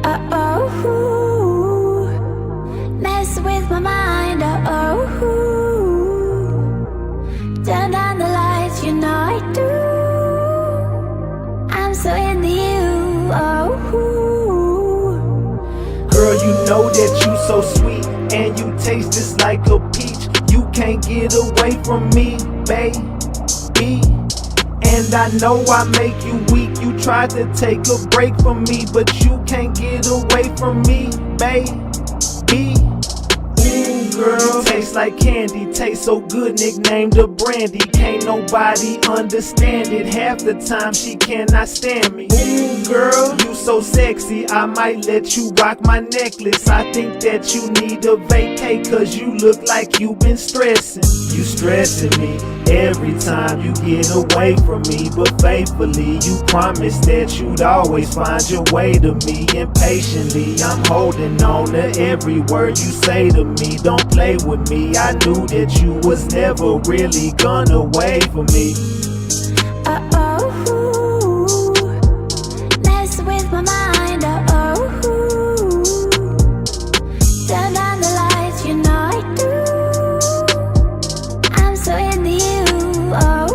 Oh, mess with my mind. Oh, turn down the lights, you know I do. I'm so into you. Oh, girl, you know that you so sweet and you taste just like a peach. You can't get away from me, baby. And I know I make you weak. You tried to take a break from me, but you can't get away from me, baby. Ooh, girl, taste like candy, taste so good, nicknamed the brandy. Can't nobody understand it. Half the time she cannot stand me. Ooh, girl, you so sexy, I might let you rock my necklace. I think that you need a vacay, cause you look like you been stressing. You stressing me every time you get away from me, but faithfully you promised that you'd always find your way to me. Impatiently I'm holding on to every word you say to me. Don't play with me, I knew that you was never really gonna wait for me. oh, mess with my mind. Oh, turn down the lights, you know I do. I'm so into you. Oh,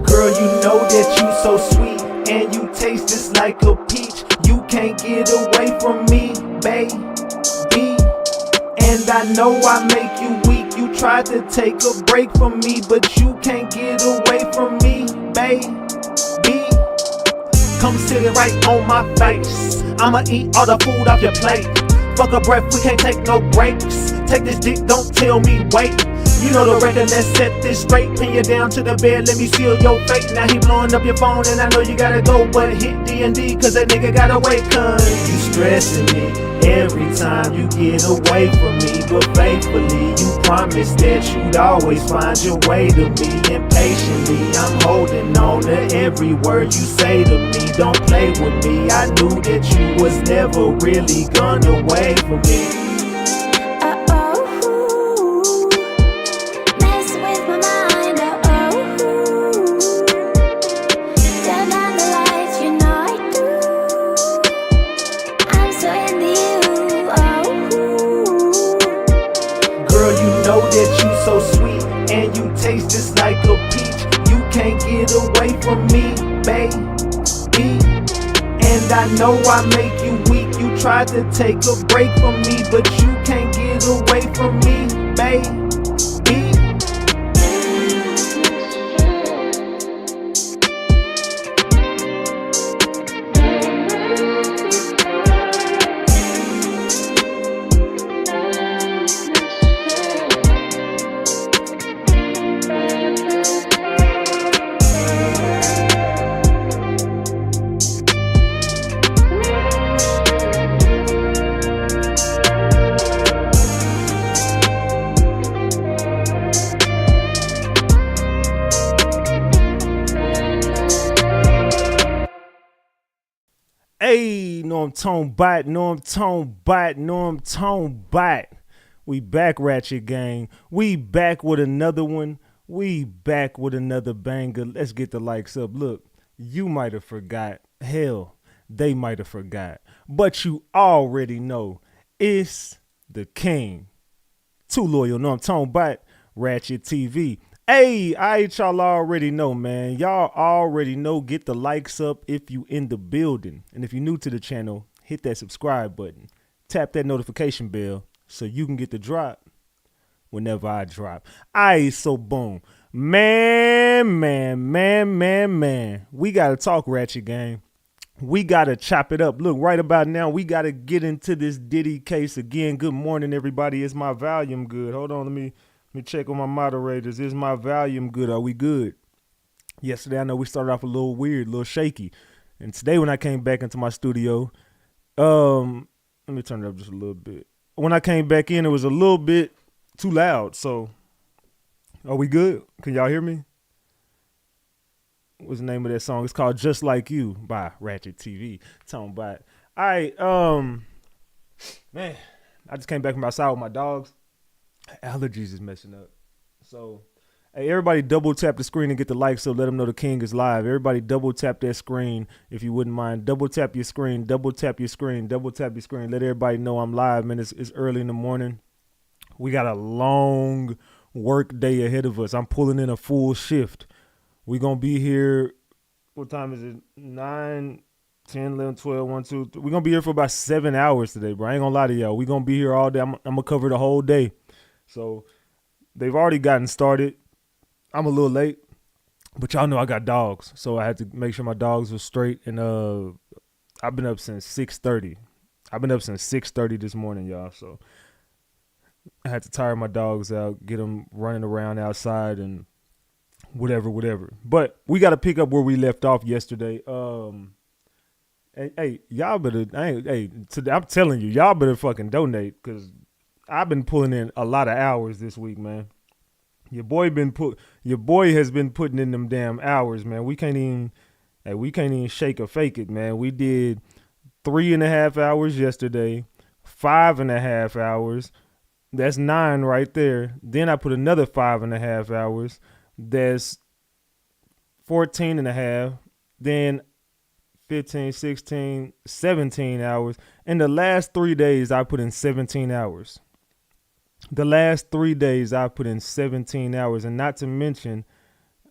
girl, you know that you so sweet and you taste just like a peach. You can't get away from me, baby. And I know I make you weak. You tried to take a break from me, but you can't get away from me, baby. Come sit it right on my face. I'ma eat all the food off your plate. Fuck a breath, we can't take no breaks. Take this dick, don't tell me wait. You know the record, let's set this straight. Pin you down to the bed, let me seal your fate. Now he blowing up your phone and I know you gotta go, but hit D&D cause that nigga gotta wait. Cause you stressing me every time you get away from me, but faithfully you promised that you'd always find your way to me. Impatiently I'm holding on to every word you say to me. Don't play with me, I knew that you was never really gonna wait for me. That you so sweet and you taste just like a peach. You can't get away from me, baby. And I know I make you weak. You tried to take a break from me, but you can't get away from me, baby. Hey, know I'm tone bite, We back, Ratchet Gang. We back with another one. We back with another banger. Let's get the likes up. Look, you might have forgot. Hell, they might have forgot. But you already know it's the king. Too loyal, know I'm tone bite, Ratchet TV. Hey, y'all already know, man. Y'all already know. Get the likes up if you in the building. And if you're new to the channel, hit that subscribe button. Tap that notification bell so you can get the drop whenever I drop. So boom. Man. We got to talk, Ratchet Gang. We got to chop it up. Look, right about now, we got to get into this Diddy case again. Good morning, everybody. Is my volume good? Hold on, let me check on my moderators. Is my volume good? Are we good? Yesterday, I know we started off a little weird, a little shaky. And today when I came back into my studio, let me turn it up just a little bit. When I came back in, it was a little bit too loud. So, are we good? Can y'all hear me? What's the name of that song? It's called Just Like You by Ratchet TV. Tone by. All right, man, I just came back from outside with my dogs. Allergies is messing up. So, Hey, everybody double tap the screen and get the like, so let them know the king is live. Everybody double tap that screen if you wouldn't mind. Double tap your screen, double tap your screen, double tap your screen. Let everybody know I'm live, man. It's early in the morning. We got a long work day ahead of us. I'm pulling in a full shift. We're going to be here. What time is it? 9, 10, 11, 12, 1, 2, 3. We're going to be here for about 7 hours today, bro. I ain't going to lie to y'all. We're going to be here all day. I'm going to cover the whole day. So they've already gotten started. I'm a little late, but y'all know I got dogs. So I had to make sure my dogs were straight. And I've been up since 6:30. I've been up since 6:30 this morning, y'all. So I had to tire my dogs out, get them running around outside and whatever. But we got to pick up where we left off yesterday. Hey, y'all better, I'm telling you, y'all better fucking donate, because I've been pulling in a lot of hours this week, man. Your boy has been putting in them damn hours, man. We can't even shake or fake it, man. We did 3.5 hours yesterday, 5.5 hours. That's 9 right there. Then I put another 5.5 hours. That's 14.5. Then 15, 16, 17 hours. In the last 3 days, I put in 17 hours. The last 3 days, I put in 17 hours. And not to mention,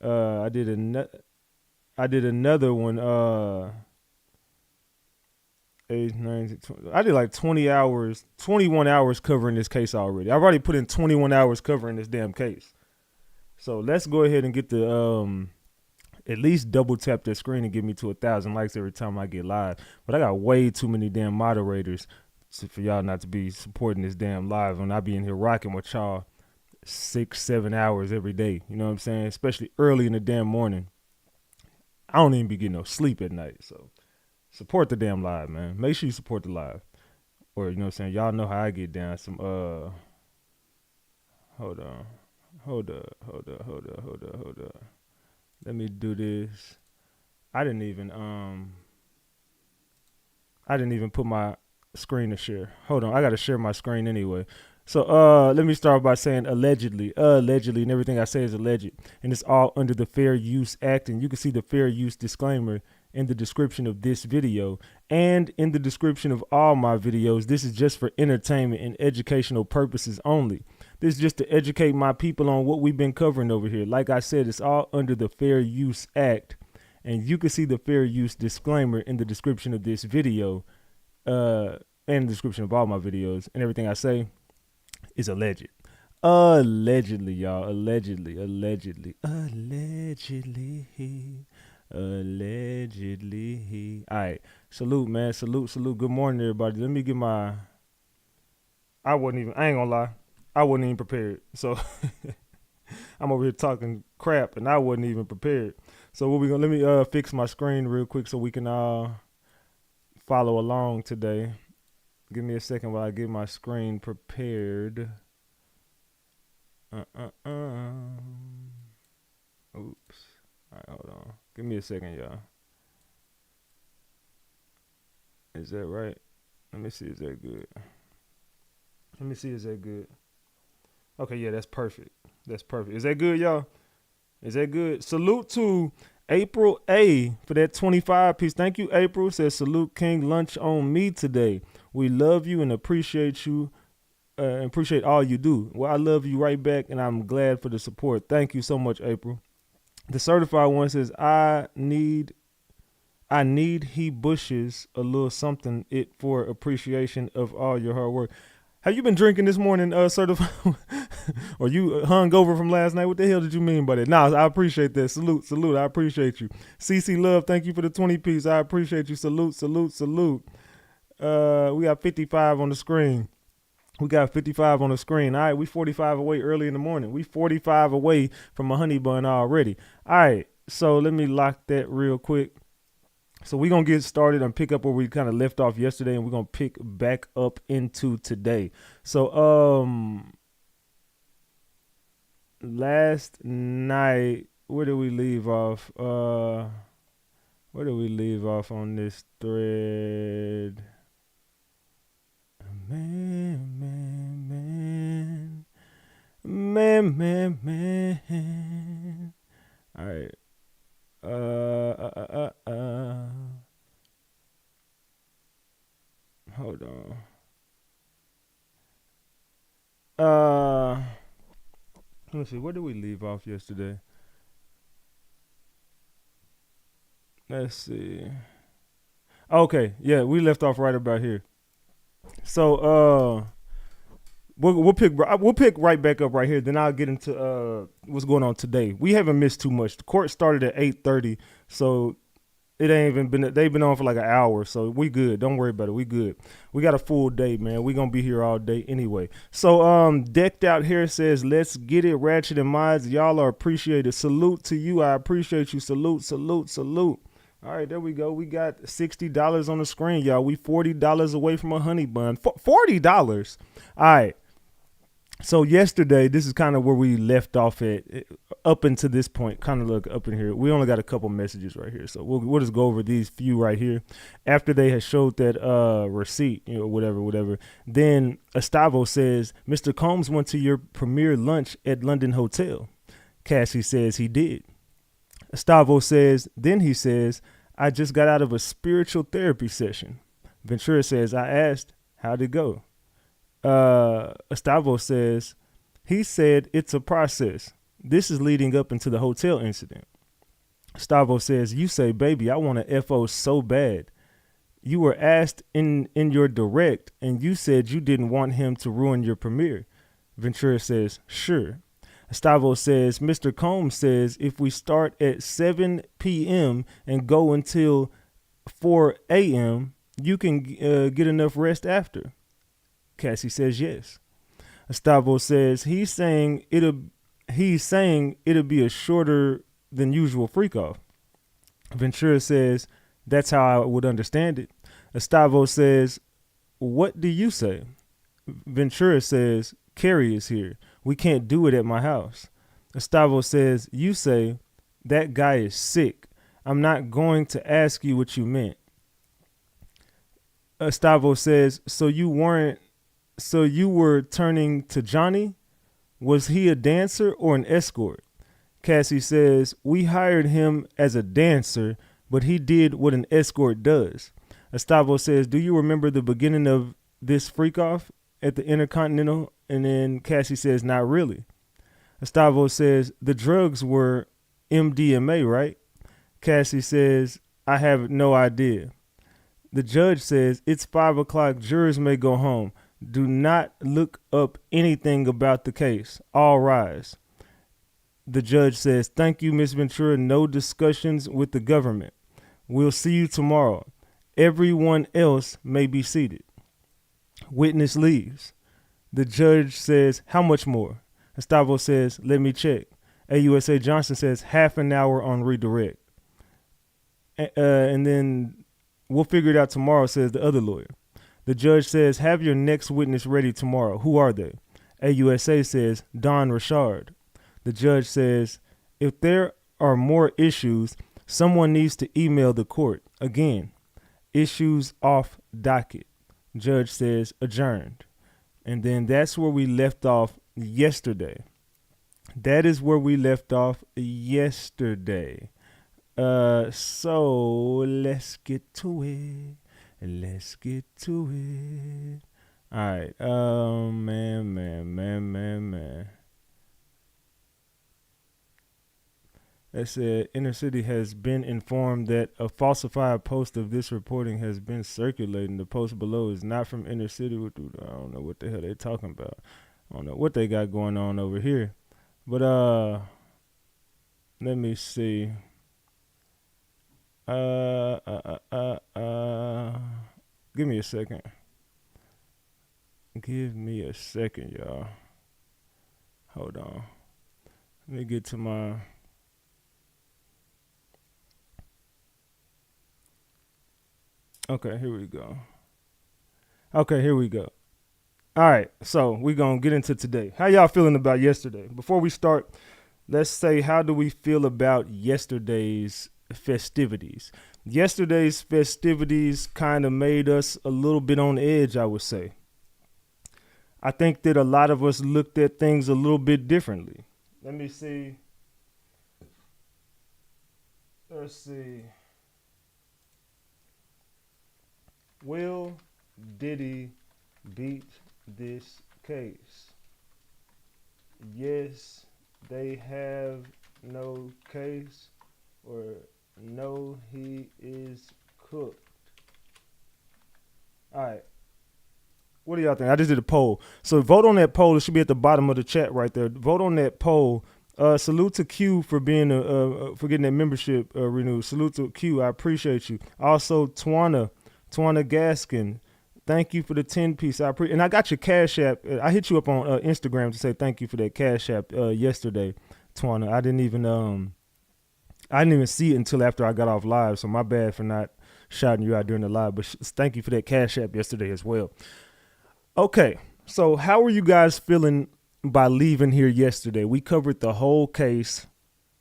I did another one. 8, 9, 20. I did like 20 hours, 21 hours covering this case already. I've already put in 21 hours covering this damn case. So let's go ahead and get the at least double tap that screen and get me to 1,000 likes every time I get live. But I got way too many damn moderators for y'all not to be supporting this damn live when I be in here rocking with y'all 6, 7 hours every day. You know what I'm saying? Especially early in the damn morning. I don't even be getting no sleep at night. So support the damn live, man. Make sure you support the live. Or, you know what I'm saying? Y'all know how I get down. Some, hold up. Let me do this. I didn't even put my screen to share. Hold on. I got to share my screen anyway. So, let me start by saying allegedly, and everything I say is alleged. And it's all under the Fair Use Act. And you can see the Fair Use disclaimer in the description of this video and in the description of all my videos. This is just for entertainment and educational purposes only. This is just to educate my people on what we've been covering over here. Like I said, it's all under the Fair Use Act. And you can see the Fair Use disclaimer in the description of this video, and the description of all my videos. And everything I say is alleged. Allegedly, y'all. Allegedly. All right. Salute, man. Salute. Good morning, everybody. Let me get my... I ain't gonna lie. I wasn't even prepared. So I'm over here talking crap and I wasn't even prepared. So let me fix my screen real quick so we can follow along today. Give me a second while I get my screen prepared. Oops. All right, hold on. Give me a second, y'all. Is that right? Let me see. Is that good? Is that good? Okay, yeah, that's perfect. Is that good, y'all? Is that good? Salute to April A for that 25 piece. Thank you, April. Says, salute King, lunch on me today. We love you and appreciate you. And appreciate all you do. Well, I love you right back, and I'm glad for the support. Thank you so much, April. The certified one says, I need he bushes a little something it for appreciation of all your hard work. Have you been drinking this morning, certified? Or you hung over from last night? What the hell did you mean by that? Nah, I appreciate that. Salute. I appreciate you. CC Love, thank you for the 20 piece. I appreciate you. Salute. We got 55 on the screen. All right, we 45 away early in the morning. We 45 away from a honey bun already. All right, so let me lock that real quick. So we're going to get started and pick up where we kind of left off yesterday, and we're going to pick back up into today. So last night, where did we leave off? On this thread? Man. All right. Hold on. Let's see. Where did we leave off yesterday? Let's see. Okay, yeah, we left off right about here. So, we'll pick right back up right here. Then I'll get into what's going on today. We haven't missed too much. The court started at 8:30, so it ain't even been. They've been on for like an hour, so we good. Don't worry about it. We good. We got a full day, man. We gonna be here all day anyway. So, decked out here says, "Let's get it, Ratchet and Mods. Y'all are appreciated. Salute to you. I appreciate you. Salute, salute, salute." All right, there we go. We got $60 on the screen, y'all. We $40 away from a honey bun. $40. All right. So yesterday, this is kind of where we left off at, up until this point. Kind of look up in here. We only got a couple messages right here, so we'll just go over these few right here. After they had showed that receipt, whatever. Then Estavo says, "Mr. Combs went to your premiere lunch at London Hotel." Cassie says he did. Estavo says, then he says, "I just got out of a spiritual therapy session." Ventura says, "I asked, how'd it go?" Estavo says, "He said it's a process. This is leading up into the hotel incident." Estavo says, "You say, baby, I want a FO so bad. You were asked in your direct, and you said you didn't want him to ruin your premiere." Ventura says, "Sure." Estavo says, "Mr. Combs says if we start at 7 p.m. and go until 4 a.m., you can get enough rest after." Cassie says yes. Estavo says he's saying it'll be a shorter than usual freak off. Ventura says that's how I would understand it. Estavo says, "What do you say?" Ventura says, "Carrie is here. We can't do it at my house." Estavo says, "You say, that guy is sick. I'm not going to ask you what you meant." Estavo says, so you were turning to Johnny? Was he a dancer or an escort?" Cassie says, "We hired him as a dancer, but he did what an escort does." Estavo says, "Do you remember the beginning of this freak off at the Intercontinental?" And then Cassie says, "Not really." Estavo says, "The drugs were MDMA, right?" Cassie says, "I have no idea." The judge says, "It's 5 o'clock. Jurors may go home. Do not look up anything about the case. All rise." The judge says, "Thank you, Miss Ventura. No discussions with the government. We'll see you tomorrow. Everyone else may be seated." Witness leaves. The judge says, "How much more?" Estavo says, "Let me check." AUSA Johnson says, "Half an hour on redirect." And then we'll figure it out tomorrow, says the other lawyer. The judge says, "Have your next witness ready tomorrow. Who are they?" AUSA says, "Don Richard." The judge says, "If there are more issues, someone needs to email the court." Again, issues off docket. Judge says, "Adjourned." And then that's where we left off yesterday. That is where we left off yesterday. So let's get to it. Let's get to it. All right. Man. It said Inner City has been informed that a falsified post of this reporting has been circulating. The post below is not from Inner City. I don't know what the hell they're talking about. I don't know what they got going on over here. But let me see. Give me a second. Give me a second, y'all. Hold on. Let me get to my... Okay, here we go. All right, so we're going to get into today. How y'all feeling about yesterday? Before we start, let's say, how do we feel about yesterday's festivities? Yesterday's festivities kind of made us a little bit on edge, I would say. I think that a lot of us looked at things a little bit differently. Let me see. Let's see. Will Diddy beat this case? Yes, they have no case, or no, he is cooked. All right. What do y'all think? I just did a poll. So vote on that poll. It should be at the bottom of the chat right there. Vote on that poll. Salute to Q for being for getting that membership renewed. Salute to Q. I appreciate you. Also, Twana Gaskin. Thank you for the 10-piece. And I got your Cash App. I hit you up on Instagram to say thank you for that Cash App yesterday, Twana. I didn't even see it until after I got off live. So my bad for not shouting you out during the live. But thank you for that Cash App yesterday as well. Okay, so how were you guys feeling by leaving here yesterday? We covered the whole case.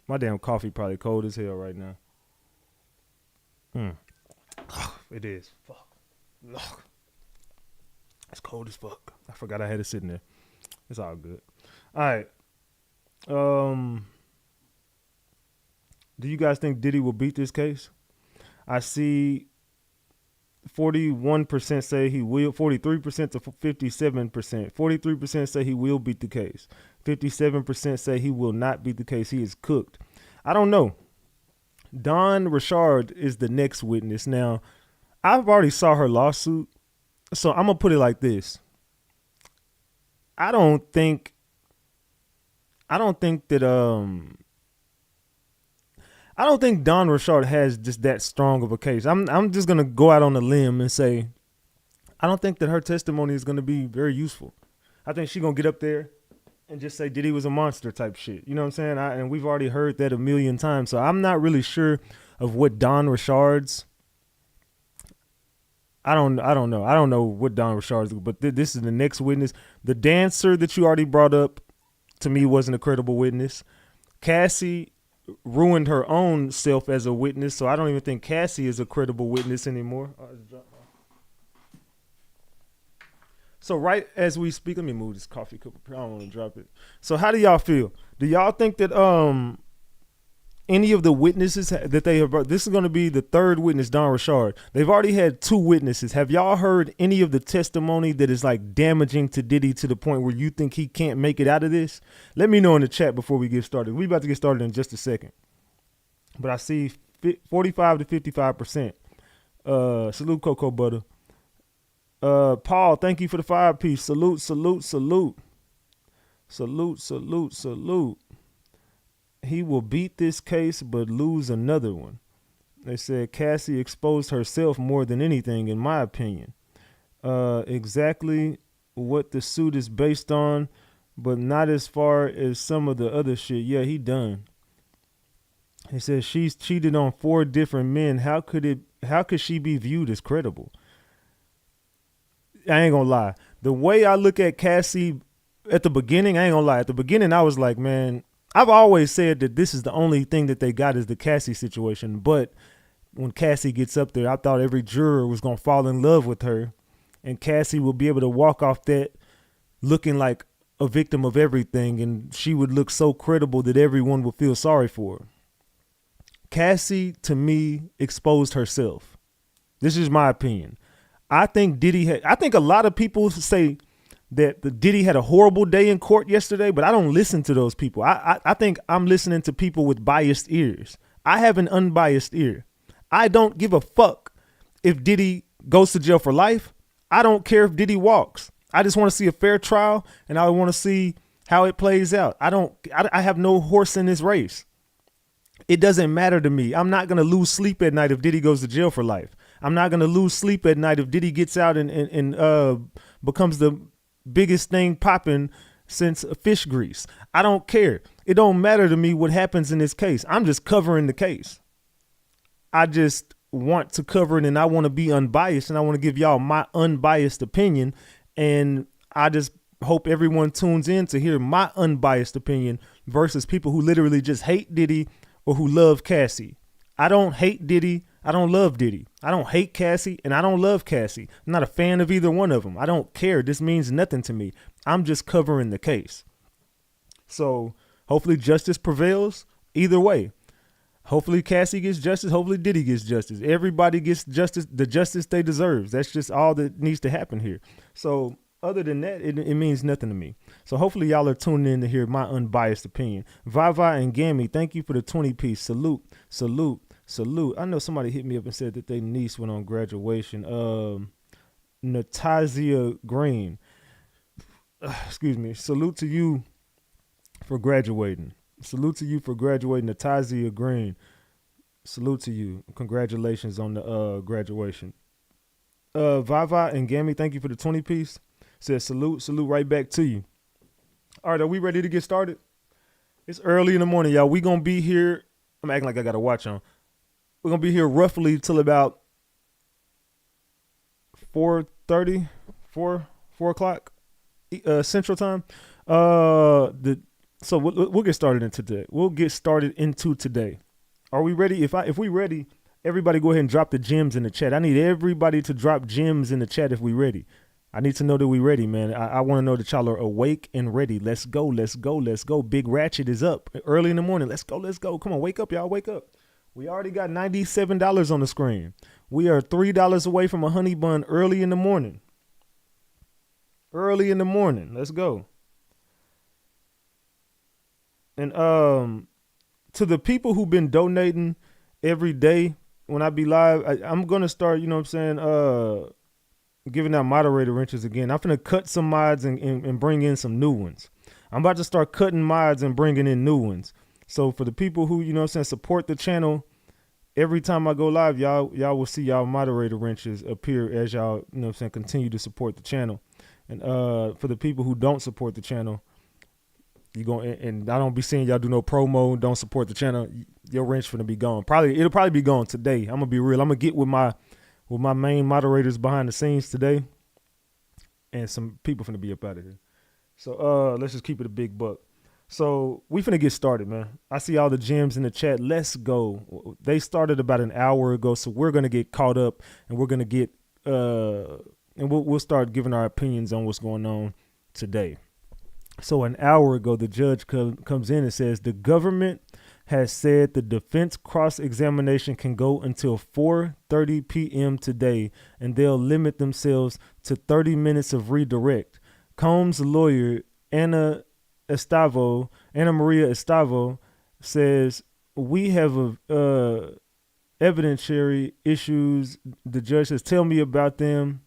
My damn coffee probably cold as hell right now. It is. Fuck. Ugh. It's cold as fuck. I forgot I had it sitting there. It's all good. All right. Do you guys think Diddy will beat this case? I see 41% say he will, 43% to 57%. 43% say he will beat the case. 57% say he will not beat the case. He is cooked. I don't know. Dawn Richard is the next witness. Now, I've already saw her lawsuit, so I'm going to put it like this. I don't think Dawn Richard has just that strong of a case. I'm just gonna go out on a limb and say I don't think that her testimony is gonna be very useful. I think she's gonna get up there and just say Diddy was a monster type shit. You know what I'm saying? And we've already heard that a million times. So I'm not really sure of what Dawn Richard's. I don't know. I don't know what Dawn Richard's. But this is the next witness. The dancer that you already brought up, to me, wasn't a credible witness. Cassie ruined her own self as a witness, so I don't even think Cassie is a credible witness anymore. So right as we speak, let me move this coffee cup up here. I don't want to drop it. So how do y'all feel? Do y'all think that any of the witnesses that they have brought, this is going to be the third witness, Dawn Richard. They've already had 2 witnesses. Have y'all heard any of the testimony that is like damaging to Diddy to the point where you think he can't make it out of this? Let me know in the chat before we get started. We about to get started in just a second. But I see 45 to 55%. Salute Cocoa Butter. Paul, thank you for the 5-piece. Salute, salute, salute. Salute, salute, salute. He will beat this case but lose another one. They said Cassie exposed herself more than anything, in my opinion. Exactly what the suit is based on, but not as far as some of the other shit. Yeah, he done. He says she's cheated on 4 different men. How could she be viewed as credible? I ain't gonna lie. The way I look at Cassie at the beginning, I ain't gonna lie. At the beginning, I was like, man, I've always said that this is the only thing that they got is the Cassie situation. But when Cassie gets up there, I thought every juror was going to fall in love with her. And Cassie will be able to walk off that looking like a victim of everything. And she would look so credible that everyone would feel sorry for her. Cassie, to me, exposed herself. This is my opinion. I think a lot of people say that the Diddy had a horrible day in court yesterday, but I don't listen to those people. I think I'm listening to people with biased ears. I have an unbiased ear. I don't give a fuck if Diddy goes to jail for life. I don't care if Diddy walks. I just want to see a fair trial, and I want to see how it plays out. I have no horse in this race. It doesn't matter to me. I'm not going to lose sleep at night if Diddy goes to jail for life. I'm not going to lose sleep at night if Diddy gets out and becomes the biggest thing popping since fish grease. I don't care. It don't matter to me what happens in this case. I'm just covering the case. I just want to cover it, and I want to be unbiased, and I want to give y'all my unbiased opinion. And I just hope everyone tunes in to hear my unbiased opinion versus people who literally just hate Diddy or who love Cassie. I don't hate Diddy. I don't love Diddy. I don't hate Cassie, and I don't love Cassie. I'm not a fan of either one of them. I don't care. This means nothing to me. I'm just covering the case. So hopefully justice prevails either way. Hopefully Cassie gets justice. Hopefully Diddy gets justice. Everybody gets justice, the justice they deserve. That's just all that needs to happen here. So other than that, it means nothing to me. So hopefully y'all are tuning in to hear my unbiased opinion. Vivi and Gammy, thank you for the 20-piece. Salute, salute, salute. I know somebody hit me up and said that their niece went on graduation. Natazia Green. Excuse me. Salute to you for graduating. Salute to you for graduating, Natazia Green. Salute to you. Congratulations on the graduation. Vivi and Gammy, thank you for the 20-piece. Says salute right back to you. All right, are we ready to get started? It's early in the morning, y'all. We gonna be here. I'm acting like I got a watch on. We're gonna be here roughly till about 4:30, 4 o'clock Central Time. So we'll get started into today. We'll get started into today. Are we ready? If we ready, everybody go ahead and drop the gems in the chat. I need everybody to drop gems in the chat if we ready. I need to know that we ready, man. I want to know that y'all are awake and ready. Let's go, let's go, let's go. Big Ratchet is up early in the morning. Let's go, let's go. Come on, wake up, y'all, wake up. We already got $97 on the screen. We are $3 away from a honey bun early in the morning. Early in the morning. Let's go. And to the people who've been donating every day when I be live, I'm going to start, you know what I'm saying, giving out moderator wrenches again. I'm finna cut some mods and bring in some new ones. I'm about to start cutting mods and bringing in new ones. So for the people who, you know what I'm saying, support the channel, every time I go live, y'all will see y'all moderator wrenches appear as y'all, you know what I'm saying, continue to support the channel. And for the people who don't support the channel, you go and I don't be seeing y'all do no promo, don't support the channel, your wrench finna be gone. It'll probably be gone today. I'm gonna be real. I'm gonna get with my main moderators behind the scenes today, and some people finna be up out of here. So let's just keep it a big buck. So we finna get started, man. I see all the gems in the chat. Let's go. They started about an hour ago, so we're gonna get caught up, and we're gonna get and we'll start giving our opinions on what's going on today. So an hour ago, the judge comes in and says the government has said the defense cross-examination can go until 4:30 p.m. today, and they'll limit themselves to 30 minutes of redirect. Combs' lawyer, Anna Maria Estavo, says we have evidentiary issues. The judge says, tell me about them.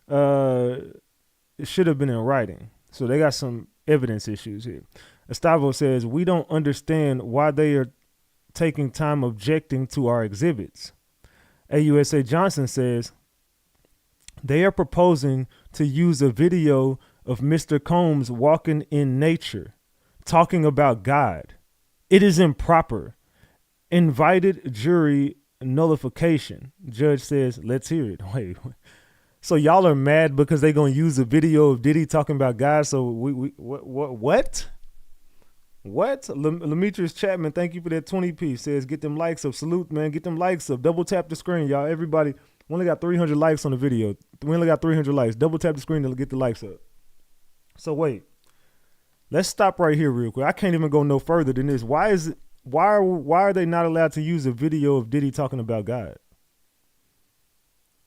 It should have been in writing. So they got some evidence issues here. Estavo says, we don't understand why they are taking time objecting to our exhibits. AUSA Johnson says, they are proposing to use a video of Mr. Combs walking in nature, talking about God. It is improper. Invited jury nullification. Judge says, let's hear it. Wait. So y'all are mad because they gonna use a video of Diddy talking about God? So what? Lemetrius Chapman, thank you for that 20-piece. Says get them likes up. Salute, man. Get them likes up. Double tap the screen, y'all. Everybody, we only got 300 likes on the video. We only got 300 likes. Double tap the screen to get the likes up. So wait, let's stop right here real quick. I can't even go no further than this. Why are they not allowed to use a video of Diddy talking about God?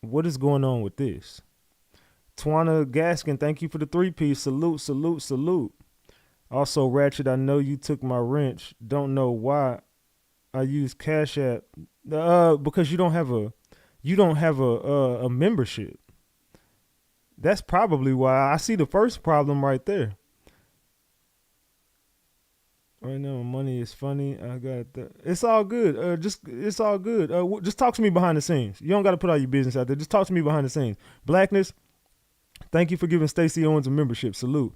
What is going on with this? Twana Gaskin, thank you for the 3-piece. Salute, salute, salute. Also, Ratchet, I know you took my wrench. Don't know why I use Cash App. Because you don't have a membership. That's probably why. I see the first problem right there. Right now, money is funny. I got that. It's all good. It's all good. Just talk to me behind the scenes. You don't got to put all your business out there. Just talk to me behind the scenes. Blackness, thank you for giving Stacey Owens a membership. Salute.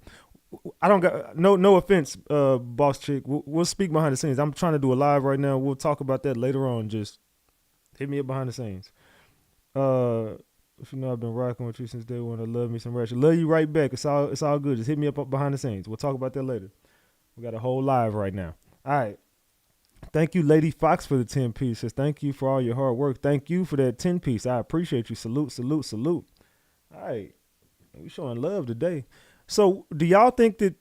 I don't got no offense, boss chick. We'll speak behind the scenes. I'm trying to do a live right now. We'll talk about that later on. Just hit me up behind the scenes. If you know I've been rocking with you since day one. I love me some Ratchet. Love you right back. It's all good. Just hit me up behind the scenes. We'll talk about that later. We got a whole live right now. All right. Thank you, Lady Fox, for the 10 pieces. Thank you for all your hard work. Thank you for that 10 piece. I appreciate you. Salute, salute, salute. All right. We showing love today. So do y'all think that,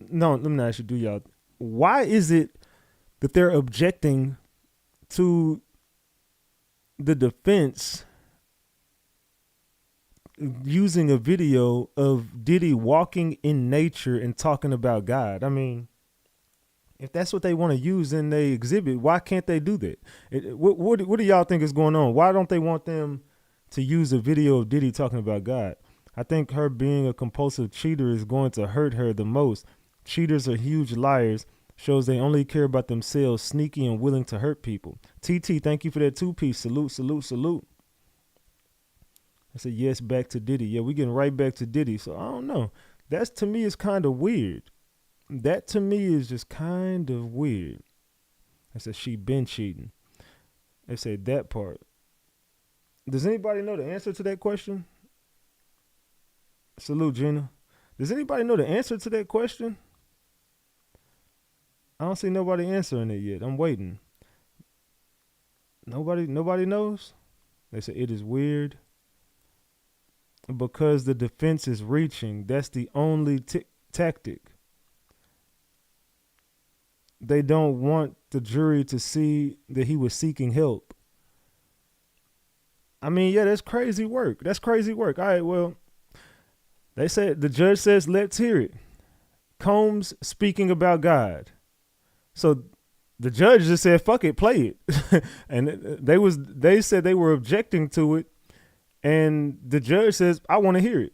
no, let me not ask you, do y'all, why is it that they're objecting to the defense using a video of Diddy walking in nature and talking about God. I mean, if that's what they want to use in their exhibit, why can't they do that? What do y'all think is going on? Why don't they want them to use a video of Diddy talking about God? I think her being a compulsive cheater is going to hurt her the most. Cheaters are huge liars. Shows they only care about themselves, sneaky and willing to hurt people. TT, thank you for that 2-piece. Salute, salute, salute. I said, yes, back to Diddy. Yeah, we getting right back to Diddy. So I don't know. That's, to me, is kind of weird. That, to me, is just kind of weird. I said, she been cheating. They said that part. Does anybody know the answer to that question? Salute, Gina. Does anybody know the answer to that question? I don't see nobody answering it yet. I'm waiting. Nobody knows? They said it is weird because the defense is reaching. That's the only tactic. They don't want the jury to see that he was seeking help. I mean, yeah, that's crazy work. That's crazy work. All right, well, they said, the judge says, let's hear it. Combs speaking about God. So the judge just said, fuck it, play it. And they said they were objecting to it. And the judge says, I want to hear it.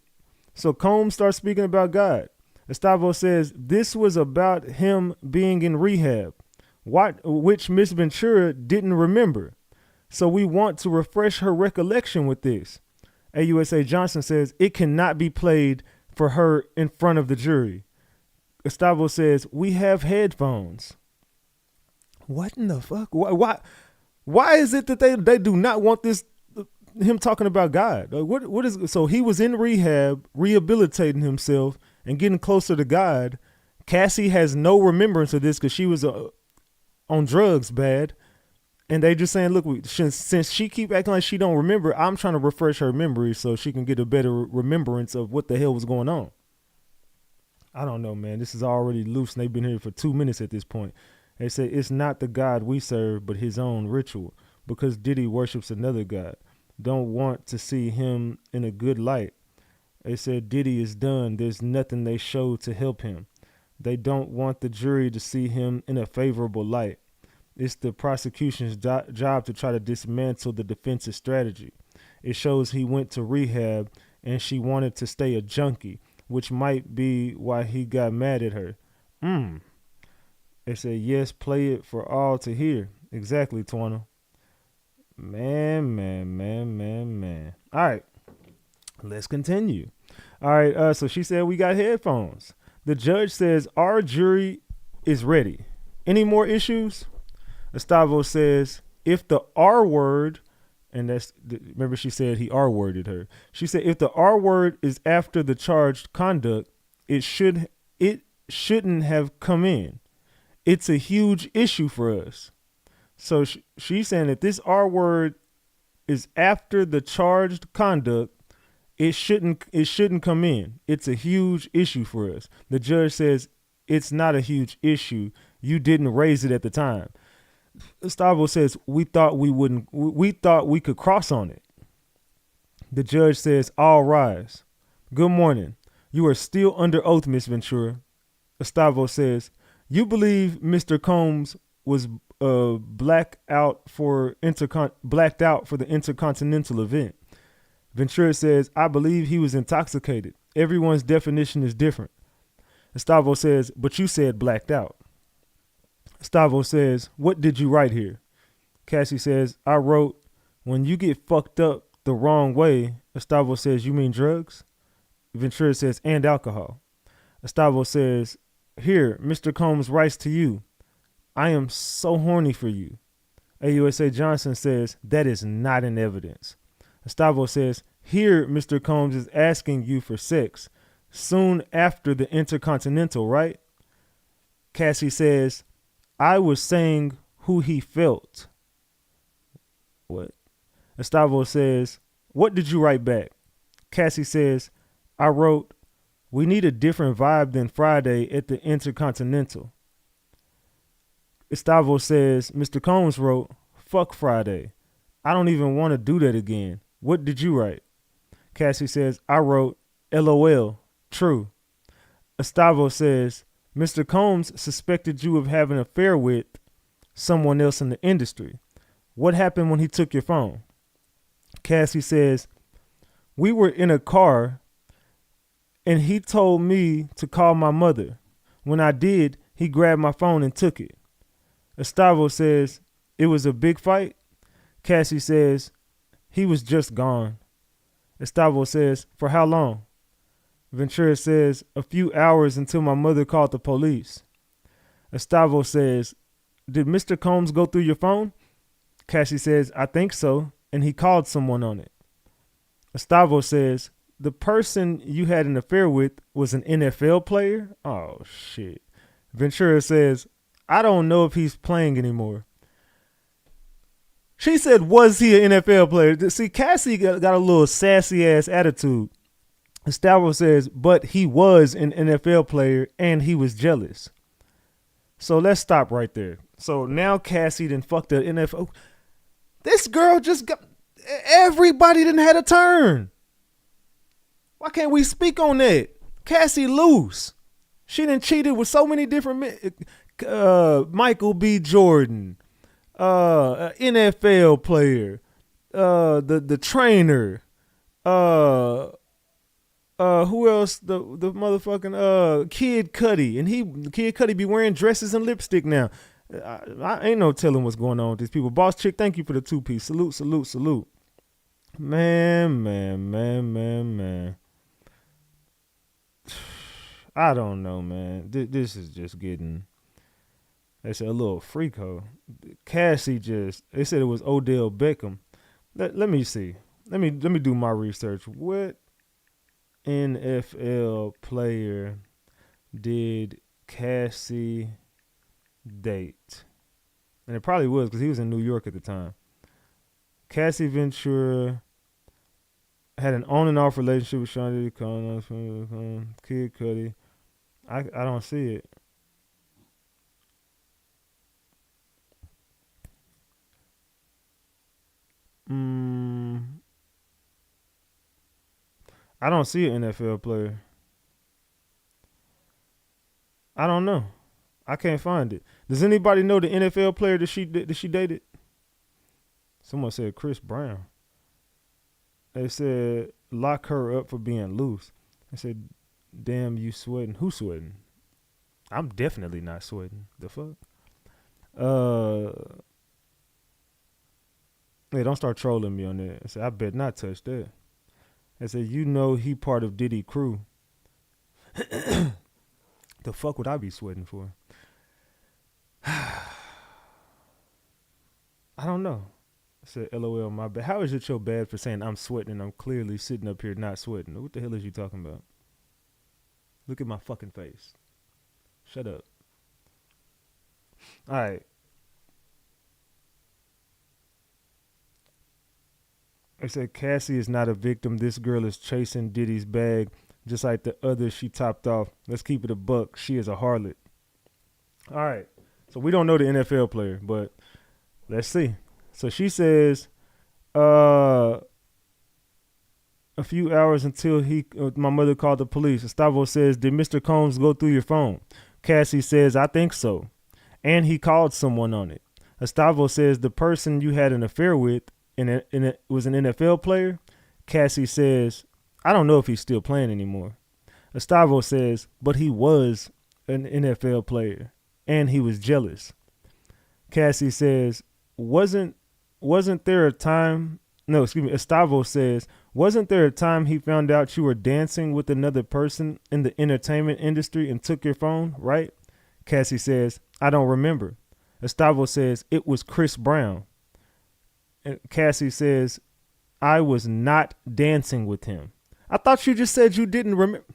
So Combs starts speaking about God. Gustavo says, this was about him being in rehab, which Miss Ventura didn't remember. So we want to refresh her recollection with this. AUSA Johnson says, it cannot be played for her in front of the jury. Gustavo says, we have headphones. What in the fuck? Why is it that they do not want this, him talking about God? Like, what is, so he was in rehab, rehabilitating himself and getting closer to God. Cassie has no remembrance of this because she was on drugs bad. And they just saying, look, since she keep acting like she don't remember, I'm trying to refresh her memory so she can get a better remembrance of what the hell was going on. I don't know, man. This is already loose, and they've been here for 2 minutes at this point. They say it's not the God we serve, but his own ritual, because Diddy worships another God. Don't want to see him in a good light. They said Diddy is done. There's nothing they show to help him. They don't want the jury to see him in a favorable light. It's the prosecution's job to try to dismantle the defense's strategy. It shows he went to rehab and she wanted to stay a junkie, which might be why he got mad at her. They said, yes, play it for all to hear. Exactly, Twana. Man. All right, let's continue. All right, so she said we got headphones. The judge says our jury is ready. Any more issues? Gustavo says, if the R word, and remember she said he R-worded her. She said, if the R word is after the charged conduct, it shouldn't have come in. It's a huge issue for us. So she's saying that this R word is after the charged conduct, it shouldn't come in. It's a huge issue for us. The judge says it's not a huge issue. You didn't raise it at the time. Gustavo says, we thought we could cross on it. The judge says, all rise. Good morning. You are still under oath, Miss Ventura. Gustavo says, you believe Mr. Combs was blacked out for the Intercontinental event. Ventura says, I believe he was intoxicated. Everyone's definition is different. Gustavo says, but you said blacked out. Gustavo says, what did you write here? Cassie says, I wrote, when you get fucked up the wrong way. Gustavo says, you mean drugs? Ventura says, and alcohol. Gustavo says, here, Mr. Combs writes to you. I am so horny for you. AUSA Johnson says, that is not in evidence. Gustavo says, here, Mr. Combs is asking you for sex soon after the Intercontinental, right? Cassie says, I was saying who he felt. What? Gustavo says, what did you write back? Cassie says, I wrote, we need a different vibe than Friday at the Intercontinental. Estavo says, Mr. Combs wrote, fuck Friday. I don't even want to do that again. What did you write? Cassie says, I wrote, LOL, true. Estavo says, Mr. Combs suspected you of having an affair with someone else in the industry. What happened when he took your phone? Cassie says, we were in a car and he told me to call my mother. When I did, he grabbed my phone and took it. Estavo says, it was a big fight. Cassie says, he was just gone. Estavo says, for how long? Ventura says, a few hours until my mother called the police. Estavo says, did Mr. Combs go through your phone? Cassie says, I think so, and he called someone on it. Estavo says, the person you had an affair with was an NFL player? Oh, shit. Ventura says, I don't know if he's playing anymore. She said, was he an NFL player? See, Cassie got a little sassy ass attitude. Estavo says, but he was an NFL player and he was jealous. So let's stop right there. So now Cassie done fucked the NFL. This girl just got, everybody done had a turn. Why can't we speak on that? Cassie loose. She done cheated with so many different men. Michael B. Jordan, NFL player, the trainer, who else? The motherfucking Kid Cudi, and Kid Cudi be wearing dresses and lipstick now. I ain't no telling what's going on with these people. Boss Chick, thank you for the 2-piece. Salute. Man. I don't know, man. This is just getting. They said a little freako. Cassie they said it was Odell Beckham. Let me see. Let me do my research. What NFL player did Cassie date? And it probably was because he was in New York at the time. Cassie Ventura had an on and off relationship with Sean Diddy, Kid Cudi. I don't see it. I don't see an NFL player. I don't know. I can't find it. Does anybody know the NFL player that she dated? Someone said Chris Brown. They said lock her up for being loose. I said, damn, you sweating. Who sweating? I'm definitely not sweating. The fuck? Hey, don't start trolling me on that. I said, I bet not touch that. I said, you know he part of Diddy crew. The fuck would I be sweating for? I don't know. I said, LOL, my bad. How is it your bad for saying I'm sweating and I'm clearly sitting up here not sweating? What the hell is you talking about? Look at my fucking face. Shut up. All right. I said, Cassie is not a victim. This girl is chasing Diddy's bag just like the others she topped off. Let's keep it a buck. She is a harlot. All right. So we don't know the NFL player, but let's see. So she says, a few hours until my mother called the police. Gustavo says, did Mr. Combs go through your phone? Cassie says, I think so. And he called someone on it. Gustavo says, the person you had an affair with was an NFL player. Cassie says, I don't know if he's still playing anymore. Gustavo says, but he was an NFL player and he was jealous. Cassie says, wasn't there a time? No, excuse me. Gustavo says, wasn't there a time he found out you were dancing with another person in the entertainment industry and took your phone, right? Cassie says, I don't remember. Gustavo says, it was Chris Brown. And Cassie says, I was not dancing with him. I thought you just said you didn't remember.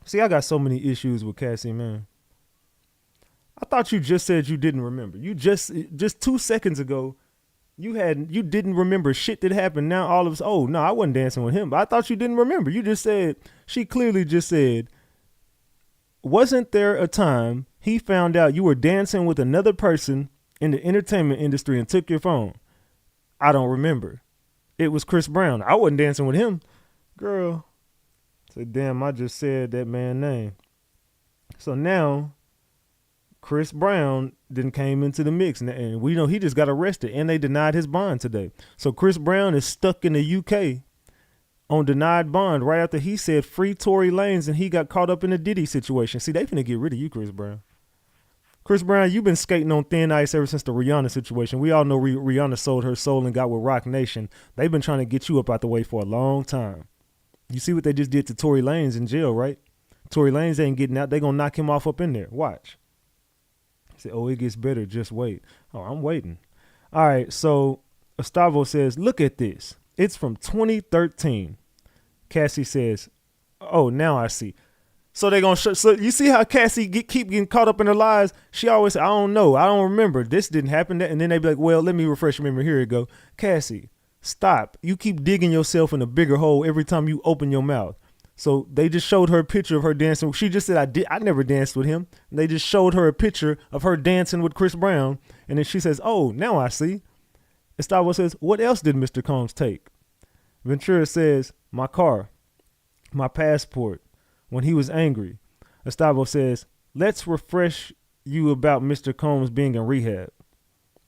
See, I got so many issues with Cassie, man. I thought you just said you didn't remember. You just 2 seconds ago, you didn't remember shit that happened. Now all of us, oh no, I wasn't dancing with him. But I thought you didn't remember. You just said, she clearly just said, wasn't there a time he found out you were dancing with another person in the entertainment industry and took your phone? I don't remember. It was Chris Brown. I wasn't dancing with him. Girl. Said, damn, I just said that man's name. So now Chris Brown then came into the mix, and we know he just got arrested, and they denied his bond today. So Chris Brown is stuck in the UK on denied bond right after he said free Tory Lanez, and he got caught up in the Diddy situation. See, they finna get rid of you, Chris Brown. Chris Brown, you've been skating on thin ice ever since the Rihanna situation. We all know Rihanna sold her soul and got with Roc Nation. They've been trying to get you up out the way for a long time. You see what they just did to Tory Lanez in jail, right? Tory Lanez ain't getting out. They gonna knock him off up in there. Watch. Say, oh, it gets better. Just wait. Oh, I'm waiting. All right. So Gustavo says, look at this. It's from 2013. Cassie says, oh, now I see. So they gonna so you see how Cassie keep getting caught up in her lies? She always say, I don't know. I don't remember. This didn't happen. And then they be like, well, let me refresh your memory. Here you go. Cassie, stop. You keep digging yourself in a bigger hole every time you open your mouth. So they just showed her a picture of her dancing. She just said, I never danced with him. And they just showed her a picture of her dancing with Chris Brown. And then she says, oh, now I see. Gustavo says, what else did Mr. Combs take? Ventura says, my car, my passport, when he was angry. Gustavo says, let's refresh you about Mr. Combs being in rehab.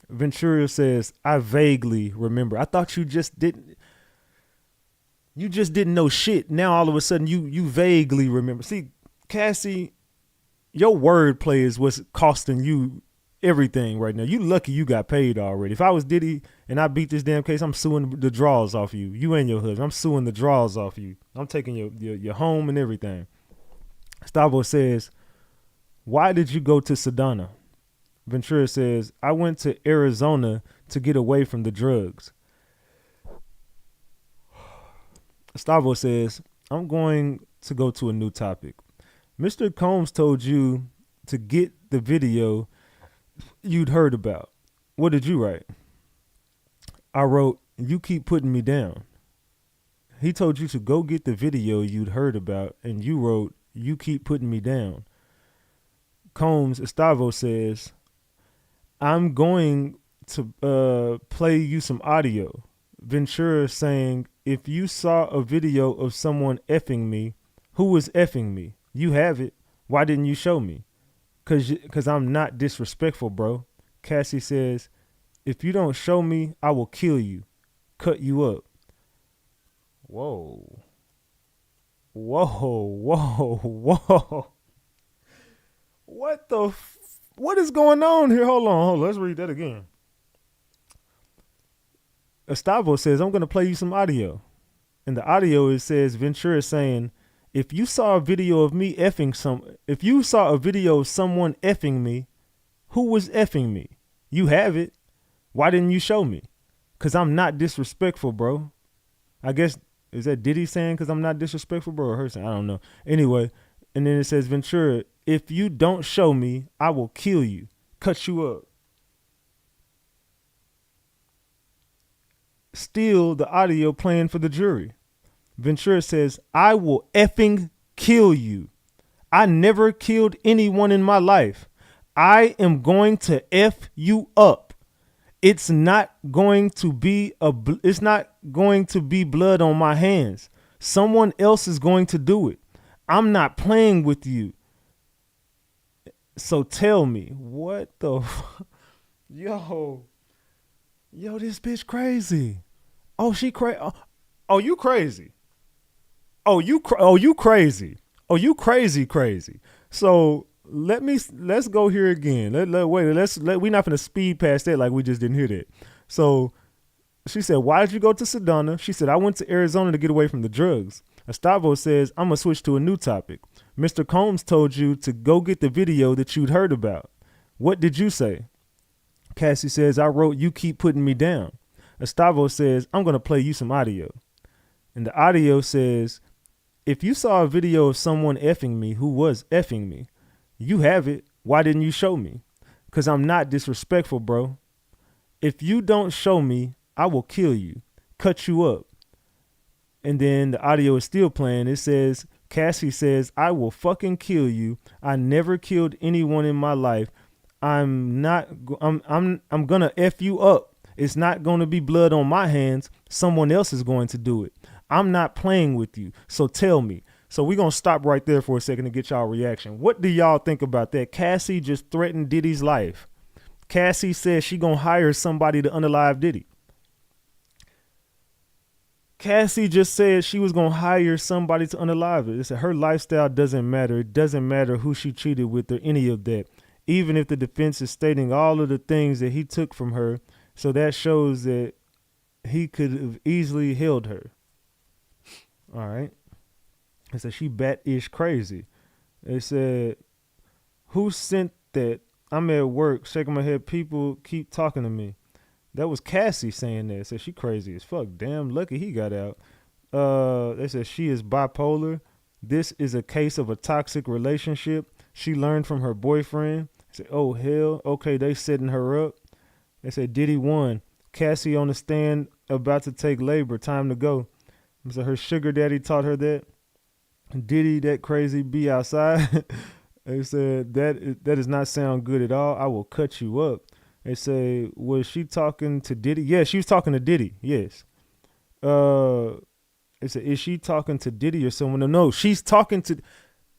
Ventura says, I vaguely remember. I thought you just didn't. You just didn't know shit. Now all of a sudden you vaguely remember. See, Cassie, your wordplay is what's costing you everything right now. You lucky you got paid already. If I was Diddy and I beat this damn case, I'm suing the draws off you. You and your husband. I'm suing the draws off you. I'm taking your home and everything. Gustavo says, why did you go to Sedona? Ventura says, I went to Arizona to get away from the drugs. Gustavo says, I'm going to go to a new topic. Mr. Combs told you to get the video you'd heard about. What did you write? I wrote, you keep putting me down. He told you to go get the video you'd heard about, and you wrote, you keep putting me down. Gustavo says, I'm going to play you some audio. Ventura saying, if you saw a video of someone effing me, who was effing me? You have it. Why didn't you show me? Cause I'm not disrespectful, bro. Cassie says, if you don't show me, I will kill you, cut you up. Whoa. What is going on here? Hold on. Let's read that again. Gustavo says, I'm going to play you some audio. In the audio, it says Ventura saying, if you saw a video of me if you saw a video of someone effing me, who was effing me? You have it. Why didn't you show me? Because I'm not disrespectful, bro. I guess, is that Diddy saying because I'm not disrespectful, bro, or her saying? I don't know. Anyway, and then it says, Ventura, if you don't show me, I will kill you, cut you up. Still the audio playing for the jury. Ventura says, I will effing kill you. I never killed anyone in my life. I am going to F you up. It's not going to be blood on my hands. Someone else is going to do it. I'm not playing with you. So tell me, what the Yo, this bitch crazy. Oh, she crazy. Oh, you crazy. Oh, you crazy. Oh, you crazy. So let's go here again. We're not gonna speed past that like we just didn't hear that. So she said, why did you go to Sedona? She said, I went to Arizona to get away from the drugs. Gustavo says, I'm gonna switch to a new topic. Mr. Combs told you to go get the video that you'd heard about. What did you say? Cassie says, I wrote, you keep putting me down. Gustavo says, I'm going to play you some audio. And the audio says, if you saw a video of someone effing me who was effing me, you have it. Why didn't you show me? Because I'm not disrespectful, bro. If you don't show me, I will kill you, cut you up. And then the audio is still playing. It says, Cassie says, I will fucking kill you. I never killed anyone in my life. I'm gonna F you up. It's not gonna be blood on my hands. Someone else is going to do it. I'm not playing with you. So tell me. So we're gonna stop right there for a second to get y'all reaction. What do y'all think about that? Cassie just threatened Diddy's life. Cassie says she gonna hire somebody to unalive Diddy. Cassie just said she was going to hire somebody to unalive it. It said her lifestyle doesn't matter. It doesn't matter who she cheated with or any of that. Even if the defense is stating all of the things that he took from her. So that shows that he could have easily held her. All right. It said she bat-ish crazy. It said, who sent that? I'm at work shaking my head. People keep talking to me. That was Cassie saying that. Said she crazy as fuck. Damn lucky he got out. They said she is bipolar. This is a case of a toxic relationship. She learned from her boyfriend. Said, oh hell. Okay, they setting her up. They said Diddy won. Cassie on the stand about to take labor. Time to go. So her sugar daddy taught her that. Diddy, that crazy, be outside. They said that does not sound good at all. I will cut you up. They say, was she talking to Diddy? Yes, she was talking to Diddy. Yes. They said, is she talking to Diddy or someone? No, she's talking to.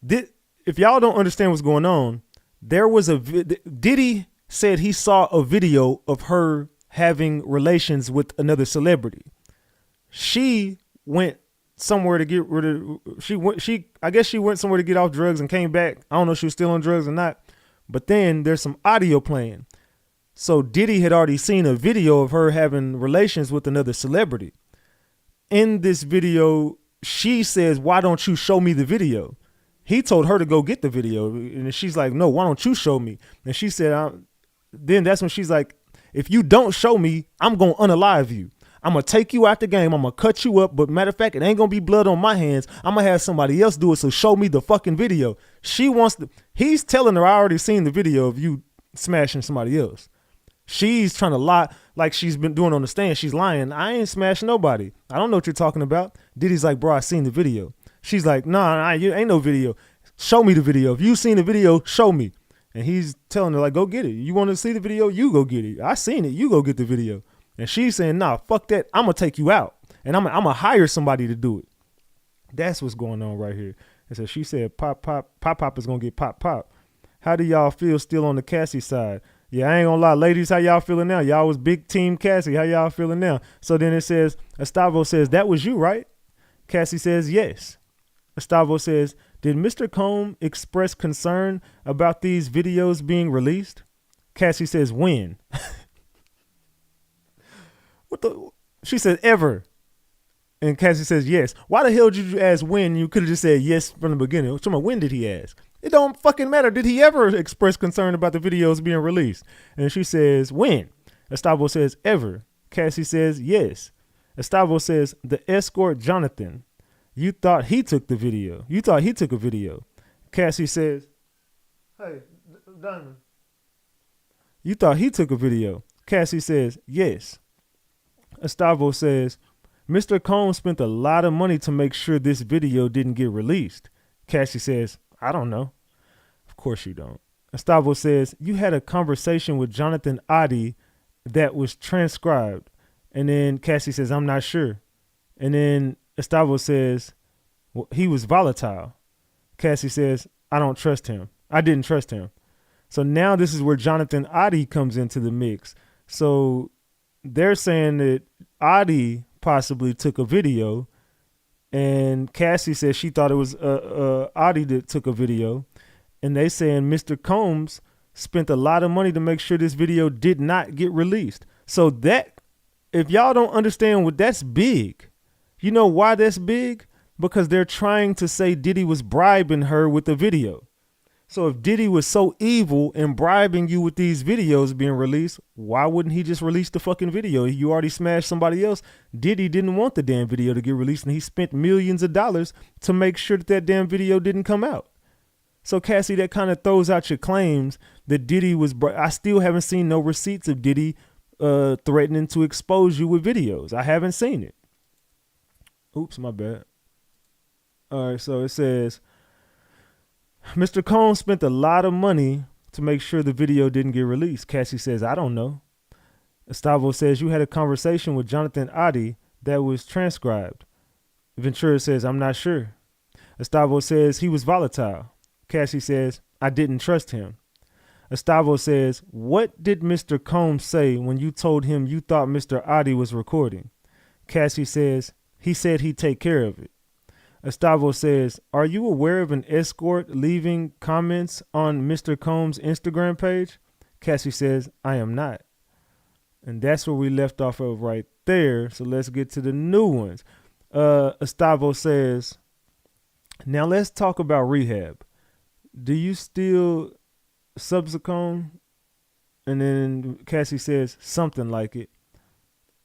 If y'all don't understand what's going on, there was Diddy said he saw a video of her having relations with another celebrity. She went somewhere to get rid of. I guess she went somewhere to get off drugs and came back. I don't know if she was still on drugs or not. But then there's some audio playing. So Diddy had already seen a video of her having relations with another celebrity. In this video, she says, why don't you show me the video? He told her to go get the video. And she's like, no, why don't you show me? And she said, then that's when she's like, if you don't show me, I'm going to unalive you. I'm going to take you out the game. I'm going to cut you up. But matter of fact, it ain't going to be blood on my hands. I'm going to have somebody else do it. So show me the fucking video. He's telling her, I already seen the video of you smashing somebody else. She's trying to lie like she's been doing on the stand. She's lying. I ain't smashing nobody. I don't know what you're talking about. Diddy's like, bro, I seen the video. She's like, nah, you ain't no video. Show me the video. If you seen the video, show me. And he's telling her, like, go get it. You want to see the video? You go get it. I seen it. You go get the video. And she's saying, nah, fuck that. I'm going to take you out. And I'm going to hire somebody to do it. That's what's going on right here. And so she said, pop is going to get pop. How do y'all feel still on the Cassie side? Yeah, I ain't gonna lie. Ladies, how y'all feeling now? Y'all was big team Cassie. How y'all feeling now? So then it says, Estavo says, that was you, right? Cassie says, yes. Estavo says, did Mr. Combs express concern about these videos being released? Cassie says, when? She said, ever. And Cassie says, yes. Why the hell did you ask when? You could have just said yes from the beginning. When did he ask? It don't fucking matter. Did he ever express concern about the videos being released? And she says, when? Estavo says, ever. Cassie says, yes. Estavo says, the escort Jonathan. You thought he took the video. You thought he took a video. Cassie says, hey, Diamond. You thought he took a video. Cassie says, yes. Estavo says, Mr. Combs spent a lot of money to make sure this video didn't get released. Cassie says, I don't know. Of course you don't. Estavo says, you had a conversation with Jonathan Adi that was transcribed. And then Cassie says, I'm not sure. And then Estavo says, well, he was volatile. Cassie says, I don't trust him. I didn't trust him. So now this is where Jonathan Adi comes into the mix. So they're saying that Adi possibly took a video, and Cassie says she thought it was Adi that took a video. And they saying Mr. Combs spent a lot of money to make sure this video did not get released. So that, if y'all don't understand what that's big, you know why that's big? Because they're trying to say Diddy was bribing her with the video. So if Diddy was so evil and bribing you with these videos being released, why wouldn't he just release the fucking video? You already smashed somebody else. Diddy didn't want the damn video to get released, and he spent millions of dollars to make sure that that damn video didn't come out. So Cassie, that kind of throws out your claims that Diddy was. I still haven't seen no receipts of Diddy threatening to expose you with videos. I haven't seen it. Oops, my bad. All right, so it says Mr. Combs spent a lot of money to make sure the video didn't get released. Cassie says, I don't know. Estavo says, you had a conversation with Jonathan Adi that was transcribed. Ventura says, I'm not sure. Estavo says, he was volatile. Cassie says, I didn't trust him. Estavo says, what did Mr. Combs say when you told him you thought Mr. Adi was recording? Cassie says, he said he'd take care of it. Estavo says, are you aware of an escort leaving comments on Mr. Combs' Instagram page? Cassie says, I am not. And that's where we left off of right there. So let's get to the new ones. Estavo says, now let's talk about rehab. Do you still Subsicone? And then Cassie says, something like it.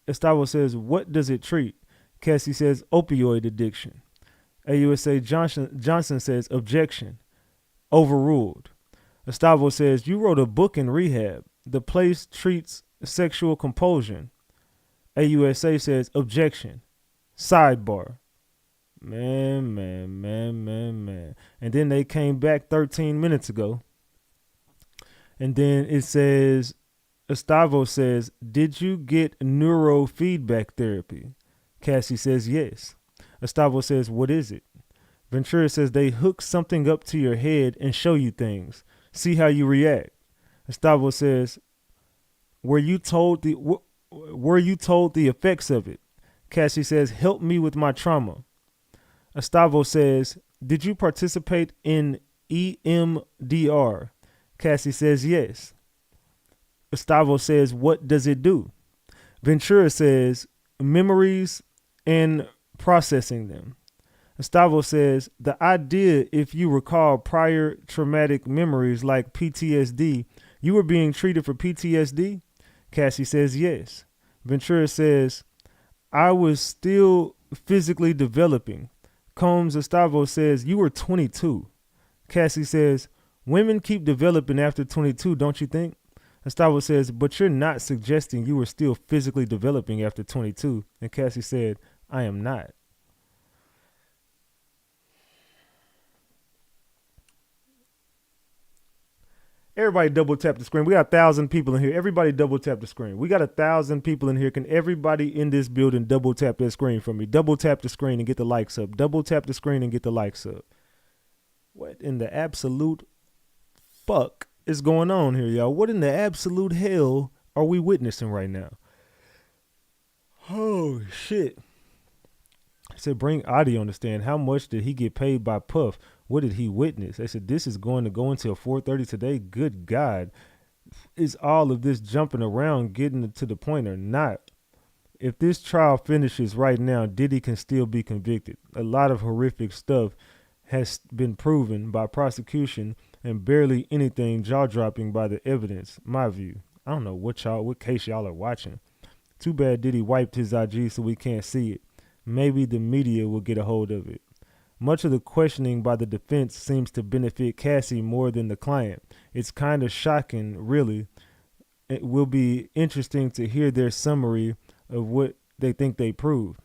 Estavo says, what does it treat? Cassie says, opioid addiction. AUSA Johnson says, objection. Overruled. Estavo says, you wrote a book in rehab. The place treats sexual compulsion. AUSA says, objection. Sidebar. Man. And then they came back 13 minutes ago. And then it says, Estavo says, did you get neurofeedback therapy? Cassie says, yes. Estavo says, what is it? Ventura says, they hook something up to your head and show you things. See how you react. Estavo says, were you told the effects of it? Cassie says, help me with my trauma. Estavo says, did you participate in EMDR? Cassie says, yes. Estavo says, what does it do? Ventura says, memories and processing them. Estavo says, the idea, if you recall prior traumatic memories like PTSD, you were being treated for PTSD? Cassie says, yes. Ventura says, I was still physically developing. Combs Estavo says, you were 22. Cassie says, women keep developing after 22, don't you think? Estavo says, but you're not suggesting you were still physically developing after 22. And Cassie said, I am not. Everybody double tap the screen. We got 1,000 people in here. Everybody double tap the screen. We got 1,000 people in here. Can everybody in this building double tap that screen for me? Double tap the screen and get the likes up. Double tap the screen and get the likes up. What in the absolute fuck is going on here, y'all? What in the absolute hell are we witnessing right now? Oh, shit. I said, bring Adi on the stand. How much did he get paid by Puff? What did he witness? They said, this is going to go until 4:30 today. Good God. Is all of this jumping around getting to the point or not? If this trial finishes right now, Diddy can still be convicted. A lot of horrific stuff has been proven by prosecution and barely anything jaw-dropping by the evidence, my view. I don't know what case y'all are watching. Too bad Diddy wiped his IG so we can't see it. Maybe the media will get a hold of it. Much of the questioning by the defense seems to benefit Cassie more than the client. It's kind of shocking, really. It will be interesting to hear their summary of what they think they proved.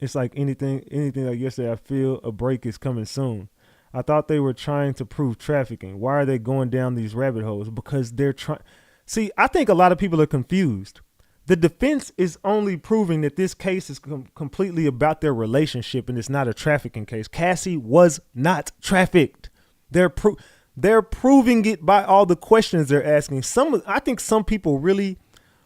It's like anything like yesterday, I feel a break is coming soon. I thought they were trying to prove trafficking. Why are they going down these rabbit holes? Because they're trying. See, I think a lot of people are confused. The defense is only proving that this case is completely about their relationship and it's not a trafficking case. Cassie was not trafficked. They're proving it by all the questions they're asking. I think some people really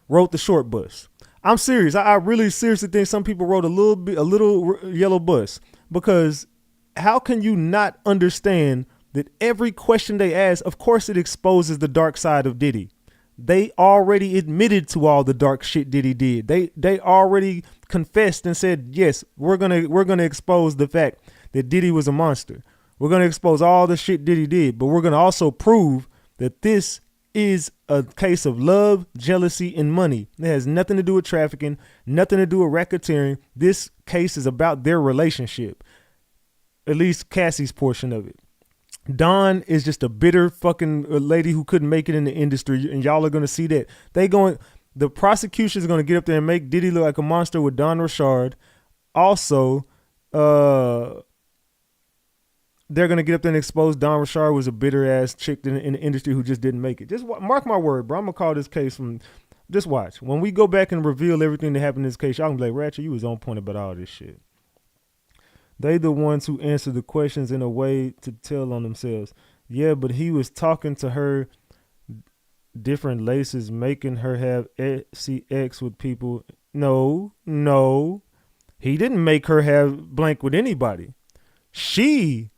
wrote the short bus. I'm serious. I really seriously think some people wrote a little yellow bus, because how can you not understand that every question they ask, of course it exposes the dark side of Diddy. They already admitted to all the dark shit Diddy did. They already confessed and said, yes, we're gonna expose the fact that Diddy was a monster. We're gonna expose all the shit Diddy did, but we're gonna also prove that this is a case of love, jealousy, and money. It has nothing to do with trafficking, nothing to do with racketeering. This case is about their relationship, at least Cassie's portion of it. Dawn is just a bitter fucking lady who couldn't make it in the industry, and y'all are going to see that. The prosecution is going to get up there and make Diddy look like a monster with Don Richard. Also, they're gonna get up there and expose Don Richard was a bitter ass chick in the industry who just didn't make it. Just mark my word, bro. I'm gonna call this case from. Just watch. When we go back and reveal everything that happened in this case, y'all can be like, Ratchet, you was on point about all this shit. They the ones who answer the questions in a way to tell on themselves. Yeah, but he was talking to her different laces, making her have sex with people. No. He didn't make her have blank with anybody. They've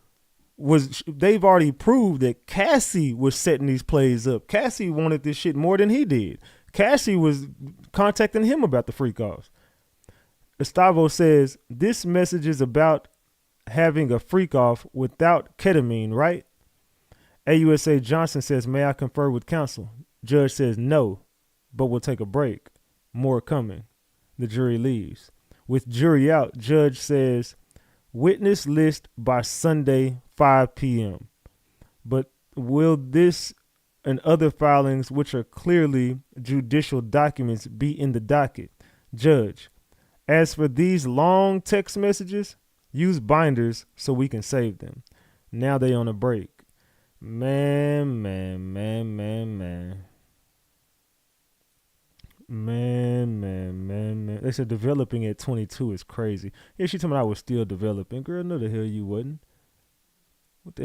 already proved that Cassie was setting these plays up. Cassie wanted this shit more than he did. Cassie was contacting him about the freak offs. Gustavo says, this message is about having a freak off without ketamine, right? AUSA Johnson says, may I confer with counsel? Judge says no, but we'll take a break. More coming. The jury leaves. With jury out, judge says, witness list by Sunday, 5 p.m. But will this and other filings, which are clearly judicial documents, be in the docket? Judge, as for these long text messages, use binders so we can save them. Now they on a break. Man. They said developing at 22 is crazy. Yeah, she told me I was still developing. Girl, no the hell you wasn't. What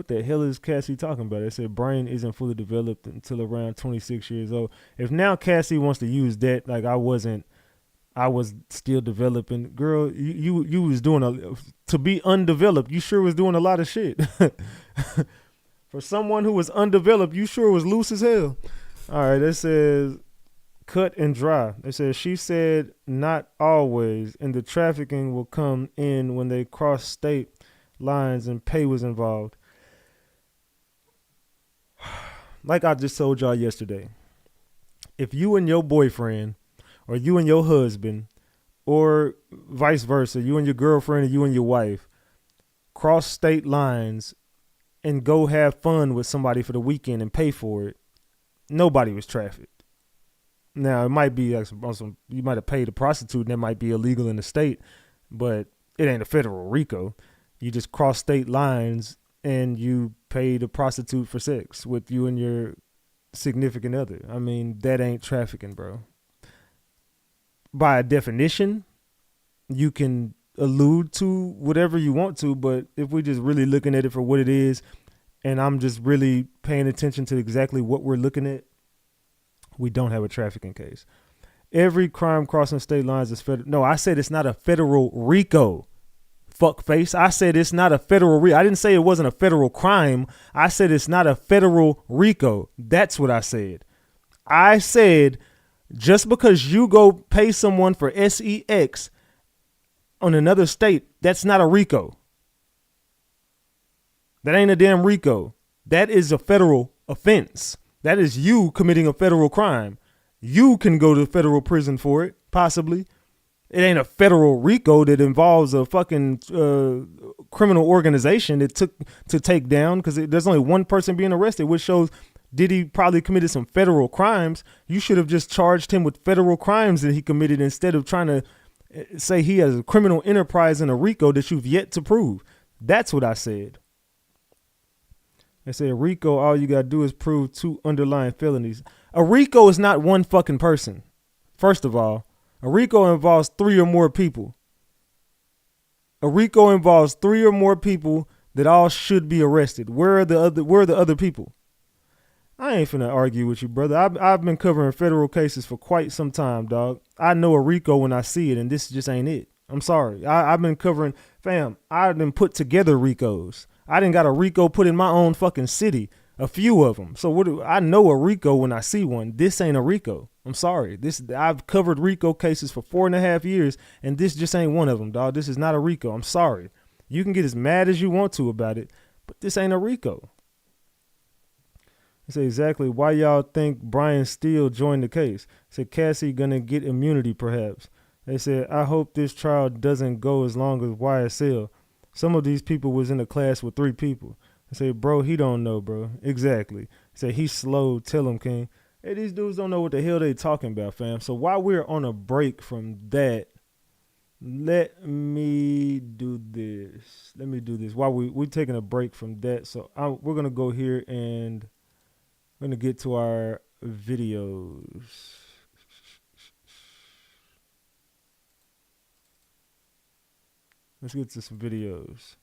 the hell is Cassie talking about? They said brain isn't fully developed until around 26 years old. If now Cassie wants to use that, like I was still developing. Girl, you was doing to be undeveloped, you sure was doing a lot of shit. For someone who was undeveloped, you sure was loose as hell. All right, that says cut and dry. It says she said not always, and the trafficking will come in when they cross state lines and pay was involved. Like I just told y'all yesterday, if you and your boyfriend or you and your husband or vice versa, you and your girlfriend or you and your wife cross state lines and go have fun with somebody for the weekend and pay for it, nobody was trafficked. Now, it might be like you might have paid a prostitute and that might be illegal in the state, but it ain't a federal RICO. You just cross state lines and you paid a prostitute for sex with you and your significant other. I mean, that ain't trafficking, bro. By definition, you can allude to whatever you want to, but if we're just really looking at it for what it is, and I'm just really paying attention to exactly what we're looking at, we don't have a trafficking case. Every crime crossing state lines is federal. No, I said it's not a federal RICO. Fuckface. I said it's not a federal RICO. I didn't say it wasn't a federal crime. I said it's not a federal RICO. That's what I said. I said just because you go pay someone for sex on another state, that's not a RICO. That ain't a damn RICO. That is a federal offense. That is you committing a federal crime. You can go to federal prison for it, possibly. It ain't a federal RICO that involves a fucking criminal organization that took to take down, because there's only one person being arrested, which shows Diddy probably committed some federal crimes. You should have just charged him with federal crimes that he committed instead of trying to say he has a criminal enterprise and a RICO that you've yet to prove. That's what I said. They say a RICO, all you got to do is prove 2 underlying felonies. A RICO is not one fucking person. First of all, a RICO involves 3 or more people. A RICO involves 3 or more people that all should be arrested. Where are the other people? I ain't finna argue with you, brother. I've been covering federal cases for quite some time, dog. I know a RICO when I see it, and this just ain't it. I'm sorry. I've been covering, fam. I done put together RICOs. I done got a RICO put in my own fucking city, a few of them. So I know a RICO when I see one. This ain't a RICO. I'm sorry. I've covered RICO cases for 4.5 years, and this just ain't one of them, dog. This is not a RICO. I'm sorry. You can get as mad as you want to about it, but this ain't a RICO. They say exactly why y'all think Brian Steele joined the case. They said Cassie gonna get immunity perhaps. They said, I hope this trial doesn't go as long as YSL. Some of these people was in a class with 3 people. I say, bro, he don't know, bro. Exactly. Say he's slow. Tell him, King. Hey, these dudes don't know what the hell they talking about, fam. So while we're on a break from that, Let me do this. Let me do this while we're taking a break from that. So we're gonna go here and we're gonna get to our videos. Let's get to some videos.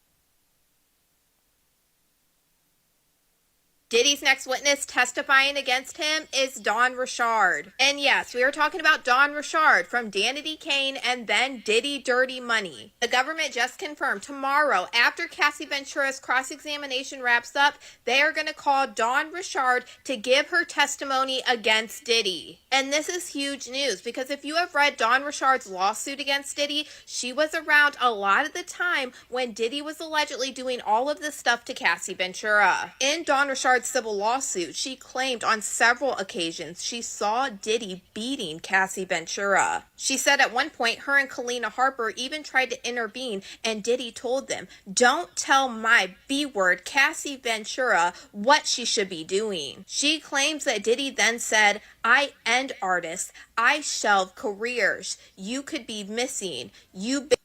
Diddy's next witness testifying against him is Dawn Richard. And yes, we are talking about Dawn Richard from Danity Kane and then Diddy Dirty Money. The government just confirmed tomorrow, after Cassie Ventura's cross-examination wraps up, they are going to call Dawn Richard to give her testimony against Diddy. And this is huge news because if you have read Dawn Richard's lawsuit against Diddy, she was around a lot of the time when Diddy was allegedly doing all of this stuff to Cassie Ventura. In Dawn Richard's civil lawsuit, she claimed on several occasions she saw Diddy beating Cassie Ventura. She said at one point her and Kalina Harper even tried to intervene, and Diddy told them, "Don't tell my B-word Cassie Ventura what she should be doing." She claims that Diddy then said, "I end artists, I shelve careers, you could be missing, you big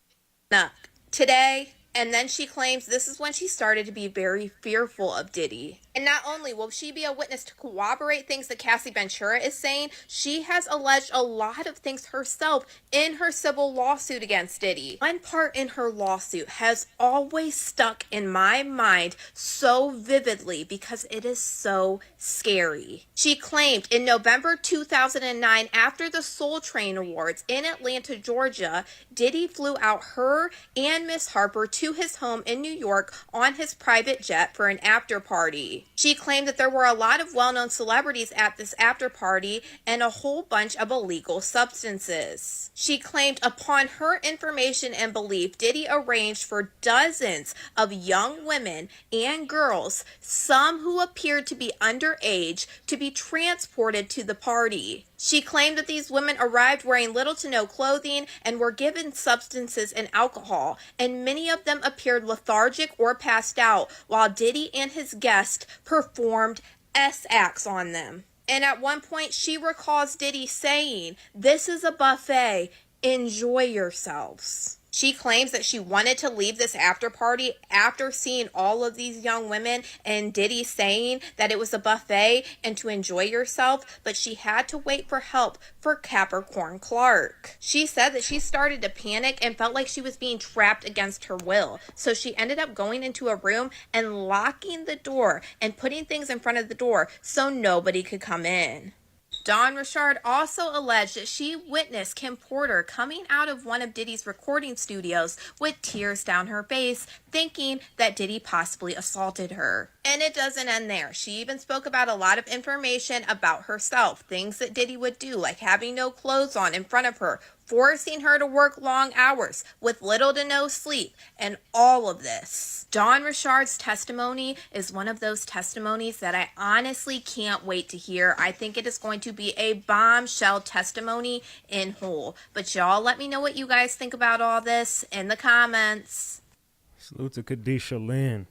up today." And then she claims this is when she started to be very fearful of Diddy. And not only will she be a witness to corroborate things that Cassie Ventura is saying, she has alleged a lot of things herself in her civil lawsuit against Diddy. One part in her lawsuit has always stuck in my mind so vividly because it is so scary. She claimed in November 2009, after the Soul Train Awards in Atlanta, Georgia, Diddy flew out her and Miss Harper to his home in New York on his private jet for an after party. She claimed that there were a lot of well-known celebrities at this after party and a whole bunch of illegal substances. She claimed upon her information and belief, Diddy arranged for dozens of young women and girls, some who appeared to be underage, to be transported to the party. She claimed that these women arrived wearing little to no clothing and were given substances and alcohol, and many of them appeared lethargic or passed out while Diddy and his guest performed S-acts on them. And at one point, she recalls Diddy saying, "This is a buffet, enjoy yourselves." She claims that she wanted to leave this after party after seeing all of these young women and Diddy saying that it was a buffet and to enjoy yourself, but she had to wait for help for Capricorn Clark. She said that she started to panic and felt like she was being trapped against her will. So she ended up going into a room and locking the door and putting things in front of the door so nobody could come in. Dawn Richard also alleged that she witnessed Kim Porter coming out of one of Diddy's recording studios with tears down her face, thinking that Diddy possibly assaulted her. And it doesn't end there. She even spoke about a lot of information about herself, things that Diddy would do, like having no clothes on in front of her, forcing her to work long hours with little to no sleep, and all of this. Dawn Richard's testimony is one of those testimonies that I honestly can't wait to hear. I think it is going to be a bombshell testimony in whole. But y'all let me know what you guys think about all this in the comments. Salute to Kadisha Lynn.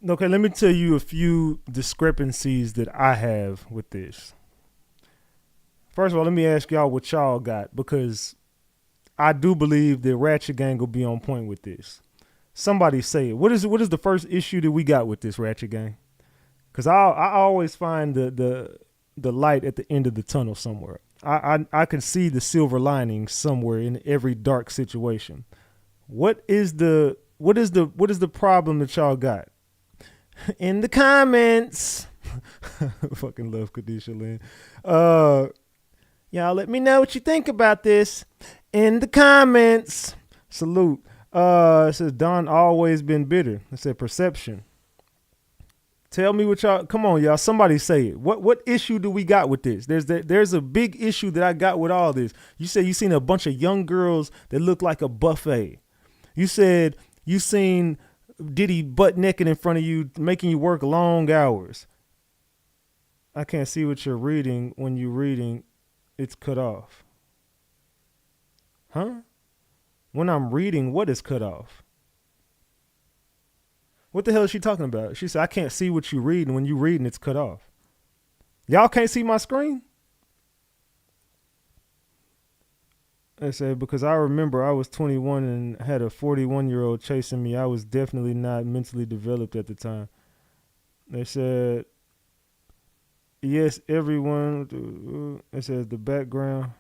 Okay, let me tell you a few discrepancies that I have with this. First of all, let me ask y'all what y'all got, because I do believe the Ratchet Gang will be on point with this. Somebody say it. What is the first issue that we got with this, Ratchet Gang? Because I always find the light at the end of the tunnel somewhere. I can see the silver lining somewhere in every dark situation. What is the problem that y'all got? In the comments. Fucking love Kadisha Lynn. Y'all let me know what you think about this in the comments. Salute. It says Don always been bitter. It said perception. Tell me what y'all, come on y'all, somebody say it. What issue do we got with this? There's a big issue that I got with all this. You said you seen a bunch of young girls that look like a buffet. You said you seen Diddy butt naked in front of you, making you work long hours. I can't see what you're reading. When you're reading, it's cut off. Huh? When I'm reading, what is cut off? What the hell is she talking about? She said, I can't see what you read, and when you reading, it's cut off. Y'all can't see my screen? They said, because I remember I was 21 and had a 41-year-old chasing me. I was definitely not mentally developed at the time. They said, yes, everyone. It says the background.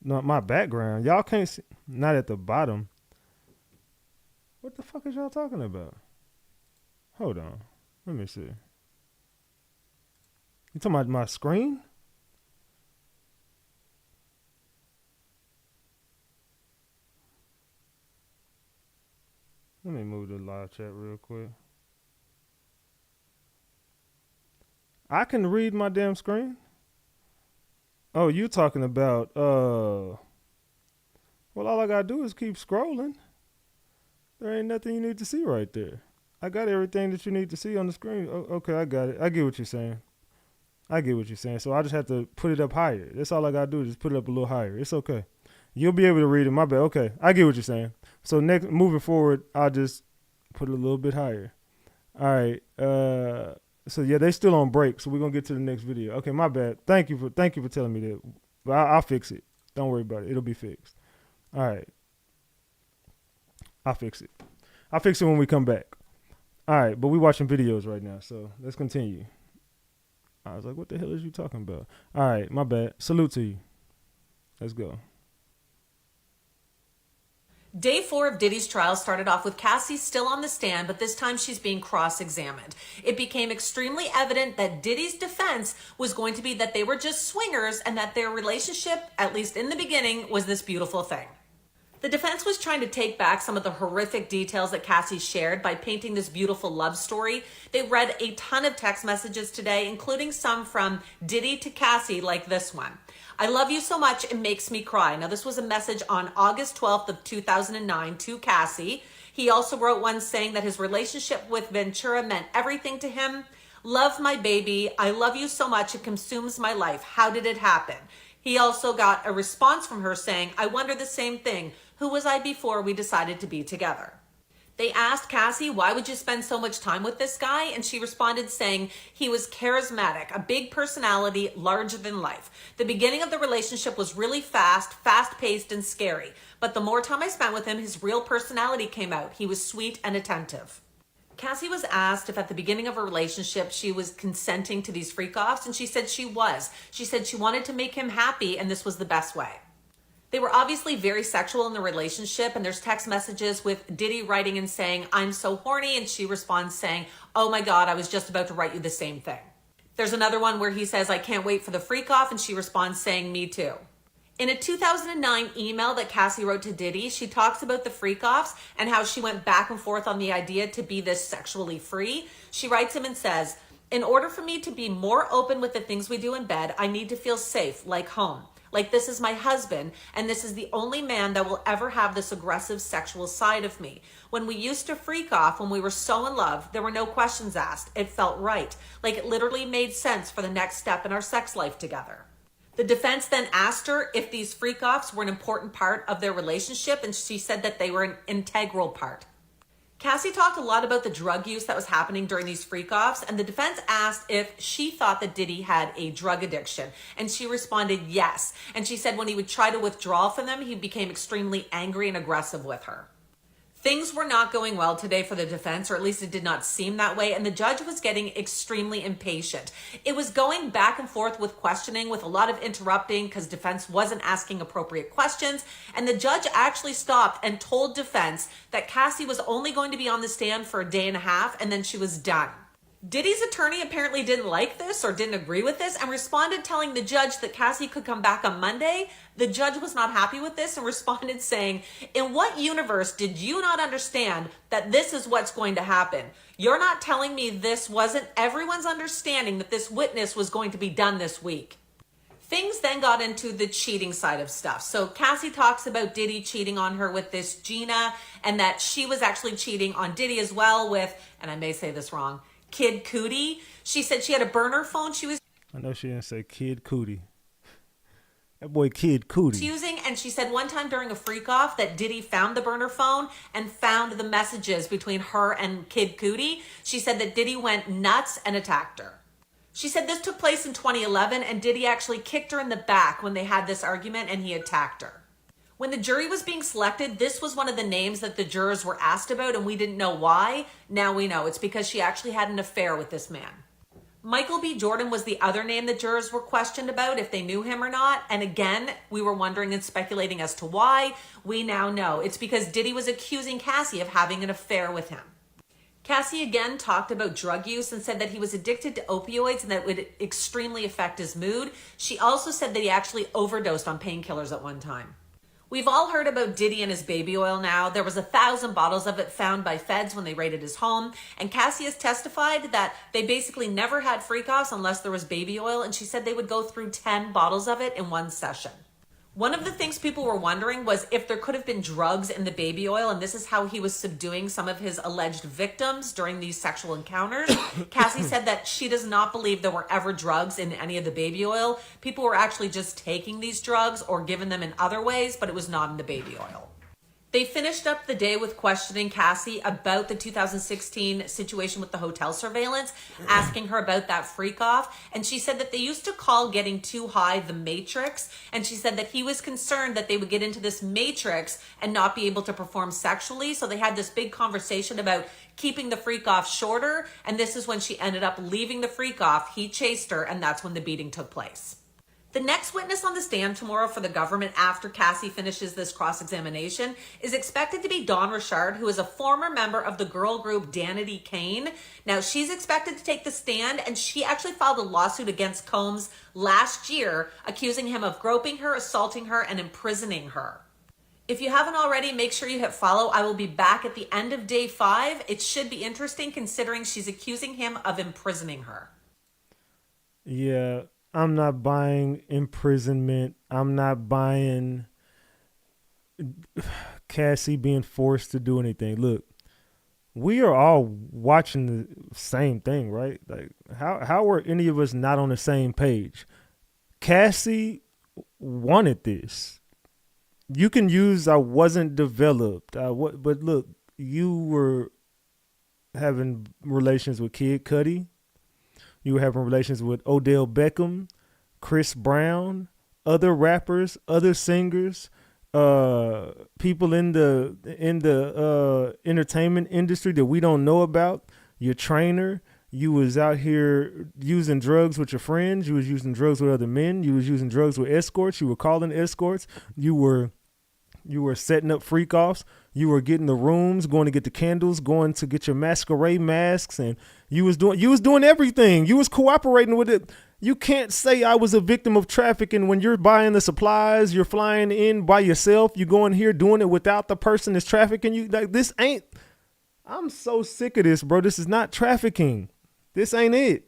Not my background. Y'all can't see. Not at the bottom. What the fuck is y'all talking about? Hold on. Let me see. You talking about my screen? Let me move the live chat real quick. I can read my damn screen. Oh, you talking about well, all I gotta do is keep scrolling. There ain't nothing you need to see right there. I got everything that you need to see on the screen. Oh, okay, I got it. I get what you're saying. So I just have to put it up higher. That's all I gotta do is just put it up a little higher. It's okay. You'll be able to read it. My bad. Okay, I get what you're saying. So moving forward, I'll just put it a little bit higher. All right. So yeah, they still on break. So we're gonna get to the next video. Okay, my bad. Thank you for telling me that. But I'll fix it. Don't worry about it. It'll be fixed. All right. I'll fix it. I'll fix it when we come back. All right, but we watching videos right now, so let's continue. I was like, what the hell is you talking about? All right, my bad. Salute to you. Let's go. Day 4 of Diddy's trial started off with Cassie still on the stand, but this time she's being cross-examined. It became extremely evident that Diddy's defense was going to be that they were just swingers and that their relationship, at least in the beginning, was this beautiful thing. The defense was trying to take back some of the horrific details that Cassie shared by painting this beautiful love story. They read a ton of text messages today, including some from Diddy to Cassie, like this one. I love you so much, it makes me cry. Now, this was a message on August 12th of 2009 to Cassie. He also wrote one saying that his relationship with Ventura meant everything to him. Love my baby. I love you so much, it consumes my life. How did it happen? He also got a response from her saying, I wonder the same thing. Who was I before we decided to be together? They asked Cassie, why would you spend so much time with this guy? And she responded saying, he was charismatic, a big personality, larger than life. The beginning of the relationship was really fast-paced and scary. But the more time I spent with him, his real personality came out. He was sweet and attentive. Cassie was asked if at the beginning of a relationship she was consenting to these freak-offs, and she said she was. She said she wanted to make him happy, and this was the best way. They were obviously very sexual in the relationship, and there's text messages with Diddy writing and saying, I'm so horny, and she responds saying, oh my God, I was just about to write you the same thing. There's another one where he says, I can't wait for the freak off, and she responds saying, me too. In a 2009 email that Cassie wrote to Diddy, she talks about the freak offs and how she went back and forth on the idea to be this sexually free. She writes him and says, in order for me to be more open with the things we do in bed, I need to feel safe, like home. Like this is my husband, and this is the only man that will ever have this aggressive sexual side of me. When we used to freak off, when we were so in love, there were no questions asked. It felt right. Like it literally made sense for the next step in our sex life together. The defense then asked her if these freak offs were an important part of their relationship, and she said that they were an integral part. Cassie talked a lot about the drug use that was happening during these freak-offs, and the defense asked if she thought that Diddy had a drug addiction, and she responded yes. And she said when he would try to withdraw from them, he became extremely angry and aggressive with her. Things were not going well today for the defense, or at least it did not seem that way, and the judge was getting extremely impatient. It was going back and forth with questioning, with a lot of interrupting because defense wasn't asking appropriate questions, and the judge actually stopped and told defense that Cassie was only going to be on the stand for a day and a half, and then she was done. Diddy's attorney apparently didn't like this or didn't agree with this and responded telling the judge that Cassie could come back on Monday. The judge was not happy with this and responded saying, in what universe did you not understand that this is what's going to happen? You're not telling me this wasn't everyone's understanding that this witness was going to be done this week. Things then got into the cheating side of stuff. So Cassie talks about Diddy cheating on her with this Gina and that she was actually cheating on Diddy as well with, and I may say this wrong, Kid Cudi. She said she had a burner phone she was I know she didn't say Kid Cudi. That boy Kid Cudi. using, and she said one time during a freak off that Diddy found the burner phone and found the messages between her and Kid Cudi. She said that Diddy went nuts and attacked her. She said this took place in 2011 and Diddy actually kicked her in the back when they had this argument and he attacked her. When the jury was being selected, this was one of the names that the jurors were asked about and we didn't know why. Now we know. It's because she actually had an affair with this man. Michael B. Jordan was the other name the jurors were questioned about, if they knew him or not. And again, we were wondering and speculating as to why. We now know. It's because Diddy was accusing Cassie of having an affair with him. Cassie again talked about drug use and said that he was addicted to opioids and that it would extremely affect his mood. She also said that he actually overdosed on painkillers at one time. We've all heard about Diddy and his baby oil now. There was 1,000 bottles of it found by feds when they raided his home. And Cassie has testified that they basically never had freak-offs unless there was baby oil. And she said they would go through 10 bottles of it in one session. One of the things people were wondering was if there could have been drugs in the baby oil, and this is how he was subduing some of his alleged victims during these sexual encounters. Cassie said that she does not believe there were ever drugs in any of the baby oil. People were actually just taking these drugs or given them in other ways, but it was not in the baby oil. They finished up the day with questioning Cassie about the 2016 situation with the hotel surveillance, asking her about that freak off. And she said that they used to call getting too high the matrix. And she said that he was concerned that they would get into this matrix and not be able to perform sexually. So they had this big conversation about keeping the freak off shorter. And this is when she ended up leaving the freak off. He chased her, and that's when the beating took place. The next witness on the stand tomorrow for the government after Cassie finishes this cross-examination is expected to be Dawn Richard, who is a former member of the girl group Diddy Kane. Now, she's expected to take the stand, and she actually filed a lawsuit against Combs last year, accusing him of groping her, assaulting her, and imprisoning her. If you haven't already, make sure you hit follow. I will be back at the end of day 5. It should be interesting considering she's accusing him of imprisoning her. Yeah. I'm not buying imprisonment. I'm not buying Cassie being forced to do anything. Look, we are all watching the same thing, right? Like, how are any of us not on the same page? Cassie wanted this. You can use "I wasn't developed." But look, you were having relations with Kid Cudi. You were having relations with Odell Beckham, Chris Brown, other rappers, other singers, people in the entertainment industry that we don't know about. Your trainer. You was out here using drugs with your friends. You was using drugs with other men. You was using drugs with escorts. You were calling escorts. You were setting up freak offs. You were getting the rooms, going to get the candles, going to get your masquerade masks, and you was doing everything. You was cooperating with it. You can't say I was a victim of trafficking when you're buying the supplies, you're flying in by yourself, you going here doing it without the person that's trafficking you. Like, this ain't. I'm so sick of this, bro. This is not trafficking. This ain't it.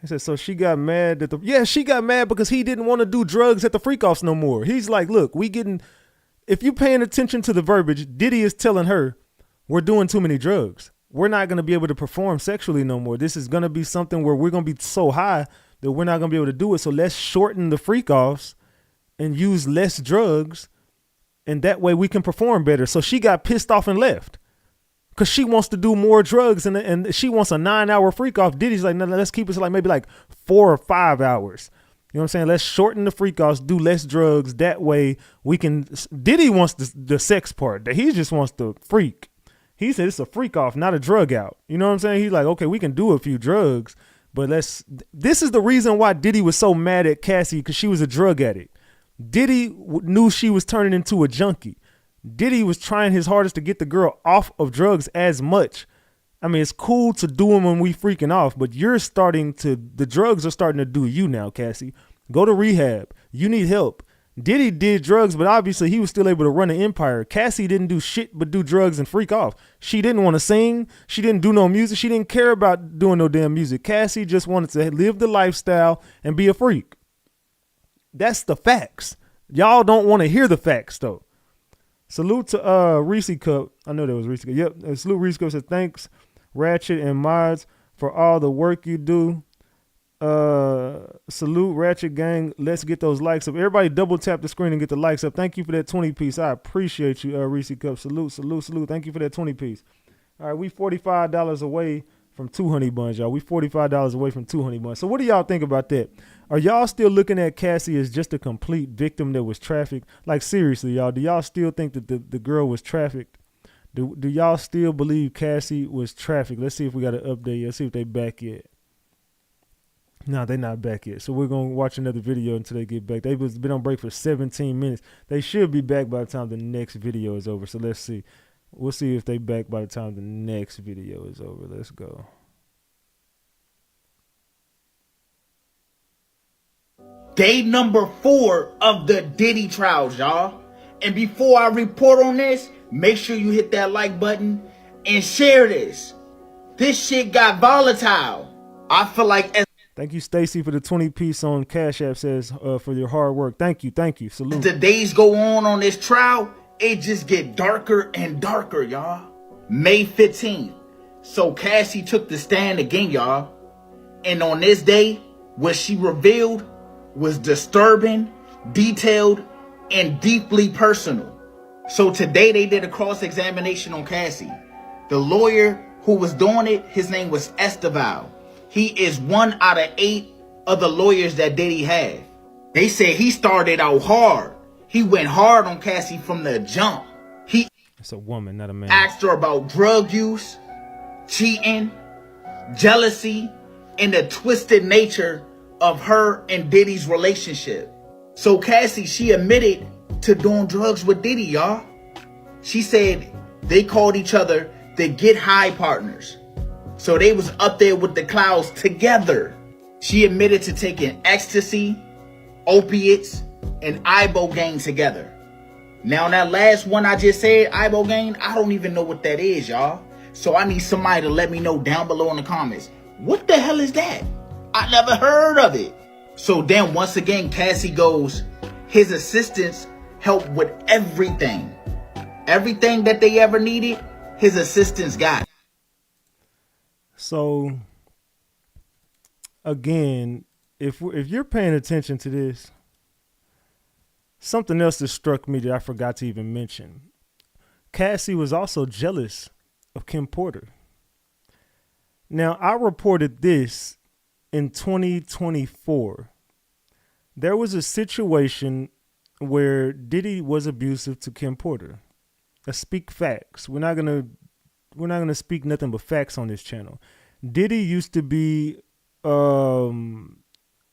I said, so she got mad she got mad because he didn't want to do drugs at the freak offs no more. He's like, look, if you're paying attention to the verbiage, Diddy is telling her, we're doing too many drugs. We're not going to be able to perform sexually no more. This is going to be something where we're going to be so high that we're not going to be able to do it. So let's shorten the freak offs and use less drugs. And that way we can perform better. So she got pissed off and left because she wants to do more drugs and she wants a 9-hour freak off. Diddy's like, no, let's keep it to maybe 4 or 5 hours. You know what I'm saying? Let's shorten the freak offs, do less drugs. That way we can. Diddy wants the sex part. He just wants the freak. He said it's a freak off, not a drug out. You know what I'm saying? He's like, okay, we can do a few drugs, but this is the reason why Diddy was so mad at Cassie, because she was a drug addict. Diddy knew she was turning into a junkie. Diddy was trying his hardest to get the girl off of drugs as much. I mean, it's cool to do them when we freaking off, but the drugs are starting to do you now, Cassie. Go to rehab. You need help. Diddy did drugs, but obviously he was still able to run an empire. Cassie didn't do shit but do drugs and freak off. She didn't want to sing. She didn't do no music. She didn't care about doing no damn music. Cassie just wanted to live the lifestyle and be a freak. That's the facts. Y'all don't want to hear the facts, though. Salute to Reese Cup. I know that was Reese Cup. Yep. Salute Reese Cup. Says, thanks, Ratchet and Mods, for all the work you do. Salute Ratchet Gang. Let's get those likes up. Everybody double tap the screen and get the likes up. Thank you for that 20 piece. I appreciate you, Reese Cup. Salute. Thank you for that 20 piece. All right, we $45 away from 2 honey buns, y'all. We $45 away from 2 honey buns. So what do y'all think about that? Are y'all still looking at Cassie as just a complete victim that was trafficked? Like, seriously, y'all, do y'all still think that the girl was trafficked? Do y'all still believe Cassie was trafficked? Let's see if we got an update. Let's see if they back yet. No, they're not back yet. So we're going to watch another video until they get back. They've been on break for 17 minutes. They should be back by the time the next video is over. So let's see. We'll see if they back by the time the next video is over. Let's go. Day number 4 of the Diddy trials, y'all. And before I report on this, make sure you hit that like button and share this. This shit got volatile. I feel like as Thank you, Stacy, for the 20 piece on Cash App, says for your hard work. Thank you. Salute. the days go on this trial, it just get darker and darker, y'all. May 15th. So Cassie took the stand again, y'all. And on this day, what she revealed was disturbing, detailed, and deeply personal. So today they did a cross-examination on Cassie. The lawyer who was doing it, his name was Testify. He is 1 out of 8 of the lawyers that Diddy had. They said he started out hard. He went hard on Cassie from the jump. He It's a woman, not a man. asked her about drug use, cheating, jealousy, and the twisted nature of her and Diddy's relationship. So Cassie, she admitted to doing drugs with Diddy, y'all. She said they called each other the Get High partners. So they was up there with the clouds together. She admitted to taking ecstasy, opiates, and ibogaine together. Now that last one I just said, ibogaine, I don't even know what that is, y'all. So I need somebody to let me know down below in the comments. What the hell is that? I never heard of it. So then once again, Cassie goes, his assistants helped with everything. Everything that they ever needed, his assistants got it. So, again, if you're paying attention to this, something else that struck me that I forgot to even mention. Cassie was also jealous of Kim Porter. Now, I reported this in 2024. There was a situation where Diddy was abusive to Kim Porter. Let's speak facts. We're not gonna speak nothing but facts on this channel. Diddy used to be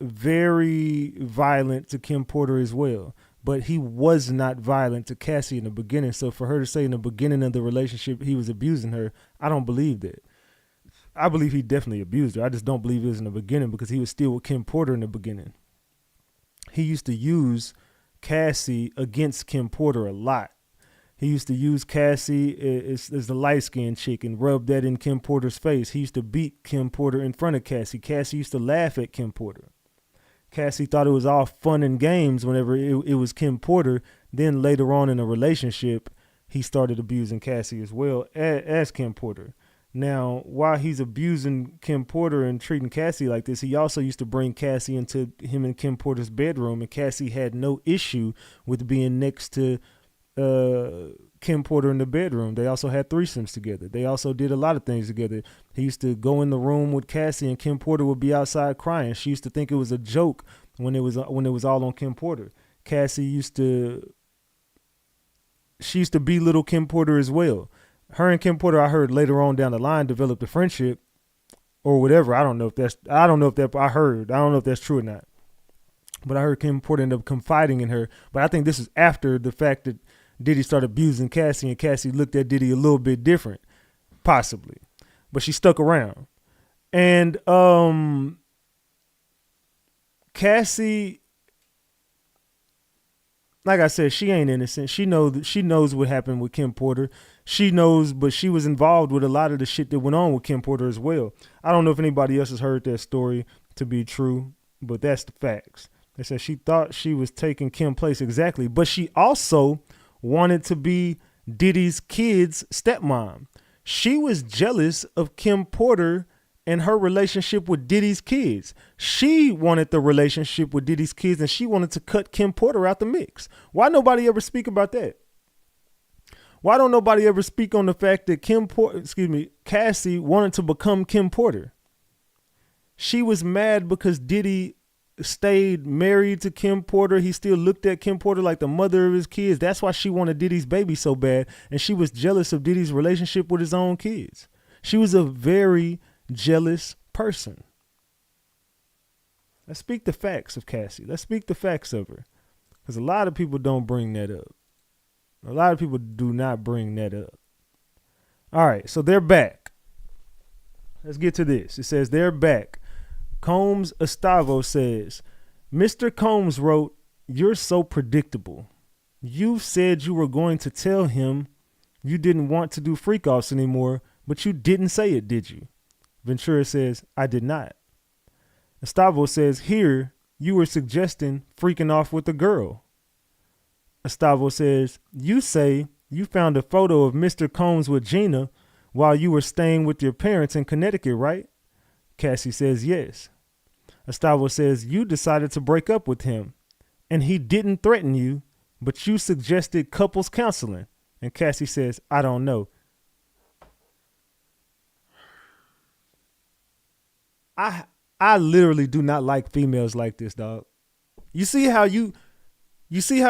very violent to Kim Porter as well, but he was not violent to Cassie in the beginning. So for her to say in the beginning of the relationship he was abusing her, I don't believe that. I believe he definitely abused her. I just don't believe it was in the beginning because he was still with Kim Porter in the beginning. He used to use Cassie against Kim Porter a lot. He used to use Cassie as the light-skinned chick and rub that in Kim Porter's face. He used to beat Kim Porter in front of Cassie. Cassie used to laugh at Kim Porter. Cassie thought it was all fun and games whenever it was Kim Porter. Then later on in a relationship, he started abusing Cassie as well as Kim Porter. Now, while he's abusing Kim Porter and treating Cassie like this, he also used to bring Cassie into him and Kim Porter's bedroom, and Cassie had no issue with being next to Kim Porter in the bedroom. They also had threesomes together. They also did a lot of things together. He used to go in the room with Cassie and Kim Porter would be outside crying. She used to think it was a joke when it was all on Kim Porter. Cassie used to belittle Kim Porter as well. Her and Kim Porter, I heard later on down the line, developed a friendship or whatever. I don't know if that's true or not. But I heard Kim Porter ended up confiding in her. But I think this is after the fact that Diddy started abusing Cassie and Cassie looked at Diddy a little bit different, possibly. But she stuck around. And Cassie, like I said, she ain't innocent. She knows what happened with Kim Porter. She knows, but she was involved with a lot of the shit that went on with Kim Porter as well. I don't know if anybody else has heard that story to be true, but that's the facts. They said she thought she was taking Kim's place exactly, but she also wanted to be Diddy's kid's stepmom. She was jealous of Kim Porter and her relationship with Diddy's kids. She wanted the relationship with Diddy's kids, and she wanted to cut Kim Porter out the mix. Why nobody ever speak about that? Why don't nobody ever speak on the fact that Cassie wanted to become Kim Porter? She was mad because Diddy stayed married to Kim Porter. He still looked at Kim Porter like the mother of his kids. That's why she wanted Diddy's baby so bad. And she was jealous of Diddy's relationship with his own kids. She was a very jealous person. Let's speak the facts of Cassie. Let's speak the facts of her. Because a lot of people don't bring that up. A lot of people do not bring that up. All right, so they're back. Let's get to this. It says they're back. Combs Estavo says, Mr. Combs wrote, "You're so predictable. You said you were going to tell him you didn't want to do freak offs anymore, but you didn't say it, did you?" Ventura says, "I did not." Estavo says, "Here, you were suggesting freaking off with a girl." Estavo says, "You say you found a photo of Mr. Combs with Gina while you were staying with your parents in Connecticut, right?" Cassie says, "Yes." Estavo says, "You decided to break up with him, and he didn't threaten you, but you suggested couples counseling." And Cassie says, "I don't know." I literally do not like females like this, dog. You see how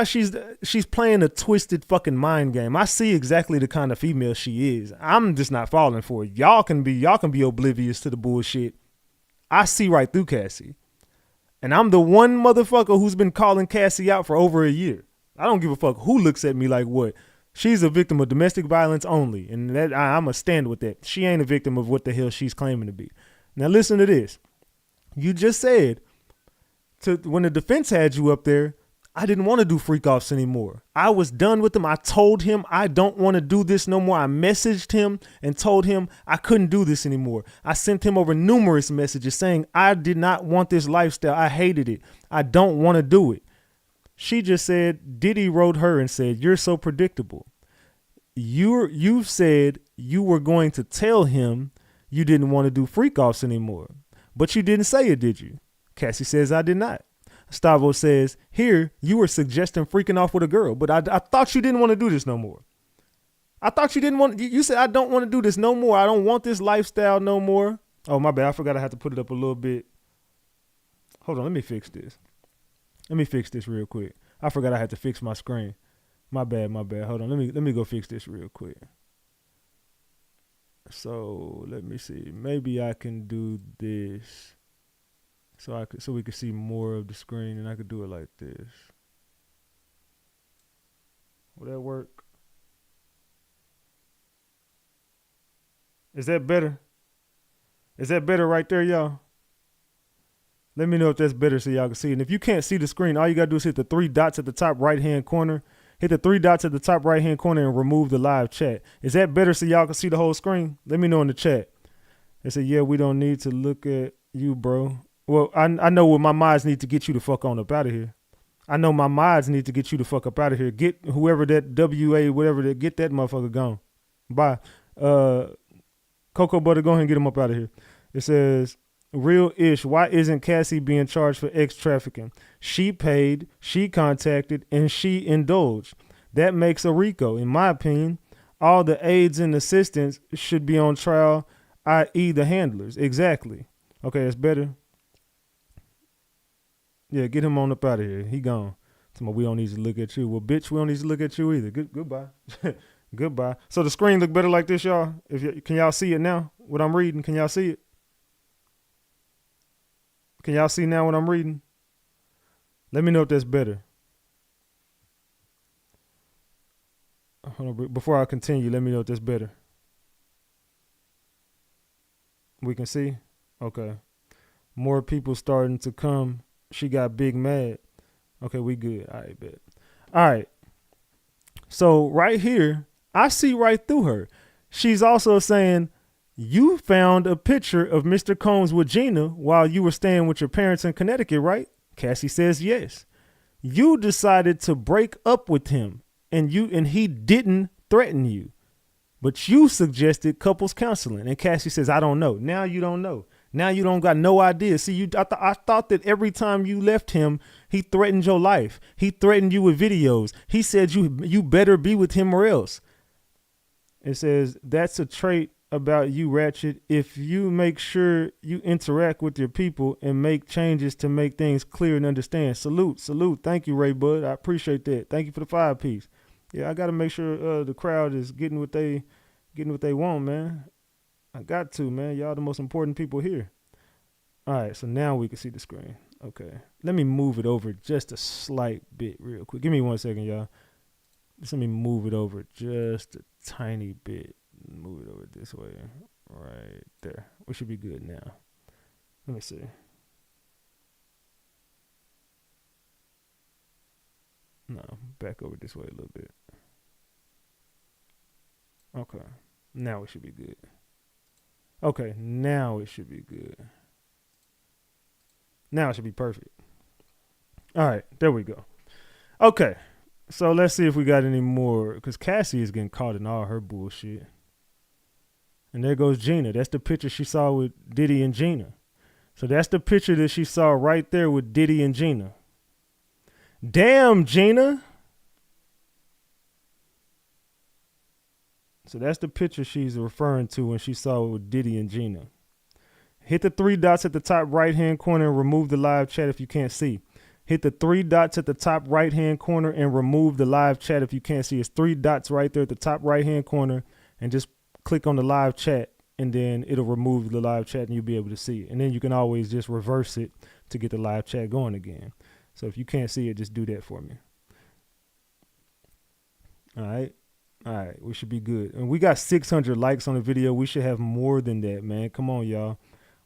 she's playing a twisted fucking mind game. I see exactly the kind of female she is. I'm just not falling for it. Y'all can be oblivious to the bullshit. I see right through Cassie. And I'm the one motherfucker who's been calling Cassie out for over a year. I don't give a fuck who looks at me like what. She's a victim of domestic violence only. And that I'm going to stand with that. She ain't a victim of what the hell she's claiming to be. Now listen to this. You just said when the defense had you up there, I didn't want to do freak offs anymore. I was done with them. I told him I don't want to do this no more. I messaged him and told him I couldn't do this anymore. I sent him over numerous messages saying I did not want this lifestyle. I hated it. I don't want to do it. She just said, Diddy wrote her and said, "You're so predictable. You said you were going to tell him you didn't want to do freak offs anymore, but you didn't say it, did you?" Cassie says, "I did not." Stavo says, "Here, you were suggesting freaking off with a girl, but I thought you didn't want to do this no more. I thought you didn't want, you said, I don't want to do this no more. I don't want this lifestyle no more." Oh, my bad. I forgot I had to put it up a little bit. Hold on. Let me fix this. Let me fix this real quick. I forgot I had to fix my screen. My bad. Hold on. Let me go fix this real quick. So let me see. Maybe I can do this. So we could see more of the screen, and I could do it like this. Will that work? Is that better? Is that better right there, y'all? Let me know if that's better so y'all can see. And if you can't see the screen, all you gotta do is hit the three dots at the top right-hand corner. Hit the three dots at the top right-hand corner and remove the live chat. Is that better so y'all can see the whole screen? Let me know in the chat. They say, "Yeah, we don't need to look at you, bro." Well, I know what my mods need to get you the fuck on up out of here. I know my mods need to get you the fuck up out of here. Get whoever that WA, whatever, get that motherfucker gone. Bye. Cocoa Butter, go ahead and get him up out of here. It says, "Real ish, why isn't Cassie being charged for X trafficking? She paid, she contacted, and she indulged. That makes a RICO, in my opinion. All the aides and assistants should be on trial, i.e. the handlers." Exactly. Okay, that's better. Yeah, get him on up out of here. He gone. We don't need to look at you. Well, bitch, we don't need to look at you either. Goodbye. Goodbye. So the screen look better like this, y'all? Can y'all see it now? What I'm reading, can y'all see it? Can y'all see now what I'm reading? Let me know if that's better. Hold on, before I continue, let me know if that's better. We can see? Okay. More people starting to come. She got big mad. Okay, we good. All right, bet. All right. So right here, I see right through her. She's also saying, "You found a picture of Mr. Combs with Gina while you were staying with your parents in Connecticut, right?" Cassie says, "Yes." "You decided to break up with him and he didn't threaten you, but you suggested couples counseling." And Cassie says, "I don't know." Now you don't know. Now you don't got no idea. See, I thought that every time you left him, he threatened your life. He threatened you with videos. He said you better be with him or else. It says, that's a trait about you, Ratchet. If you make sure you interact with your people and make changes to make things clear and understand. Salute. Thank you, Ray Bud. I appreciate that. Thank you for the 5-piece. Yeah, I got to make sure the crowd is getting what they want, man. I got to, man. Y'all the most important people here. All right, so now we can see the screen. Okay. Let me move it over just a slight bit real quick. Give me 1 second, y'all. Just let me move it over just a tiny bit. Move it over this way. Right there. We should be good now. Let me see. No, back over this way a little bit. Okay. Now it should be good. Okay, now it should be good. Now it should be perfect. All right, there we go. Okay, so let's see if we got any more, because Cassie is getting caught in all her bullshit. And there goes Gina. That's the picture she saw with Diddy and Gina. So that's the picture that she saw right there with Diddy and Gina. Damn, Gina. So that's the picture she's referring to when she saw it with Diddy and Gina. Hit the 3 dots at the top right-hand corner and remove the live chat if you can't see. Hit the 3 dots at the top right-hand corner and remove the live chat if you can't see. It's 3 dots right there at the top right-hand corner, and just click on the live chat, and then it'll remove the live chat and you'll be able to see it. And then you can always just reverse it to get the live chat going again. So if you can't see it, just do that for me. All right. All right. We should be good. And we got 600 likes on the video. We should have more than that, man. Come on, y'all.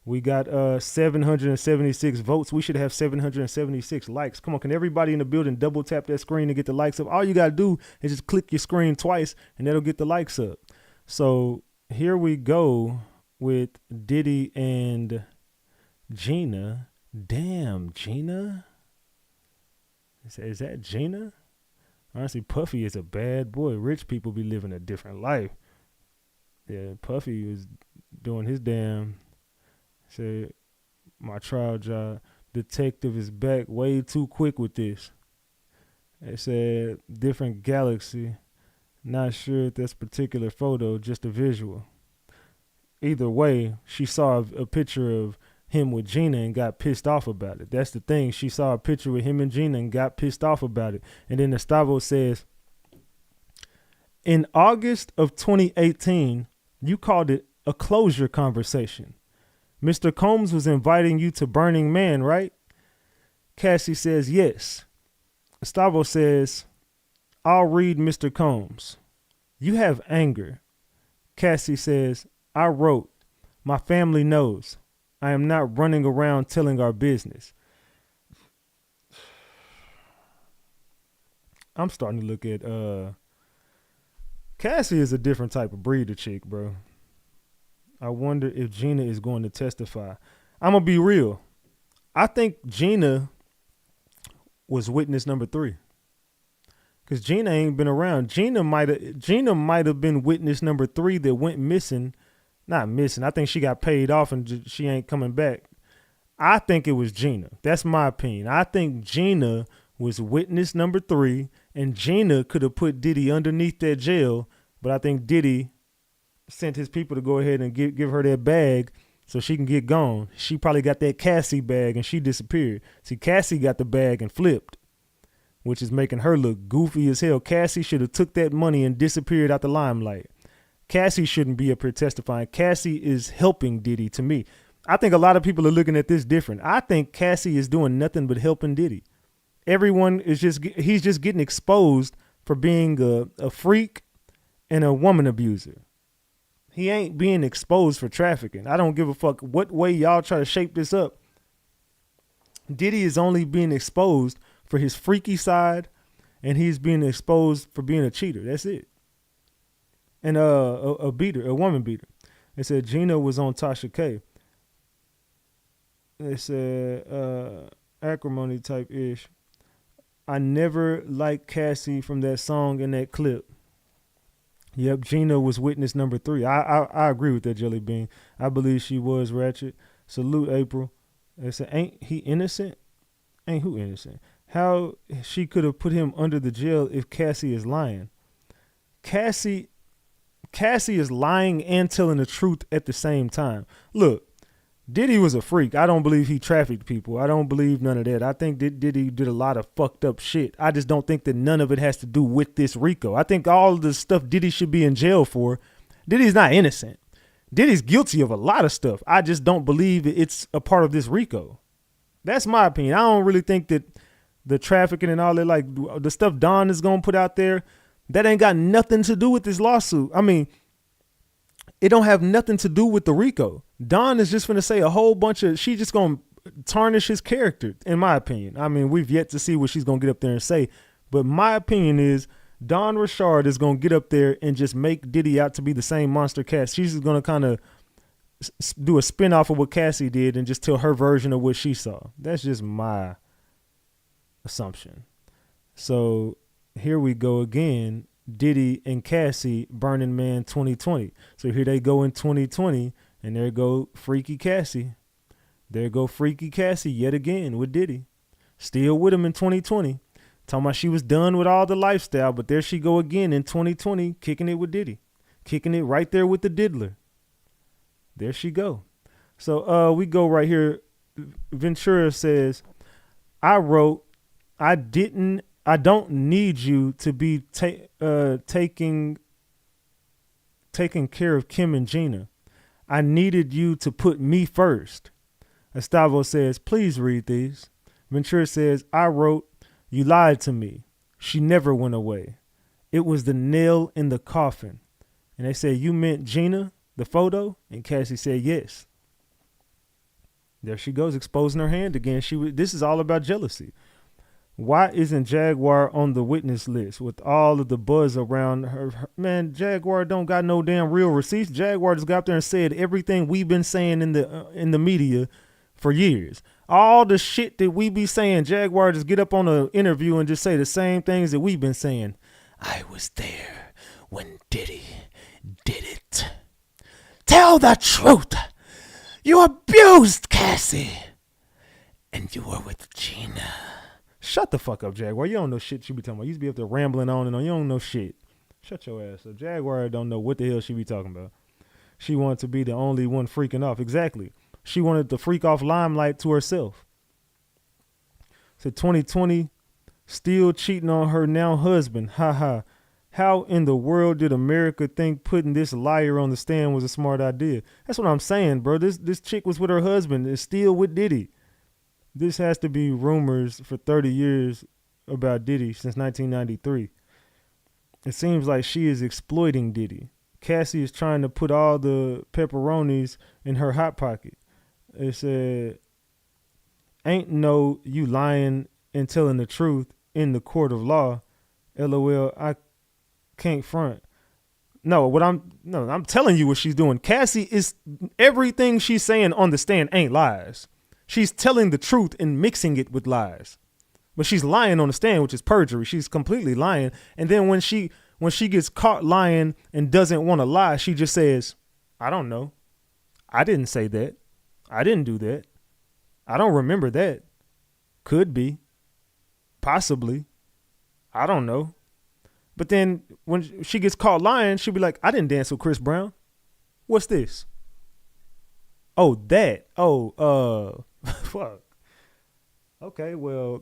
We got 776 votes. We should have 776 likes. Come on, can everybody in the building double tap that screen to get the likes up? All you got to do is just click your screen twice, and that'll get the likes up. So here we go with Diddy and Gina. Damn, Gina. Is that Gina? Honestly, Puffy is a bad boy. Rich people be living a different life. Yeah, Puffy was doing his damn. Said, my trial job. Detective is back way too quick with this. They said, different galaxy. Not sure if that's particular photo, just a visual. Either way, she saw a picture of him with Gina and got pissed off about it. That's the thing. She saw a picture with him and Gina and got pissed off about it. And then Gustavo says, in August of 2018, you called it a closure conversation. Mr. Combs was inviting you to Burning Man, right? Cassie says, yes. Gustavo says, I'll read Mr. Combs. You have anger. Cassie says, I wrote, my family knows. I am not running around telling our business. I'm starting to look at Cassie is a different type of breed of chick, bro. I wonder if Gina is going to testify. I'm going to be real. I think Gina was witness number 3. Because Gina ain't been around. Gina might have been witness number 3 that went missing. Not missing. I think she got paid off and she ain't coming back. I think it was Gina. That's my opinion. I think Gina was witness number 3, and Gina could have put Diddy underneath that jail, but I think Diddy sent his people to go ahead and give her that bag so she can get gone. She probably got that Cassie bag and she disappeared. See, Cassie got the bag and flipped, which is making her look goofy as hell. Cassie should have took that money and disappeared out the limelight. Cassie shouldn't be up here testifying. Cassie is helping Diddy to me. I think a lot of people are looking at this different. I think Cassie is doing nothing but helping Diddy. Everyone is he's just getting exposed for being a freak and a woman abuser. He ain't being exposed for trafficking. I don't give a fuck what way y'all try to shape this up. Diddy is only being exposed for his freaky side, and he's being exposed for being a cheater. That's it. And a woman beater. They said Gina was on Tasha K. They said acrimony type ish. I never liked Cassie from that song in that clip. Yep, Gina was witness number 3. I agree with that, Jelly Bean. I believe she was Ratchet. Salute, April. They said, ain't he innocent? Ain't who innocent? How she could have put him under the jail if Cassie is lying? Cassie Cassie is lying and telling the truth at the same time. Look, Diddy was a freak. I don't believe he trafficked people. I don't believe none of that. I think Diddy did a lot of fucked up shit. I just don't think that none of it has to do with this RICO. I think all of the stuff Diddy should be in jail for, Diddy's not innocent. Diddy's guilty of a lot of stuff. I just don't believe it's a part of this RICO. That's my opinion. I don't really think that the trafficking and all that, like the stuff Don is going to put out there, that ain't got nothing to do with this lawsuit. I mean, it don't have nothing to do with the RICO. Don is just going to say a whole bunch of, she's just going to tarnish his character, in my opinion. I mean, we've yet to see what she's going to get up there and say. But my opinion is Don Richard is going to get up there and just make Diddy out to be the same monster Cassie. She's just going to kind of do a spinoff of what Cassie did and just tell her version of what she saw. That's just my assumption. So here we go again. Diddy and Cassie, Burning Man 2020. So here they go in 2020, and there go Freaky Cassie. There go Freaky Cassie yet again with Diddy. Still with him in 2020. Talking about she was done with all the lifestyle, but there she go again in 2020, kicking it with Diddy. Kicking it right there with the diddler. There she go. So we go right here. Ventura says, I don't need you to be taking care of Kim and Gina. I needed you to put me first. Estavo says, please read these. Ventura says, I wrote, you lied to me. She never went away. It was the nail in the coffin. And they said, you meant Gina, the photo? And Cassie said, yes. There she goes, exposing her hand again. This is all about jealousy. Why isn't Jaguar on the witness list with all of the buzz around her? Man, Jaguar don't got no damn real receipts. Jaguar just got up there and said everything we've been saying in the media for years. All the shit that we be saying, Jaguar just get up on an interview and just say the same things that we've been saying. I was there when Diddy did it. Tell the truth. You abused Cassie. And you were with Gina. Shut the fuck up, Jaguar. You don't know shit you be talking about. You used to be up there rambling on and on. You don't know shit. Shut your ass up. Jaguar don't know what the hell she be talking about. She wanted to be the only one freaking off. Exactly. She wanted to freak off limelight to herself. So 2020, still cheating on her now husband. Ha ha. How in the world did America think putting this liar on the stand was a smart idea? That's what I'm saying, bro. This chick was with her husband. Is still with Diddy. This has to be rumors for 30 years about Diddy since 1993. It seems like she is exploiting Diddy. Cassie is trying to put all the pepperonis in her hot pocket. It said, ain't no you lying and telling the truth in the court of law. LOL, I can't front. No, I'm telling you what she's doing. Cassie is, everything she's saying on the stand ain't lies. She's telling the truth and mixing it with lies. But she's lying on the stand, which is perjury. She's completely lying. And then when she gets caught lying and doesn't want to lie, she just says, I don't know. I didn't say that. I didn't do that. I don't remember that. Could be. Possibly. I don't know. But then when she gets caught lying, she'll be like, I didn't dance with Chris Brown. What's this? Oh, that. Oh, fuck. Okay, well,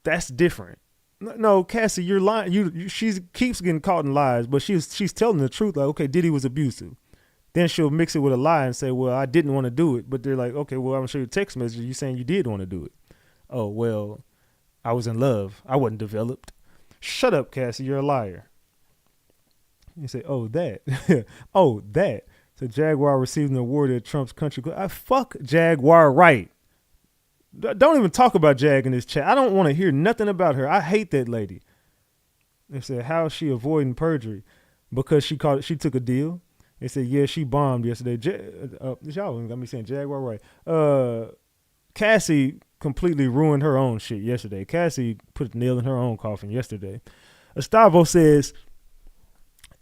that's different. No, Cassie, you're lying. She keeps getting caught in lies, but she's telling the truth. Like, okay, Diddy was abusive. Then she'll mix it with a lie and say, well, I didn't want to do it. But they're like, okay, well, I'm going to show you a text message. You saying you did want to do it. Oh, well, I was in love. I wasn't developed. Shut up, Cassie. You're a liar. You say, oh, that. Oh, that. So Jaguar received an award at Trump's country. I fuck Jaguar right. Don't even talk about Jag in this chat. I don't want to hear nothing about her. I hate that lady. They said, how is she avoiding perjury? Because she took a deal. They said, yeah, she bombed yesterday. Y'all got me saying Jaguar right. Cassie completely ruined her own shit yesterday. Cassie put a nail in her own coffin yesterday. Estavo says,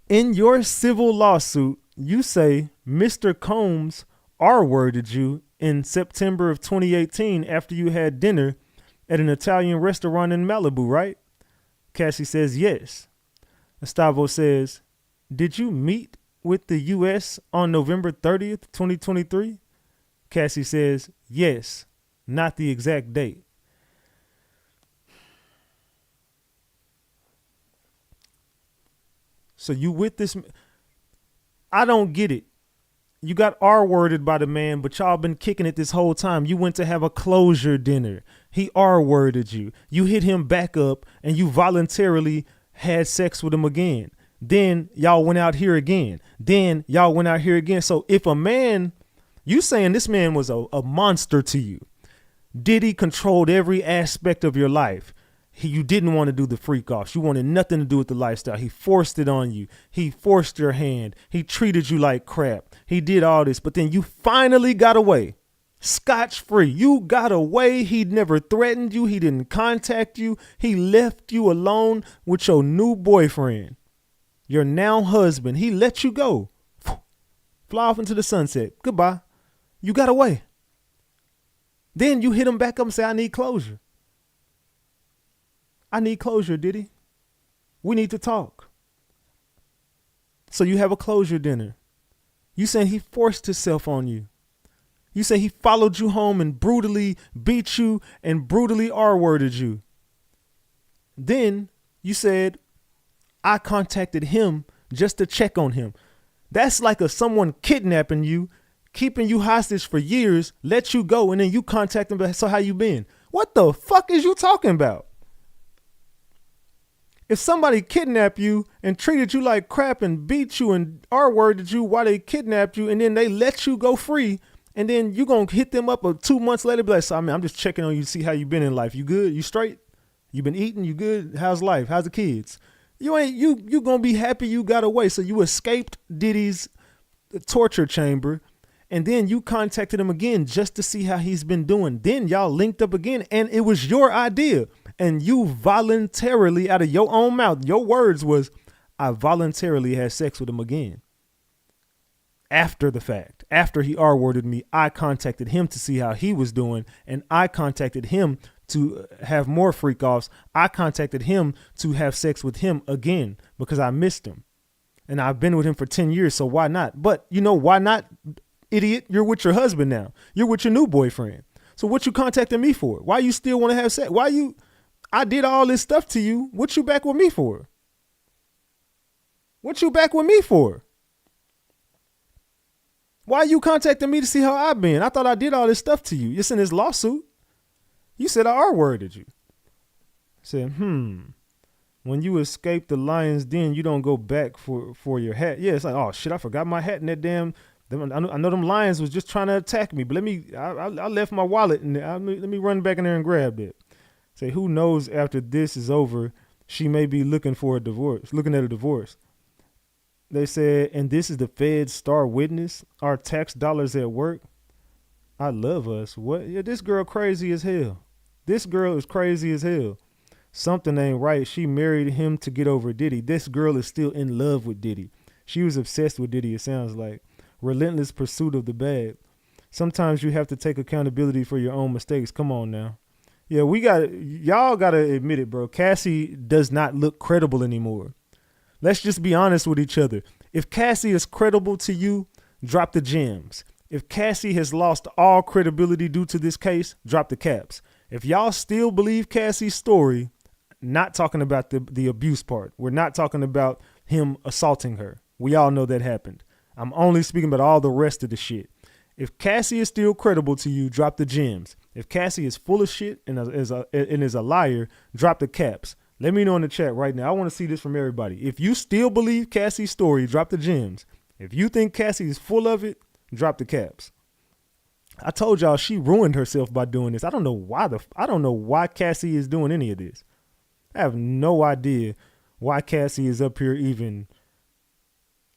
in your civil lawsuit, you say Mr. Combs R-worded you in September of 2018 after you had dinner at an Italian restaurant in Malibu, right? Cassie says, yes. Estavo says, did you meet with the U.S. on November 30th, 2023? Cassie says, yes, not the exact date. So you with this? I don't get it. You got R-worded by the man, but y'all been kicking it this whole time. You went to have a closure dinner. He R-worded you. You hit him back up and you voluntarily had sex with him again. Then y'all went out here again. Then y'all went out here again. So if a man, you saying this man was a monster to you. Diddy controlled every aspect of your life. You didn't want to do the freak offs. You wanted nothing to do with the lifestyle. He forced it on you. He forced your hand. He treated you like crap. He did all this, but then you finally got away. Scotch free. You got away. He never threatened you. He didn't contact you. He left you alone with your new boyfriend, your now husband. He let you go. Fly off into the sunset. Goodbye. You got away. Then you hit him back up and say, I need closure. I need closure, Diddy. We need to talk. So you have a closure dinner. You saying he forced himself on you. You say he followed you home and brutally beat you and brutally R-worded you. Then you said, I contacted him just to check on him. That's like someone kidnapping you, keeping you hostage for years, let you go, and then you contact them. So how you been? What the fuck is you talking about? If somebody kidnapped you and treated you like crap and beat you and R-worded you while they kidnapped you and then they let you go free, and then you going to hit them up 2 months later, be like, so, I'm just checking on you to see how you been in life. You good? You straight? You been eating? You good? How's life? How's the kids? You going to be happy you got away. So you escaped Diddy's torture chamber, and then you contacted him again just to see how he's been doing. Then y'all linked up again, and it was your idea. And you voluntarily, out of your own mouth, your words was, I voluntarily had sex with him again. After the fact, after he R-worded me, I contacted him to see how he was doing. And I contacted him to have more freak offs. I contacted him to have sex with him again because I missed him. And I've been with him for 10 years. So why not? But you know, why not, idiot? You're with your husband now. You're with your new boyfriend. So what you contacting me for? Why you still want to have sex? I did all this stuff to you. What you back with me for? What you back with me for? Why you contacting me to see how I've been? I thought I did all this stuff to you. It's in this lawsuit. You said I R-worded you. I said, when you escape the lion's den, you don't go back for your hat. Yeah, it's like, oh shit, I forgot my hat in that damn. I know them lions was just trying to attack me, but I left my wallet and let me run back in there and grab it. Say, who knows after this is over, she may be looking at a divorce. They said, and this is the Fed's star witness, our tax dollars at work. I love us. What? Yeah, this girl crazy as hell. This girl is crazy as hell. Something ain't right. She married him to get over Diddy. This girl is still in love with Diddy. She was obsessed with Diddy, it sounds like. Relentless pursuit of the bag. Sometimes you have to take accountability for your own mistakes. Come on now. Yeah, y'all got to admit it, bro. Cassie does not look credible anymore. Let's just be honest with each other. If Cassie is credible to you, drop the gems. If Cassie has lost all credibility due to this case, drop the caps. If y'all still believe Cassie's story, not talking about the abuse part. We're not talking about him assaulting her. We all know that happened. I'm only speaking about all the rest of the shit. If Cassie is still credible to you, drop the gems. If Cassie is full of shit and is a liar, drop the caps. Let me know in the chat right now. I want to see this from everybody. If you still believe Cassie's story, drop the gems. If you think Cassie is full of it, drop the caps. I told y'all she ruined herself by doing this. I don't know why Cassie is doing any of this. I have no idea why Cassie is up here even.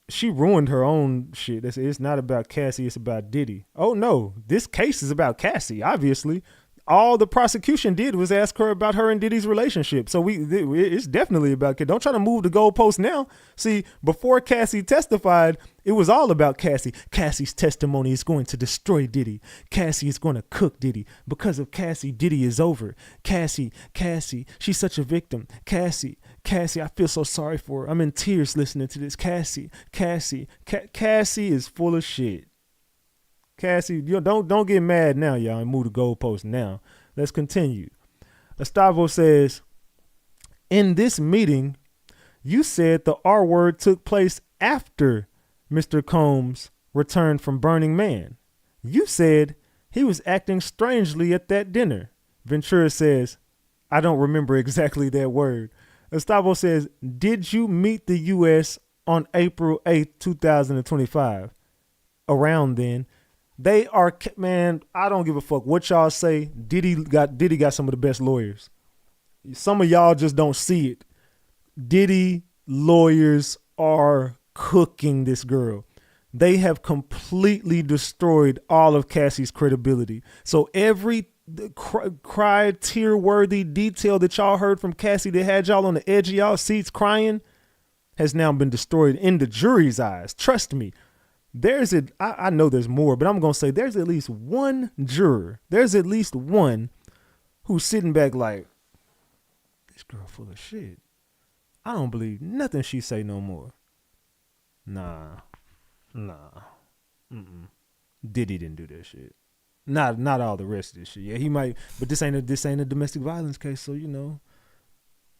She ruined her own shit. It's not about Cassie. It's about Diddy. Oh, no. This case is about Cassie, obviously. all the prosecution did was ask her about her and Diddy's relationship. So it's definitely about Cassie. Don't try to move the goalpost now. See, before Cassie testified, it was all about Cassie. Cassie's testimony is going to destroy Diddy. Cassie is going to cook Diddy. Because of Cassie, Diddy is over. Cassie, she's such a victim. Cassie, I feel so sorry for her. I'm in tears listening to this. Cassie is full of shit. Cassie, don't get mad now, y'all, and move the goalpost now. Let's continue. Estavo says, in this meeting, you said the R word took place after Mr. Combs returned from Burning Man. You said he was acting strangely at that dinner. Ventura says, I don't remember exactly that word. Estavo says, did you meet the U.S. on April 8th, 2025? Around then. They are, man, I don't give a fuck what y'all say. Diddy got some of the best lawyers. Some of y'all just don't see it. Diddy lawyers are cooking this girl. They have completely destroyed all of Cassie's credibility. So every tear-worthy detail that y'all heard from Cassie that had y'all on the edge of y'all seats crying has now been destroyed in the jury's eyes. Trust me. I know there's more, but I'm going to say there's at least one juror. There's at least one who's sitting back like, this girl full of shit. I don't believe nothing she say no more. Nah. Diddy didn't do that shit. Not all the rest of this shit. Yeah, he might, but this ain't a domestic violence case, so you know.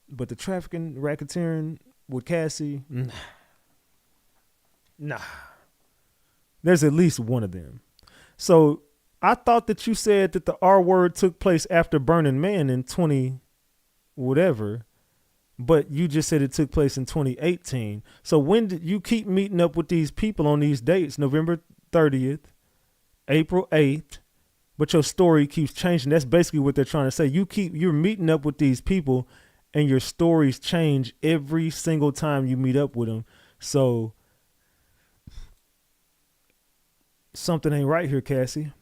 But the trafficking, racketeering with Cassie, nah. There's at least one of them. So I thought that you said that the R word took place after Burning Man in 20 whatever, but you just said it took place in 2018. So when did you keep meeting up with these people on these dates? November 30th, April 8th, but your story keeps changing. That's basically what they're trying to say. You're meeting up with these people and your stories change every single time you meet up with them. So something ain't right here, Cassie.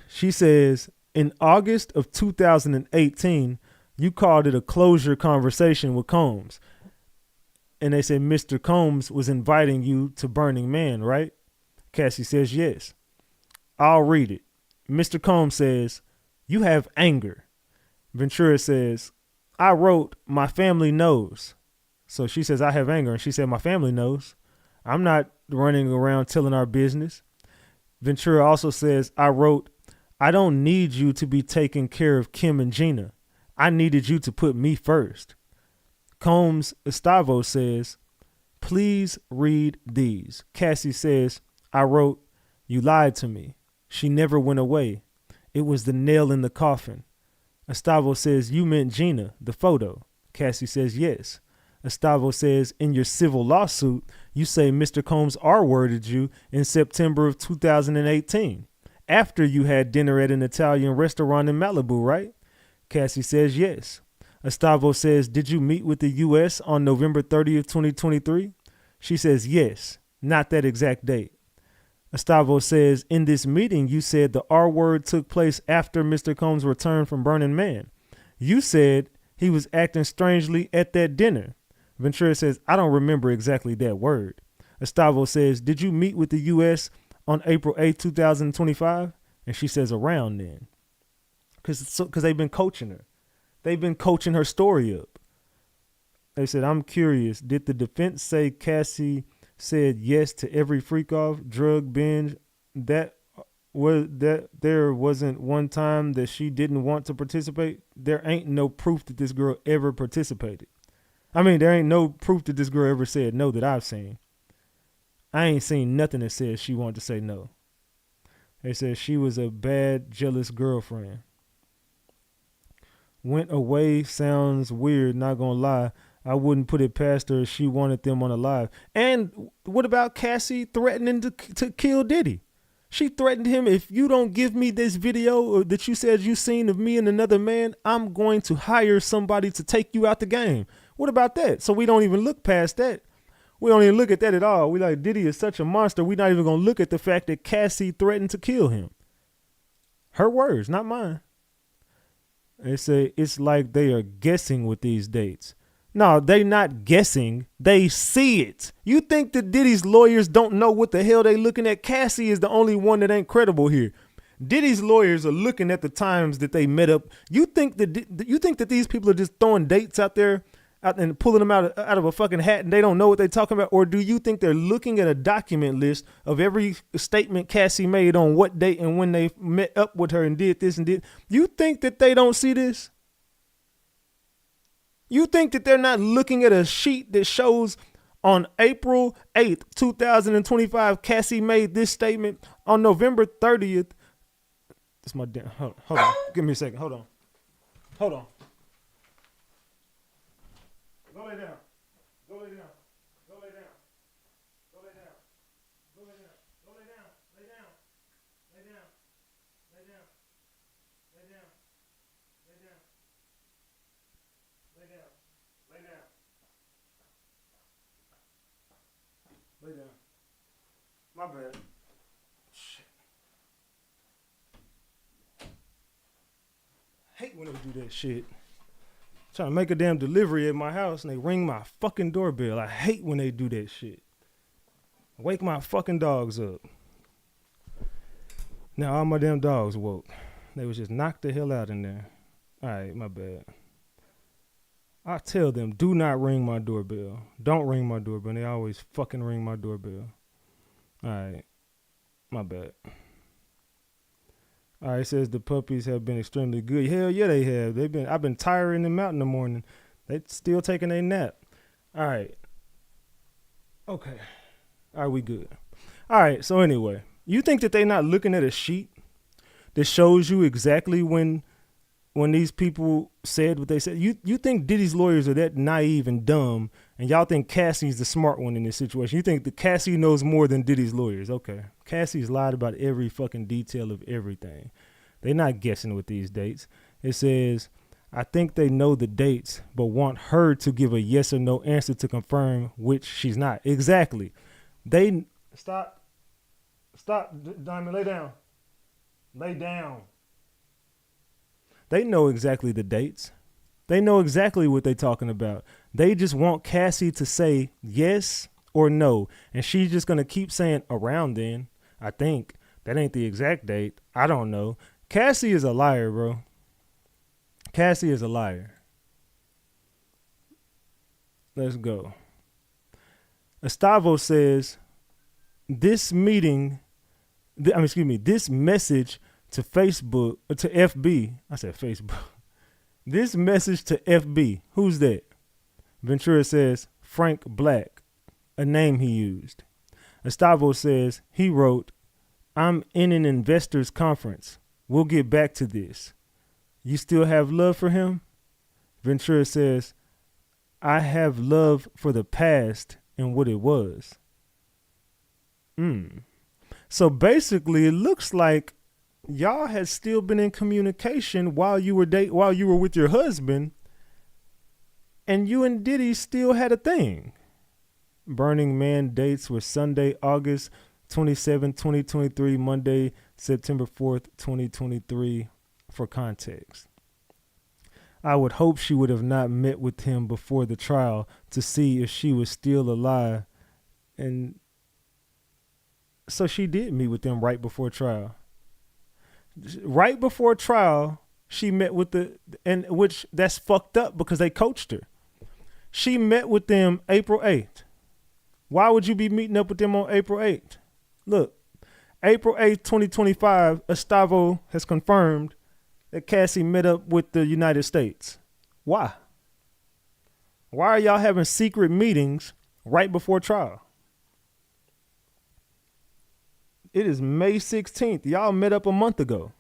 She says, in August of 2018, you called it a closure conversation with Combs. And they said Mr. Combs was inviting you to Burning Man, right? Cassie says, yes. I'll read it. Mr. Combs says, you have anger. Ventura says, I wrote, my family knows. So she says, I have anger. And she said, my family knows. I'm not running around telling our business. Ventura also says, I wrote, I don't need you to be taking care of Kim and Gina. I needed you to put me first. Combs Estavo says, please read these. Cassie says, I wrote, you lied to me. She never went away. It was the nail in the coffin. Estavo says, you meant Gina, the photo. Cassie says, yes. Estavo says, in your civil lawsuit, you say Mr. Combs R-worded you in September of 2018, after you had dinner at an Italian restaurant in Malibu, right? Cassie says, yes. Estavo says, did you meet with the U.S. on November 30th, 2023? She says, yes, not that exact date. Estavo says, in this meeting, you said the R word took place after Mr. Combs returned from Burning Man. You said he was acting strangely at that dinner. Ventura says, I don't remember exactly that word. Estavo says, did you meet with the U.S. on April 8th, 2025? And she says, around then. Because they've been coaching her. They've been coaching her story up. They said, I'm curious. Did the defense say Cassie said yes to every freak off, drug binge? That there wasn't one time that she didn't want to participate? There ain't no proof that this girl ever participated. I mean, there ain't no proof that this girl ever said no that I've seen. I ain't seen nothing that says she wanted to say no. They said she was a bad, jealous girlfriend. Went away sounds weird, not gonna lie. I wouldn't put it past her if she wanted them on alive. And what about Cassie threatening to kill Diddy? She threatened him, if you don't give me this video that you said you seen of me and another man, I'm going to hire somebody to take you out the game. What about that? So we don't even look past that. We don't even look at that at all. We like, Diddy is such a monster. We're not even going to look at the fact that Cassie threatened to kill him. Her words, not mine. They say it's like they are guessing with these dates. No, they not guessing. They see it. You think that Diddy's lawyers don't know what the hell they looking at? Cassie is the only one that ain't credible here. Diddy's lawyers are looking at the times that they met up. You think that these people are just throwing dates out there and pulling them out of a fucking hat and they don't know what they're talking about? Or do you think they're looking at a document list of every statement Cassie made on what date and when they met up with her and did this and did? You think that they don't see this? You think that they're not looking at a sheet that shows on April 8th, 2025, Cassie made this statement. On November 30th, it's my damn, hold on, give me a second, hold on. Go lay down. Go lay down. Go lay down. Go lay down. Go lay down. Go lay down. Lay down. Lay down. Lay down. Lay down. Lay down. Lay down. Lay down. Lay down. My bad. Shit. Hate when they do that shit. Trying to make a damn delivery at my house and they ring my fucking doorbell. I hate when they do that shit. Wake my fucking dogs up. Now all my damn dogs woke. They was just knocked the hell out in there. All right, my bad. I tell them, do not ring my doorbell. Don't ring my doorbell. They always fucking ring my doorbell. All right, my bad. All right, it says the puppies have been extremely good. Hell yeah, they have. I've been tiring them out in the morning. They still taking a nap. All right. Okay. All right, we good. All right, so anyway, you think that they not looking at a sheet that shows you exactly when these people said what they said? You think Diddy's lawyers are that naive and dumb, and y'all think Cassie's the smart one in this situation? You think that Cassie knows more than Diddy's lawyers? Okay. Cassie's lied about every fucking detail of everything. They're not guessing with these dates. It says, I think they know the dates, but want her to give a yes or no answer to confirm, which she's not. Exactly. They stop, Diamond, lay down. Lay down. They know exactly the dates. They know exactly what they're talking about. They just want Cassie to say yes or no. And she's just going to keep saying around then. I think that ain't the exact date. I don't know. Cassie is a liar, bro. Cassie is a liar. Let's go. Estavo says this message to Facebook, to FB. I said Facebook. This message to FB. Who's that? Ventura says Frank Black, a name he used. Estavo says he wrote, I'm in an investors conference. We'll get back to this. You still have love for him? Ventura says, I have love for the past and what it was. So basically, it looks like y'all had still been in communication while you were with your husband, and you and Diddy still had a thing. Burning Man dates were Sunday, August 27, 2023, Monday, September 4th, 2023, for context. I would hope she would have not met with him before the trial to see if she was still alive. And so she did meet with them right before trial. Right before trial, she met with which that's fucked up because they coached her. She met with them April 8th. Why would you be meeting up with them on April 8th? Look, April 8th, 2025, Estavo has confirmed that Cassie met up with the United States. Why? Why are y'all having secret meetings right before trial? It is May 16th. Y'all met up a month ago.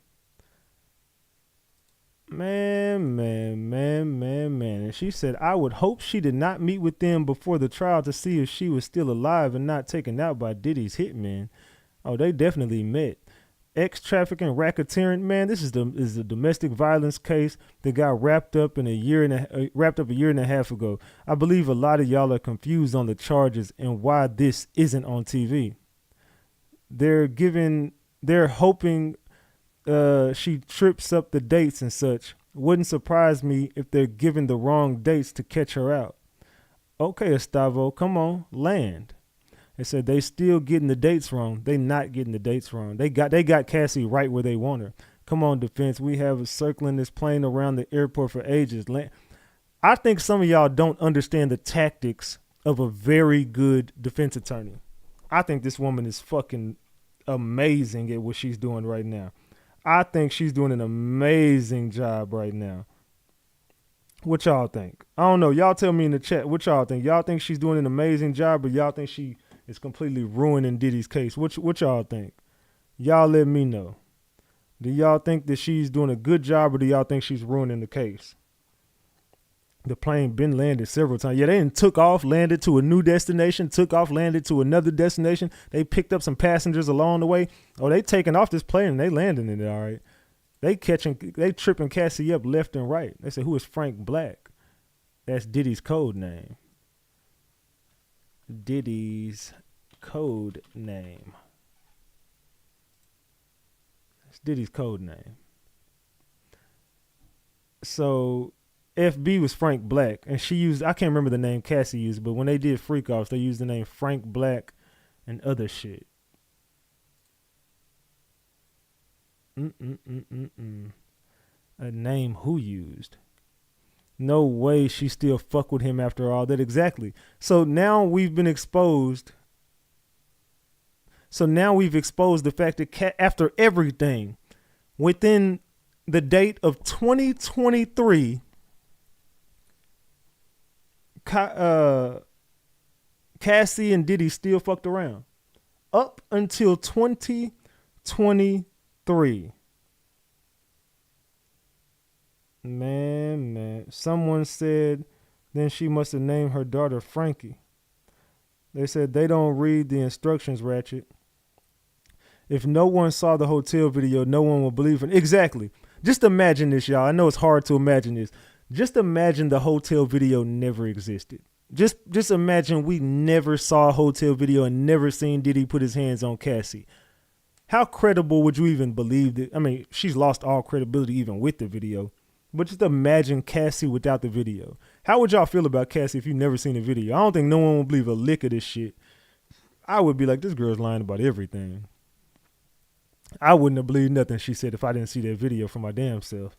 Man. And she said, I would hope she did not meet with them before the trial to see if she was still alive and not taken out by Diddy's hitman. Oh, they definitely met. Ex-trafficking racketeering, man, this is a domestic violence case that got wrapped up a year and a half ago. I believe a lot of y'all are confused on the charges and why this isn't on TV. They're hoping she trips up the dates and such, Wouldn't surprise me if they're giving the wrong dates to catch her out. Okay, Estavo, come on, land. They said they still getting the dates wrong. They not getting the dates wrong. They got Cassie right where they want her. Come on, defense. We have circling this plane around the airport for ages. I think some of y'all don't understand the tactics of a very good defense attorney. I think this woman is fucking amazing at what she's doing right now. I think she's doing an amazing job right now. What y'all think? I don't know. Y'all tell me in the chat. What y'all think? Y'all think she's doing an amazing job, or y'all think she is completely ruining Diddy's case? What y'all think? Y'all let me know. Do y'all think that she's doing a good job, or do y'all think she's ruining the case? The plane been landed several times. Yeah, they done took off, landed to a new destination, took off, landed to another destination. They picked up some passengers along the way. Oh, they taking off this plane and they landing in it, all right. They tripping Cassie up left and right. They said, who is Frank Black? That's Diddy's code name. Diddy's code name. That's Diddy's code name. So FB was Frank Black, and she used, I can't remember the name Cassie used, but when they did Freak Offs, they used the name Frank Black and other shit. A name who used? No way she still fuck with him after all that. Exactly. So now we've been exposed. So now we've exposed the fact that after everything, within the date of 2023, Cassie and Diddy still fucked around. Up until 2023. Man. Someone said then she must have named her daughter Frankie. They said they don't read the instructions, Ratchet. If no one saw the hotel video, no one will believe it. Exactly. Just imagine this, y'all. I know it's hard to imagine this. Just imagine the hotel video never existed. Just imagine we never saw a hotel video and never seen Diddy put his hands on Cassie. How credible would you even believe that? I mean, she's lost all credibility even with the video. But just imagine Cassie without the video. How would y'all feel about Cassie if you've never seen the video? I don't think no one would believe a lick of this shit. I would be like, this girl's lying about everything. I wouldn't have believed nothing she said if I didn't see that video for my damn self.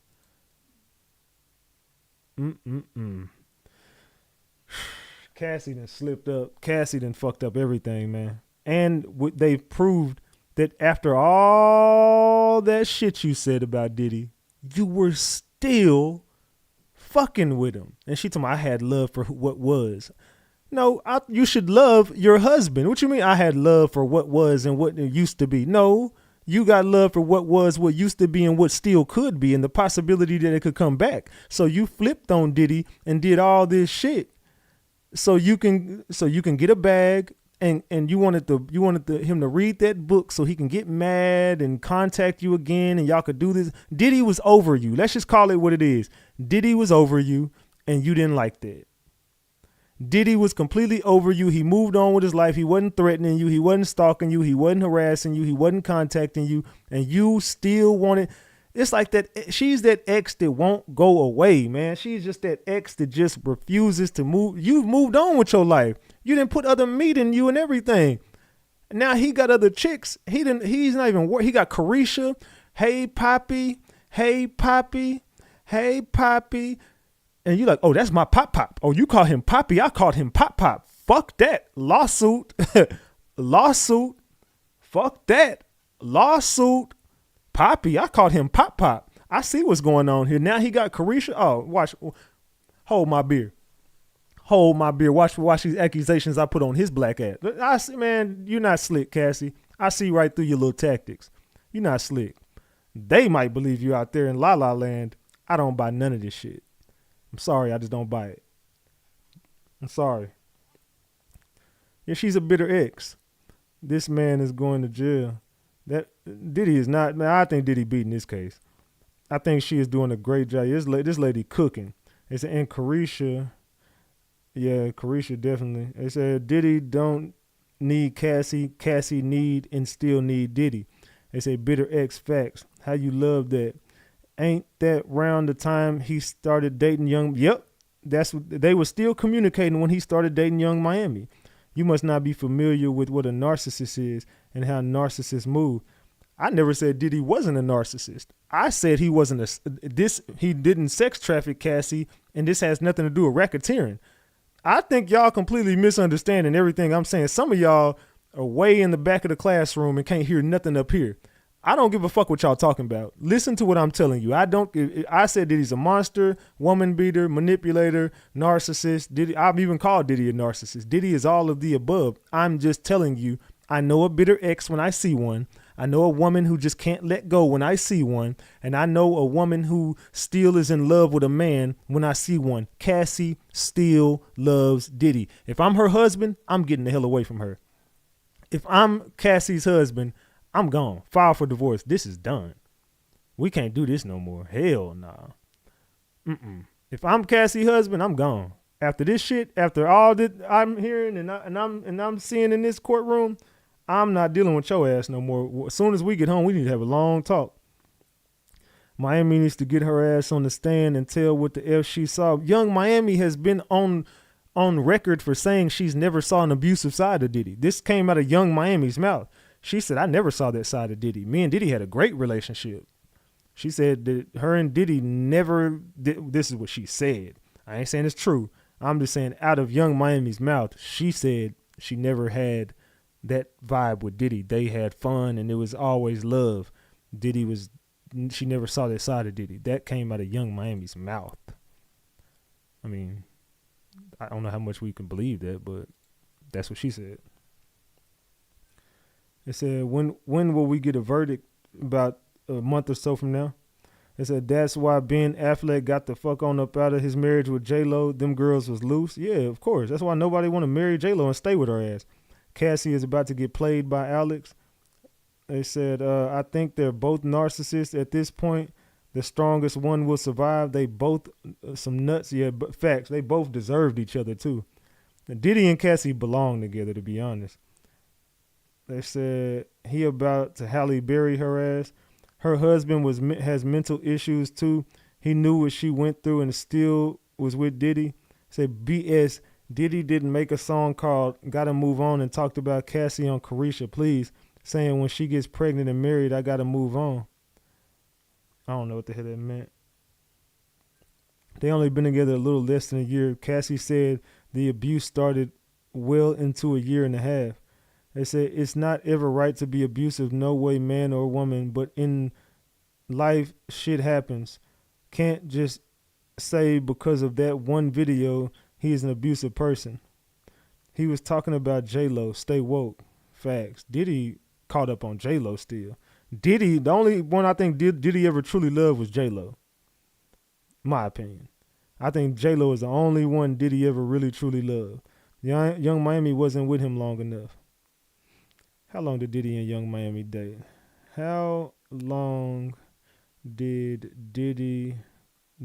Cassie done slipped up. Cassie done fucked up everything, man. And they've proved that after all that shit you said about Diddy, you were still fucking with him. And she told me I had love for what was. No, you should love your husband. What you mean I had love for what was and what it used to be? No, you got love for what was, what used to be, and what still could be, and the possibility that it could come back. So you flipped on Diddy and did all this shit so you can get a bag. And you wanted him to read that book so he can get mad and contact you again, and y'all could do this. Diddy was over you. Let's just call it what it is. Diddy was over you, and you didn't like that. Diddy was completely over you. He moved on with his life. He wasn't threatening you. He wasn't stalking you. He wasn't harassing you. He wasn't contacting you, and you still wanted. It's like that. She's that ex that won't go away, man. She's just that ex that just refuses to move. You've moved on with your life. You didn't put other meat in you and everything. Now he got other chicks. He's not even worried. He got Carisha. Hey, Poppy. Hey, Poppy. Hey, Poppy. And you're like, oh, that's my Pop. Oh, you call him Poppy. I called him Pop. Fuck that. Lawsuit. Lawsuit. Fuck that. Lawsuit. Poppy. I called him Pop. I see what's going on here. Now he got Carisha. Oh, watch. Hold my beer. Hold my beer. Watch these accusations I put on his black ass. I see, man, you're not slick, Cassie. I see right through your little tactics. You're not slick. They might believe you out there in La La Land. I don't buy none of this shit. I'm sorry, I just don't buy it. I'm sorry. Yeah, she's a bitter ex. This man is going to jail. That Diddy is not, man, I think Diddy beating this case. I think she is doing a great job. This lady cooking. It's in Carisha. Yeah, Carisha definitely. They said Diddy don't need Cassie. Cassie need and still need Diddy. They say bitter X facts. How you love that. Ain't that round the time he started dating Young? Yep, they were still communicating when he started dating Young Miami. You must not be familiar with what a narcissist is and how narcissists move. I never said Diddy wasn't a narcissist. I said he wasn't he didn't sex traffic Cassie, and this has nothing to do with racketeering. I think y'all completely misunderstanding everything I'm saying. Some of y'all are way in the back of the classroom and can't hear nothing up here. I don't give a fuck what y'all talking about. Listen to what I'm telling you. I said that he's a monster, woman beater, manipulator, narcissist. Diddy, I've even called Diddy a narcissist. Diddy is all of the above. I'm just telling you, I know a bitter ex when I see one. I know a woman who just can't let go when I see one. And I know a woman who still is in love with a man when I see one. Cassie still loves Diddy. If I'm her husband, I'm getting the hell away from her. If I'm Cassie's husband, I'm gone. File for divorce. This is done. We can't do this no more. Hell nah. If I'm Cassie's husband, I'm gone. After this shit, after all that I'm hearing and I'm seeing in this courtroom, I'm not dealing with your ass no more. As soon as we get home, we need to have a long talk. Miami needs to get her ass on the stand and tell what the F she saw. Young Miami has been on record for saying she's never saw an abusive side of Diddy. This came out of Young Miami's mouth. She said, I never saw that side of Diddy. Me and Diddy had a great relationship. She said that her and Diddy never did. This is what she said. I ain't saying it's true. I'm just saying out of Young Miami's mouth, she said she never had that vibe with Diddy. They had fun and it was always love. She never saw that side of Diddy. That came out of Young Miami's mouth. I mean, I don't know how much we can believe that, but that's what she said. It said, when will we get a verdict? About a month or so from now. It said, that's why Ben Affleck got the fuck on up out of his marriage with J-Lo. Them girls was loose. Yeah, of course. That's why nobody want to marry J-Lo and stay with her ass. Cassie is about to get played by Alex. They said, I think they're both narcissists at this point. The strongest one will survive. They both some nuts. Yeah, but facts. They both deserved each other too. Diddy and Cassie belong together, to be honest. They said he about to Halle Berry her ass. Her husband has mental issues too. He knew what she went through and still was with Diddy. Said BS. Diddy didn't make a song called Gotta Move On and talked about Cassie on Carisha, please, saying when she gets pregnant and married, I gotta move on. I don't know what the hell that meant. They only been together a little less than a year. Cassie said the abuse started well into a year and a half. They said it's not ever right to be abusive, no way, man or woman, but in life, shit happens. Can't just say because of that one video, he is an abusive person. He was talking about J-Lo, stay woke. Facts. Diddy caught up on J-Lo still. Diddy, the only one I think Diddy ever truly loved was J-Lo. My opinion. I think J-Lo is the only one Diddy ever really truly loved. Young Miami wasn't with him long enough. How long did Diddy and Young Miami date? How long did Diddy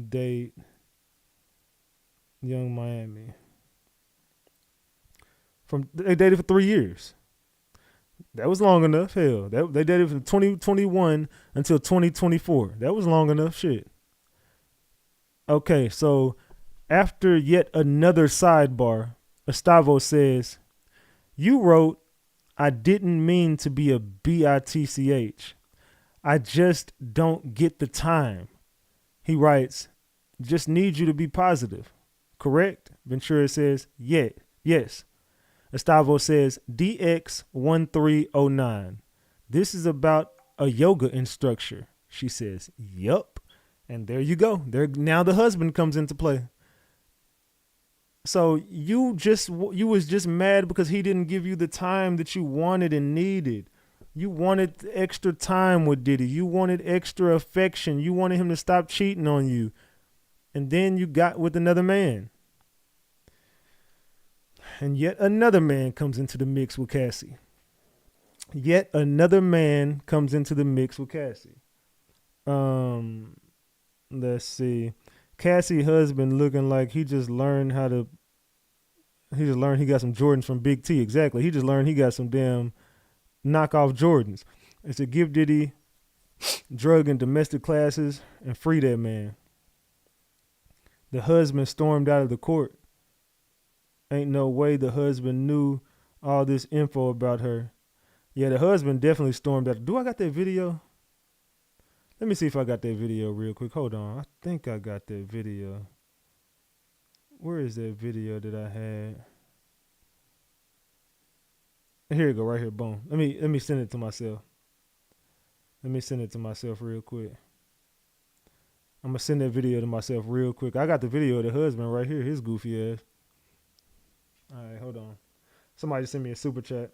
date Young Miami? They dated for 3 years. That was long enough. Hell, they dated from 2021 until 2024. That was long enough. Shit. Okay, so after yet another sidebar, Estavo says, you wrote, I didn't mean to be a bitch. I just don't get the time. He writes, just need you to be positive. Correct? Ventura says, yeah, yes. Estavo says, DX1309. This is about a yoga instructor. She says, yup. And there you go. Now the husband comes into play. So you was just mad because he didn't give you the time that you wanted and needed. You wanted extra time with Diddy. You wanted extra affection. You wanted him to stop cheating on you. And then you got with another man. And yet another man comes into the mix with Cassie. Yet another man comes into the mix with Cassie. Let's see. Cassie husband looking like he got some Jordans from Big T. Exactly. He just learned he got some damn knockoff Jordans. It's to give Diddy drug and domestic classes, and free that man. The husband stormed out of the court. Ain't no way the husband knew all this info about her. Yeah, the husband definitely stormed out. Do I got that video? Let me see if I got that video real quick. Hold on. I think I got that video. Where is that video that I had? Here you go, right here. Boom. Let me send it to myself. Let me send it to myself real quick. I'm gonna send that video to myself real quick. I got the video of the husband right here, his goofy ass. All right, hold on. Somebody send me a super chat.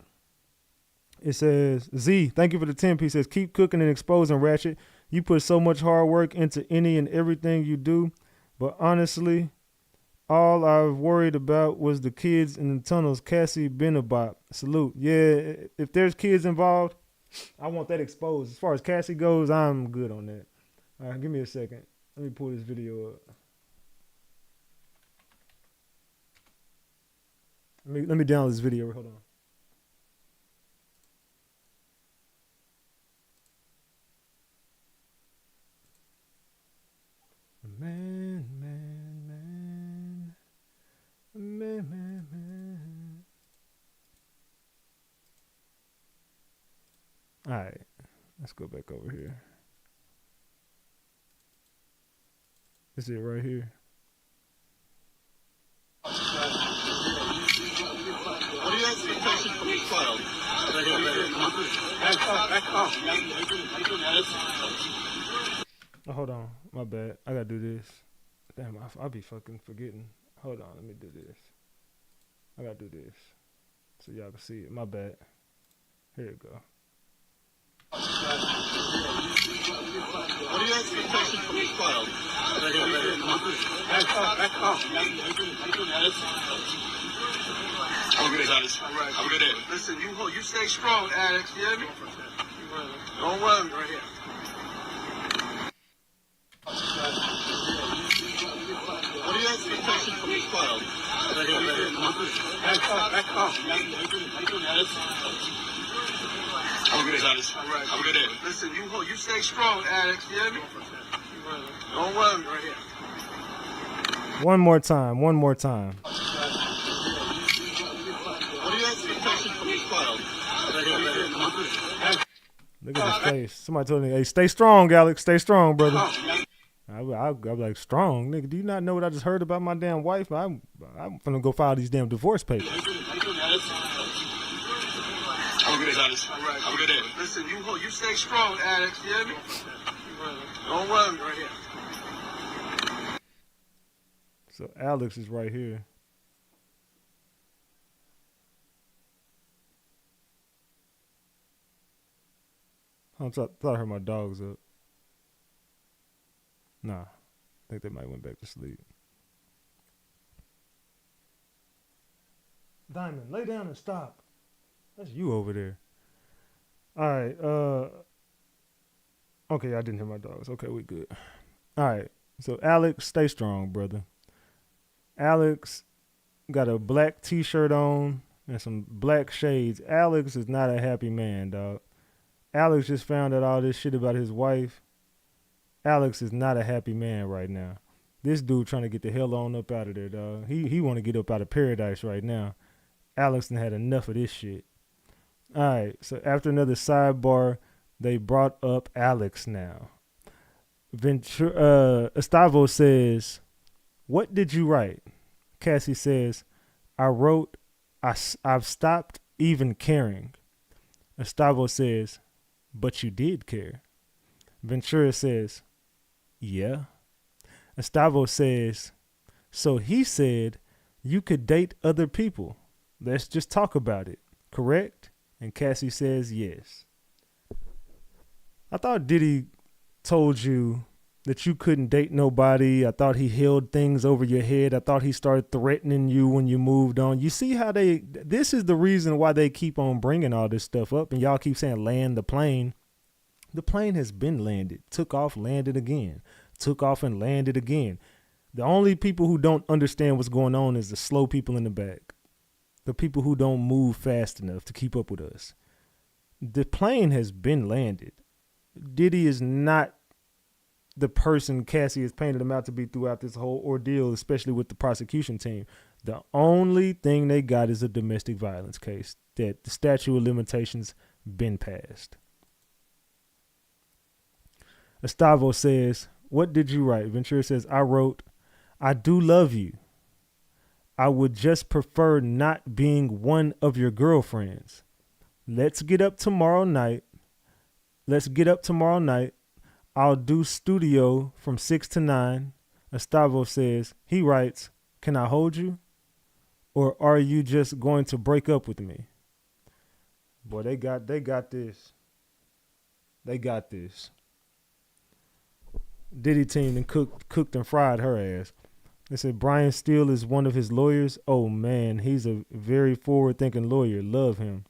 It says, Z, thank you for the 10-piece. Says, keep cooking and exposing, Ratchet. You put so much hard work into any and everything you do. But honestly, all I've worried about was the kids in the tunnels. Cassie Benabop. Salute. Yeah, if there's kids involved, I want that exposed. As far as Cassie goes, I'm good on that. All right, give me a second. Let me pull this video up. Let me download this video. Hold on. Man. All right, let's go back over here. This is it right here. What are your expectations for this trial? Oh, hold on. My bad. I gotta do this. Damn, I'll be fucking forgetting. Hold on. Let me do this. I gotta do this so y'all can see it. My bad. Here you go. What are your expectations for this trial? I'm good, Alex. All right. I'm good at it. Listen, you stay strong, Alex. You hear me? Don't worry. Right here. What are your expectations for this trial? I'm good, Alex. All right. I'm good at it. Listen, you stay strong, Alex. You hear me? Don't worry. Right here. One more time. What are your expectations for this trial? Look at his face. Somebody told me, hey, stay strong, Alex. Stay strong, brother. I'm like, strong? Nigga, do you not know what I just heard about my damn wife? I'm finna go file these damn divorce papers. I'm good, Alex. All right. I'm good at it. Listen, you stay strong, Alex. You hear me? Don't worry. Right here. So Alex is right here. I thought I heard my dogs up. Nah, I think they might went back to sleep. Diamond, lay down and stop. That's you over there. All right. Okay, I didn't hear my dogs. Okay, we good. All right. So Alex, stay strong, brother. Alex got a black T-shirt on and some black shades. Alex is not a happy man, dog. Alex just found out all this shit about his wife. Alex is not a happy man right now. This dude trying to get the hell on up out of there, dog. He want to get up out of paradise right now. Alex done had enough of this shit. All right, so after another sidebar, they brought up Alex now. Estavo says, what did you write? Cassie says, I wrote, I've stopped even caring. Estavo says, but you did care. Ventura says, yeah. Estavo says, so he said you could date other people. Let's just talk about it, correct? And Cassie says, yes. I thought Diddy told you that you couldn't date nobody. I thought he held things over your head. I thought he started threatening you when you moved on. You see how this is the reason why they keep on bringing all this stuff up. And y'all keep saying land the plane. The plane has been landed, took off, landed again, took off and landed again. The only people who don't understand what's going on is the slow people in the back. The people who don't move fast enough to keep up with us. The plane has been landed. Diddy is not the person Cassie has painted him out to be throughout this whole ordeal, especially with the prosecution team. The only thing they got is a domestic violence case that the statute of limitations been passed. Estavo says, what did you write? Ventura says, I wrote, I do love you. I would just prefer not being one of your girlfriends. Let's get up tomorrow night. I'll do studio from 6 to 9. Estavo says, he writes, can I hold you? Or are you just going to break up with me? Boy, they got this. They got this. Diddy team and cooked and fried her ass. They said Brian Steele is one of his lawyers. Oh man, he's a very forward-thinking lawyer. Love him.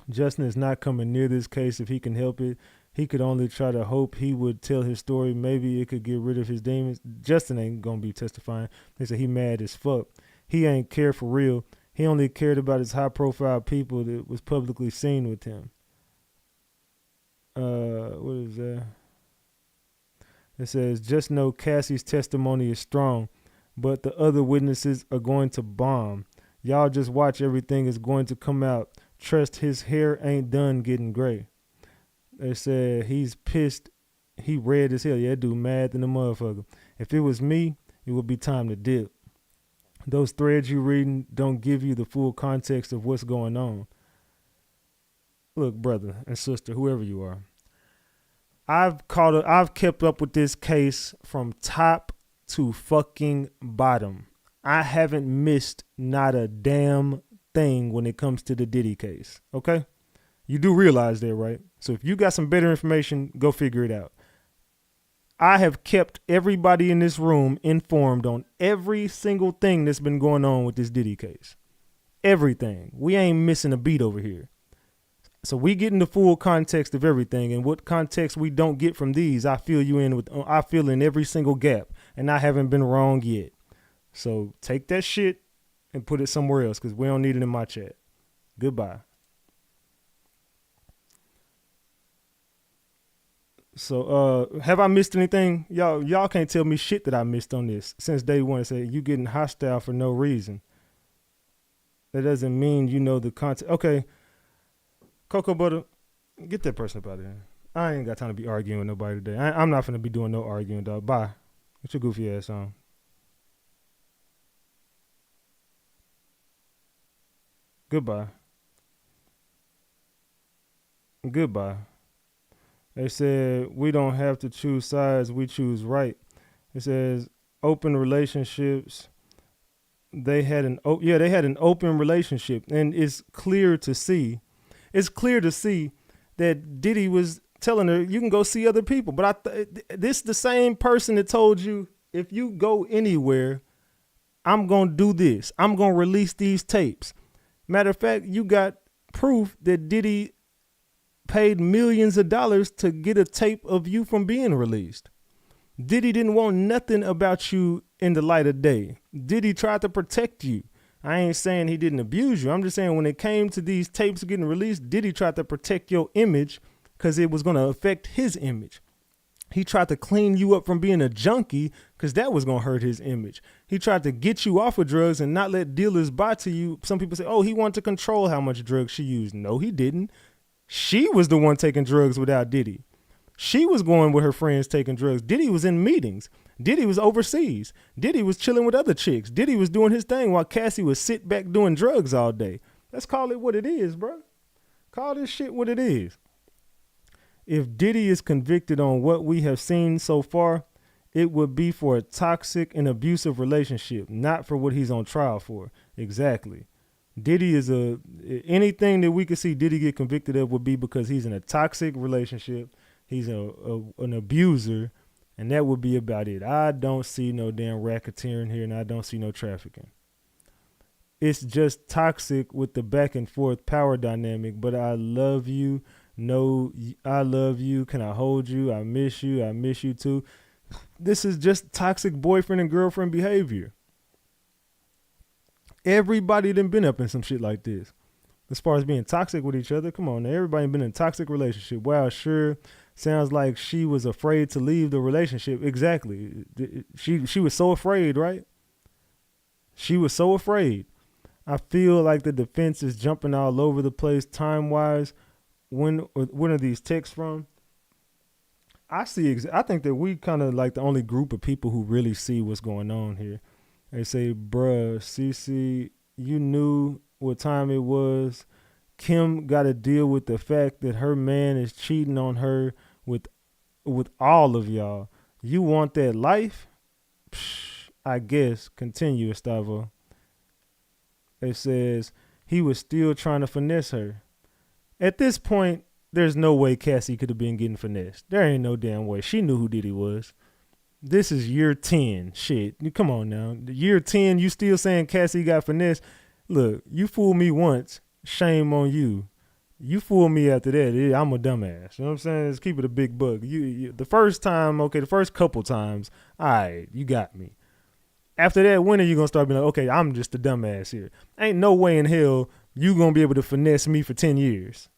Justin is not coming near this case if he can help it. He could only try to hope he would tell his story. Maybe it could get rid of his demons. Justin ain't gonna be testifying. They said he mad as fuck. He ain't care for real. He only cared about his high-profile people that was publicly seen with him. What is that? It says, just know Cassie's testimony is strong, but the other witnesses are going to bomb. Y'all just watch, everything is going to come out. Trust his hair ain't done getting gray. They said he's pissed. He red as hell. Yeah, that dude mad than a motherfucker. If it was me, it would be time to dip. Those threads you reading don't give you the full context of what's going on. Look, brother and sister, whoever you are, I've kept up with this case from top to fucking bottom. I haven't missed not a damn thing when it comes to the Diddy case. Okay? You do realize that, right? So if you got some better information, go figure it out. I have kept everybody in this room informed on every single thing that's been going on with this Diddy case. Everything. We ain't missing a beat over here. So we getting the full context of everything, and what context we don't get from these, I fill you in with. I fill in every single gap, and I haven't been wrong yet. So take that shit and put it somewhere else, because we don't need it in my chat. Goodbye. So have I missed anything? Y'all can't tell me shit that I missed on this since day one. Say you getting hostile for no reason. That doesn't mean you know the content. Okay. Cocoa Butter, get that person up out of here. I ain't got time to be arguing with nobody today. I'm not finna be doing no arguing, dog. Bye. Get your goofy ass on. Goodbye. Goodbye. They said we don't have to choose sides, we choose right. It says open relationships. They had an open relationship, and it's clear to see. It's clear to see that Diddy was telling her, you can go see other people. But this the same person that told you, if you go anywhere, I'm going to do this. I'm going to release these tapes. Matter of fact, you got proof that Diddy paid millions of dollars to get a tape of you from being released. Diddy didn't want nothing about you in the light of day. Diddy tried to protect you. I ain't saying he didn't abuse you. I'm just saying when it came to these tapes getting released, Diddy tried to protect your image because it was going to affect his image. He tried to clean you up from being a junkie because that was going to hurt his image. He tried to get you off of drugs and not let dealers buy to you. Some people say, oh, he wanted to control how much drugs she used. No, he didn't. She was the one taking drugs without Diddy. She was going with her friends taking drugs. Diddy was in meetings. Diddy was overseas. Diddy was chilling with other chicks. Diddy was doing his thing while Cassie was sit back doing drugs all day. Let's call it what it is, bro. Call this shit what it is. If Diddy is convicted on what we have seen so far, it would be for a toxic and abusive relationship, not for what he's on trial for. Exactly. Diddy is anything that we could see Diddy get convicted of would be because he's in a toxic relationship. He's an abuser, and that would be about it. I don't see no damn racketeering here, and I don't see no trafficking. It's just toxic with the back and forth power dynamic, but I love you. No, I love you. Can I hold you? I miss you. I miss you too. This is just toxic boyfriend and girlfriend behavior. Everybody done been up in some shit like this. As far as being toxic with each other, come on now. Everybody been in a toxic relationship. Wow, sure, Sounds like she was afraid to leave the relationship. Exactly. She was so afraid, right? She was so afraid. I feel like the defense is jumping all over the place time-wise. When are these texts from? I think that we kind of like the only group of people who really see what's going on here. They say, bruh, Cece, you knew what time it was. Kim got to deal with the fact that her man is cheating on her with all of y'all. You want that life? Psh, I guess. Continue, Gustavo. It says he was still trying to finesse her. At this point, there's no way Cassie could have been getting finessed. There ain't no damn way. She knew who Diddy was. This is year 10. Shit. Come on now. Year 10, you still saying Cassie got finessed? Look, you fooled me once. Shame on you. You fool me after that, I'm a dumbass. You know what I'm saying? Let's keep it a big buck. You the first time, okay, the first couple times, all right, you got me. After that, when are you going to start being like, okay, I'm just a dumbass here? Ain't no way in hell you going to be able to finesse me for 10 years.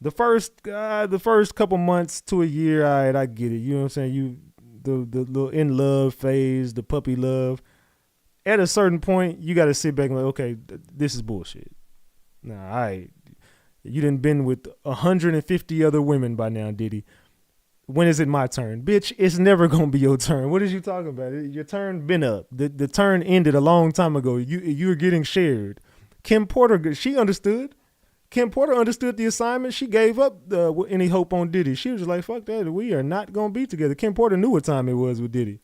The first couple months to a year, all right, I get it. You know what I'm saying? The little in love phase, the puppy love. At a certain point, you got to sit back and like, okay, this is bullshit. Nah, all right. You done been with 150 other women by now, Diddy. When is it my turn? Bitch, it's never going to be your turn. What is you talking about? Your turn been up. The turn ended a long time ago. You were getting shared. Kim Porter, she understood. Kim Porter understood the assignment. She gave up any hope on Diddy. She was just like, fuck that. We are not going to be together. Kim Porter knew what time it was with Diddy.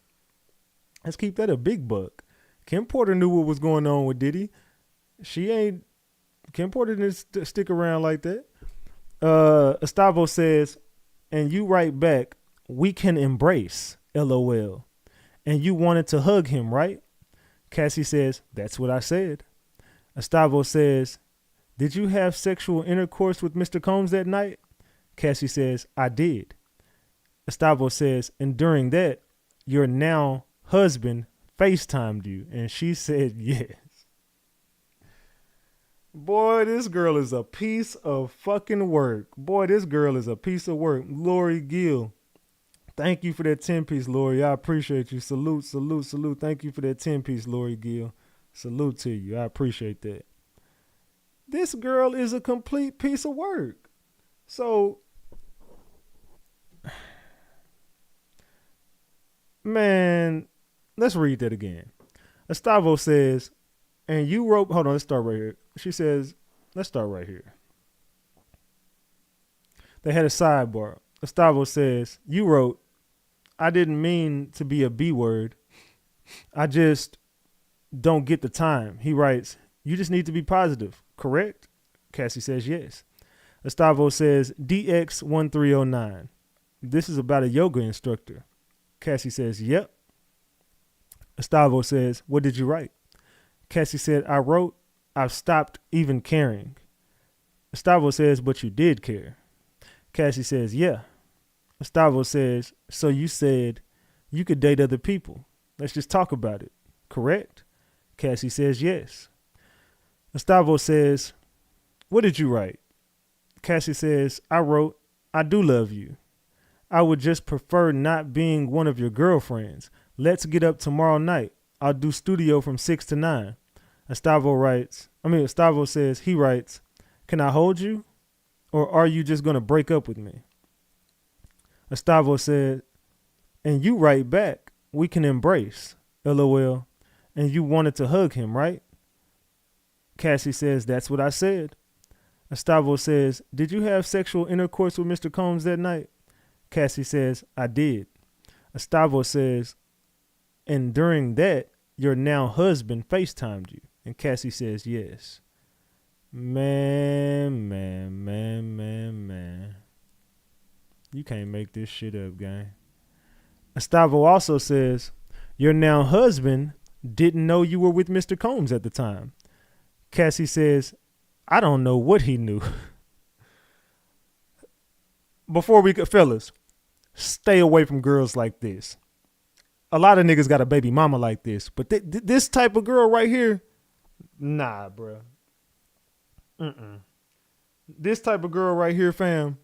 Let's keep that a big buck. Kim Porter knew what was going on with Diddy. Kim Porter didn't stick around like that. Gustavo says, and you write back, we can embrace, LOL. And you wanted to hug him, right? Cassie says, that's what I said. Gustavo says, did you have sexual intercourse with Mr. Combs that night? Cassie says, I did. Gustavo says, and during that, your now husband FaceTimed you. And she said, yes. Boy, this girl is a piece of fucking work. Boy, this girl is a piece of work. Lori Gill. Thank you for that 10-piece, Lori. I appreciate you. Salute, salute, salute. Thank you for that 10-piece, Lori Gill. Salute to you. I appreciate that. This girl is a complete piece of work. So, man, let's read that again. Gustavo says, and you wrote, hold on, let's start right here. She says, let's start right here. They had a sidebar. Gustavo says, you wrote, I didn't mean to be a B word. I just don't get the time. He writes, you just need to be positive, correct? Cassie says, yes. Gustavo says, DX1309. This is about a yoga instructor. Cassie says, yep. Gustavo says, what did you write? Cassie said, I wrote, I've stopped even caring. Gustavo says, but you did care. Cassie says, yeah. Gustavo says, so you said you could date other people. Let's just talk about it. Correct? Cassie says, yes. Gustavo says, what did you write? Cassie says, I wrote, I do love you. I would just prefer not being one of your girlfriends. Let's get up tomorrow night. I'll do studio from 6 to 9. Gustavo says, he writes, can I hold you? Or are you just going to break up with me? Gustavo said, and you write back, we can embrace, LOL. And you wanted to hug him, right? Cassie says, that's what I said. Gustavo says, did you have sexual intercourse with Mr. Combs that night? Cassie says, I did. Gustavo says, and during that, your now husband FaceTimed you. And Cassie says, yes. Man. You can't make this shit up, gang. Gustavo also says, your now husband didn't know you were with Mr. Combs at the time. Cassie says, I don't know what he knew. Fellas, stay away from girls like this. A lot of niggas got a baby mama like this, but this type of girl right here, nah, bro. This type of girl right here, fam,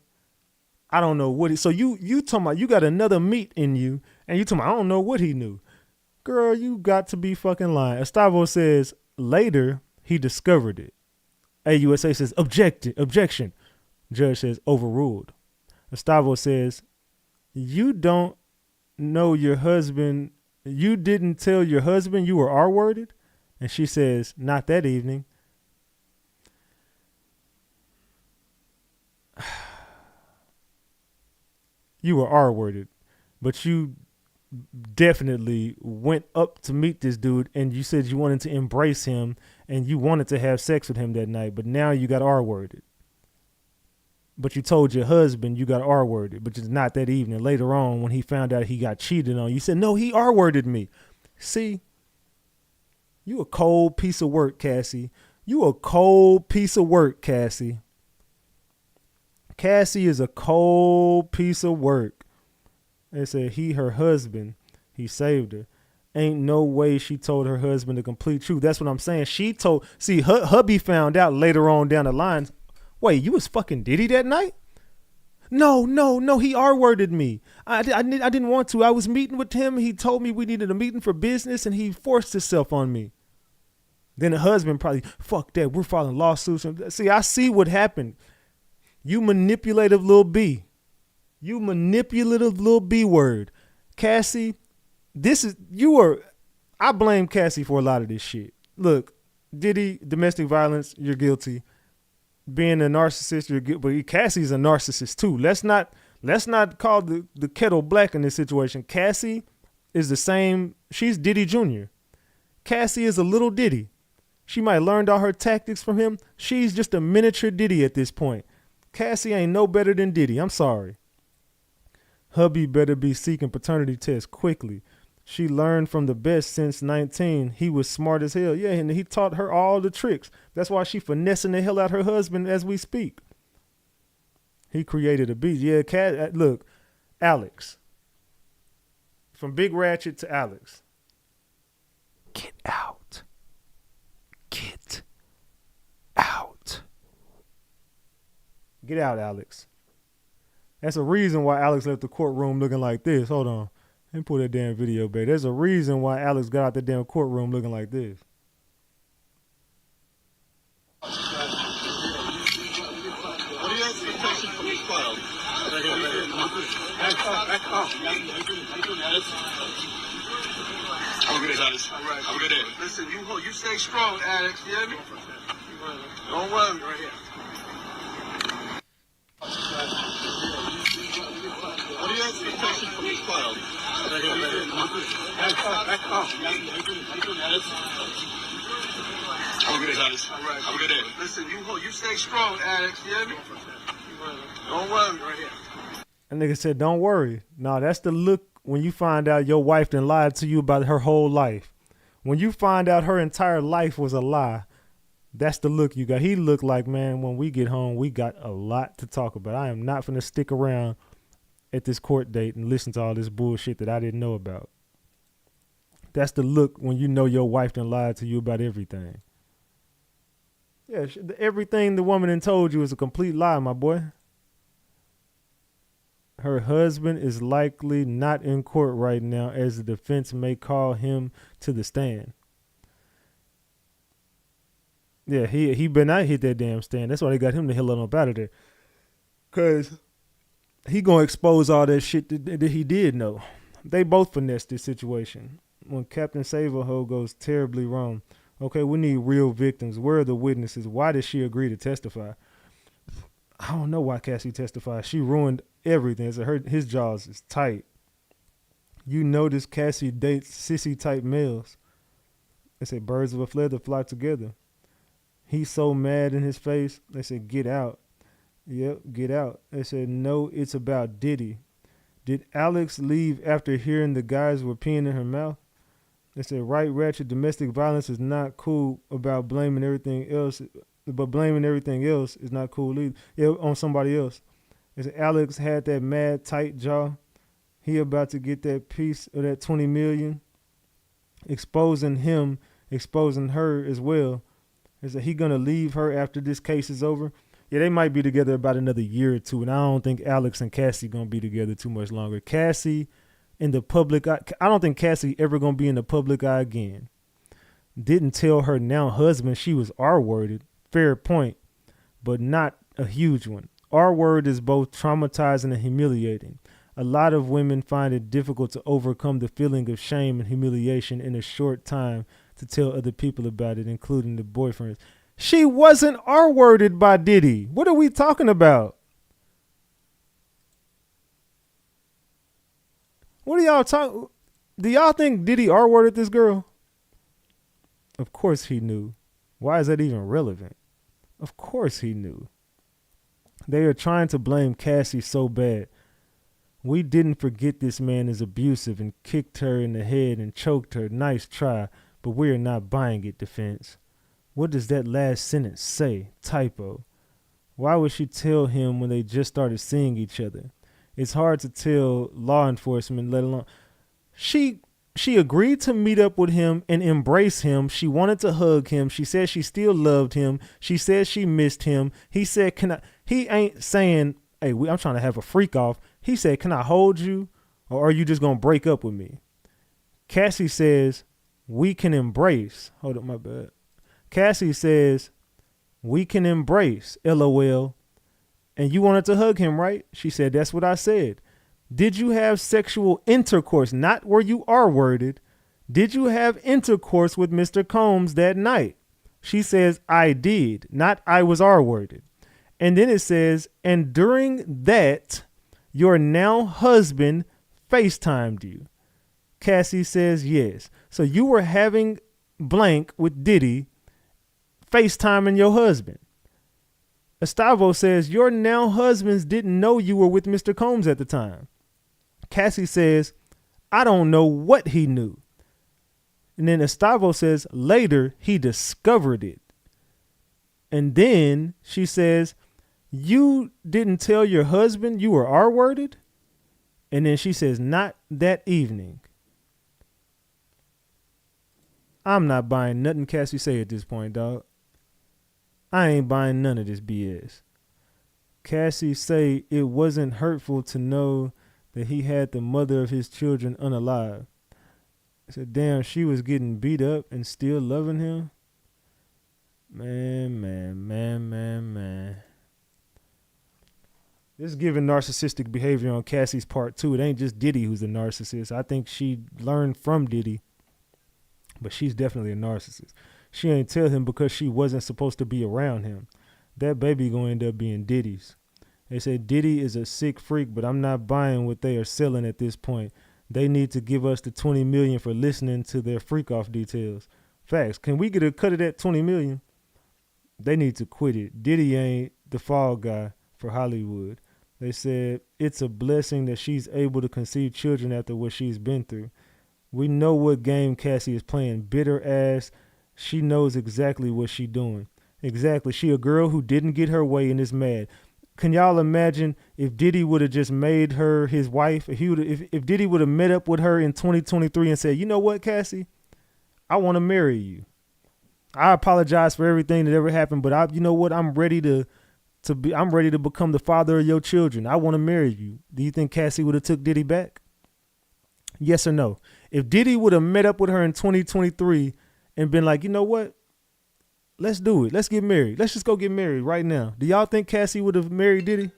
I don't know what he. So you talking about you got another meat in you, and you talking about I don't know what he knew. Girl, you got to be fucking lying. Estavo says later he discovered it. AUSA says objection. Judge says overruled. Estavo says you don't know your husband. You didn't tell your husband you were R-worded? And she says, not that evening. You were R-worded, but you definitely went up to meet this dude and you said you wanted to embrace him and you wanted to have sex with him that night, but now you got R-worded. But you told your husband you got R-worded, but it's not that evening. Later on, when he found out he got cheated on, you said, no, he R-worded me. See, you a cold piece of work, Cassie. You a cold piece of work, Cassie. Cassie is a cold piece of work. They said her husband, he saved her. Ain't no way she told her husband the complete truth. That's what I'm saying. Her hubby found out later on down the line. Wait, you was fucking Diddy that night? No, he R-worded me. I didn't want to. I was meeting with him. He told me we needed a meeting for business, and he forced himself on me. Then the husband probably, fuck that, we're filing lawsuits. See, I see what happened. You manipulative little B. You manipulative little B word. Cassie, I blame Cassie for a lot of this shit. Look, Diddy, domestic violence, you're guilty. Being a narcissist, you're guilty. But Cassie's a narcissist too. Let's not call the kettle black in this situation. Cassie is the same. She's Diddy Jr. Cassie is a little Diddy. She might have learned all her tactics from him. She's just a miniature Diddy at this point. Cassie ain't no better than Diddy. I'm sorry. Hubby better be seeking paternity tests quickly. She learned from the best since 19. He was smart as hell. Yeah, and he taught her all the tricks. That's why she finessing the hell out her husband as we speak. He created a beast. Yeah, look, Alex. From Big Ratchet to Alex. Get out. Get out. Get out, Alex. That's a reason why Alex left the courtroom looking like this. Hold on. Let me pull that damn video, baby. There's a reason why Alex got out the damn courtroom looking like this. What are your expectations for this trial? Have a good day, Alex. All right. Have a good day. Listen, you stay strong, Alex. You hear me? Don't worry. Right here. What are your expectations for this trial? Have a good day, Alex. All right. Have a good day. Listen, you stay strong, Alex. You hear me? Don't worry. Right here. That nigga said, don't worry. No, that's the look when you find out your wife done lied to you about her whole life. When you find out her entire life was a lie, that's the look you got. He looked like, man, when we get home, we got a lot to talk about. I am not finna stick around at this court date and listen to all this bullshit that I didn't know about. That's the look when you know your wife done lied to you about everything. Yeah, everything the woman done told you is a complete lie, my boy. Her husband is likely not in court right now as the defense may call him to the stand. Yeah, he better not hit that damn stand. That's why they got him the hell on up out of there. Because he going to expose all that shit that he did know. They both finessed this situation. When Captain Savaho goes terribly wrong, okay, we need real victims. Where are the witnesses? Why did she agree to testify? I don't know why Cassie testified. She ruined everything. His jaws is tight. You notice Cassie dates sissy type males. They say birds of a feather flock together. He's so mad in his face. They said, get out. Yep, get out. They said, no, it's about Diddy. Did Alex leave after hearing the guys were peeing in her mouth? They said, right, Ratchet, domestic violence is not cool about blaming everything else, but blaming everything else is not cool either. Yeah, on somebody else. They said, Alex had that mad, tight jaw. He about to get that piece of that $20 million. Exposing him, exposing her as well. They said, he gonna leave her after this case is over. Yeah, they might be together about another year or two, and I don't think Alex and Cassie gonna be together too much longer. Cassie in the public eye, I don't think Cassie ever gonna be in the public eye again. Didn't tell her now husband she was R-worded. Fair point, but not a huge one. R-word is both traumatizing and humiliating. A lot of women find it difficult to overcome the feeling of shame and humiliation in a short time to tell other people about it, including the boyfriends. She wasn't R-worded by Diddy. What are we talking about? What are y'all talking? Do y'all think Diddy R-worded this girl? Of course he knew. Why is that even relevant? Of course he knew. They are trying to blame Cassie so bad. We didn't forget this man is abusive and kicked her in the head and choked her. Nice try, but we are not buying it, defense. What does that last sentence say? Typo. Why would she tell him when they just started seeing each other? It's hard to tell law enforcement, let alone. She agreed to meet up with him and embrace him. She wanted to hug him. She said she still loved him. She said she missed him. He said, "Can I?" He ain't saying, "Hey, I'm trying to have a freak off." He said, "Can I hold you, or are you just gonna break up with me?" Cassie says, "We can embrace." Hold up, my bad. Cassie says, "We can embrace." LOL. And you wanted to hug him, right? She said, "That's what I said." Did you have sexual intercourse? Not where you are worded. Did you have intercourse with Mr. Combs that night? She says, "I did," not "I was R-worded." And then it says, "And during that, your now husband FaceTimed you." Cassie says, "Yes." So you were having blank with Diddy FaceTiming your husband. Estavo says, "Your now husbands didn't know you were with Mr. Combs at the time." Cassie says, "I don't know what he knew." And then Estavo says, "Later, he discovered it." And then she says, "You didn't tell your husband you were R-worded?" And then she says, "Not that evening." I'm not buying nothing Cassie say at this point, dog. I ain't buying none of this BS. Cassie say it wasn't hurtful to know that he had the mother of his children unalive. I said, damn, she was getting beat up and still loving him? Man. This is giving narcissistic behavior on Cassie's part, too. It ain't just Diddy who's a narcissist. I think she learned from Diddy, but she's definitely a narcissist. She ain't tell him because she wasn't supposed to be around him. That baby gonna end up being Diddy's. They say Diddy is a sick freak, but I'm not buying what they are selling at this point. They need to give us the $20 million for listening to their freak off details. Facts. Can we get a cut of that $20 million? They need to quit it. Diddy ain't the fall guy for Hollywood. They said it's a blessing that she's able to conceive children after what she's been through. We know what game Cassie is playing. Bitter ass. She knows exactly what she doing. Exactly. She a girl who didn't get her way and is mad. Can y'all imagine if Diddy would have just made her his wife? If Diddy would have met up with her in 2023 and said, "You know what, Cassie? I want to marry you. I apologize for everything that ever happened, but you know what? I'm ready to become the father of your children. I want to marry you." Do you think Cassie would have took Diddy back? Yes or no? If Diddy would have met up with her in 2023 and been like, "You know what? Let's do it. Let's get married. Let's just go get married right now." Do y'all think Cassie would have married Diddy?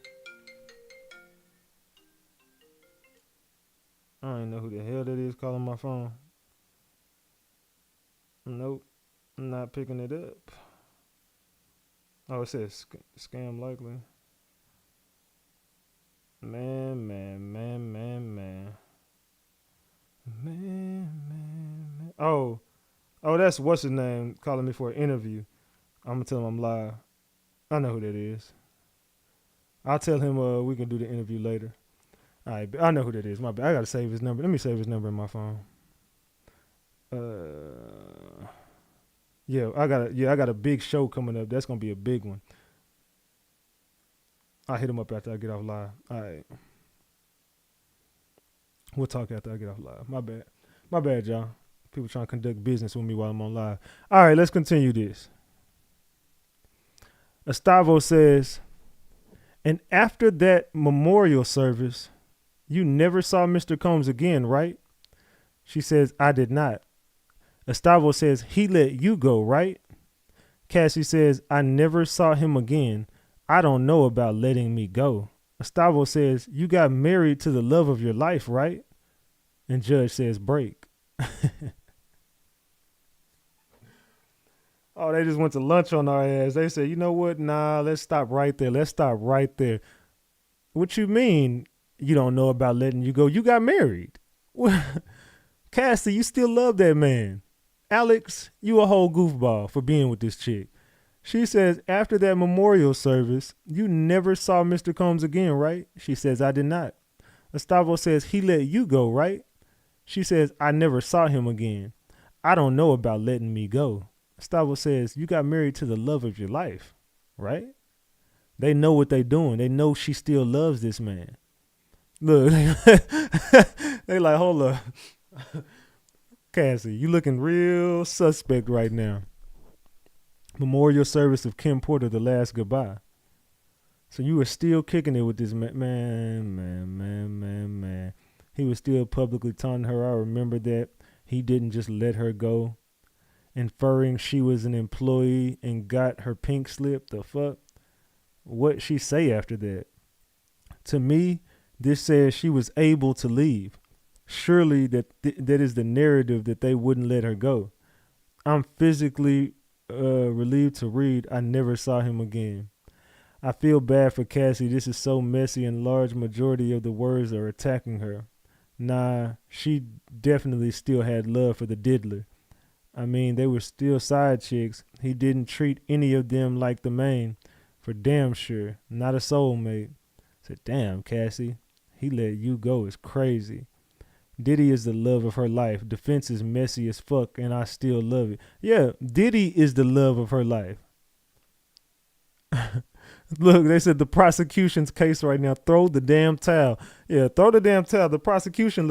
I don't even know who the hell that is calling my phone. Nope. I'm not picking it up. Oh, it says scam likely. Man. Oh, that's what's his name calling me for an interview. I'm gonna tell him I'm live. I know who that is. I'll tell him we can do the interview later. All right, I know who that is. My bad. I gotta save his number. Let me save his number in my phone. I got a big show coming up. That's gonna be a big one. I'll hit him up after I get off live. All right. We'll talk after I get off live. My bad, y'all. People trying to conduct business with me while I'm on live. All right, let's continue this. Estavo says, And after that memorial service, you never saw Mr. Combs again, right? She says, I did not. Estavo says, he let you go, right? Cassie says, I never saw him again. I don't know about letting me go. Estavo says, you got married to the love of your life, right? And Judge says, break. Oh, they just went to lunch on our ass. They said, you know what? Nah, let's stop right there. Let's stop right there. What you mean you don't know about letting you go? You got married. Cassie, you still love that man. Alex, you a whole goofball for being with this chick. She says, after that memorial service, you never saw Mr. Combs again, right? She says, I did not. Estavo says, he let you go, right? She says, I never saw him again. I don't know about letting me go. Estavo says, you got married to the love of your life, right? They know what they doing. They know she still loves this man. Look, they like, hold up. Cassie, you looking real suspect right now. Memorial service of Kim Porter, the last goodbye. So you were still kicking it with this man. He was still publicly taunting her. I remember that. He didn't just let her go. Inferring she was an employee and got her pink slip. The fuck? What she say after that? To me, this says she was able to leave. Surely that is the narrative that they wouldn't let her go. I'm physically relieved to read I never saw him again. I feel bad for Cassie. This is so messy and large majority of the words are attacking her. Nah, she definitely still had love for the diddler. I mean, they were still side chicks. He didn't treat any of them like the main. For damn sure. Not a soulmate. Said, damn, Cassie. He let you go. It's crazy. Diddy is the love of her life. Defense is messy as fuck, and I still love it. Yeah, Diddy is the love of her life. Look, they said the prosecution's case right now. Throw the damn towel. Yeah, throw the damn towel. The prosecution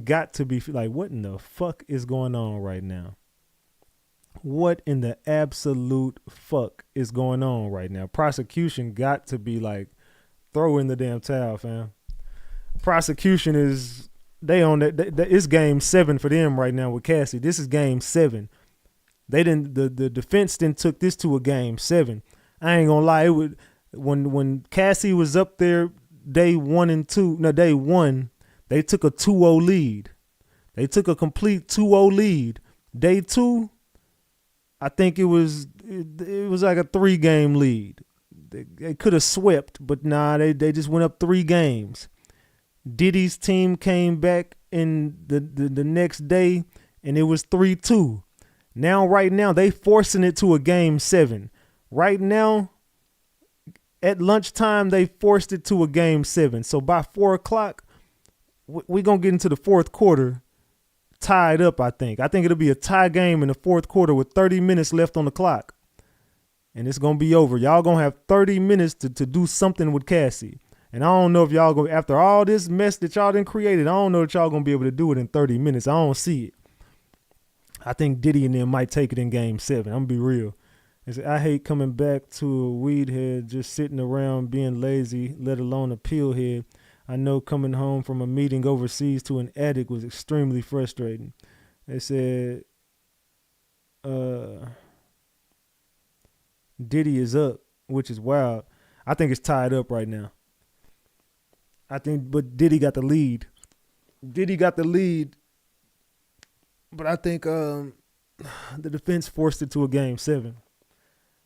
got to be like, what in the fuck is going on right now? What in the absolute fuck is going on right now? Prosecution got to be like, throw in the damn towel, fam. Prosecution is, they on that. It's game 7 for them right now with Cassie. This is game 7. They didn't. The defense then took this to a game 7. I ain't gonna lie. It would when Cassie was up there day 1 and 2. No, day 1. They took a 2-0 lead. They took a complete 2-0 lead. Day 2, I think it was like a 3-game lead. They could have swept, but nah, they just went up 3 games. Diddy's team came back in the next day, and it was 3-2. Right now, they forcing it to a game 7. Right now, at lunchtime, they forced it to a game 7. So by 4 o'clock, we're going to get into the fourth quarter tied up, I think. I think it'll be a tie game in the fourth quarter with 30 minutes left on the clock. And it's going to be over. Y'all going to have 30 minutes to do something with Cassie. And I don't know if y'all go, after all this mess that y'all done created, I don't know that y'all going to be able to do it in 30 minutes. I don't see it. I think Diddy and them might take it in game 7. I'm going to be real. I hate coming back to a weed head just sitting around being lazy, let alone a pill head. I know coming home from a meeting overseas to an addict was extremely frustrating. They said Diddy is up, which is wild. I think it's tied up right now. But Diddy got the lead. But I think the defense forced it to a game 7.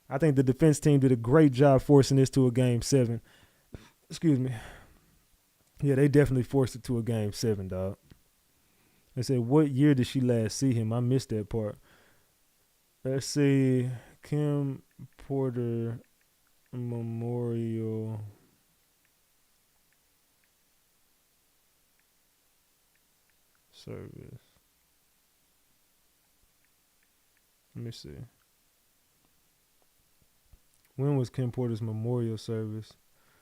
I think the defense team did a great job forcing this to a game 7. Excuse me. Yeah, they definitely forced it to a game 7, dog. They said, what year did she last see him? I missed that part. Let's see. Kim Porter Memorial Service. Let me see. When was Kim Porter's memorial service?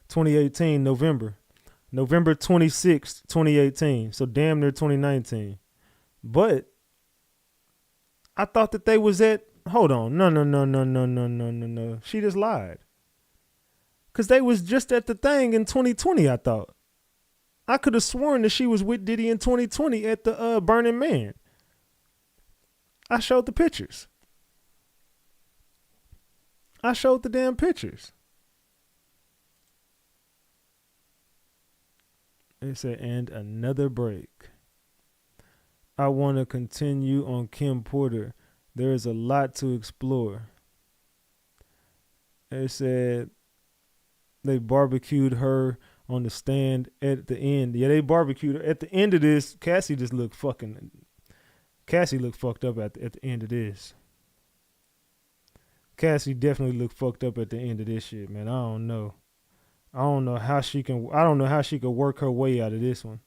2018, November 26th, 2018. So damn near 2019. But I thought that they was at, hold on. No. She just lied. Because they was just at the thing in 2020, I thought. I could have sworn that she was with Diddy in 2020 at the Burning Man. I showed the pictures. I showed the damn pictures. It said, and another break. I want to continue on Kim Porter. There is a lot to explore. It said they barbecued her on the stand at the end. Yeah, they barbecued her. At the end of this, Cassie looked fucked up at the end of this. Cassie definitely looked fucked up at the end of this shit, man. I don't know how she could work her way out of this one.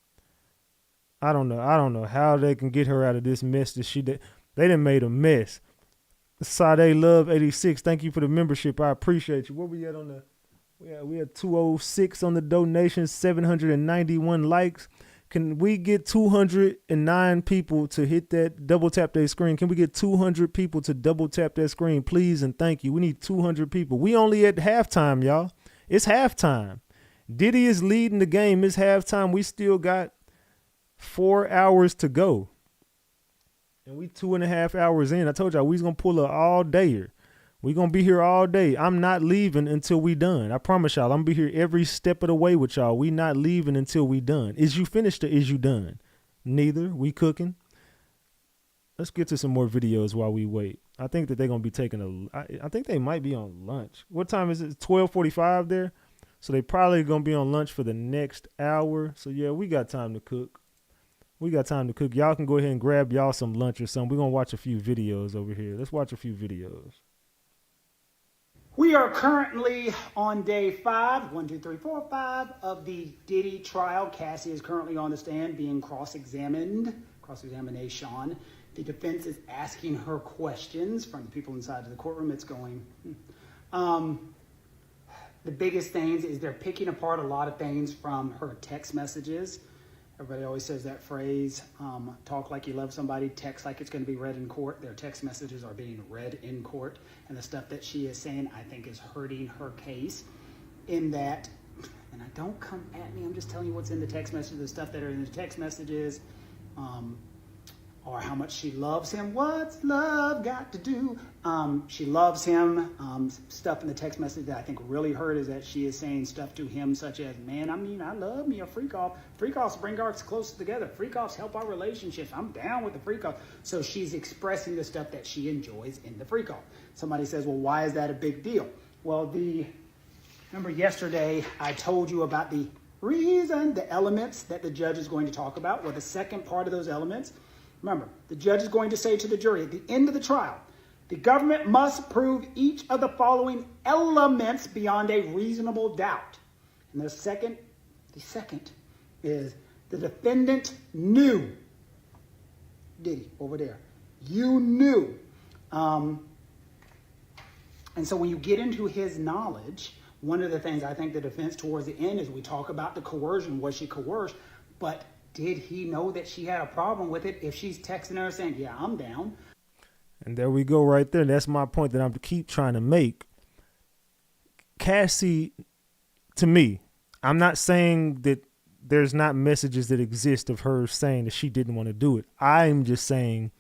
I don't know how they can get her out of this mess that they done made a mess. Sade Love 86, thank you for the membership. I appreciate you. What we at on the we had 206 on the donation, 791 likes. Can we get 209 people to hit that double tap their screen? Can we get 200 people to double tap that screen, please and thank you? We need 200 people. We only at halftime, y'all. It's halftime. Diddy is leading the game. It's halftime. We still got 4 hours to go. And we 2.5 hours in. I told y'all we was going to pull an all-dayer. We going to be here all day. I'm not leaving until we done. I promise y'all, I'm going to be here every step of the way with y'all. We not leaving until we done. Is you finished or is you done? Neither. We cooking. Let's get to some more videos while we wait. I think that they're going to be taking I think they might be on lunch. What time is it? 12:45 there? So they probably going to be on lunch for the next hour. So yeah, we got time to cook. Y'all can go ahead and grab y'all some lunch or something. We're going to watch a few videos over here. Let's watch a few videos. We are currently on day 5, 1, 2, 3, 4, 5 of the Diddy trial. Cassie is currently on the stand being cross-examination. The defense is asking her questions from the people inside of the courtroom. It's going. The biggest things is they're picking apart a lot of things from her text messages. Everybody always says that phrase, talk like you love somebody, text like it's going to be read in court. Their text messages are being read in court. And the stuff that she is saying, I think, is hurting her case in that, and I don't come at me, I'm just telling you what's in the text messages, the stuff that are in the text messages, or how much she loves him. What's love got to do? She loves him. Stuff in the text message that I think really hurt is that she is saying stuff to him such as, man, I love me a freak off. Freak offs bring us closer together. Freak offs help our relationships. I'm down with the freak off. So she's expressing the stuff that she enjoys in the freak off. Somebody says, well, why is that a big deal? Well, remember yesterday I told you about the reason, the elements that the judge is going to talk about. Well, the second part of those elements, remember, the judge is going to say to the jury at the end of the trial, the government must prove each of the following elements beyond a reasonable doubt. And the second is the defendant knew. Diddy, over there. You knew. And so when you get into his knowledge, one of the things I think the defense towards the end is we talk about the coercion. Was she coerced? But did he know that she had a problem with it if she's texting her saying, yeah, I'm down? And there we go right there. That's my point that I'm to keep trying to make. Cassie, to me, I'm not saying that there's not messages that exist of her saying that she didn't want to do it. I'm just saying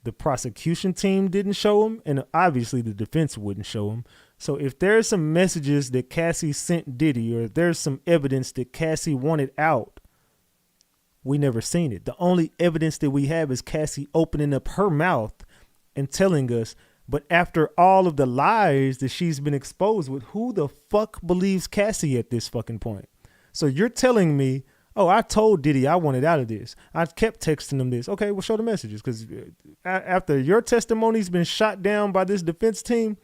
the prosecution team didn't show him, and obviously the defense wouldn't show him. So if there's some messages that Cassie sent Diddy, or if there's some evidence that Cassie wanted out, we never seen it. The only evidence that we have is Cassie opening up her mouth and telling us. But after all of the lies that she's been exposed with, who the fuck believes Cassie at this fucking point? So you're telling me, oh, I told Diddy I wanted out of this. I kept texting him this. Okay, well, show the messages. Because after your testimony's been shot down by this defense team,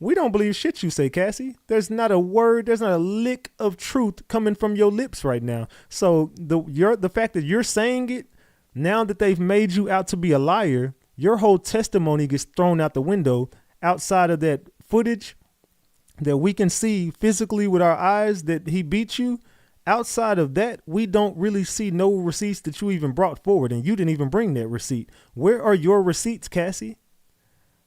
we don't believe shit you say, Cassie. There's not a word, there's not a lick of truth coming from your lips right now. So the fact that you're saying it, now that they've made you out to be a liar, your whole testimony gets thrown out the window. Outside of that footage that we can see physically with our eyes that he beat you, outside of that, we don't really see no receipts that you even brought forward, and you didn't even bring that receipt. Where are your receipts, Cassie?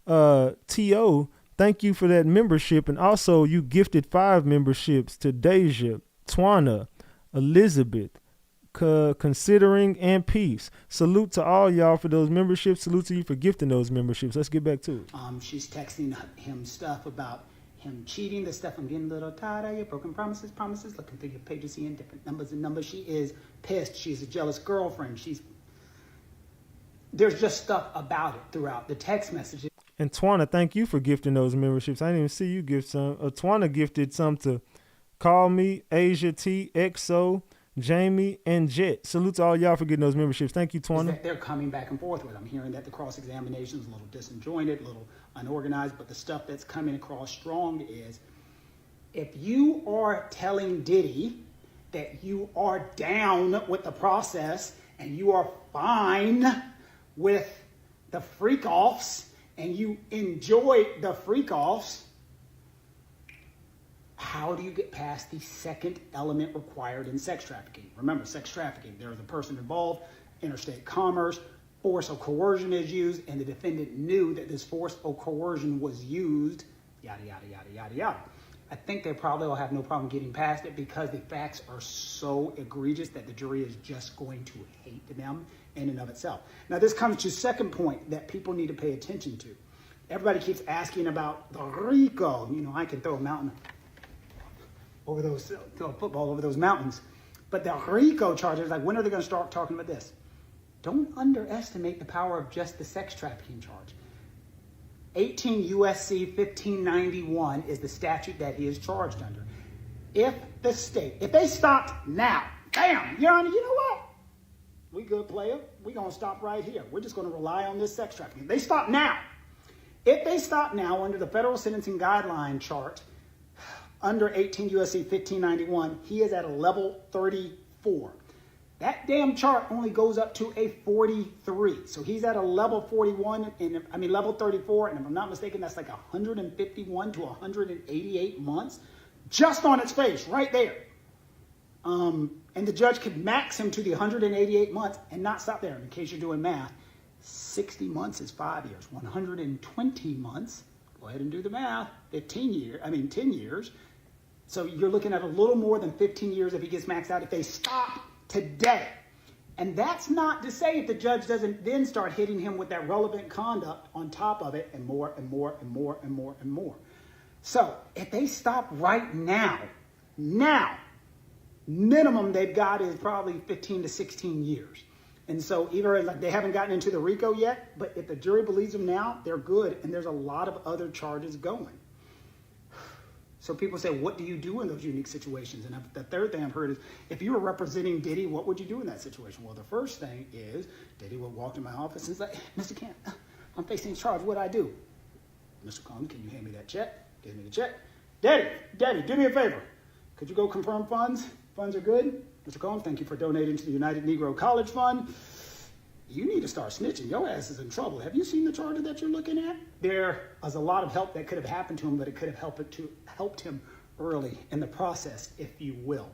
T.O., Thank you for that membership. And also, you gifted 5 memberships to Deja, Twana, Elizabeth, Considering, and Peace. Salute to all y'all for those memberships. Salute to you for gifting those memberships. Let's get back to it. She's texting him stuff about him cheating, the stuff. I'm getting a little tired of you, broken promises, looking through your pages, seeing different numbers and numbers. She is pissed. She's a jealous girlfriend. There's just stuff about it throughout the text messages. And Twana, thank you for gifting those memberships. I didn't even see you gift some. Twana gifted some to Call Me, Asia T, XO, Jamie, and Jet. Salute to all y'all for getting those memberships. Thank you, Twana. They're coming back and forth with. I'm hearing that the cross-examination is a little disjointed, a little unorganized, but the stuff that's coming across strong is, if you are telling Diddy that you are down with the process and you are fine with the freak-offs and you enjoy the freak-offs, how do you get past the second element required in sex trafficking? Remember, sex trafficking, there is a person involved, interstate commerce, force or coercion is used, and the defendant knew that this force or coercion was used, yada, yada, yada, yada, yada. I think they probably will have no problem getting past it because the facts are so egregious that the jury is just going to hate them in and of itself. Now, this comes to second point that people need to pay attention to. Everybody keeps asking about the RICO. You know, I can throw a mountain over those, throw a football over those mountains. But the RICO charges, like, when are they going to start talking about this? Don't underestimate the power of just the sex trafficking charge. 18 U.S.C. 1591 is the statute that he is charged under. If the state, if they stopped now, bam, Your Honor, you know what? We good, player. We're going to stop right here. We're just going to rely on this sex trafficking. They stop now. If they stop now under the federal sentencing guideline chart, under 18 U.S.C. 1591, he is at a level 34. That damn chart only goes up to a 43. So he's at a level 41, level 34, and if I'm not mistaken, that's like 151 to 188 months just on its face right there. And the judge could max him to the 188 months and not stop there. In case you're doing math, 60 months is 5 years. 120 months, go ahead and do the math, 10 years. So you're looking at a little more than 15 years if he gets maxed out if they stop today. And that's not to say if the judge doesn't then start hitting him with that relevant conduct on top of it and more and more and more and more and more. So if they stop right now, minimum they've got is probably 15 to 16 years. And so either like they haven't gotten into the RICO yet, but if the jury believes them now, they're good. And there's a lot of other charges going. So people say, what do you do in those unique situations? And the third thing I've heard is, if you were representing Diddy, what would you do in that situation? Well, the first thing is, Diddy would walk to my office and say, Mr. Kent, I'm facing charge. What'd I do? Mr. Combs, can you hand me that check? Give me the check. Daddy, do me a favor. Could you go confirm funds? Funds are good. Mr. Combs, thank you for donating to the United Negro College Fund. You need to start snitching. Your ass is in trouble. Have you seen the charges that you're looking at? There was a lot of help that could have happened to him, but it could have helped him early in the process, if you will.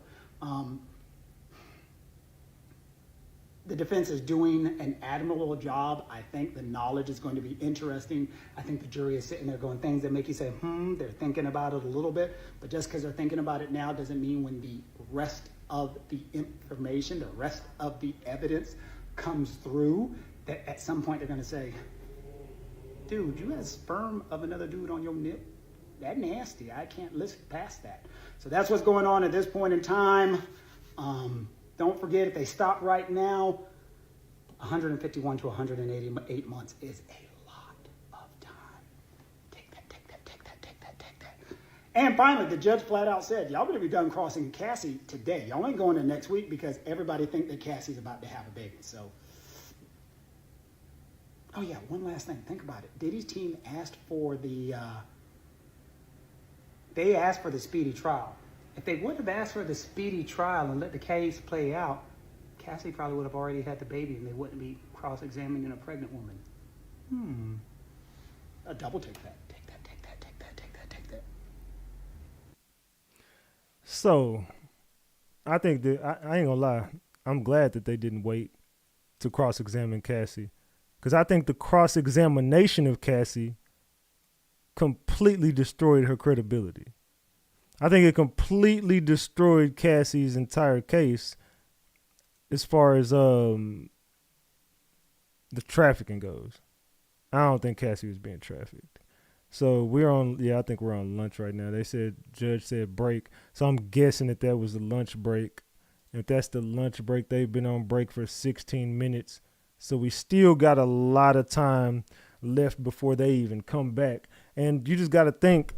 The defense is doing an admirable job. I think the knowledge is going to be interesting. I think the jury is sitting there going things that make you say, they're thinking about it a little bit. But just because they're thinking about it now doesn't mean when the rest of the information, the rest of the evidence comes through, that at some point they're going to say, dude, you had sperm of another dude on your nip? That nasty. I can't listen past that. So that's what's going on at this point in time. Don't forget, if they stop right now, 151 to 188 months is a lot of time. Take that. And finally, the judge flat out said, y'all better be done crossing Cassie today. Y'all ain't going to next week because everybody think that Cassie's about to have a baby. So, oh yeah, one last thing. Think about it. Diddy's team asked for the speedy trial. If they wouldn't have asked for the speedy trial and let the case play out, Cassie probably would have already had the baby and they wouldn't be cross-examining a pregnant woman. A double take that. Take that. So, I think that, I ain't gonna lie, I'm glad that they didn't wait to cross-examine Cassie. Because I think the cross-examination of Cassie completely destroyed her credibility. I think it completely destroyed Cassie's entire case as far as the trafficking goes. I don't think Cassie was being trafficked. So I think we're on lunch right now. Judge said break. So I'm guessing that was the lunch break. If that's the lunch break, they've been on break for 16 minutes. So we still got a lot of time left before they even come back. And you just got to think,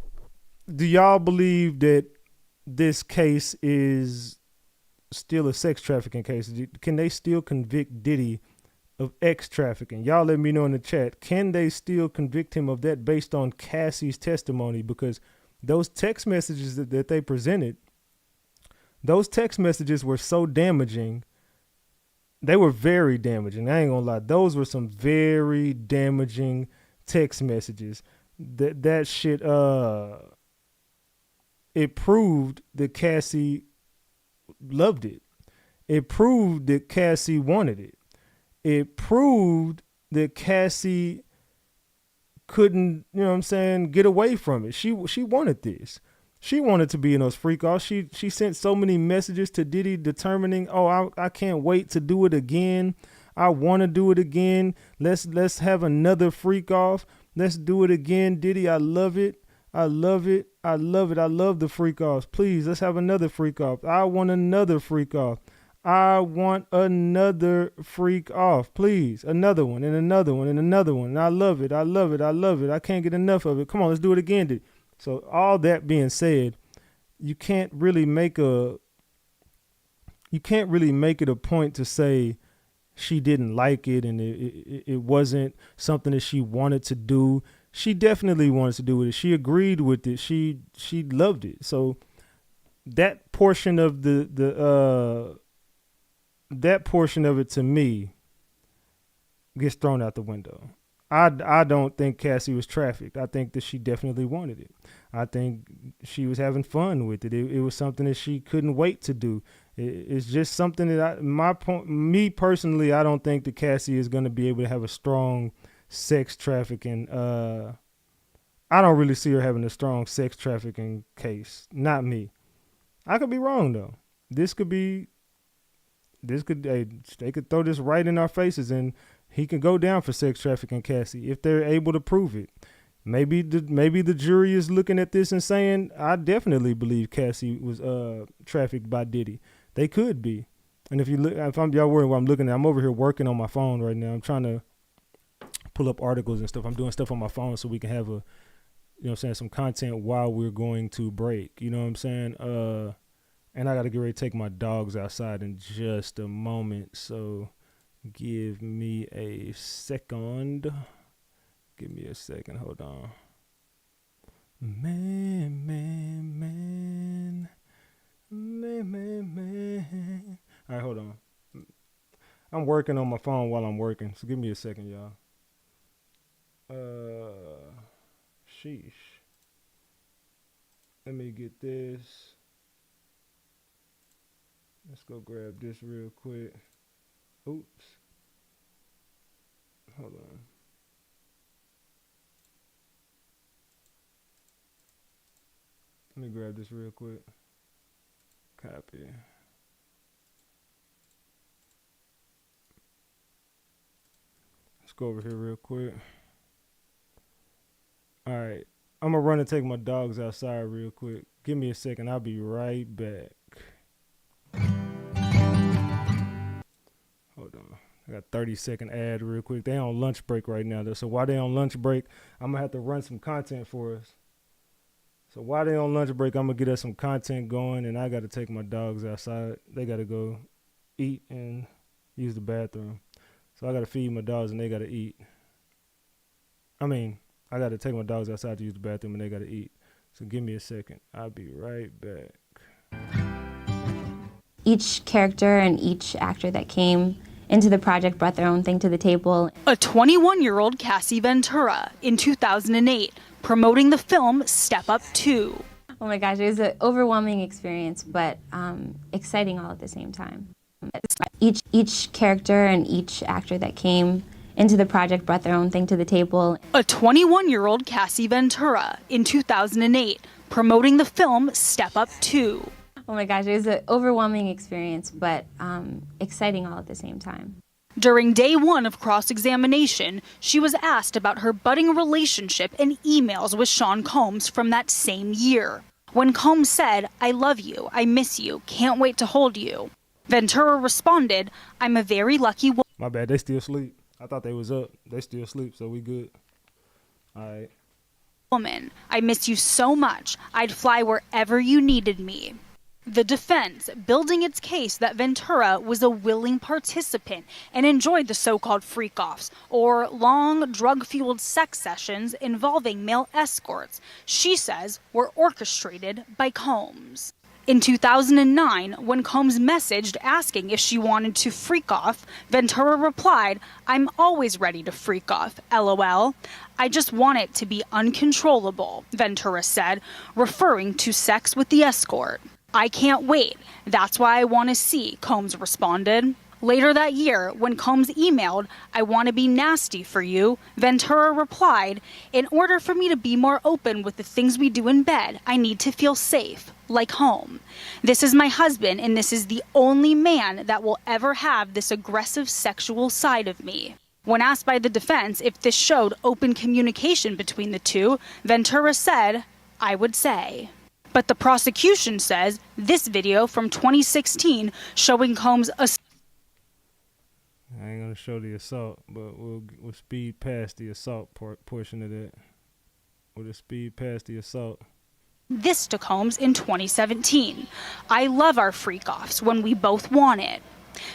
do y'all believe that this case is still a sex trafficking case? Can they still convict Diddy of X trafficking? Y'all let me know in the chat. Can they still convict him of that based on Cassie's testimony? Because those text messages that they presented, those text messages were so damaging. They were very damaging. I ain't gonna lie. Those were some very damaging text messages. That shit, it proved that Cassie loved it. It proved that Cassie wanted it. It proved that Cassie couldn't, get away from it. She wanted this. She wanted to be in those freak offs. She sent so many messages to Diddy determining, I can't wait to do it again. I want to do it again. Let's have another freak off. Let's do it again. Diddy, I love it. I love it. I love it. I love the freak offs. Please, let's have another freak off. I want another freak off. I want another freak off. Please. Another one and another one and another one. And I love it. I love it. I love it. I can't get enough of it. Come on, let's do it again, Diddy. So all that being said, you can't really make it a point to say she didn't like it and it wasn't something that she wanted to do. She definitely wanted to do it. She agreed with it. She loved it. So that portion of that portion of it to me gets thrown out the window. I don't think Cassie was trafficked. I think that she definitely wanted it. I think she was having fun with it. It was something that she couldn't wait to do. It's just something that me personally, I don't think that Cassie is going to be able to have a strong sex trafficking. I don't really see her having a strong sex trafficking case. Not me. I could be wrong though. They could throw this right in our faces and he can go down for sex trafficking Cassie if they're able to prove it. Maybe the jury is looking at this and saying, I definitely believe Cassie was trafficked by Diddy. They could be. And if y'all worried what I'm looking at, I'm over here working on my phone right now. I'm trying to pull up articles and stuff. I'm doing stuff on my phone so we can have some content while we're going to break. You know what I'm saying? And I got to get ready to take my dogs outside in just a moment. So give me a second. Hold on. Man. All right, hold on. I'm working on my phone while I'm working. So give me a second, y'all. Sheesh. Let me get this. Let's go grab this real quick. Oops. Hold on. Let me grab this real quick. Copy. Let's go over here real quick. All right. I'm going to run and take my dogs outside real quick. Give me a second. I'll be right back. Hold on. I got a 30-second ad real quick. They on lunch break right now, though. So while they on lunch break, I'm going to have to run some content for us. So while they on lunch break, I'm going to get us some content going, and I got to take my dogs outside. They got to go eat and use the bathroom. So I got to feed my dogs, and they got to eat. I got to take my dogs outside to use the bathroom, and they got to eat. So give me a second. I'll be right back. Each character and each actor that came into the project brought their own thing to the table. A 21-year-old Cassie Ventura in 2008, promoting the film Step Up 2. Oh my gosh, it was an overwhelming experience, but exciting all at the same time. Each character and each actor that came into the project brought their own thing to the table. A 21-year-old Cassie Ventura in 2008, promoting the film Step Up 2. Oh my gosh, it was an overwhelming experience, but exciting all at the same time. During day one of cross-examination, she was asked about her budding relationship and emails with Sean Combs from that same year. When Combs said, "I love you, I miss you, can't wait to hold you," Ventura responded, "I'm a very lucky woman." My bad, they still sleep. I thought they was up. They still sleep, so we good. All right. "Woman, I miss you so much. I'd fly wherever you needed me." The defense building its case that Ventura was a willing participant and enjoyed the so-called freak-offs, or long, drug-fueled sex sessions involving male escorts, she says were orchestrated by Combs. In 2009, when Combs messaged asking if she wanted to freak off, Ventura replied, "I'm always ready to freak off, LOL. I just want it to be uncontrollable," Ventura said, referring to sex with the escort. "I can't wait. That's why I want to see," Combs responded. Later that year, when Combs emailed, "I want to be nasty for you," Ventura replied, "In order for me to be more open with the things we do in bed, I need to feel safe, like home. This is my husband, and this is the only man that will ever have this aggressive sexual side of me." When asked by the defense if this showed open communication between the two, Ventura said, "I would say." But the prosecution says this video from 2016 showing Combs I ain't gonna show the assault, but we'll speed past the assault portion of that. We'll just speed past the assault. this to Combs in 2017. "I love our freak-offs when we both want it."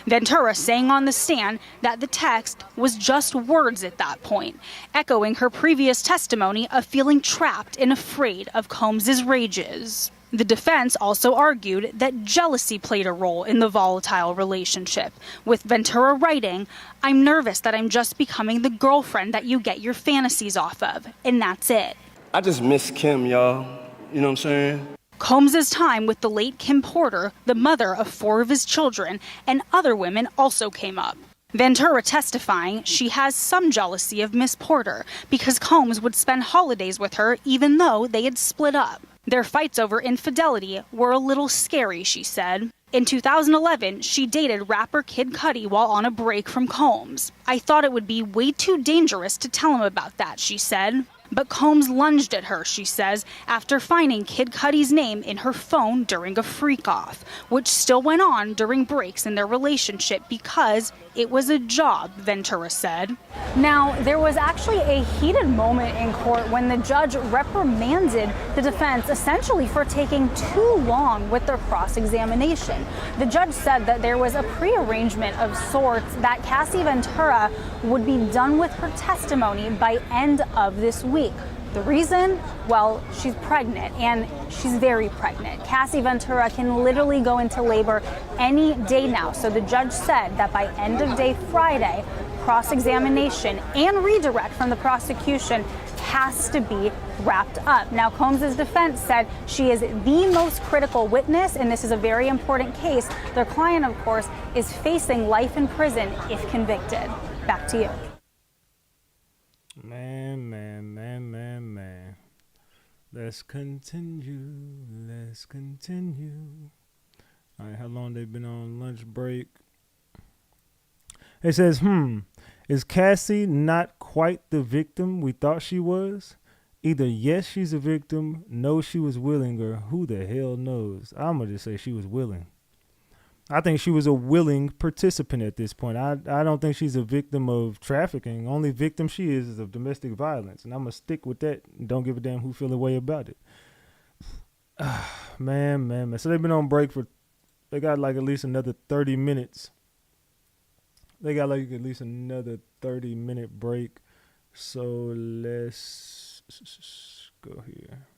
Ventura saying on the stand that the text was just words at that point, echoing her previous testimony of feeling trapped and afraid of Combs's rages. The defense also argued that jealousy played a role in the volatile relationship, with Ventura writing, "I'm nervous that I'm just becoming the girlfriend that you get your fantasies off of, and that's it." I just miss Kim, y'all. You know what I'm saying? Combs's time with the late Kim Porter, the mother of 4 of his children, and other women also came up. Ventura testifying she has some jealousy of Miss Porter because Combs would spend holidays with her even though they had split up. Their fights over infidelity were a little scary, she said. In 2011, she dated rapper Kid Cudi while on a break from Combs. "I thought it would be way too dangerous to tell him about that," she said. But Combs lunged at her, she says, after finding Kid Cudi's name in her phone during a freak-off, which still went on during breaks in their relationship because it was a job, Ventura said. Now, there was actually a heated moment in court when the judge reprimanded the defense essentially for taking too long with their cross-examination. The judge said that there was a prearrangement of sorts that Cassie Ventura would be done with her testimony by end of this week. The reason? Well, she's pregnant, and she's very pregnant. Cassie Ventura can literally go into labor any day now. So the judge said that by end of day Friday, cross-examination and redirect from the prosecution has to be wrapped up. Now, Combs' defense said she is the most critical witness, and this is a very important case. Their client, of course, is facing life in prison if convicted. Back to you. Man. Let's continue. All right, how long they been on lunch break? It says, is Cassie not quite the victim we thought she was? Either yes, she's a victim, no, she was willing, or who the hell knows? I'm going to just say she was willing. I think she was a willing participant at this point. I don't think she's a victim of trafficking. Only victim she is of domestic violence. And I'm going to stick with that and don't give a damn who feel a way about it. Man. So they've been on break they got like at least another 30 minutes. They got like at least another 30-minute break. So let's go here.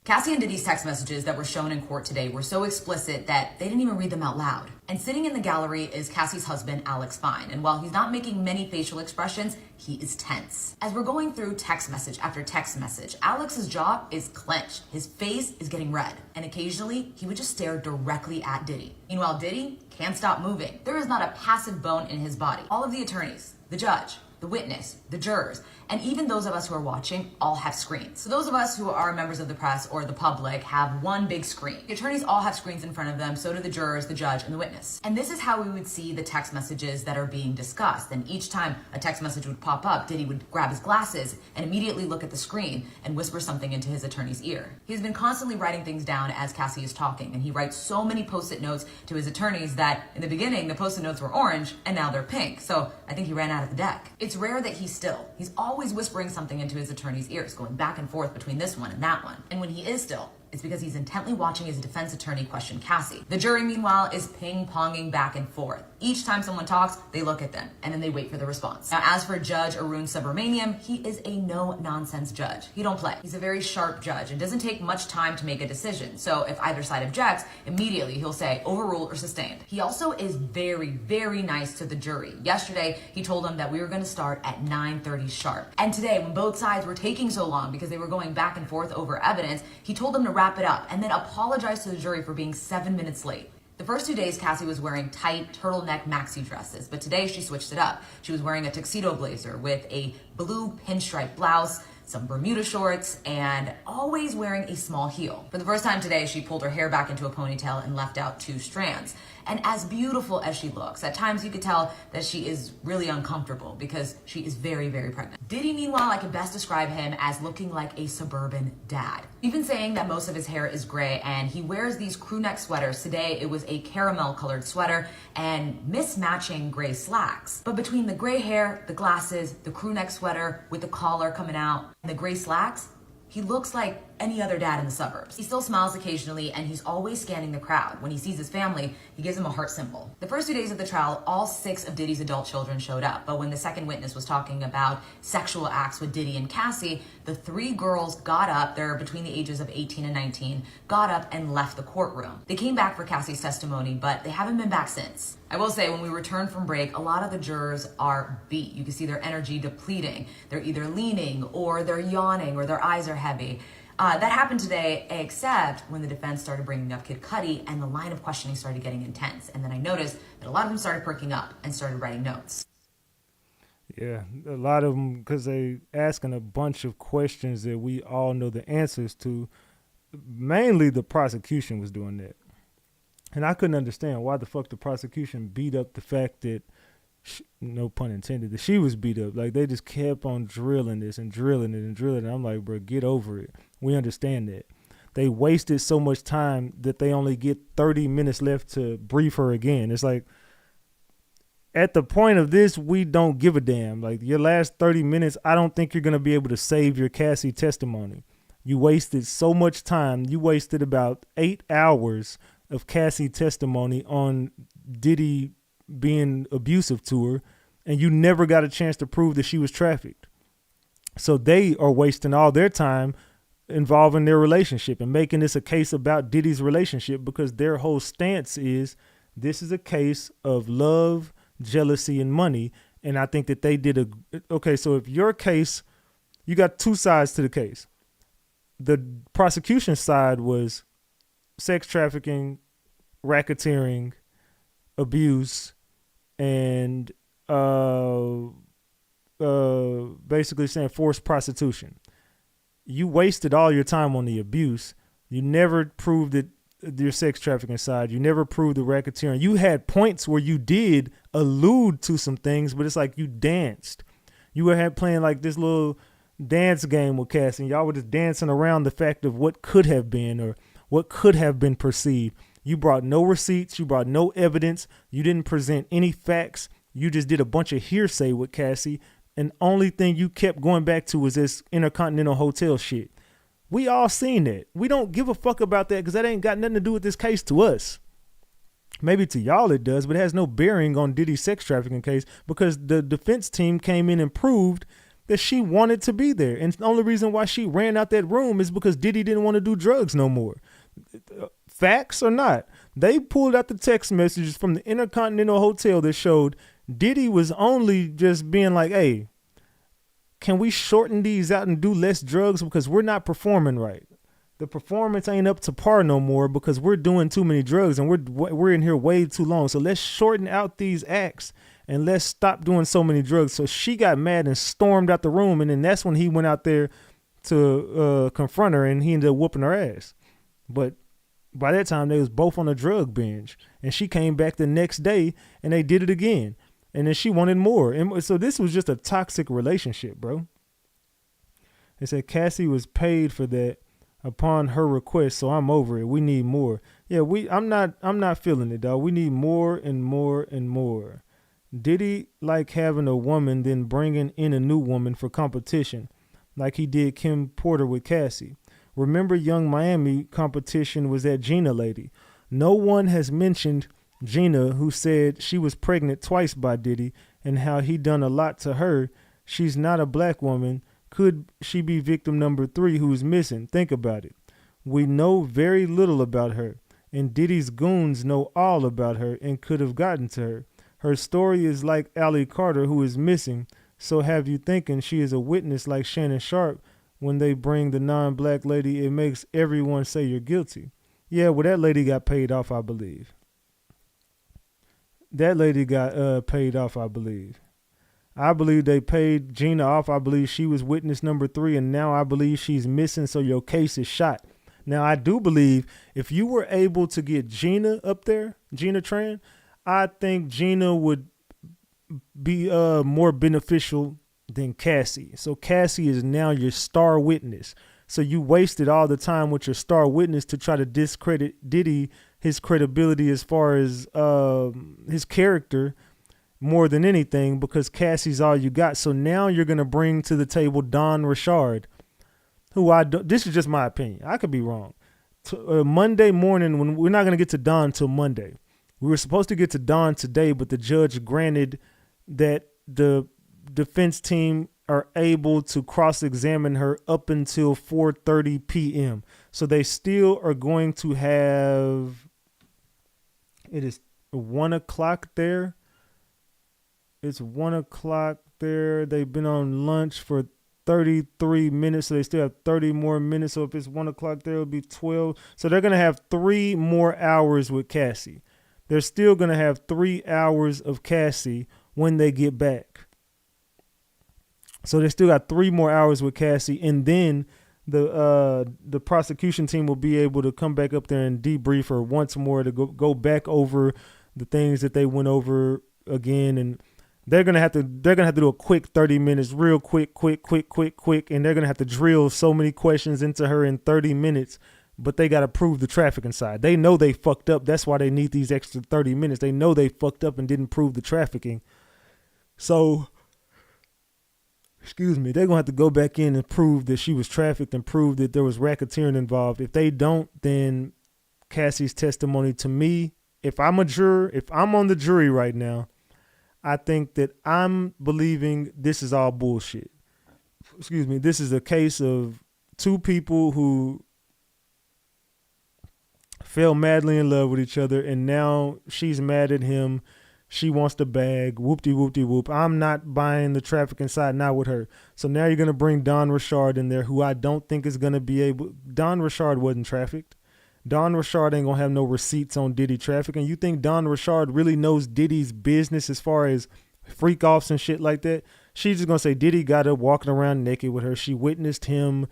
Cassie and Diddy's text messages that were shown in court today were so explicit that they didn't even read them out loud. And sitting in the gallery is Cassie's husband, Alex Fine. And while he's not making many facial expressions, he is tense. As we're going through text message after text message, Alex's jaw is clenched. His face is getting red. And occasionally, he would just stare directly at Diddy. Meanwhile, Diddy can't stop moving. There is not a passive bone in his body. All of the attorneys, the judge, the witness, the jurors, and even those of us who are watching all have screens. So those of us who are members of the press or the public have one big screen. The attorneys all have screens in front of them, so do the jurors, the judge, and the witness. And this is how we would see the text messages that are being discussed. And each time a text message would pop up, Diddy would grab his glasses and immediately look at the screen and whisper something into his attorney's ear. He's been constantly writing things down as Cassie is talking, and he writes so many post-it notes to his attorneys that in the beginning, the post-it notes were orange and now they're pink. So I think he ran out of the deck. It's rare that he's still. He's always whispering something into his attorney's ears, going back and forth between this one and that one. And when he is still, it's because he's intently watching his defense attorney question Cassie. The jury, meanwhile, is ping-ponging back and forth. Each time someone talks, they look at them, and then they wait for the response. Now, as for Judge Arun Subramaniam, he is a no-nonsense judge. He don't play. He's a very sharp judge and doesn't take much time to make a decision. So if either side objects, immediately he'll say overruled or sustained. He also is very, very nice to the jury. Yesterday, he told them that we were going to start at 9:30 sharp. And today, when both sides were taking so long because they were going back and forth over evidence, he told them to wrap it up and then apologized to the jury for being 7 minutes late. The first 2 days, Cassie was wearing tight turtleneck maxi dresses, but today she switched it up. She was wearing a tuxedo blazer with a blue pinstripe blouse, some Bermuda shorts, and always wearing a small heel. For the first time today, she pulled her hair back into a ponytail and left out 2 strands. And as beautiful as she looks, at times you could tell that she is really uncomfortable because she is very, very pregnant. Diddy, meanwhile, I could best describe him as looking like a suburban dad. He's been saying that most of his hair is gray and he wears these crew neck sweaters. Today, it was a caramel colored sweater and mismatching gray slacks. But between the gray hair, the glasses, the crew neck sweater with the collar coming out, and the gray slacks, he looks like any other dad in the suburbs. He still smiles occasionally and he's always scanning the crowd. When he sees his family, he gives them a heart symbol. The first 2 days of the trial, all 6 of Diddy's adult children showed up. But when the second witness was talking about sexual acts with Diddy and Cassie, the 3 girls got up, they're between the ages of 18 and 19, got up and left the courtroom. They came back for Cassie's testimony, but they haven't been back since. I will say, when we returned from break, a lot of the jurors are beat. You can see their energy depleting. They're either leaning or they're yawning or their eyes are heavy. That happened today, except when the defense started bringing up Kid Cudi and the line of questioning started getting intense. And then I noticed that a lot of them started perking up and started writing notes. Yeah, a lot of them, because they asking a bunch of questions that we all know the answers to. Mainly the prosecution was doing that. And I couldn't understand why the fuck the prosecution beat up the fact that, no pun intended, that she was beat up. Like, they just kept on drilling this and drilling it and drilling it. I'm like, bro, get over it. We understand that. They wasted so much time that they only get 30 minutes left to brief her again. It's like, at the point of this, we don't give a damn. Like, your last 30 minutes, I don't think you're going to be able to save your Cassie testimony. You wasted so much time. You wasted about 8 hours of Cassie testimony on Diddy being abusive to her, and you never got a chance to prove that she was trafficked. So they are wasting all their time involving their relationship and making this a case about Diddy's relationship, because their whole stance is this is a case of love, jealousy, and money. And I think that they did okay, so if your case, you got 2 sides to the case. The prosecution side was sex trafficking, racketeering, abuse, and basically saying forced prostitution. You wasted all your time on the abuse. You never proved that your sex trafficking side. You never proved the racketeering. You had points where you did allude to some things, but it's like you danced. You were playing like this little dance game with Cassie, and y'all were just dancing around the fact of what could have been or what could have been perceived. You brought no receipts. You brought no evidence. You didn't present any facts. You just did a bunch of hearsay with Cassie. And only thing you kept going back to was this Intercontinental Hotel shit. We all seen that. We don't give a fuck about that because that ain't got nothing to do with this case to us. Maybe to y'all it does, but it has no bearing on Diddy's sex trafficking case because the defense team came in and proved that she wanted to be there. And the only reason why she ran out that room is because Diddy didn't want to do drugs no more. Facts or not, they pulled out the text messages from the Intercontinental Hotel that showed Diddy was only just being like, hey, can we shorten these out and do less drugs because we're not performing right. The performance ain't up to par no more because we're doing too many drugs and we're in here way too long. So let's shorten out these acts and let's stop doing so many drugs. So she got mad and stormed out the room. And then that's when he went out there to confront her and he ended up whooping her ass. But by that time, they was both on a drug binge. And she came back the next day and they did it again. And then she wanted more. And so this was just a toxic relationship, bro. They said Cassie was paid for that upon her request, so I'm over it. We need more. Yeah, I'm not feeling it, dog. We need more and more and more. Diddy like having a woman then bringing in a new woman for competition, like he did Kim Porter with Cassie. Remember Young Miami competition was that Gina lady. No one has mentioned Gina, who said she was pregnant twice by Diddy and how he done a lot to her. She's not a black woman. Could she be victim number 3 who's missing? Think about it. We know very little about her, and Diddy's goons know all about her and could have gotten to her. Her story is like Allie Carter, who is missing, so have you thinking she is a witness like Shannon Sharp. When they bring the non-black lady, it makes everyone say you're guilty. Yeah, well, that lady got paid off, I believe. That lady got paid off, I believe. I believe they paid Gina off. I believe she was witness number 3, and now I believe she's missing, so your case is shot. Now, I do believe if you were able to get Gina up there, Gina Tran, I think Gina would be more beneficial than Cassie. So Cassie is now your star witness. So you wasted all the time with your star witness to try to discredit Diddy, his credibility as far as his character, more than anything, because Cassie's all you got. So now you're going to bring to the table Don Richard, who this is just my opinion. I could be wrong. Monday morning, when we're not going to get to Don till Monday. We were supposed to get to Don today, but the judge granted that the defense team are able to cross-examine her up until 4:30 p.m. So they still are going to have, it is 1 o'clock there. It's 1 o'clock there. They've been on lunch for 33 minutes, so they still have 30 more minutes. So if it's 1 o'clock there, it'll be 12. So they're going to have 3 more hours with Cassie. They're still going to have 3 hours of Cassie when they get back. So they still got 3 more hours with Cassie, and then the prosecution team will be able to come back up there and debrief her once more to go back over the things that they went over again. And they're gonna have to do a quick 30 minutes, real quick, and they're gonna have to drill so many questions into her in 30 minutes. But they gotta prove the trafficking side. They know they fucked up. That's why they need these extra 30 minutes. They know they fucked up and didn't prove the trafficking. So, they're gonna have to go back in and prove that she was trafficked and prove that there was racketeering involved. If they don't, then Cassie's testimony, to me, if I'm a juror, if I'm on the jury right now, I think that I'm believing this is all bullshit. This is a case of 2 people who fell madly in love with each other, and now she's mad at him. She wants the bag. Whoop-de-whoop-de-whoop. I'm not buying the trafficking side, not with her. So now you're going to bring Don Richard in there, who I don't think is going to be able. Don Richard wasn't trafficked. Don Richard ain't going to have no receipts on Diddy trafficking. You think Don Richard really knows Diddy's business as far as freak offs and shit like that? She's just going to say Diddy got her walking around naked with her. She witnessed him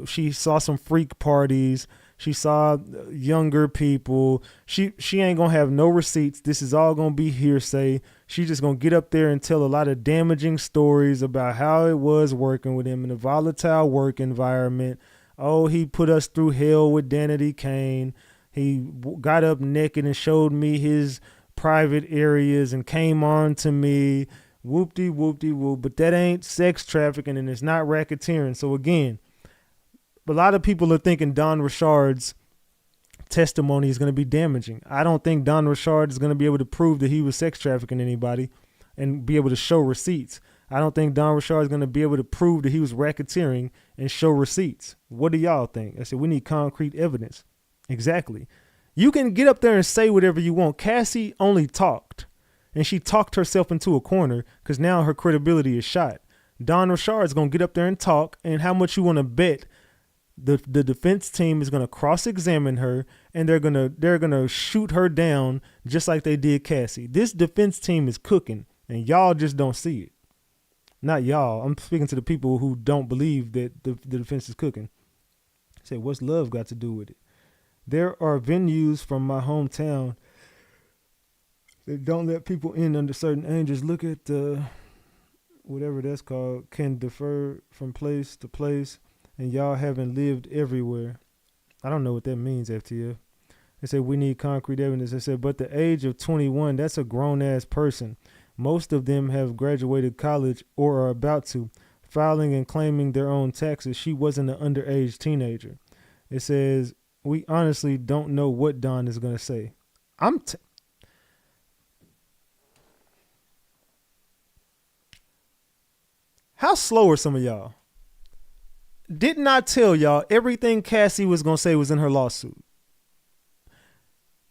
she saw some freak parties. She saw younger people. She ain't going to have no receipts. This is all going to be hearsay. She's just going to get up there and tell a lot of damaging stories about how it was working with him in a volatile work environment. Oh, he put us through hell with Danity Kane. He got up naked and showed me his private areas and came on to me. Whoop-de-whoop-de-whoop. But that ain't sex trafficking and it's not racketeering. So again, a lot of people are thinking Don Richard's testimony is going to be damaging. I don't think Don Richard is going to be able to prove that he was sex trafficking anybody and be able to show receipts. I don't think Don Richard is going to be able to prove that he was racketeering and show receipts. What do y'all think? I said, we need concrete evidence. Exactly. You can get up there and say whatever you want. Cassie only talked, and she talked herself into a corner because now her credibility is shot. Don Richard is going to get up there and talk, and how much you want to bet the defense team is going to cross-examine her, and they're gonna shoot her down just like they did Cassie. This defense team is cooking, and y'all just don't see it. Not y'all. I'm speaking to the people who don't believe that the defense is cooking. Say, what's love got to do with it? There are venues from my hometown that don't let people in under certain ages. Look at whatever that's called, can defer from place to place, and y'all haven't lived everywhere. I don't know what that means, FTF. They said we need concrete evidence. They said, but the age of 21, that's a grown-ass person. Most of them have graduated college or are about to, filing and claiming their own taxes. She wasn't an underage teenager. It says, we honestly don't know what Don is going to say. How slow are some of y'all? Didn't I tell y'all everything Cassie was going to say was in her lawsuit?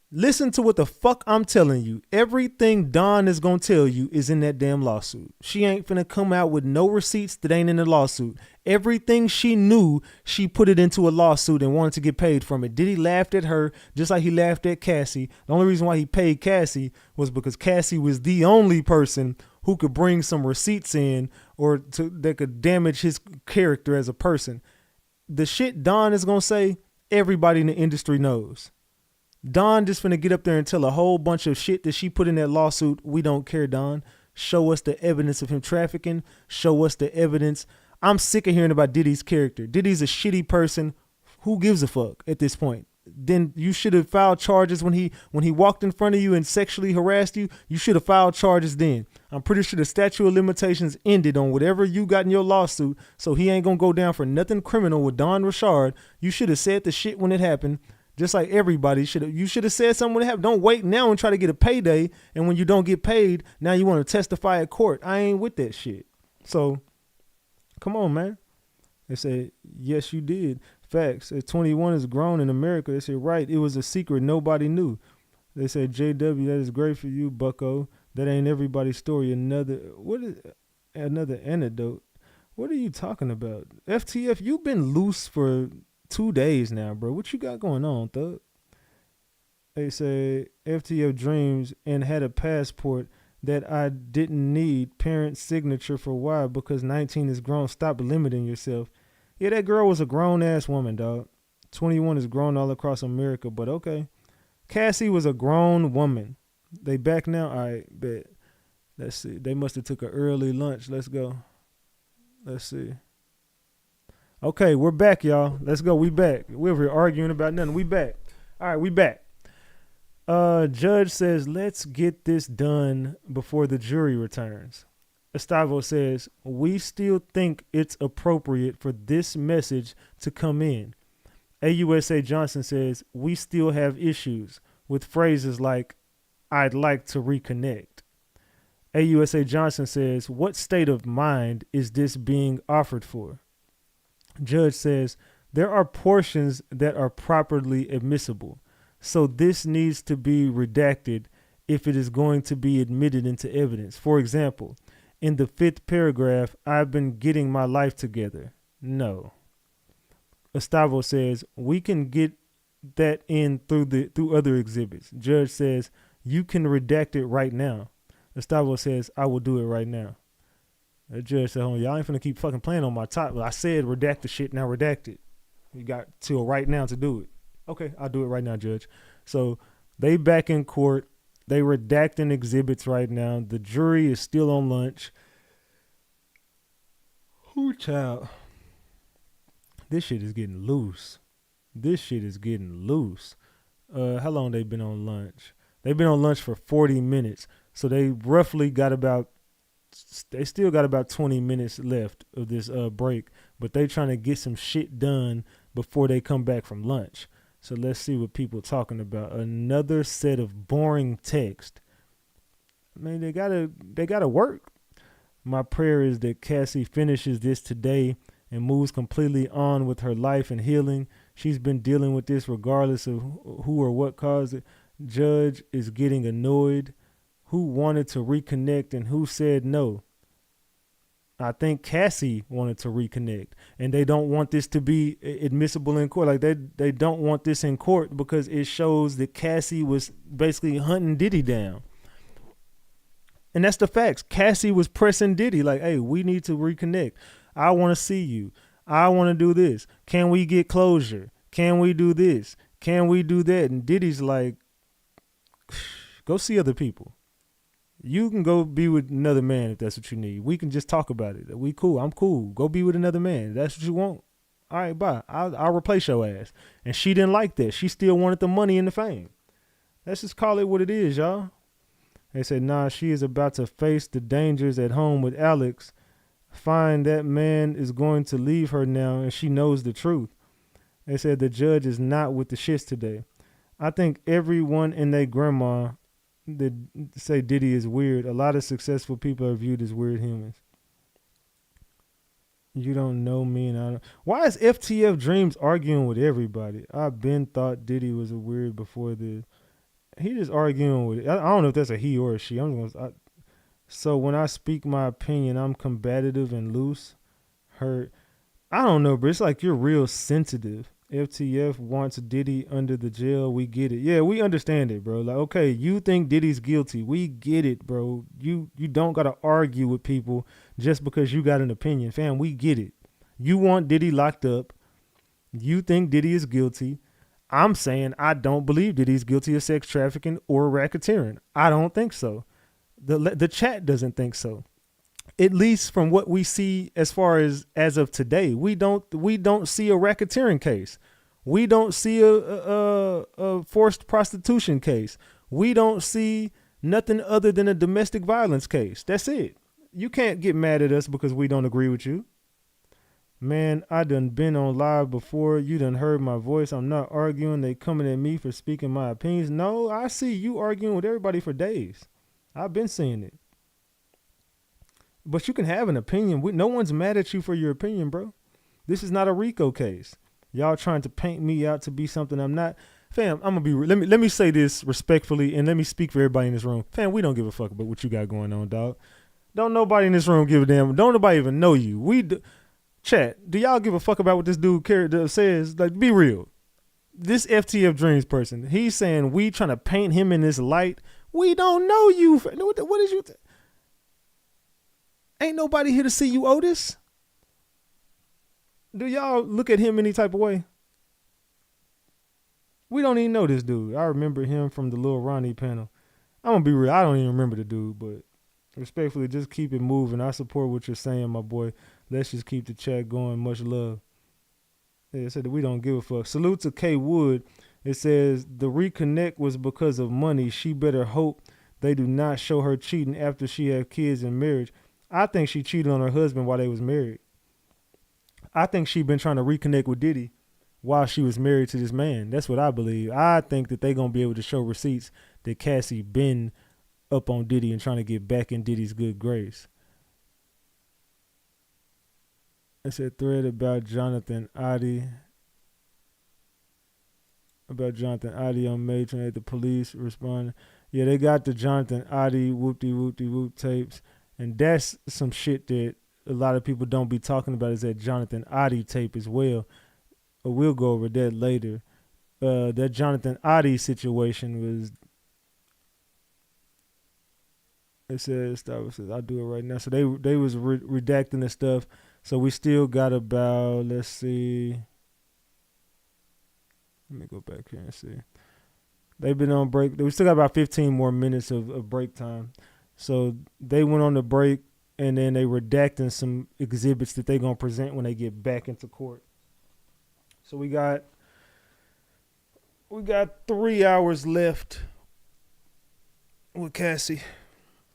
Listen to what the fuck I'm telling you. Everything Don is going to tell you is in that damn lawsuit. She ain't finna come out with no receipts that ain't in the lawsuit. Everything she knew, she put it into a lawsuit and wanted to get paid from it. Diddy laughed at her just like he laughed at Cassie. The only reason why he paid Cassie was because Cassie was the only person who could bring some receipts in or that could damage his character as a person. The shit Don is going to say, everybody in the industry knows. Don just finna get up there and tell a whole bunch of shit that she put in that lawsuit. We don't care, Don. Show us the evidence of him trafficking. Show us the evidence. I'm sick of hearing about Diddy's character. Diddy's a shitty person. Who gives a fuck at this point? Then you should have filed charges when he walked in front of you and sexually harassed you. You should have filed charges then. I'm pretty sure the statute of limitations ended on whatever you got in your lawsuit, so he ain't gonna go down for nothing criminal with Don Richard. You should have said the shit when it happened. Just like everybody you should have said something when it happened. Don't wait now and try to get a payday. And when you don't get paid, now you want to testify at court. I ain't with that shit. So, come on, man. They said, yes, you did. Facts. At 21 is grown in America. They said, right. It was a secret nobody knew. They said, JW, that is great for you, bucko. That ain't everybody's story. Another anecdote. What are you talking about? FTF, you've been loose for 2 days now, bro. What you got going on, thug? They say FTF dreams and had a passport that I didn't need. Parents' signature for why? Because 19 is grown. Stop limiting yourself. Yeah, that girl was a grown-ass woman, dog. 21 is grown all across America, but okay. Cassie was a grown woman. They back now? All right, bet. Let's see. They must have took an early lunch. Let's go. Let's see. Okay, we're back, y'all. Let's go. We back. We're over here arguing about nothing. We back. All right, we back. Judge says, let's get this done before the jury returns. Estavo says, we still think it's appropriate for this message to come in. AUSA Johnson says, we still have issues with phrases like, I'd like to reconnect. AUSA Johnson says, what state of mind is this being offered for? Judge says, there are portions that are properly admissible, so this needs to be redacted if it is going to be admitted into evidence. For example, in the 5th paragraph, I've been getting my life together. No. Estavo says, we can get that in through other exhibits. Judge says, you can redact it right now. Estavo says, I will do it right now. The judge said, y'all ain't finna keep fucking playing on my top. Well, I said redact the shit, now redact it. You got till right now to do it. Okay, I'll do it right now, Judge. So they back in court. They redacting exhibits right now. The jury is still on lunch. Whoo, child. This shit is getting loose. How long they been on lunch? They've been on lunch for 40 minutes. So they roughly got they still got about 20 minutes left of this break, but they trying to get some shit done before they come back from lunch. So let's see what people are talking about. Another set of boring text. I mean, they gotta work. My prayer is that Cassie finishes this today and moves completely on with her life and healing. She's been dealing with this regardless of who or what caused it. Judge is getting annoyed. Who wanted to reconnect and who said no? I think Cassie wanted to reconnect, and they don't want this to be admissible in court. Like they don't want this in court because it shows that Cassie was basically hunting Diddy down. And that's the facts. Cassie was pressing Diddy like, hey, we need to reconnect. I want to see you. I want to do this. Can we get closure? Can we do this? Can we do that? And Diddy's like, go see other people. You can go be with another man if that's what you need. We can just talk about it. We cool. I'm cool. Go be with another man. If that's what you want. All right, bye. I'll replace your ass. And she didn't like that. She still wanted the money and the fame. Let's just call it what it is, y'all. They said, nah, she is about to face the dangers at home with Alex. Find that man is going to leave her now, and she knows the truth. They said the judge is not with the shits today. I think everyone and their grandma that say Diddy is weird. A lot of successful people are viewed as weird humans. You don't know me and I don't. Why is FTF Dreams arguing with everybody? I've been thought Diddy was a weird before this. He just arguing with it. I don't know if that's a he or a she. So when I speak my opinion, I'm combative and loose. Hurt. I don't know, but it's like you're real sensitive. FTF wants Diddy under the jail. We get it. Yeah, we understand it, bro. Like, okay, you think Diddy's guilty. We get it, bro. You don't got to argue with people just because you got an opinion. Fam, we get it. You want Diddy locked up. You think Diddy is guilty. I'm saying I don't believe Diddy's guilty of sex trafficking or racketeering. I don't think so. The chat doesn't think so. At least from what we see as far as of today, we don't see a racketeering case. We don't see a forced prostitution case. We don't see nothing other than a domestic violence case. That's it. You can't get mad at us because we don't agree with you. Man, I done been on live before. You done heard my voice. I'm not arguing. They coming at me for speaking my opinions. No, I see you arguing with everybody for days. I've been seeing it. But you can have an opinion. No one's mad at you for your opinion, bro. This is not a RICO case. Y'all trying to paint me out to be something I'm not. Fam, I'm gonna be. Let me say this respectfully, and let me speak for everybody in this room. Fam, we don't give a fuck about what you got going on, dog. Don't nobody in this room give a damn. Don't nobody even know you. Chat, do y'all give a fuck about what this dude character says? Like, be real. This FTF Dreams person, he's saying we trying to paint him in this light. We don't know you. What is you? Ain't nobody here to see you, Otis. Do y'all look at him any type of way? We don't even know this dude. I remember him from the Lil Ronnie panel. I'm going to be real. I don't even remember the dude, but respectfully, just keep it moving. I support what you're saying, my boy. Let's just keep the chat going. Much love. Yeah, it said that we don't give a fuck. Salute to K Wood. It says the reconnect was because of money. She better hope they do not show her cheating after she had kids in marriage. I think she cheated on her husband while they was married. I think she been trying to reconnect with Diddy while she was married to this man. That's what I believe. I think that they going to be able to show receipts that Cassie been up on Diddy and trying to get back in Diddy's good grace. It's a thread about Jonathan Adi. On Matron at the police responding. Yeah, they got the Jonathan Adi whoop tapes. And that's some shit that a lot of people don't be talking about is that Jonathan Adi tape as well. But we'll go over that later. That Jonathan Adi situation was, it says, I'll do it right now. So they was redacting the stuff. So we still got about, let's see. Let me go back here and see. They've been on break. We still got about 15 more minutes of break time. So they went on the break, and then they redacting some exhibits that they're going to present when they get back into court. So we got 3 hours left with Cassie.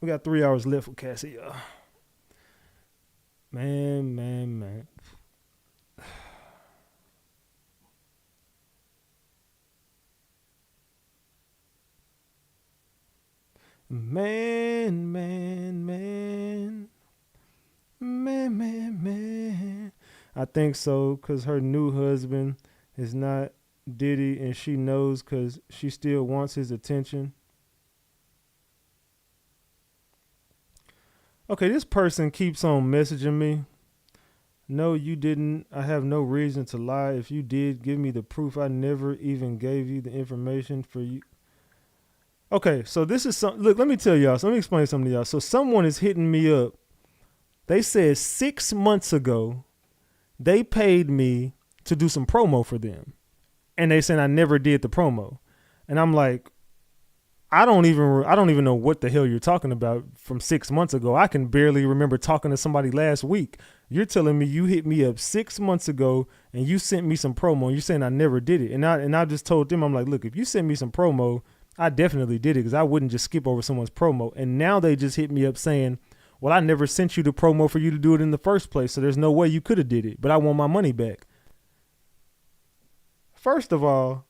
We got 3 hours left with Cassie, y'all. Man. Man. I think so, because her new husband is not Diddy, and she knows because she still wants his attention. Okay, this person keeps on messaging me. No, you didn't. I have no reason to lie. If you did, give me the proof. I never even gave you the information for you. Okay, so this is some. Look, let me tell y'all. So let me explain something to y'all. So someone is hitting me up. They said 6 months ago, they paid me to do some promo for them. And they said I never did the promo. And I'm like, I don't even know what the hell you're talking about from 6 months ago. I can barely remember talking to somebody last week. You're telling me you hit me up 6 months ago and you sent me some promo and you're saying I never did it. And I just told them, I'm like, look, if you sent me some promo, I definitely did it because I wouldn't just skip over someone's promo. And now they just hit me up saying, well, I never sent you the promo for you to do it in the first place. So there's no way you could have did it, but I want my money back. First of all,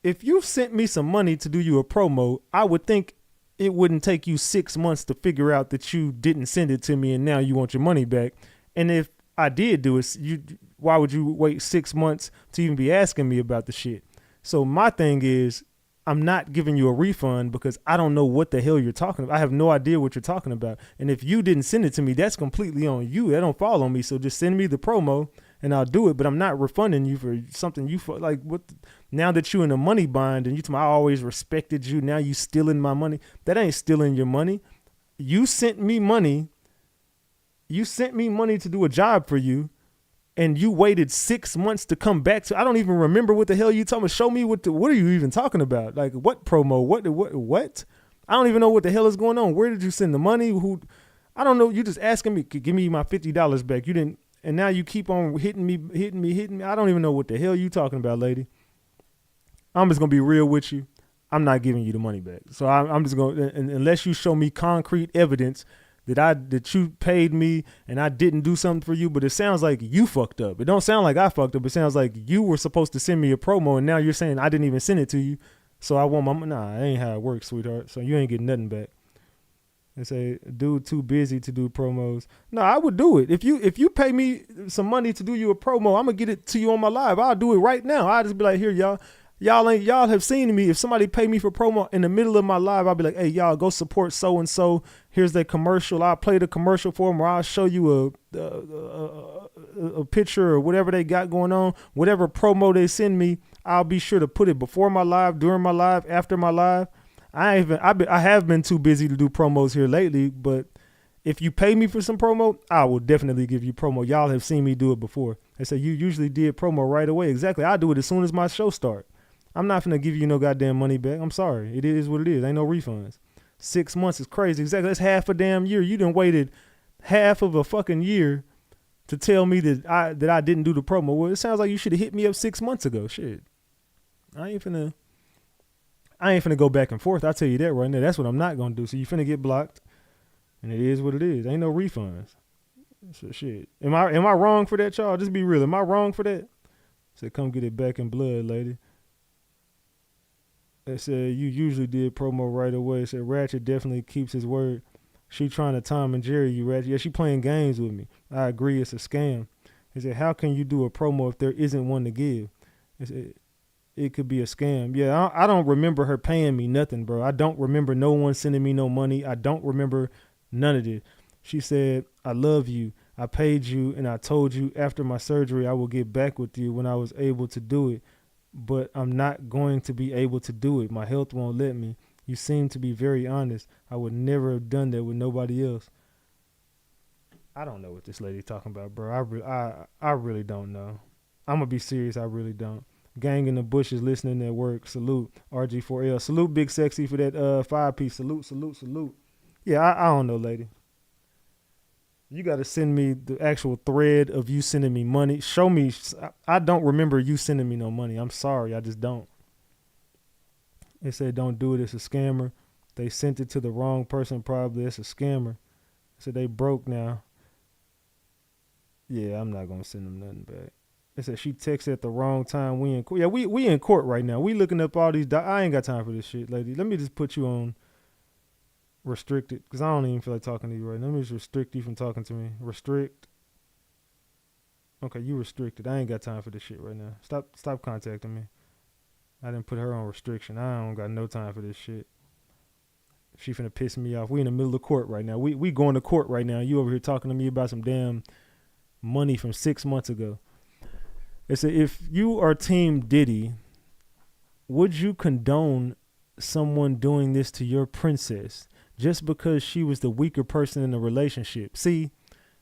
if you sent me some money to do you a promo, I would think it wouldn't take you 6 months to figure out that you didn't send it to me and now you want your money back. And if I did do it, why would you wait 6 months to even be asking me about the shit? So my thing is, I'm not giving you a refund because I don't know what the hell you're talking about. I have no idea what you're talking about. And if you didn't send it to me, that's completely on you. That don't fall on me. So just send me the promo and I'll do it. But I'm not refunding you for something like what. Now that you in a money bind and you tell me I always respected you, now you stealing my money. That ain't stealing your money. You sent me money. You sent me money to do a job for you. And you waited 6 months to come back to. I don't even remember what the hell you talking about. Show me what are you even talking about? Like what promo? What? I don't even know what the hell is going on. Where did you send the money? Who? I don't know. You just asking me, give me my $50 back. You didn't, and now you keep on hitting me. I don't even know what the hell you talking about, lady. I'm just gonna be real with you. I'm not giving you the money back. So I'm just gonna, unless you show me concrete evidence that you paid me and I didn't do something for you, but it sounds like you fucked up. It don't sound like I fucked up. It sounds like you were supposed to send me a promo and now you're saying I didn't even send it to you. So I want my, nah, that ain't how it works, sweetheart. So you ain't getting nothing back. They say, dude, too busy to do promos. No, I would do it. If you pay me some money to do you a promo, I'm gonna get it to you on my live. I'll do it right now. I'll just be like, here, y'all. Y'all have seen me. If somebody pay me for promo in the middle of my live, I'll be like, hey, y'all go support so-and-so. Here's their commercial. I'll play the commercial for them, or I'll show you a picture or whatever they got going on. Whatever promo they send me, I'll be sure to put it before my live, during my live, after my live. I have been too busy to do promos here lately, but if you pay me for some promo, I will definitely give you promo. Y'all have seen me do it before. They say you usually did promo right away. Exactly. I'll do it as soon as my show starts. I'm not finna give you no goddamn money back. I'm sorry. It is what it is. Ain't no refunds. 6 months is crazy. Exactly. That's half a damn year. You done waited half of a fucking year to tell me that I didn't do the promo. Well, it sounds like you should have hit me up 6 months ago. Shit. I ain't finna go back and forth. I'll tell you that right now. That's what I'm not gonna do. So you finna get blocked. And it is what it is. Ain't no refunds. So shit. Am I wrong for that, y'all? Just be real. Am I wrong for that? Said come get it back in blood, lady. They said you usually did promo right away. Said Ratchet definitely keeps his word. She trying to Tom and Jerry you, Ratchet. Yeah, she playing games with me. I agree, it's a scam. He said, how can you do a promo if there isn't one to give? He said, it could be a scam. Yeah, I don't remember her paying me nothing, bro. I don't remember no one sending me no money. I don't remember none of it. She said, I love you. I paid you and I told you after my surgery I will get back with you when I was able to do it. But I'm not going to be able to do it. My health won't let me. You seem to be very honest. I would never have done that with nobody else. I don't know what this lady's talking about, bro. I really don't know. I'm going to be serious. I really don't. Gang in the bushes listening at work. Salute. RG4L. Salute Big Sexy for that 5-piece. Salute. Yeah, I don't know, lady. You got to send me the actual thread of you sending me money. Show me. I don't remember you sending me no money. I'm sorry. I just don't. They said don't do it. It's a scammer. They sent it to the wrong person probably. It's a scammer. So they broke now. Yeah, I'm not going to send them nothing back. They said she texted at the wrong time. We in court. Yeah, we in court right now. We looking up all these. I ain't got time for this shit, lady. Let me just put you on restricted, because I don't even feel like talking to you right now. Let me just restrict you from talking to me. Restrict. Okay, you restricted. I ain't got time for this shit right now. Stop contacting me. I didn't put her on restriction. I don't got no time for this shit. She finna piss me off. We in the middle of court right now. We going to court right now. You over here talking to me about some damn money from 6 months ago. It said, if you are Team Diddy, would you condone someone doing this to your princess just because she was the weaker person in the relationship? See,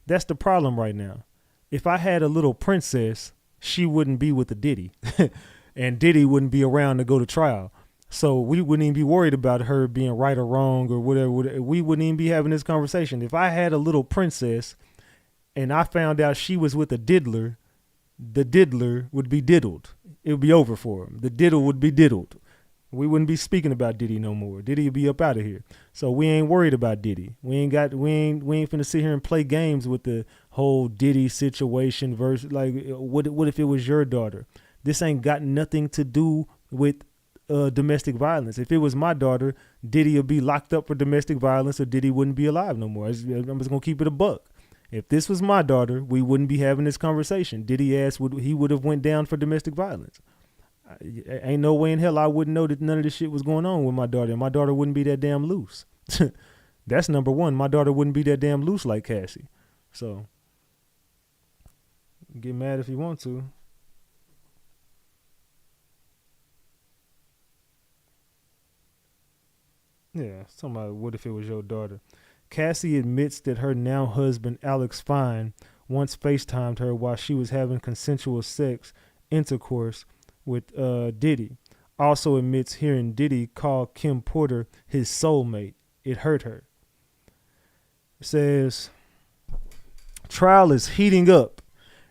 that's the problem right now. If I had a little princess, she wouldn't be with the Diddy. And Diddy wouldn't be around to go to trial. So we wouldn't even be worried about her being right or wrong or whatever. We wouldn't even be having this conversation. If I had a little princess and I found out she was with a diddler, the diddler would be diddled. It would be over for him. The diddle would be diddled. We wouldn't be speaking about Diddy no more. Diddy would be up out of here. So we ain't worried about Diddy. We ain't finna sit here and play games with the whole Diddy situation versus like what if it was your daughter? This ain't got nothing to do with domestic violence. If it was my daughter, Diddy would be locked up for domestic violence or Diddy wouldn't be alive no more. I'm just gonna keep it a buck. If this was my daughter, we wouldn't be having this conversation. Diddy would have went down for domestic violence. Ain't no way in hell I wouldn't know that none of this shit was going on with my daughter. And my daughter wouldn't be that damn loose. That's number one. My daughter wouldn't be that damn loose like Cassie. So get mad if you want to. Yeah, talking about what if it was your daughter. Cassie admits that her now husband, Alex Fine, once FaceTimed her while she was having consensual sex intercourse with Diddy. Also admits hearing Diddy call Kim Porter his soulmate. It hurt her. It says, trial is heating up,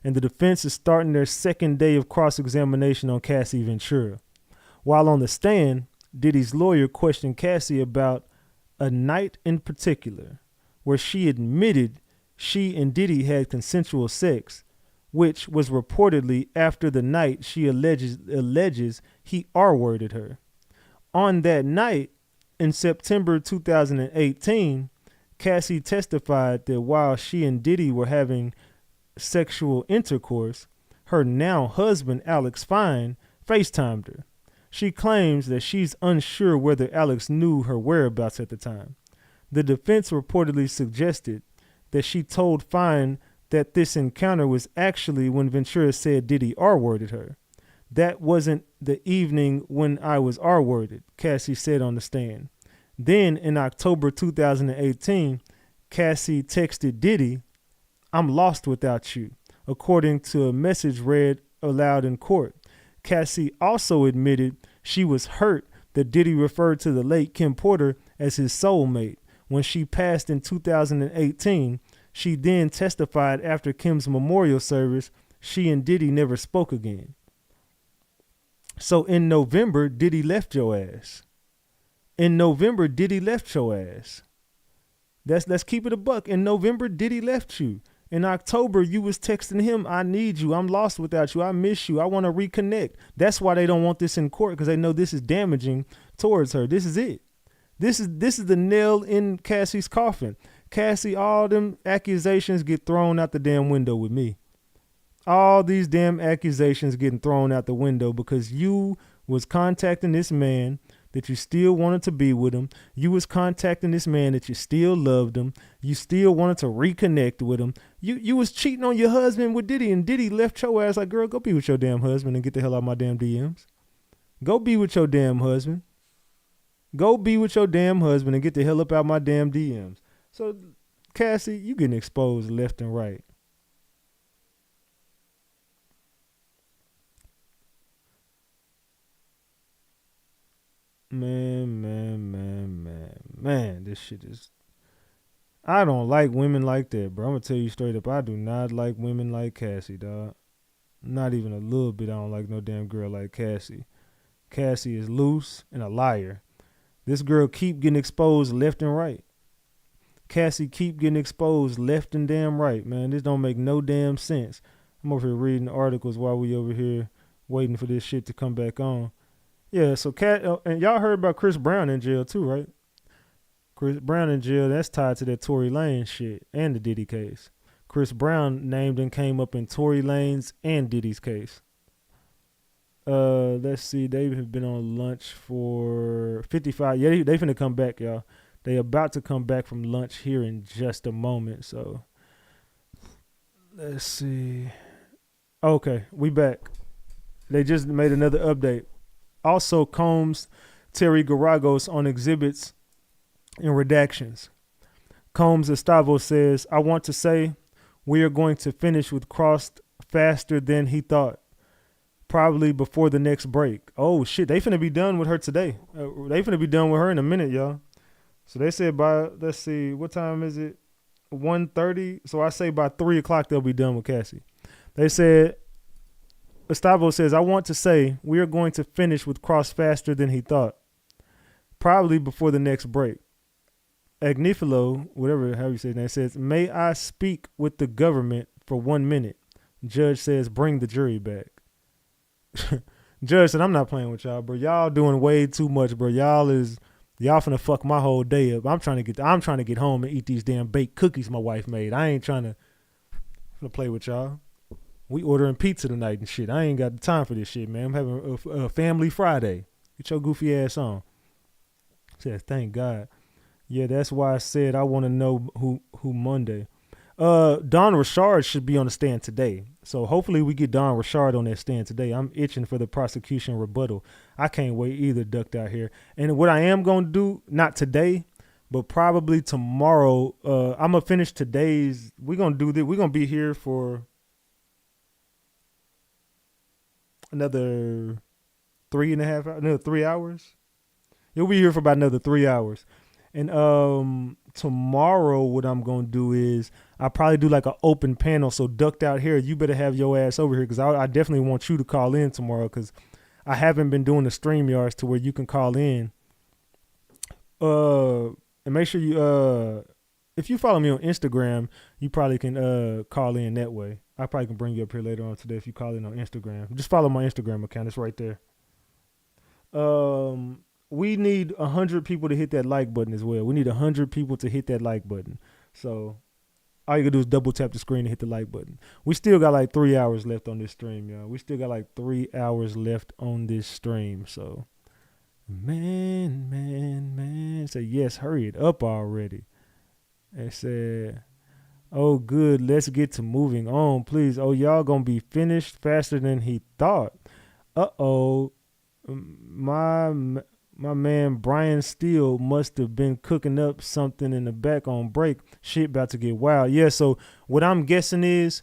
and the defense is starting their second day of cross-examination on Cassie Ventura. While on the stand, Diddy's lawyer questioned Cassie about a night in particular where she admitted she and Diddy had consensual sex, which was reportedly after the night she alleges he R-worded her. On that night, in September 2018, Cassie testified that while she and Diddy were having sexual intercourse, her now husband, Alex Fine, FaceTimed her. She claims that she's unsure whether Alex knew her whereabouts at the time. The defense reportedly suggested that she told Fine that this encounter was actually when Ventura said Diddy R-worded her. That wasn't the evening when I was R-worded, Cassie said on the stand. Then in October 2018, Cassie texted Diddy, "I'm lost without you," according to a message read aloud in court. Cassie also admitted she was hurt that Diddy referred to the late Kim Porter as his soulmate. When she passed in 2018, she then testified after Kim's memorial service, she and Diddy never spoke again. So in November, Diddy left your ass. In November, Diddy left your ass. Let's keep it a buck. In November, Diddy left you. In October, you was texting him, "I need you. I'm lost without you. I miss you. I want to reconnect." That's why they don't want this in court, because they know this is damaging towards her. This is it. This is the nail in Cassie's coffin. Cassie, all them accusations get thrown out the damn window with me. All these damn accusations getting thrown out the window because you was contacting this man that you still wanted to be with him. You was contacting this man that you still loved him. You still wanted to reconnect with him. You was cheating on your husband with Diddy, and Diddy left your ass like, "Girl, go be with your damn husband and get the hell out of my damn DMs. Go be with your damn husband. Go be with your damn husband and get the hell up out my damn DMs." So, Cassie, you getting exposed left and right. Man, this shit is... I don't like women like that, bro. I'm gonna tell you straight up, I do not like women like Cassie, dog. Not even a little bit. I don't like no damn girl like Cassie. Cassie is loose and a liar. This girl keep getting exposed left and right. Cassie keep getting exposed left and damn right, man. This don't make no damn sense. I'm over here reading articles while we over here waiting for this shit to come back on. Yeah, so and y'all heard about Chris Brown in jail too, right? Chris Brown in jail, that's tied to that Tory Lanez shit and the Diddy case. Chris Brown named and came up in Tory Lanez and Diddy's case. Let's see. They have been on lunch for 55. Yeah, they finna come back, y'all. They about to come back from lunch here in just a moment. So let's see. Okay, we back. They just made another update. Also, Combs, Terry Garagos on exhibits and redactions. Combs Estavo says, I want to say we are going to finish with Crossed faster than he thought. Probably before the next break. Oh, shit. They finna be done with her today. They finna be done with her in a minute, y'all. So they said by, let's see, what time is it? 1:30. So I say by 3 o'clock they'll be done with Cassie. They said, Gustavo says, I want to say we are going to finish with Cross faster than he thought. Probably before the next break. Agnifilo, whatever, how you say that, says, may I speak with the government for 1 minute? Judge says, bring the jury back. Judge said, I'm not playing with y'all, bro. Y'all doing way too much, bro. Y'all finna fuck my whole day up. I'm trying to get home and eat these damn baked cookies my wife made. I ain't trying to play with y'all. We ordering pizza tonight and shit. I ain't got the time for this shit, man. I'm having a family Friday. Get your goofy ass on. Says, thank God. Yeah, that's why I said I want to know who Monday. Don Richard should be on the stand today. So hopefully we get Don Richard on that stand today. I'm itching for the prosecution rebuttal. I can't wait either, ducked out here. And what I am going to do, not today, but probably tomorrow, I'm going to finish today's. We're going to do this. We're going to be here for another 3 hours. You'll be here for about another 3 hours. And tomorrow what I'm going to do is I'll probably do like an open panel. So ducked out here, you better have your ass over here because I definitely want you to call in tomorrow because I haven't been doing the StreamYards to where you can call in. And make sure you, if you follow me on Instagram, you probably can call in that way. I probably can bring you up here later on today if you call in on Instagram. Just follow my Instagram account. It's right there. We need 100 people to hit that like button as well. We need 100 people to hit that like button. So all you gotta do is double tap the screen and hit the like button. We still got like 3 hours left on this stream, y'all. We still got like 3 hours left on this stream. So man. Say, yes, hurry it up already. They said, oh, good. Let's get to moving on, please. Oh, y'all gonna be finished faster than he thought. Uh-oh. My man Brian Steele must have been cooking up something in the back on break. Shit about to get wild. Yeah, so what I'm guessing is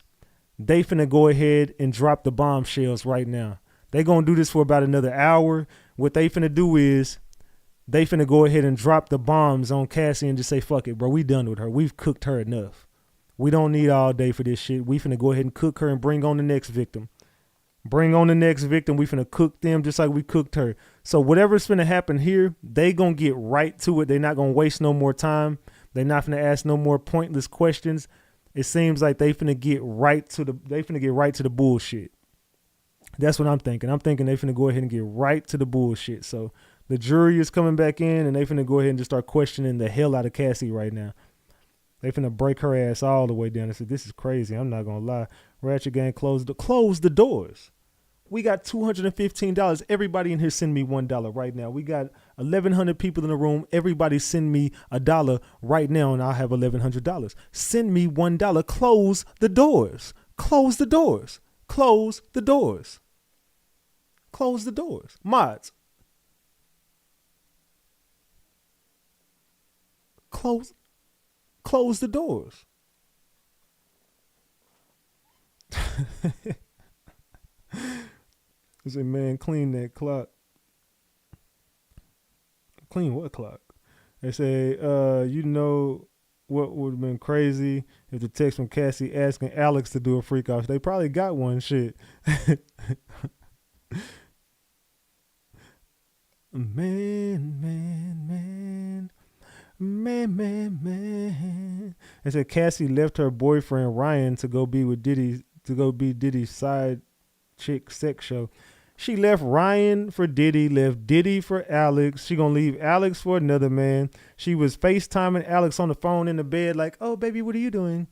they finna go ahead and drop the bombshells right now. They gonna do this for about another hour. What they finna do is they finna go ahead and drop the bombs on Cassie and just say, fuck it, bro. We done with her. We've cooked her enough. We don't need all day for this shit. We finna go ahead and cook her and bring on the next victim. Bring on the next victim. We finna cook them just like we cooked her. So whatever's finna happen here, they gonna get right to it. They're not gonna waste no more time. They're not finna ask no more pointless questions. It seems like they finna get right to the bullshit. That's what I'm thinking. I'm thinking they finna go ahead and get right to the bullshit. So the jury is coming back in and they finna go ahead and just start questioning the hell out of Cassie right now. They finna break her ass all the way down and say, this is crazy. I'm not gonna lie. Ratchet Gang close the doors. We got $215. Everybody in here send me $1 right now. We got 1,100 people in the room. Everybody send me $1 right now and I'll have $1,100. Send me $1. Close the doors. Close the doors. Close the doors. Close the doors. Mods. Close the doors. I say, man, clean that clock. Clean what clock? They say, you know what would have been crazy if the text from Cassie asking Alex to do a freak off. They probably got one, shit. Man. They said Cassie left her boyfriend Ryan to go be with Diddy, to go be Diddy's side chick sex show. She left Ryan for Diddy, left Diddy for Alex. She gonna leave Alex for another man. She was FaceTiming Alex on the phone in the bed like, oh, baby, what are you doing?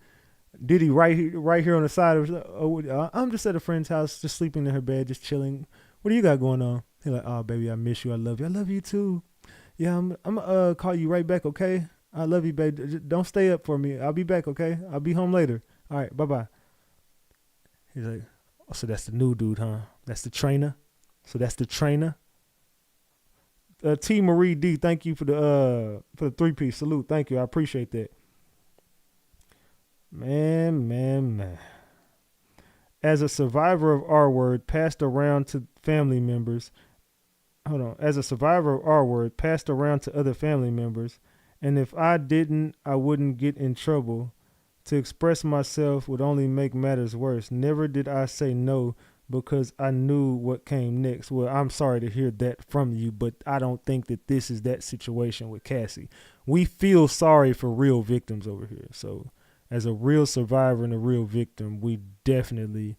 Diddy right here on the side of. Oh, I'm just at a friend's house, just sleeping in her bed, just chilling. What do you got going on? He's like, oh baby, I miss you. I love you. I love you too. Yeah, I'm call you right back. Okay. I love you, babe. Don't stay up for me. I'll be back. Okay. I'll be home later. All right. Bye bye. He's like, oh, so that's the new dude, huh? That's the trainer. So that's the trainer. T Marie D, thank you for the 3-piece salute. Thank you. I appreciate that. Man. As a survivor of R word passed around to family members. Hold on. As a survivor of R word passed around to other family members, and if I didn't, I wouldn't get in trouble. To express myself would only make matters worse. Never did I say no because I knew what came next. Well, I'm sorry to hear that from you, but I don't think that this is that situation with Cassie. We feel sorry for real victims over here. So as a real survivor and a real victim, we definitely,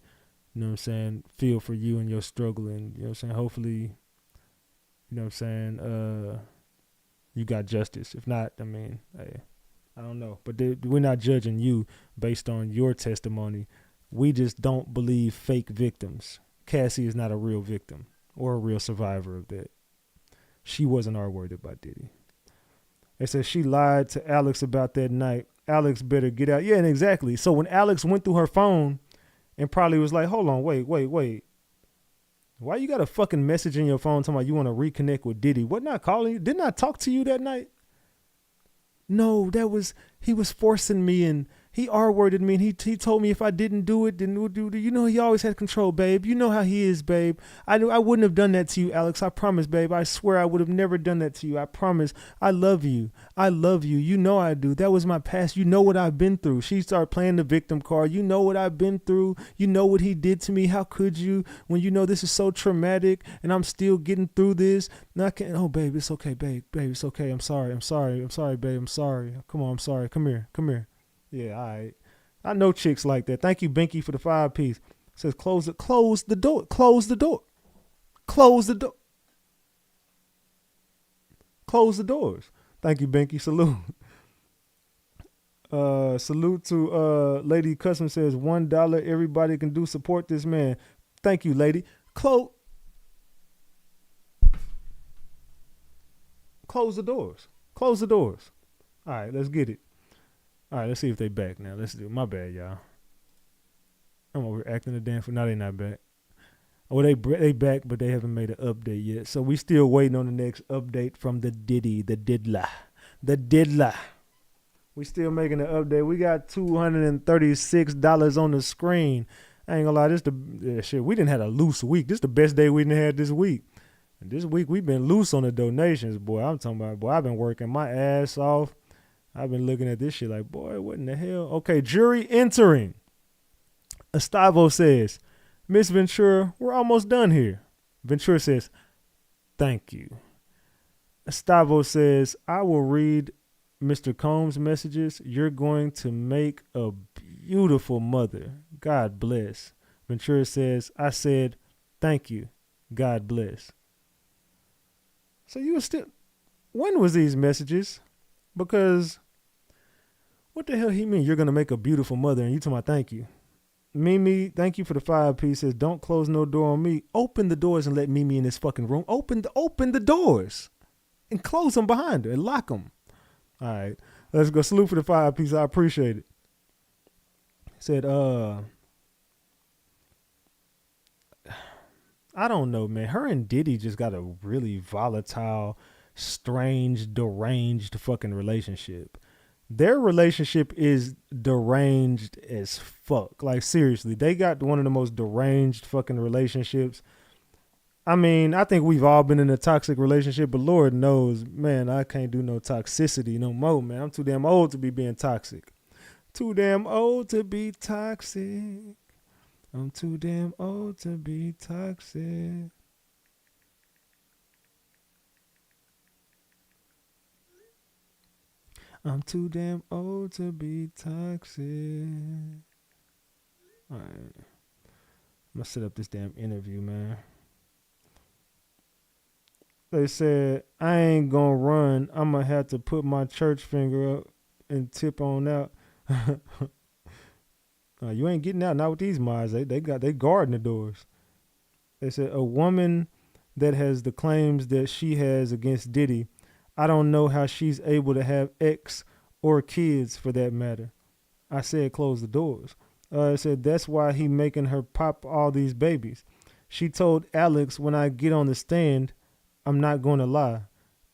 you know what I'm saying, feel for you and your struggle. And, you know what I'm saying, hopefully, you know what I'm saying, you got justice. If not, I mean, hey, I don't know. But we're not judging you based on your testimony. We just don't believe fake victims. Cassie is not a real victim or a real survivor of that. She wasn't R-worded by Diddy. It says she lied to Alex about that night. Alex better get out. Yeah, and exactly. So when Alex went through her phone and probably was like, hold on, wait. Why you got a fucking message in your phone talking about you want to reconnect with Diddy? What, not calling you? Didn't I talk to you that night? No, he was forcing me, and he R-worded me, and he told me if I didn't do it, then you know he always had control, babe. You know how he is, babe. I wouldn't have done that to you, Alex. I promise, babe. I swear I would have never done that to you. I promise. I love you. I love you. You know I do. That was my past. You know what I've been through. She started playing the victim card. You know what I've been through. You know what he did to me. How could you, when you know this is so traumatic and I'm still getting through this? Now I can't. Oh, babe, it's okay, babe. Babe, it's okay. I'm sorry, babe. I'm sorry. Come on, I'm sorry. Come here. Yeah, all right. I know chicks like that. Thank you, Binky, for the 5-piece. It says close the door. Close the door. Close the door. Close the doors. Thank you, Binky. Salute. Salute to Lady Custom says $1 everybody can do. Support this man. Thank you, lady. Close the doors. Close the doors. All right, let's get it. All right, let's see if they back now. Let's do it. My bad, y'all. I'm over acting a damn fool. No, they not back. Oh, they back, but they haven't made an update yet. So we still waiting on the next update from the Diddy, the Diddler. We still making an update. We got $236 on the screen. I ain't gonna lie, shit. We didn't have a loose week. This is the best day we didn't had this week. And this week we've been loose on the donations, boy. I'm talking about, boy. I've been working my ass off. I've been looking at this shit like, boy, what in the hell? Okay, jury entering. Estavo says, Miss Ventura, we're almost done here. Ventura says, thank you. Estavo says, I will read Mr. Combs' messages. You're going to make a beautiful mother. God bless. Ventura says, I said, thank you. God bless. So you were still, when was these messages? Because what the hell he mean? You're going to make a beautiful mother and you talking about thank you. Mimi, thank you for the 5-piece. Says, don't close no door on me. Open the doors and let Mimi in this fucking room. Open the doors and close them behind her and lock them. All right, let's go. Salute for the 5-piece. I appreciate it. Said, I don't know, man. Her and Diddy just got a really volatile, strange, deranged fucking relationship. Their relationship is deranged as fuck. Like, seriously, they got one of the most deranged fucking relationships. I mean, I think we've all been in a toxic relationship, but Lord knows, man, I can't do no toxicity no more, man. I'm too damn old to be being toxic. Too damn old to be toxic. I'm too damn old to be toxic. I'm too damn old to be toxic. All right. I'm going to set up this damn interview, man. They said, I ain't going to run. I'm going to have to put my church finger up and tip on out. You ain't getting out, not with these mods. They guarding the doors. They said a woman that has the claims that she has against Diddy, I don't know how she's able to have ex or kids for that matter. I said close the doors. I said that's why he making her pop all these babies. She told Alex when I get on the stand, I'm not going to lie.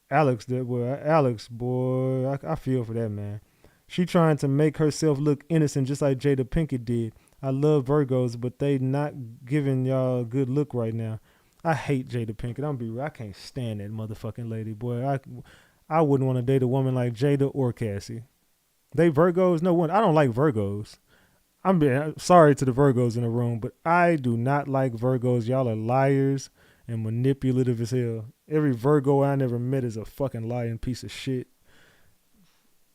Alex, boy, I feel for that, man. She trying to make herself look innocent just like Jada Pinkett did. I love Virgos, but they not giving y'all a good look right now. I hate Jada Pinkett. I'm be real. I can't stand that motherfucking lady, boy. I wouldn't want to date a woman like Jada or Cassie. They Virgos? No one. I don't like Virgos. I'm being sorry to the Virgos in the room, but I do not like Virgos. Y'all are liars and manipulative as hell. Every Virgo I never met is a fucking lying piece of shit.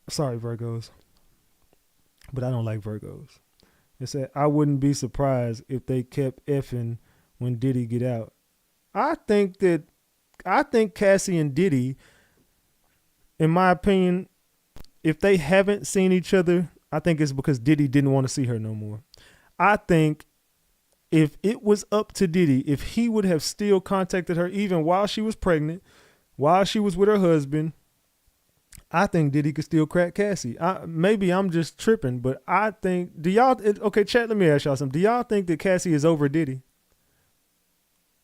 Sorry, Virgos. But I don't like Virgos. It said, I wouldn't be surprised if they kept effing when Diddy get out. I think Cassie and Diddy, in my opinion, if they haven't seen each other, I think it's because Diddy didn't want to see her no more. I think if it was up to Diddy, if he would have still contacted her even while she was pregnant, while she was with her husband, I think Diddy could still crack Cassie. Maybe I'm just tripping, but I think, okay, chat, let me ask y'all something. Do y'all think that Cassie is over Diddy?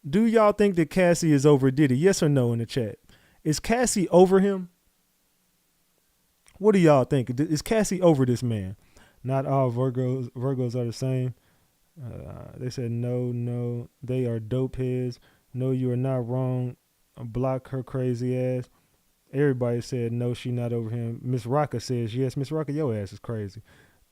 Do y'all think that Cassie is over Diddy? Yes or no in the chat. Is Cassie over him? What do y'all think? Is Cassie over this man? Not all Virgos are the same. They said no, they are dope heads. No, you are not wrong. Block her crazy ass. Everybody said no, she not over him. Miss Rocka says yes. Miss Rocka, your ass is crazy.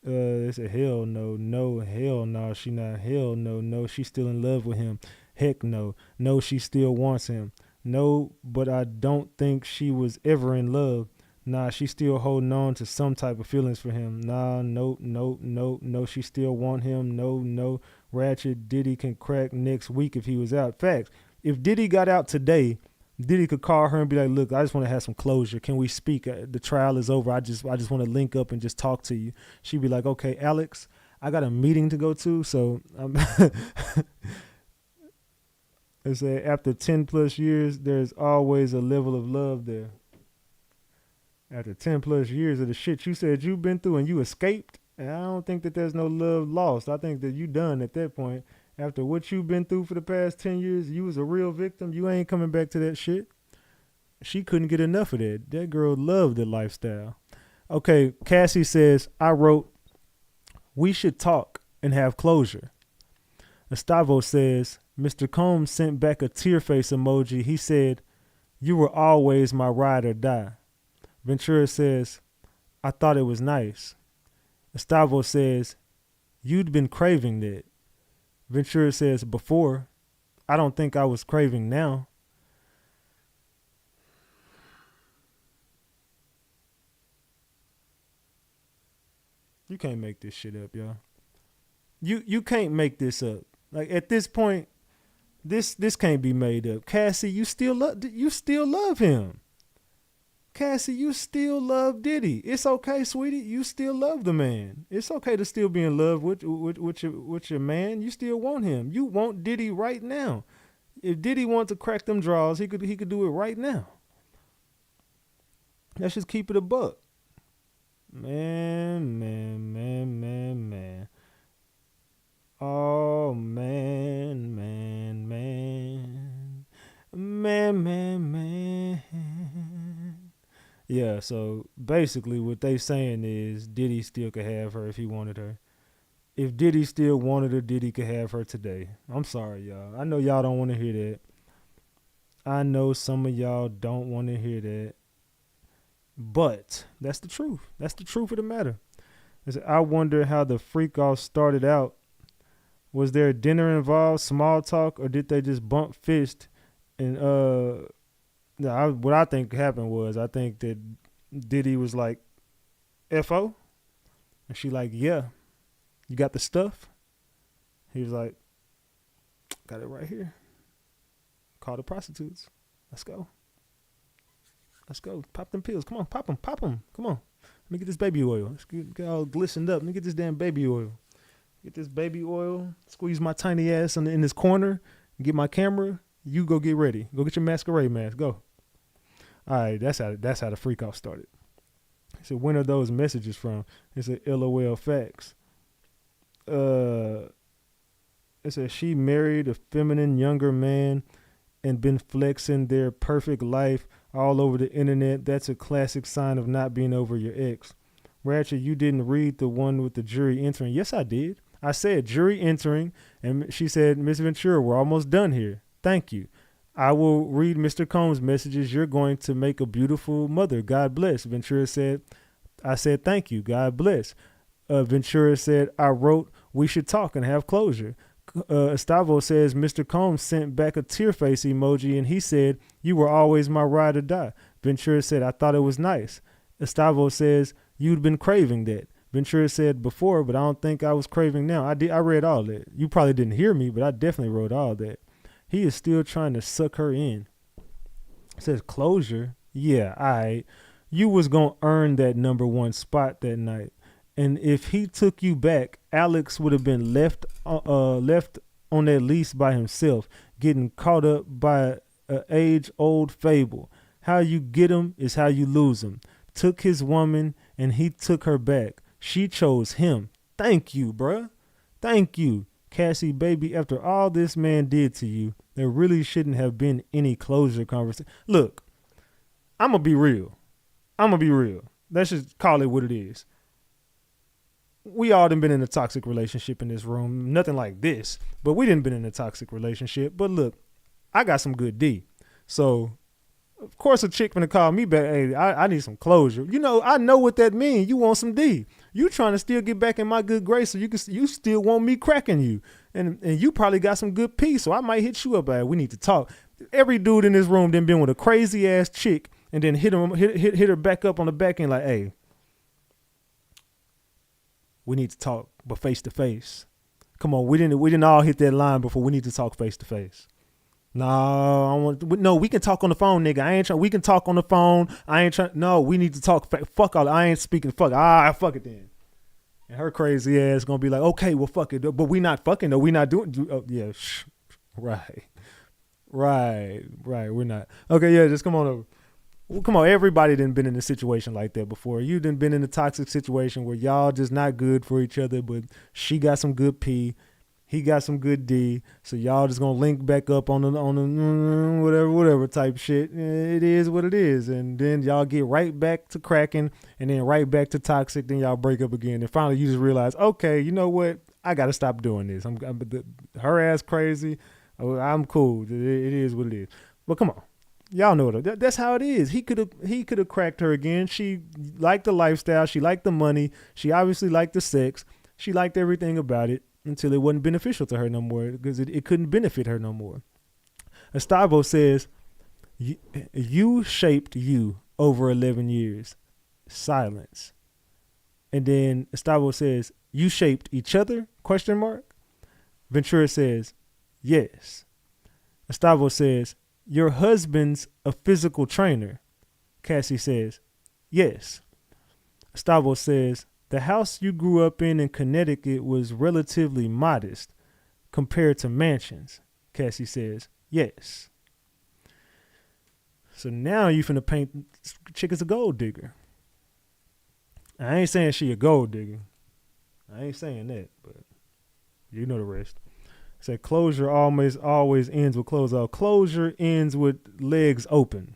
They said hell no, hell no, she not. Hell no, she's still in love with him. Heck no, she still wants him. No, but I don't think she was ever in love. Nah, she still holding on to some type of feelings for him. Nah, no, she still want him. No, Ratchet Diddy can crack next week if he was out. Facts. If Diddy got out today, Diddy could call her and be like, look, I just want to have some closure. Can we speak? The trial is over. I just want to link up and just talk to you. She'd be like, okay, Alex, I got a meeting to go to. So they say after 10 plus years, there's always a level of love there. After 10 plus years of the shit you said you've been through and you escaped, and I don't think that there's no love lost. I think that you done at that point. After what you've been through for the past 10 years, you was a real victim. You ain't coming back to that shit. She couldn't get enough of that. That girl loved the lifestyle. Okay, Cassie says, I wrote, we should talk and have closure. Gustavo says, Mr. Combs sent back a tear face emoji. He said, you were always my ride or die. Ventura says, I thought it was nice. Gustavo says, you'd been craving that. Ventura says, before. I don't think I was craving now. You can't make this shit up, y'all. You can't make this up. Like at this point, this can't be made up. Cassie, you still love him. Cassie, you still love Diddy. It's okay, sweetie. You still love the man. It's okay to still be in love with your man. You still want him. You want Diddy right now. If Diddy wants to crack them draws, he could do it right now. Let's just keep it a buck. Man. Oh, man. Yeah, so basically what they saying is Diddy still could have her if he wanted her. If Diddy still wanted her, Diddy could have her today. I'm sorry, y'all. I know y'all don't want to hear that. I know some of y'all don't want to hear that. But that's the truth. That's the truth of the matter. I wonder how the freak off started out. Was there a dinner involved, small talk, or did they just bump fist? And what I think happened was I think that Diddy was like, F.O.? And she like, yeah. You got the stuff? He was like, got it right here. Call the prostitutes. Let's go. Pop them pills. Come on, pop them. Come on. Let me get this baby oil. Let's get all glistened up. Let me get this damn baby oil. Get this baby oil, squeeze my tiny ass in this corner, get my camera. You go get ready. Go get your masquerade mask. Go. All right, that's how the freak off started. He said, when are those messages from? It said, LOL facts. It said, she married a feminine younger man and been flexing their perfect life all over the internet. That's a classic sign of not being over your ex. Ratchet, you didn't read the one with the jury entering. Yes, I did. I said jury entering, and she said, Miss Ventura, we're almost done here. Thank you. I will read Mr. Combs' messages. You're going to make a beautiful mother. God bless. Ventura said, I said, thank you. God bless. Ventura said, I wrote, we should talk and have closure. Estavo says, Mr. Combs sent back a tear face emoji, and he said, you were always my ride or die. Ventura said, I thought it was nice. Estavo says, you'd been craving that. Ventura said before, but I don't think I was craving now. I read all that. You probably didn't hear me, but I definitely wrote all that. He is still trying to suck her in. It says closure. Yeah, all right. You was going to earn that #1 spot that night. And if he took you back, Alex would have been left on that lease by himself, getting caught up by an age-old fable. How you get him is how you lose him. Took his woman, and he took her back. She chose him. Thank you, bruh. Thank you. Cassie, baby, after all this man did to you, there really shouldn't have been any closure conversation. Look, I'm going to be real. Let's just call it what it is. We all done been in a toxic relationship in this room. Nothing like this, but we didn't been in a toxic relationship. But look, I got some good D. So, of course, a chick finna call me back. Hey, I need some closure. You know, I know what that means. You want some D. You trying to still get back in my good grace, so you still want me cracking you. And you probably got some good P, so I might hit you up. We need to talk. Every dude in this room done been with a crazy ass chick and then hit her back up on the back end like, hey, we need to talk, but face to face. Come on, we didn't all hit that line before. We need to talk face to face. No, we can talk on the phone, nigga. I ain't trying. We can talk on the phone. I ain't trying. No, we need to talk. Fuck all. I ain't speaking. Fuck. Fuck it then. And her crazy ass gonna be like, okay, well, fuck it. But we not fucking though. We not doing. Oh, yeah. Right. We're not. Okay, yeah. Just come on over. Well, come on. Everybody done been in a situation like that before. You done been in a toxic situation where y'all just not good for each other, but she got some good P. He got some good D, so y'all just gonna link back up on the whatever type shit. It is what it is, and then y'all get right back to cracking, and then right back to toxic. Then y'all break up again, and finally you just realize, okay, you know what? I gotta stop doing this. Her ass crazy. I'm cool. It is what it is. But come on, y'all know that's how it is. He could have cracked her again. She liked the lifestyle. She liked the money. She obviously liked the sex. She liked everything about it. Until it wasn't beneficial to her no more, because it couldn't benefit her no more. Estavo says, you shaped you over 11 years. Silence. And then Estavo says, you shaped each other? ? Ventura says, yes. Estavo says, your husband's a physical trainer. Cassie says, yes. Estavo says, the house you grew up in Connecticut was relatively modest compared to mansions. Cassie says, yes. So now you finna paint chick as a gold digger. I ain't saying she a gold digger. I ain't saying that, but you know the rest. It said closure always ends with close out. Closure ends with legs open.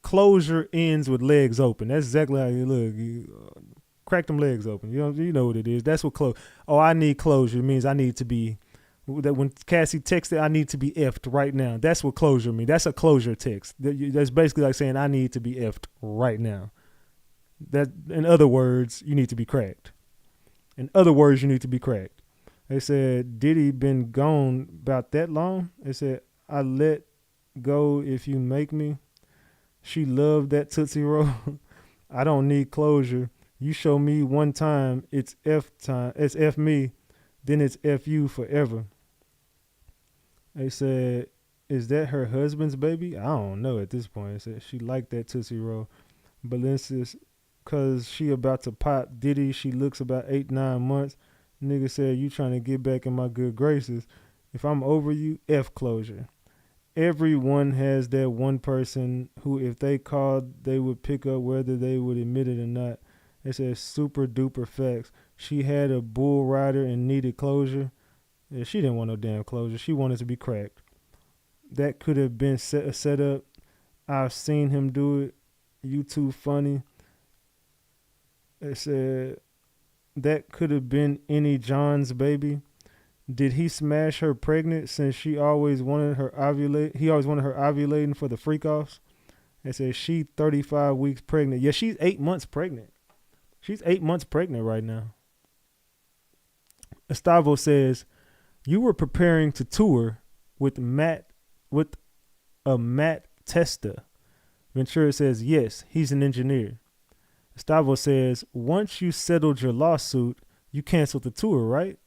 Closure ends with legs open. That's exactly how you look. Crack them legs open. You know what it is. That's what close. Oh, I need closure. It means I need to be. That when Cassie texted, I need to be effed right now. That's what closure means. That's a closure text. That's basically like saying I need to be effed right now. That, in other words, you need to be cracked. In other words, you need to be cracked. They said Diddy been gone about that long. They said I let go if you make me. She loved that Tootsie Roll. I don't need closure. You show me one time, it's F time. It's F me, then it's F you forever. They said, is that her husband's baby? I don't know at this point. They said she liked that Tootsie Roll. But this is because she about to pop Diddy. She looks about 8-9 months. Nigga said, you trying to get back in my good graces. If I'm over you, F closure. Everyone has that one person who, if they called, they would pick up whether they would admit it or not. It says super duper facts. She had a bull rider and needed closure. Yeah, she didn't want no damn closure. She wanted to be cracked. That could have been set up. I've seen him do it. You too funny. It said that could have been any John's baby. Did he smash her pregnant since she always wanted her ovulate? He always wanted her ovulating for the freak offs. It says she 35 weeks pregnant. Yeah, she's 8 months pregnant. She's 8 months pregnant right now. Estavo says, you were preparing to tour with a Matt Testa. Ventura says, yes, he's an engineer. Estavo says, once you settled your lawsuit, you canceled the tour, right?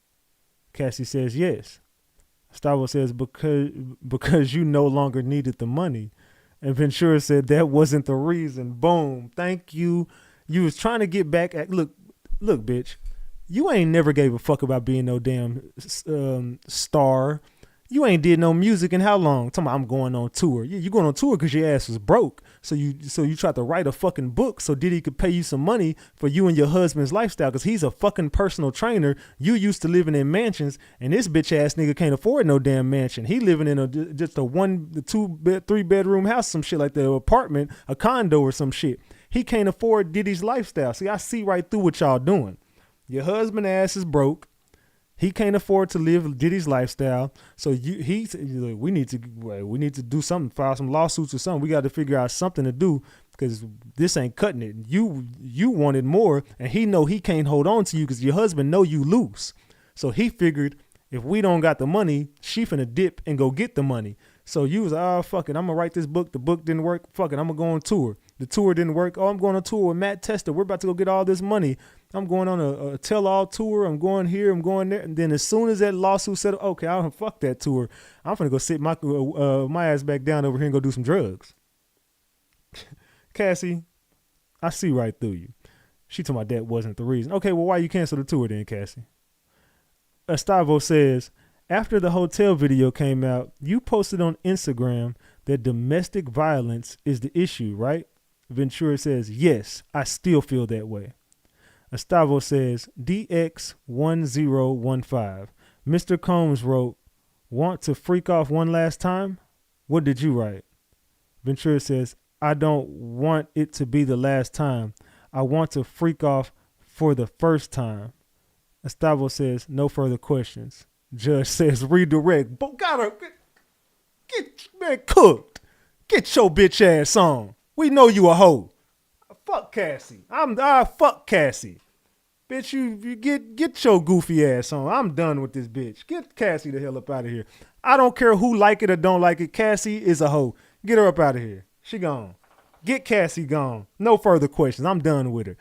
Cassie says, yes. Estavo says, because you no longer needed the money. And Ventura said, that wasn't the reason. Boom. Thank you. You was trying to get back at, look, bitch. You ain't never gave a fuck about being no damn star. You ain't did no music in how long? Talking about I'm going on tour. You going on tour because your ass was broke. So you tried to write a fucking book so Diddy could pay you some money for you and your husband's lifestyle because he's a fucking personal trainer. You used to living in mansions and this bitch ass nigga can't afford no damn mansion. He living in just a 1, 2, 3 bedroom house, some shit like the apartment, a condo or some shit. He can't afford Diddy's lifestyle. See, I see right through what y'all doing. Your husband ass is broke. He can't afford to live Diddy's lifestyle. So we need to do something, file some lawsuits or something. We got to figure out something to do because this ain't cutting it. You wanted more, and he know he can't hold on to you because your husband know you loose. So he figured if we don't got the money, she finna dip and go get the money. So you was like, oh, fuck it, I'm going to write this book. The book didn't work. Fuck it, I'm going to go on tour. The tour didn't work. Oh, I'm going on tour with Matt Testa. We're about to go get all this money. I'm going on a tell-all tour. I'm going here. I'm going there. And then as soon as that lawsuit settled, okay, I don't fuck that tour. I'm finna go sit my ass back down over here and go do some drugs. Cassie, I see right through you. She told my that wasn't the reason. Okay, well, why you cancel the tour then, Cassie? Estavo says, after the hotel video came out, you posted on Instagram that domestic violence is the issue, right? Ventura says, yes, I still feel that way. Estavo says, DX1015. Mr. Combs wrote, want to freak off one last time? What did you write? Ventura says, I don't want it to be the last time. I want to freak off for the first time. Estavo says, no further questions. Judge says, redirect. But gotta get man cooked. Get your bitch ass on. We know you a hoe. Fuck Cassie. Fuck Cassie. Bitch, you get your goofy ass on. I'm done with this bitch. Get Cassie the hell up out of here. I don't care who like it or don't like it. Cassie is a hoe. Get her up out of here. She gone. Get Cassie gone. No further questions. I'm done with her.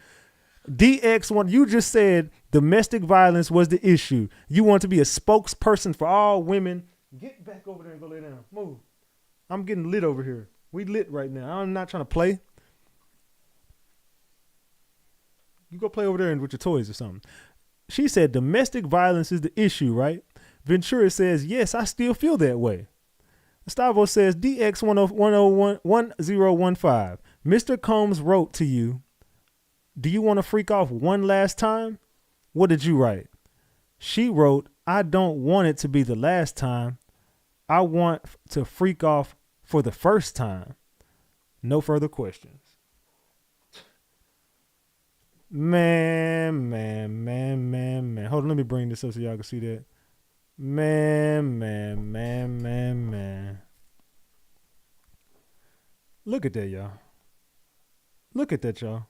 DX1, you just said domestic violence was the issue. You want to be a spokesperson for all women. Get back over there and go lay down. Move. I'm getting lit over here. We lit right now. I'm not trying to play. You go play over there and with your toys or something. She said domestic violence is the issue, right? Ventura says, yes, I still feel that way. Estavo says, DX1015. Mr. Combs wrote to you, do you want to freak off one last time? What did you write? She wrote, I don't want it to be the last time. I want to freak off for the first time. No further questions. Man. Hold on, let me bring this up so y'all can see that. Man. Look at that, y'all. Look at that, y'all.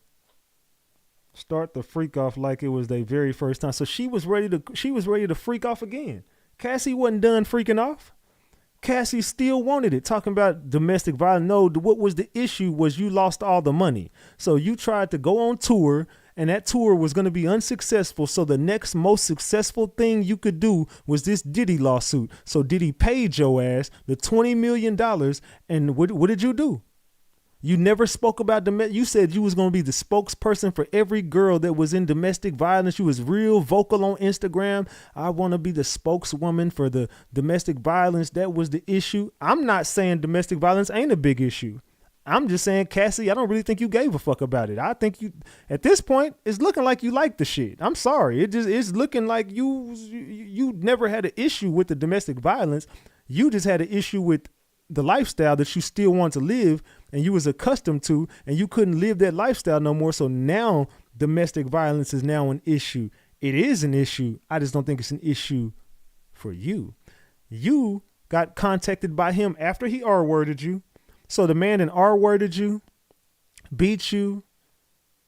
Start the freak off like it was their very first time. So she was ready to freak off again. Cassie wasn't done freaking off. Cassie still wanted it. Talking about domestic violence. No, what was the issue was you lost all the money. So you tried to go on tour and that tour was going to be unsuccessful. So the next most successful thing you could do was this Diddy lawsuit. So Diddy paid your ass the $20 million. And what did you do? You never spoke about you said you was going to be the spokesperson for every girl that was in domestic violence. You was real vocal on Instagram. I want to be the spokeswoman for the domestic violence. That was the issue. I'm not saying domestic violence ain't a big issue. I'm just saying, Cassie, I don't really think you gave a fuck about it. I think you, at this point, it's looking like you like the shit. I'm sorry. It's looking like you never had an issue with the domestic violence. You just had an issue with the lifestyle that you still want to live and you was accustomed to, and you couldn't live that lifestyle no more. So now domestic violence is now an issue. It is an issue. I just don't think it's an issue for you. You got contacted by him after he R-worded you. So the man that R-worded you, beat you,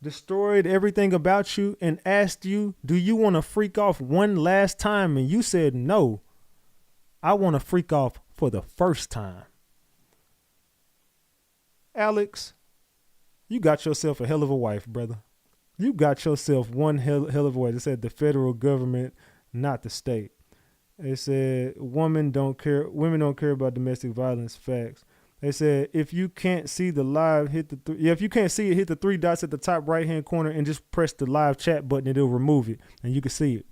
destroyed everything about you, and asked you, do you want to freak off one last time? And you said, no, I want to freak off for the first time. Alex, you got yourself a hell of a wife, brother. You got yourself one hell of a wife. They said the federal government, not the state. They said women don't care about domestic violence. Facts. They said if you can't see the live, if you can't see it, hit the three dots at the top right hand corner and just press the live chat button and it'll remove it and you can see it.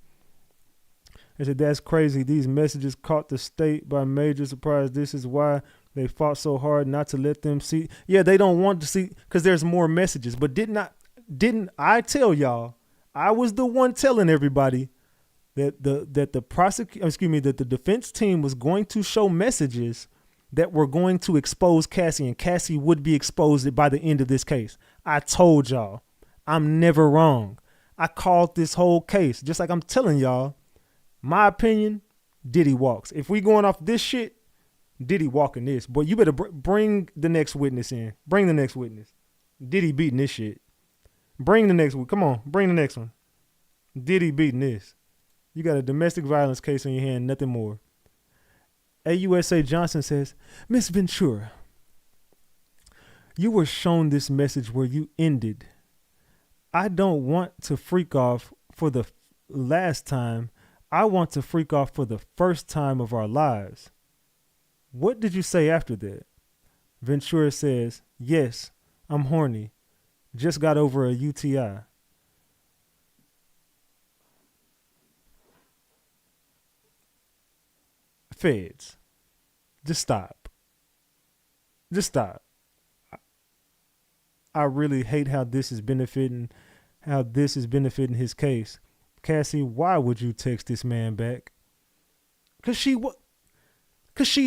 They said that's crazy. These messages caught the state by major surprise. This is why they fought so hard not to let them see. Yeah, they don't want to see because there's more messages. But didn't I tell y'all? I was the one telling everybody that the defense team was going to show messages that were going to expose Cassie, and Cassie would be exposed by the end of this case. I told y'all. I'm never wrong. I called this whole case, just like I'm telling y'all. My opinion, Diddy walks. If we going off this shit, Diddy walking this. Boy, you better bring the next witness in. Bring the next witness. Diddy beating this shit. Bring the next one. Come on, bring the next one. Diddy beating this. You got a domestic violence case on your hand, nothing more. AUSA Johnson says, Miss Ventura, you were shown this message where you ended. I don't want to freak off for the last time. I want to freak off for the first time of our lives. What did you say after that? Ventura says, yes, I'm horny. Just got over a UTI. Feds, just stop. Just stop. I really hate how this is benefiting his case. Cassie, why would you text this man back? Cause she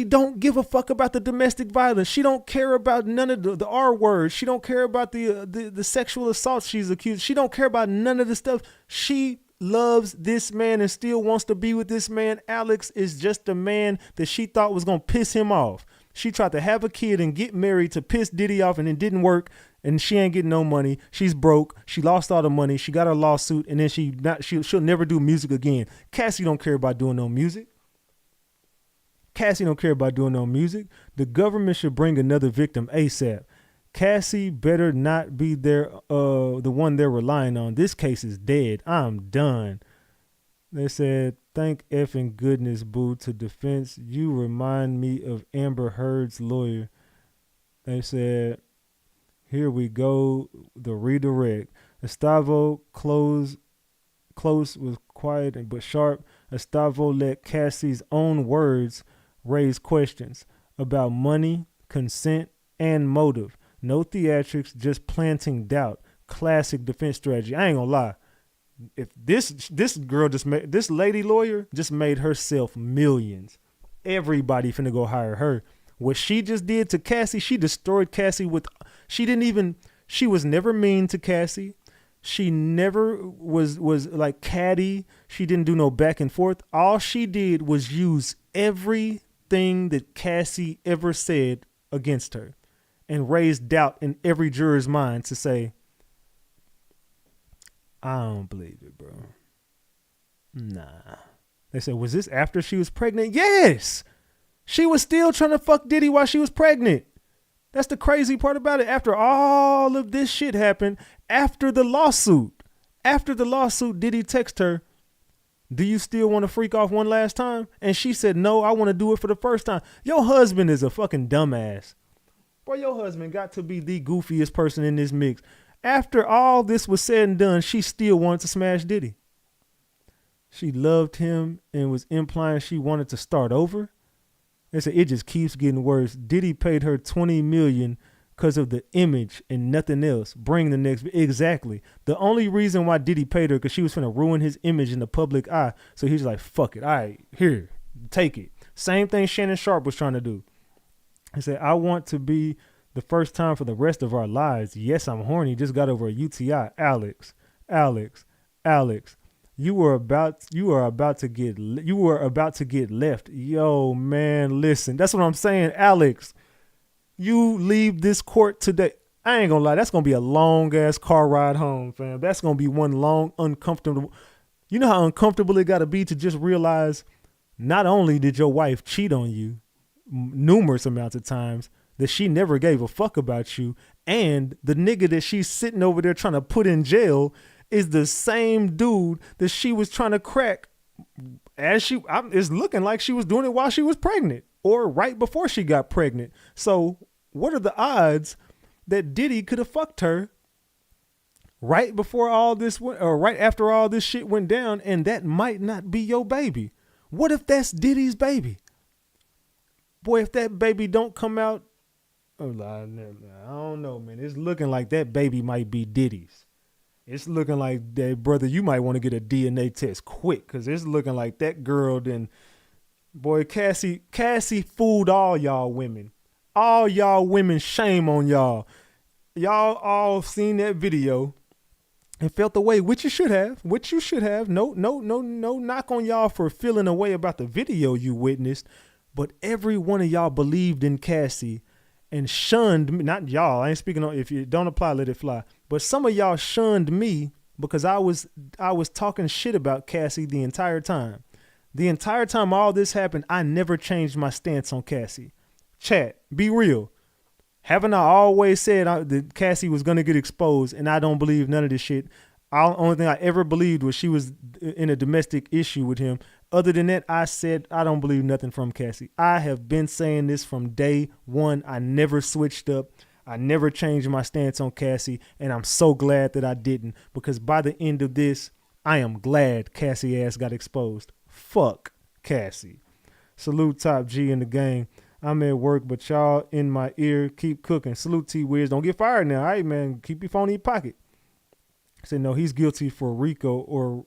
don't give a fuck about the domestic violence. She don't care about none of the R words. She don't care about the sexual assault she's accused. She don't care about none of the stuff. She loves this man and still wants to be with this man. Alex is just a man that she thought was going to piss him off. She tried to have a kid and get married to piss Diddy off, and it didn't work. And she ain't getting no money. She's broke. She lost all the money. She got her lawsuit, and then she'll never do music again. Cassie don't care about doing no music. Cassie don't care about doing no music. The government should bring another victim ASAP. Cassie better not be the one they're relying on. This case is dead. I'm done. They said, thank effing goodness, boo, to defense. You remind me of Amber Heard's lawyer. They said, here we go, the redirect. Estavo close was quiet but sharp. Estavo let Cassie's own words raise questions about money, consent, and motive. No theatrics, just planting doubt. Classic defense strategy. I ain't gonna lie. If this lady lawyer just made herself millions. Everybody finna go hire her. What she just did to Cassie, she destroyed Cassie she was never mean to Cassie. She never was like catty. She didn't do no back and forth. All she did was use everything that Cassie ever said against her and raise doubt in every juror's mind to say, I don't believe it, bro. Nah. They said, was this after she was pregnant? Yes. She was still trying to fuck Diddy while she was pregnant. That's the crazy part about it. After all of this shit happened, after the lawsuit, Diddy text her, do you still want to freak off one last time? And she said, no, I want to do it for the first time. Your husband is a fucking dumbass. Boy, your husband got to be the goofiest person in this mix. After all this was said and done, she still wanted to smash Diddy. She loved him and was implying she wanted to start over. They said it just keeps getting worse. Diddy paid her $20 million because of the image and nothing else. Bring the next. Exactly. The only reason why Diddy paid her because she was finna ruin his image in the public eye. So he's like, fuck it. All right, here, take it. Same thing Shannon Sharp was trying to do. He said, I want to be the first time for the rest of our lives. Yes, I'm horny. Just got over a UTI. Alex. You were about to get left. Yo, man, listen. That's what I'm saying, Alex. You leave this court today. I ain't gonna lie. That's gonna be a long ass car ride home, fam. That's gonna be one long, uncomfortable. You know how uncomfortable it gotta be to just realize not only did your wife cheat on you numerous amounts of times, that she never gave a fuck about you, and the nigga that she's sitting over there trying to put in jail is the same dude that she was trying to crack it's looking like she was doing it while she was pregnant or right before she got pregnant. So what are the odds that Diddy could have fucked her right before all this went, or right after all this shit went down, and that might not be your baby? What if that's Diddy's baby? Boy, if that baby don't come out, I don't know, man. It's looking like that baby might be Diddy's. It's looking like that, brother, you might want to get a DNA test quick, because it's looking like that girl then, boy, Cassie fooled all y'all women. All y'all women, shame on y'all. Y'all all seen that video and felt the way, which you should have. No knock on y'all for feeling a way about the video you witnessed, but every one of y'all believed in Cassie and shunned me. Not y'all, I ain't speaking on, if you don't apply, let it fly. But some of y'all shunned me because I was talking shit about Cassie the entire time. The entire time all this happened, I never changed my stance on Cassie. Chat, be real. Haven't I always said that Cassie was going to get exposed, and I don't believe none of this shit? Only thing I ever believed was she was in a domestic issue with him. Other than that, I said I don't believe nothing from Cassie. I have been saying this from day one. I never switched up. I never changed my stance on Cassie, and I'm so glad that I didn't, because by the end of this, I am glad Cassie ass got exposed. Fuck Cassie. Salute Top G in the game. I'm at work, but y'all in my ear. Keep cooking. Salute T-Wiz. Don't get fired now. All right, man. Keep your phone in your pocket. I said, no, he's guilty for RICO or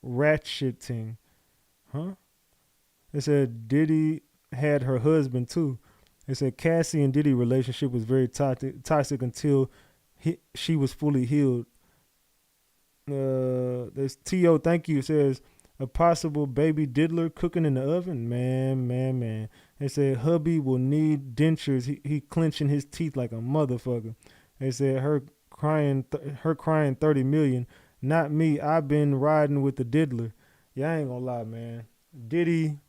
ratcheting. Huh? They said Diddy had her husband, too. They said Cassie and Diddy relationship was very toxic until she was fully healed. There's T.O. Thank you. It says, a possible baby diddler cooking in the oven. Man. They said hubby will need dentures. He clenching his teeth like a motherfucker. They said her crying 30 million. Not me. I've been riding with the diddler. Yeah, I ain't gonna lie, man. Diddy,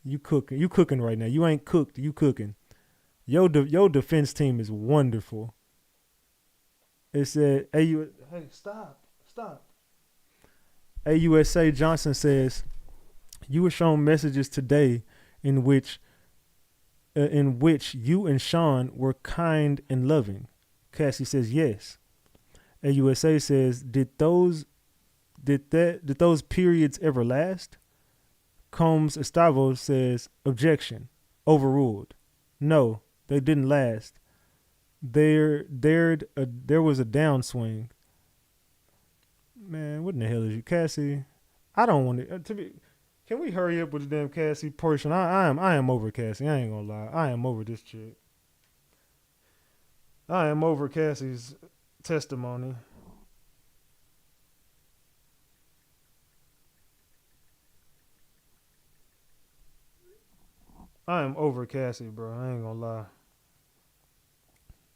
you cooking right now. You ain't cooked. You cooking. Your defense team is wonderful. It said, hey, stop. AUSA Johnson says, you were shown messages today in which you and Sean were kind and loving. Cassie says yes. AUSA says, did those periods ever last? Combs Estavo says, objection, overruled. No, they didn't last. There was a downswing. Man, what in the hell is you, Cassie? I don't want it to be. Can we hurry up with the damn Cassie portion? I am over Cassie. I ain't gonna lie. I am over this chick. I am over Cassie's testimony. I am over Cassie, bro. I ain't gonna lie.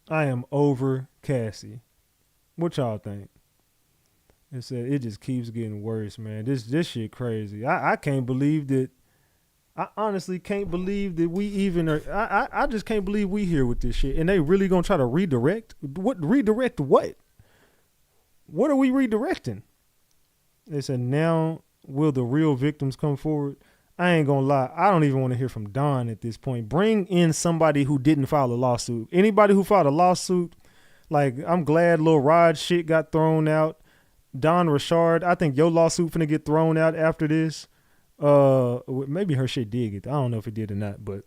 I am over Cassie. What y'all think? It said it just keeps getting worse, man. This shit crazy. I can't believe that. I honestly can't believe that we even are. I just can't believe we here with this shit. And they really gonna try to redirect? Redirect what? What are we redirecting? They said, now will the real victims come forward? I ain't gonna lie. I don't even want to hear from Don at this point. Bring in somebody who didn't file a lawsuit. Anybody who filed a lawsuit, like, I'm glad Lil Rod shit got thrown out. Don Richard, I think your lawsuit finna get thrown out after this. Maybe her shit did get. I don't know if it did or not, but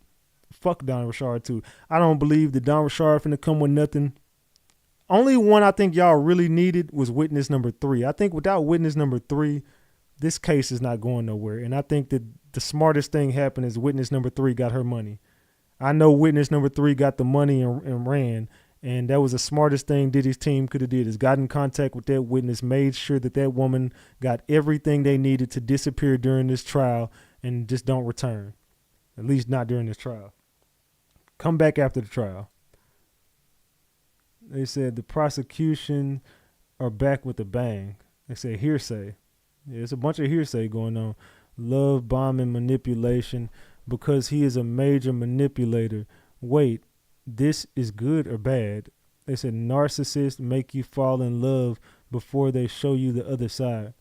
fuck Don Richard too. I don't believe that Don Richard finna come with nothing. Only one I think y'all really needed was witness number 3. I think without witness number 3, this case is not going nowhere. And I think that the smartest thing happened is witness number 3 got her money. I know witness number 3 got the money and ran. And that was the smartest thing Diddy's team could have did, is got in contact with that witness, made sure that that woman got everything they needed to disappear during this trial and just don't return. At least not during this trial. Come back after the trial. They said the prosecution are back with a bang. They said hearsay. Yeah, it's a bunch of hearsay going on. Love bombing, manipulation, because he is a major manipulator. Wait, this is good or bad? They said narcissists make you fall in love before they show you the other side.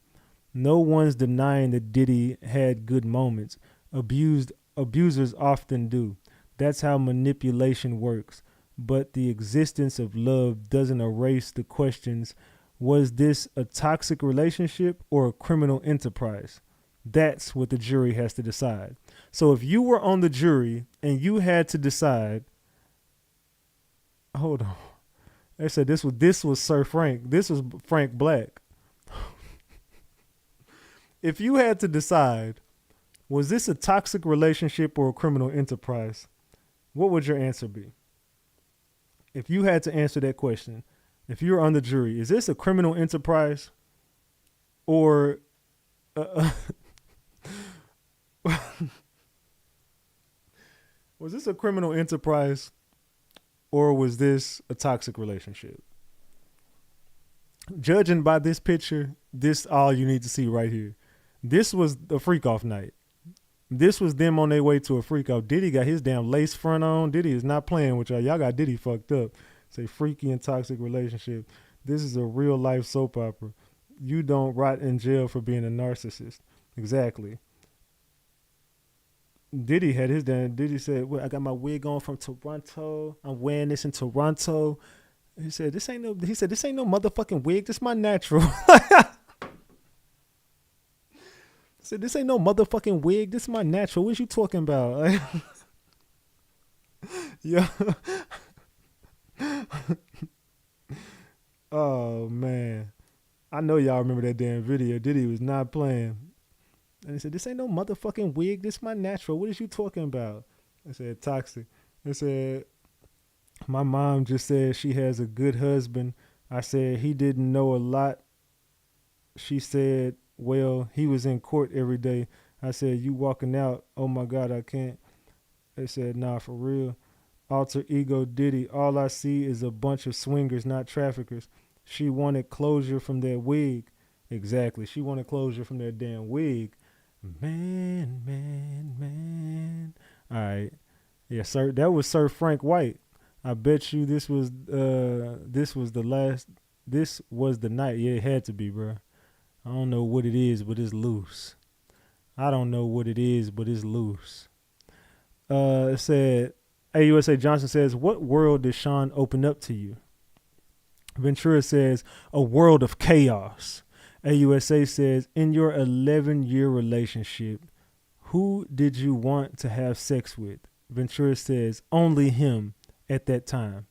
No one's denying that Diddy had good moments. Abusers often do. That's how manipulation works. But the existence of love doesn't erase the questions. Was this a toxic relationship or a criminal enterprise? That's what the jury has to decide. So if you were on the jury and you had to decide, hold on. They said this was Sir Frank. This was Frank Black. If you had to decide, was this a toxic relationship or a criminal enterprise? What would your answer be? If you had to answer that question, if you're on the jury, is this a criminal enterprise or was this a criminal enterprise or was this a toxic relationship? Judging by this picture, this all you need to see right here. This was a freak off night. This was them on their way to a freak off. Diddy got his damn lace front on. Diddy is not playing with y'all. Y'all got Diddy fucked up. It's a freaky and toxic relationship. This is a real life soap opera. You don't rot in jail for being a narcissist. Exactly. Diddy had his damn. Diddy said, well, I got my wig on from Toronto. I'm wearing this in Toronto. He said, this ain't no motherfucking wig. This my natural. I said, this ain't no motherfucking wig. This is my natural. What you talking about? Yeah. Oh, man. I know y'all remember that damn video. Diddy was not playing. And he said, this ain't no motherfucking wig. This is my natural. What is you talking about? I said, toxic. I said, my mom just said she has a good husband. I said, he didn't know a lot. She said, well, he was in court every day. I said, you walking out. Oh, my God, I can't. They said, nah, for real. Alter ego Diddy. All I see is a bunch of swingers, not traffickers. She wanted closure from that wig. Exactly. She wanted closure from that damn wig. Man. All right. Yeah, sir. That was Sir Frank White. I bet you this was the night. Yeah, it had to be, bro. I don't know what it is, but it's loose. It said, AUSA Johnson says, what world did Sean open up to you? Ventura says, a world of chaos. AUSA says, in your 11-year relationship, who did you want to have sex with? Ventura says, only him at that time.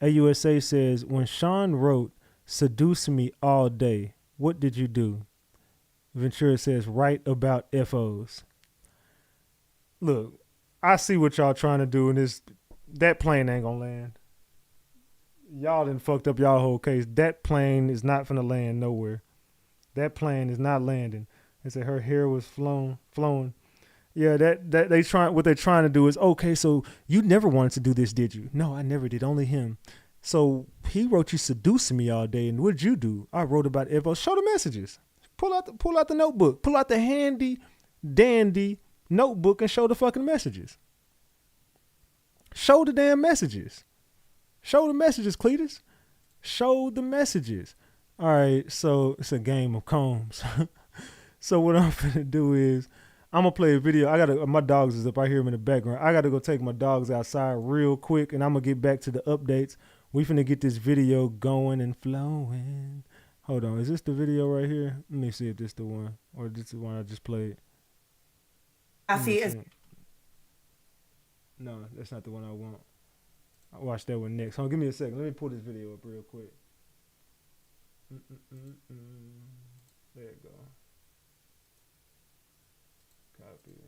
AUSA says, when Sean wrote, seduce me all day, what did you do? Ventura says, write about FOs. Look, I see what y'all trying to do, and that plane ain't gonna land. Y'all done fucked up y'all whole case. That plane is not finna land nowhere. That plane is not landing. They said her hair was flowing. Yeah, what they're trying to do is, okay, so you never wanted to do this, did you? No, I never did. Only him. So he wrote you seducing me all day, and what did you do? I wrote about FO. Show the messages. Pull out the notebook. Pull out the handy dandy notebook and show the fucking messages. Show the damn messages. Show the messages, Cletus. Show the messages. All right, so it's a game of combs. So what I'm finna do is I'm gonna play a video. My dogs is up. I hear them in the background. I gotta go take my dogs outside real quick, and I'm gonna get back to the updates. We finna get this video going and flowing. Hold on, is this the video right here? Let me see if this the one, or this the one I just played. Cassie is. No, that's not the one I want. I'll watch that one next. Hold on, give me a second. Let me pull this video up real quick. There you go. Copy.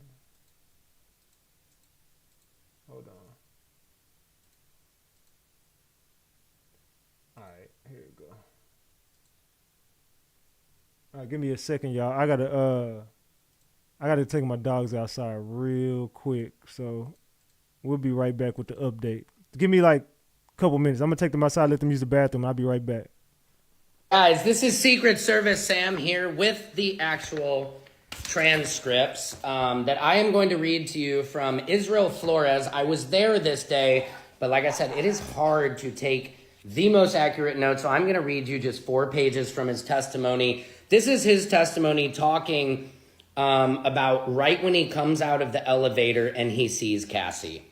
Hold on. All right, here we go. All right, give me a second, y'all. I gotta take my dogs outside real quick, so we'll be right back with the update. Give me like a couple minutes. I'm gonna take them outside, let them use the bathroom. I'll be right back. Guys, this is Secret Service Sam here with the actual transcripts that I am going to read to you from Israel Flores. I was there this day, but like I said, it is hard to take the most accurate notes, so I'm going to read you just 4 pages from his testimony. This is his testimony talking about right when he comes out of the elevator and he sees Cassie.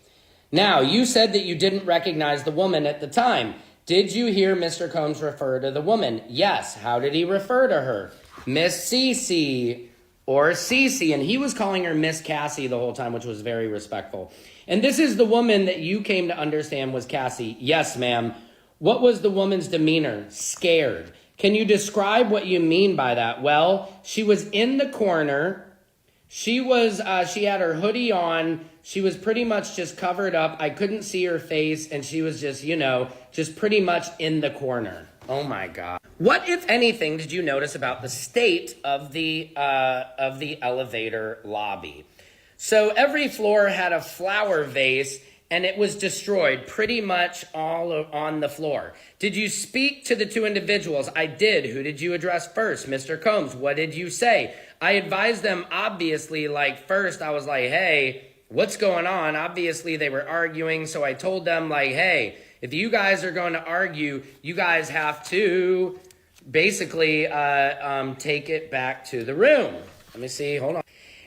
Now, you said that you didn't recognize the woman at the time. Did you hear Mr. Combs refer to the woman? Yes. How did he refer to her? Miss Cece or Cece. And he was calling her Miss Cassie the whole time, which was very respectful. And this is the woman that you came to understand was Cassie. Yes, ma'am. What was the woman's demeanor? Scared. Can you describe what you mean by that? Well, she was in the corner. She had her hoodie on. She was pretty much just covered up. I couldn't see her face, and she was just, just pretty much in the corner. Oh my God. What, if anything, did you notice about the state of the elevator lobby? So every floor had a flower vase, and it was destroyed pretty much all on the floor. Did you speak to the 2 individuals? I did. Who did you address first? Mr. Combs. What did you say? I advised them, obviously, first I was like, hey, what's going on? Obviously, they were arguing, so I told them, hey, if you guys are going to argue, you guys have to basically take it back to the room. Let me see, hold on.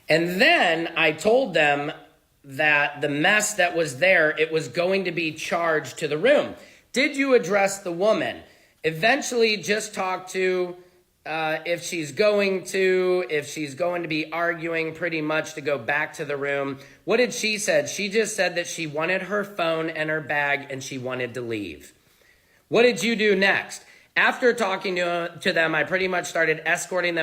And then I told them that the mess that was there, it was going to be charged to the room. Did you address the woman? Eventually, just talk to if she's going to be arguing pretty much to go back to the room. What did she said? She just said that she wanted her phone and her bag and she wanted to leave. What did you do next? After talking to them, I pretty much started escorting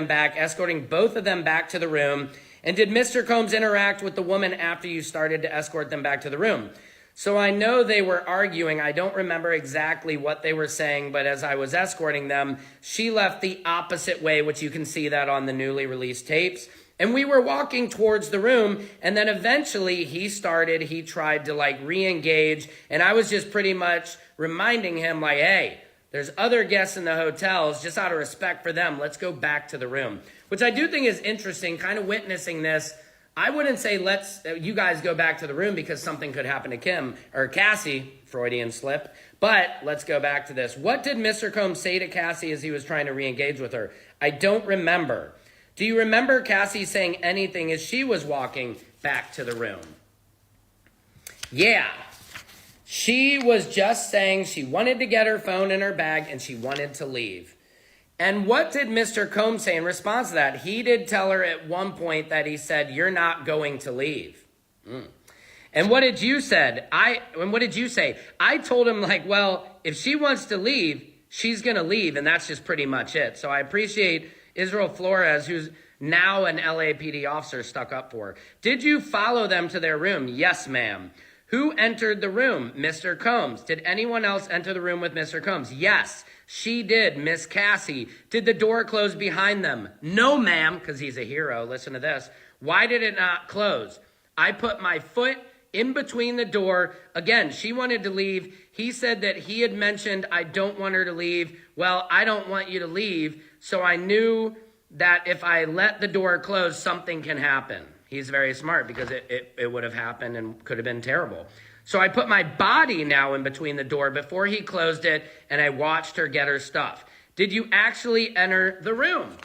both of them back to the room. And did Mr. Combs interact with the woman after you started to escort them back to the room? So I know they were arguing. I don't remember exactly what they were saying, but as I was escorting them, she left the opposite way, which you can see that on the newly released tapes. And we were walking towards the room, and then eventually he tried to re-engage, and I was just pretty much reminding him hey, there's other guests in the hotels, just out of respect for them, let's go back to the room. Which I do think is interesting, kind of witnessing this. I wouldn't say you guys go back to the room because something could happen to Kim or Cassie, Freudian slip, but let's go back to this. What did Mr. Combs say to Cassie as he was trying to re-engage with her? I don't remember. Do you remember Cassie saying anything as she was walking back to the room? Yeah. She was just saying she wanted to get her phone in her bag and she wanted to leave. And what did Mr. Combs say in response to that? He did tell her at one point that he said, you're not going to leave. And what did you say? I told him well, if she wants to leave, she's going to leave. And that's just pretty much it. So I appreciate Israel Flores, who's now an LAPD officer, stuck up for her. Did you follow them to their room? Yes, ma'am. Who entered the room? Mr. Combs. Did anyone else enter the room with Mr. Combs? Yes, she did, Miss Cassie. Did the door close behind them? No, ma'am, because he's a hero. Listen to this. Why did it not close? I put my foot in between the door. Again, she wanted to leave. He said that he had mentioned, I don't want her to leave. Well, I don't want you to leave. So I knew that if I let the door close, something can happen. He's very smart because it would have happened and could have been terrible. So I put my body now in between the door before he closed it, and I watched her get her stuff. Did you actually enter the room?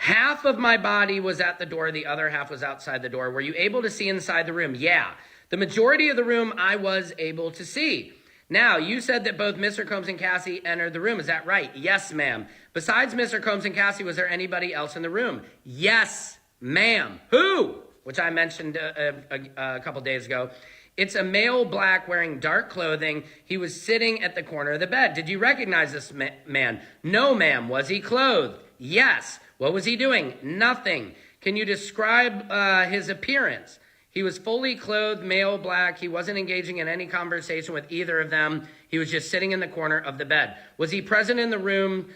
Half of my body was at the door. The other half was outside the door. Were you able to see inside the room? Yeah. The majority of the room I was able to see. Now, you said that both Mr. Combs and Cassie entered the room. Is that right? Yes, ma'am. Besides Mr. Combs and Cassie, was there anybody else in the room? Yes, ma'am. Who? Which I mentioned a couple days ago. It's a male black wearing dark clothing. He was sitting at the corner of the bed. Did you recognize this man? No, ma'am. Was he clothed? Yes. What was he doing? Nothing. Can you describe his appearance? He was fully clothed, male, black. He wasn't engaging in any conversation with either of them. He was just sitting in the corner of the bed. Was he present in the rooms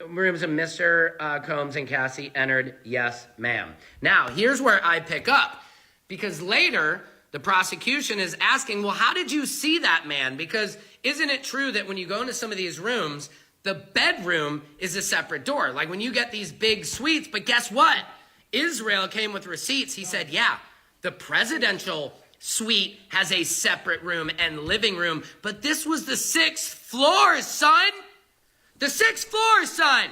of Mr. Combs and Cassie entered? Yes, ma'am. Now, here's where I pick up. Because later, the prosecution is asking, well, how did you see that man? Because isn't it true that when you go into some of these rooms, the bedroom is a separate door? Like when you get these big suites, but guess what? Israel came with receipts. He said, yeah, the presidential suite has a separate room and living room, but this was the 6th floor, son. The 6th floor, son.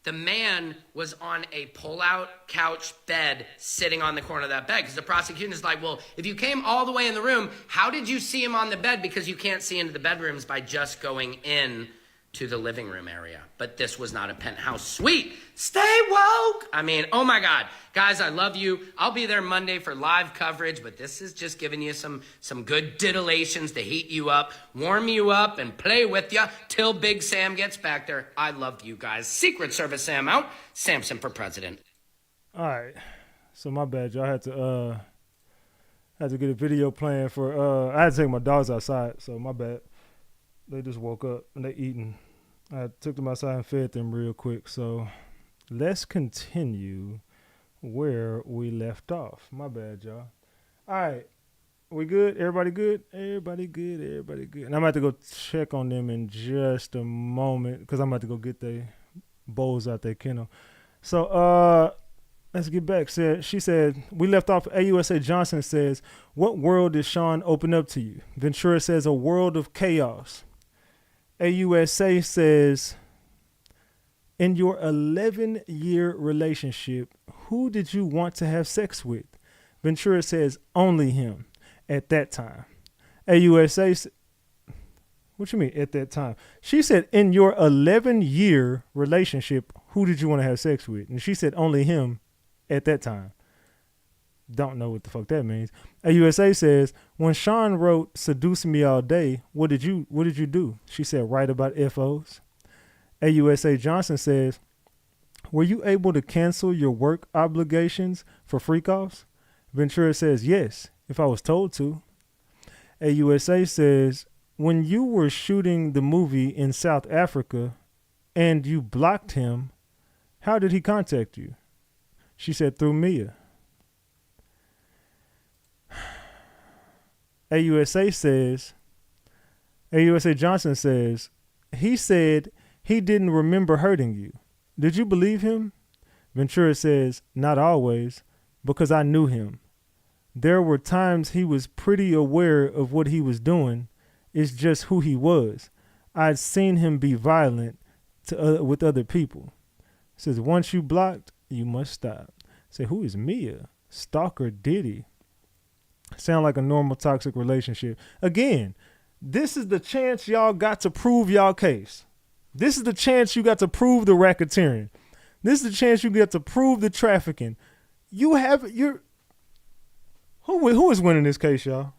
The man was on a pull-out couch bed sitting on the corner of that bed because the prosecution is like, well, if you came all the way in the room, how did you see him on the bed? Because you can't see into the bedrooms by just going in to the living room area. But this was not a penthouse suite. Stay woke. I mean, oh my God. Guys, I love you. I'll be there Monday for live coverage, but this is just giving you some good diddlations to heat you up, warm you up, and play with you till Big Sam gets back there. I love you guys. Secret Service Sam out. Samson for president. All right. So my bad, y'all. I had to get a video playing for, I had to take my dogs outside, so my bad. They just woke up and they eating. I took them outside and fed them real quick. So let's continue where we left off. My bad, y'all. All right. We good? Everybody good? Everybody good? Everybody good? And I'm about to go check on them in just a moment because I'm about to go get their bowls out their kennel. So let's get back. She said, we left off. AUSA Johnson says, what world did Sean open up to you? Ventura says, a world of chaos. AUSA says, in your 11-year relationship, who did you want to have sex with? Ventura says, only him at that time. AUSA, what you mean at that time? She said, in your 11-year relationship, who did you want to have sex with? And she said, only him at that time. Don't know what the fuck that means. AUSA says, when Sean wrote Seduce Me All Day, what did you do? She said, write about FOs. AUSA Johnson says, were you able to cancel your work obligations for freak offs? Ventura says, yes, if I was told to. AUSA says, when you were shooting the movie in South Africa and you blocked him, how did he contact you? She said, through Mia. AUSA Johnson says, he said he didn't remember hurting you. Did you believe him? Ventura says, not always, because I knew him. There were times he was pretty aware of what he was doing. It's just who he was. I'd seen him be violent with other people. Says, once you blocked, you must stop. Say, who is Mia? Stalker Diddy. Sound like a normal toxic relationship. Again, this is the chance y'all got to prove y'all case. This is the chance you got to prove the racketeering. This is the chance you get to prove the trafficking. Who is winning this case, y'all?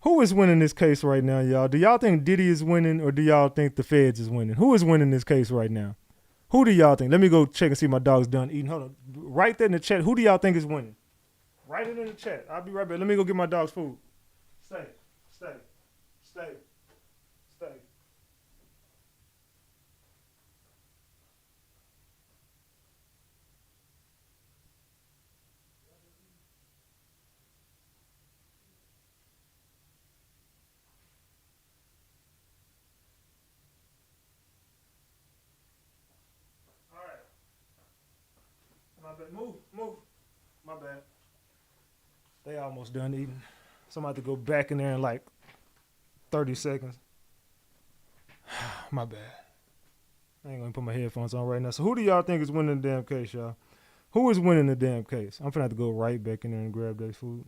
Who is winning this case right now, y'all? Do y'all think Diddy is winning or do y'all think the feds is winning? Who is winning this case right now? Who do y'all think? Let me go check and see if my dog's done eating. Hold on. Write that in the chat. Who do y'all think is winning? Write it in the chat. I'll be right back. Let me go get my dog's food. Stay. All right. My bad. Move. My bad. They almost done eating. So I'm about to go back in there in like 30 seconds. My bad. I ain't gonna put my headphones on right now. So who do y'all think is winning the damn case, y'all? Who is winning the damn case? I'm finna have to go right back in there and grab that food.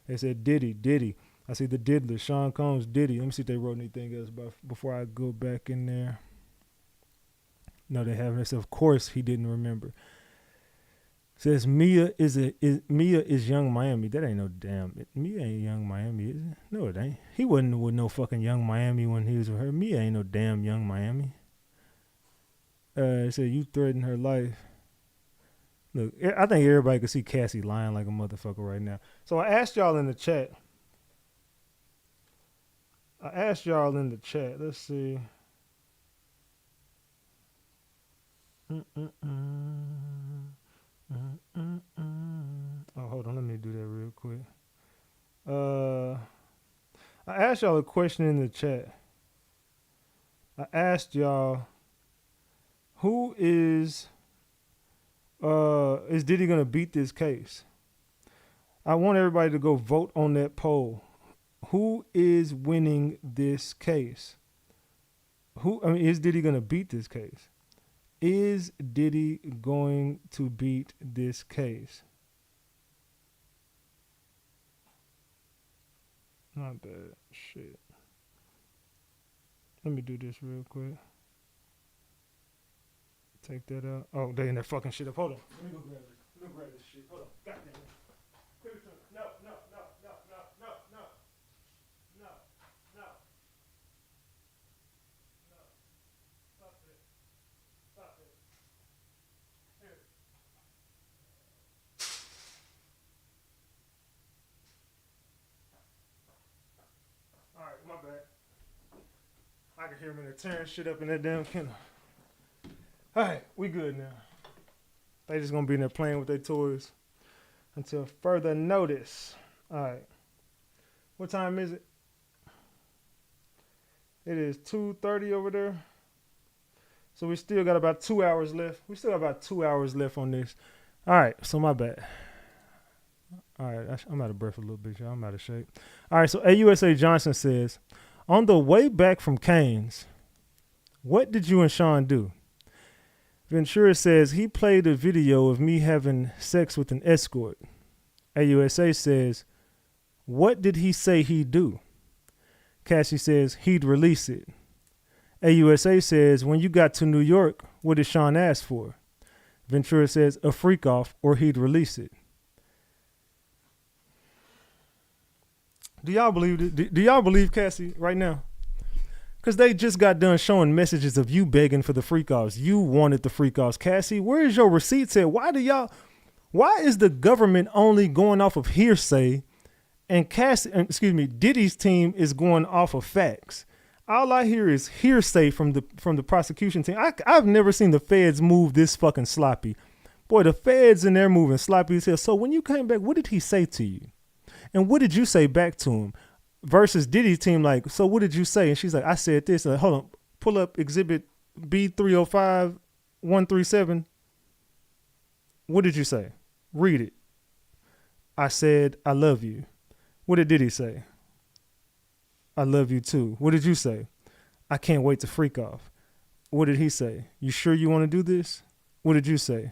They said Diddy. I see the Diddler, Sean Combs, Diddy. Let me see if they wrote anything else before I go back in there. No, they haven't. It says, of course, he didn't remember. It says Mia is Young Miami. That ain't no damn. Mia ain't Young Miami, is it? No, it ain't. He wasn't with no fucking Young Miami when he was with her. Mia ain't no damn Young Miami. It said you threatened her life. Look, I think everybody can see Cassie lying like a motherfucker right now. So I asked y'all in the chat. Let's see. Oh, hold on. Let me do that real quick. I asked y'all a question in the chat. I asked y'all, who is Diddy gonna beat this case? I want everybody to go vote on that poll. Who is winning this case? Is Diddy gonna beat this case? Is Diddy going to beat this case? Not bad. Shit. Let me do this real quick. Take that out. Oh, they in that fucking shit up. Hold on. Let me go grab this. Shit. Hold on. God damn it. No. Stop it. Here. All right, my bad. I can hear them in there tearing shit up in that damn kennel. All right, we good now. They just gonna be in there playing with their toys until further notice. All right. What time is it? It is 2:30 over there. So we still got about 2 hours left. We still got about 2 hours left on this. All right, so my bad. All right, I'm out of breath a little bit, y'all. I'm out of shape. All right, so AUSA Johnson says, on the way back from Cane's, what did you and Sean do? Ventura says he played a video of me having sex with an escort. AUSA says, what did he say he'd do? Cassie says he'd release it. AUSA says, when you got to New York, what did Sean ask for? Ventura says a freak off or he'd release it. Do y'all believe Cassie right now? Because they just got done showing messages of you begging for the freak offs. You wanted the freak offs. Cassie, where is your receipts at? Why is the government only going off of hearsay and Diddy's team is going off of facts? All I hear is hearsay from the prosecution team. I've never seen the feds move this fucking sloppy. Boy, the feds in there moving sloppy as hell. So when you came back, what did he say to you? And what did you say back to him? Versus Diddy's team, like, so what did you say? And she's like, I said this. Hold on, pull up exhibit B305 137. What did you say? Read it. I said, I love you. What did Diddy say? I love you too. What did you say? I can't wait to freak off. What did he say? You sure you want to do this? What did you say?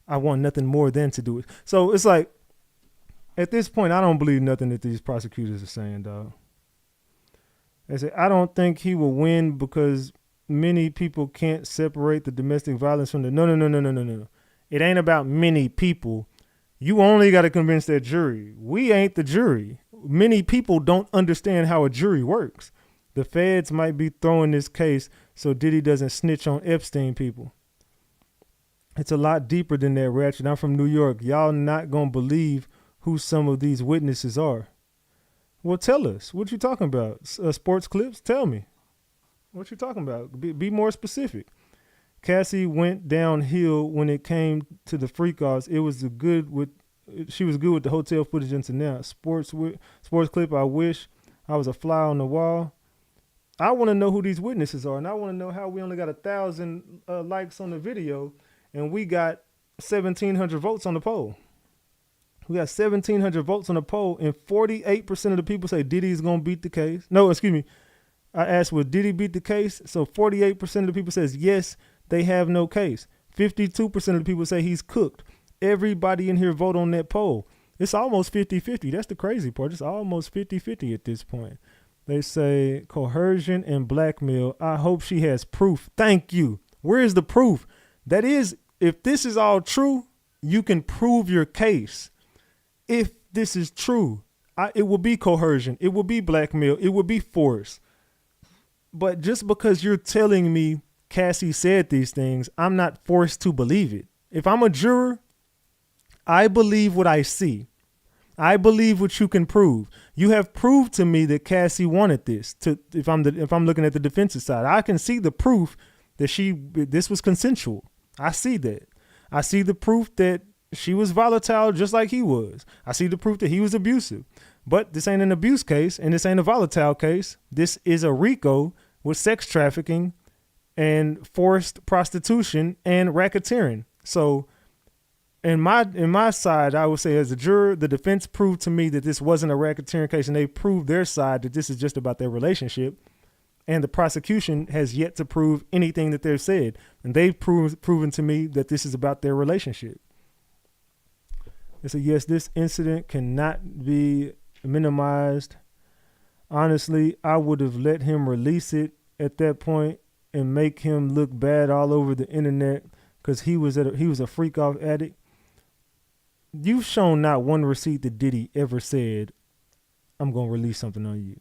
I want nothing more than to do it. So it's like, at this point, I don't believe nothing that these prosecutors are saying, dog. They say, I don't think he will win because many people can't separate the domestic violence from the... No. It ain't about many people. You only got to convince that jury. We ain't the jury. Many people don't understand how a jury works. The feds might be throwing this case so Diddy doesn't snitch on Epstein people. It's a lot deeper than that, Ratchet. I'm from New York. Y'all not going to believe who some of these witnesses are. Well, tell us. What you talking about? Sports clips? Tell me. What you talking about? Be more specific. Cassie went downhill when it came to the freak-offs. She was good with the hotel footage until now. Sports clip, I wish I was a fly on the wall. I want to know who these witnesses are, and I want to know how we only got 1,000 likes on the video, and we got 1,700 votes on the poll. We got 1,700 votes on the poll, and 48% of the people say Diddy's going to beat the case. No, excuse me. I asked, will Diddy beat the case? So 48% of the people says yes, they have no case. 52% of the people say he's cooked. Everybody in here vote on that poll. It's almost 50-50. That's the crazy part. It's almost 50-50 at this point. They say coercion and blackmail. I hope she has proof. Thank you. Where is the proof? That is, if this is all true, you can prove your case. If this is true, it will be coercion. It will be blackmail. It will be force. But just because you're telling me Cassie said these things, I'm not forced to believe it. If I'm a juror, I believe what I see. I believe what you can prove. You have proved to me that Cassie wanted this. If I'm looking at the defense's side, I can see the proof that this was consensual. I see that. I see the proof that she was volatile just like he was. I see the proof that he was abusive. But this ain't an abuse case and this ain't a volatile case. This is a RICO with sex trafficking and forced prostitution and racketeering. So in my side, I would say as a juror, the defense proved to me that this wasn't a racketeering case, and they proved their side that this is just about their relationship. And the prosecution has yet to prove anything that they've said. And they've proven to me that this is about their relationship. They say, yes, this incident cannot be minimized. Honestly, I would have let him release it at that point and make him look bad all over the internet because he was a freak off addict. You've shown not one receipt that Diddy ever said, I'm going to release something on you.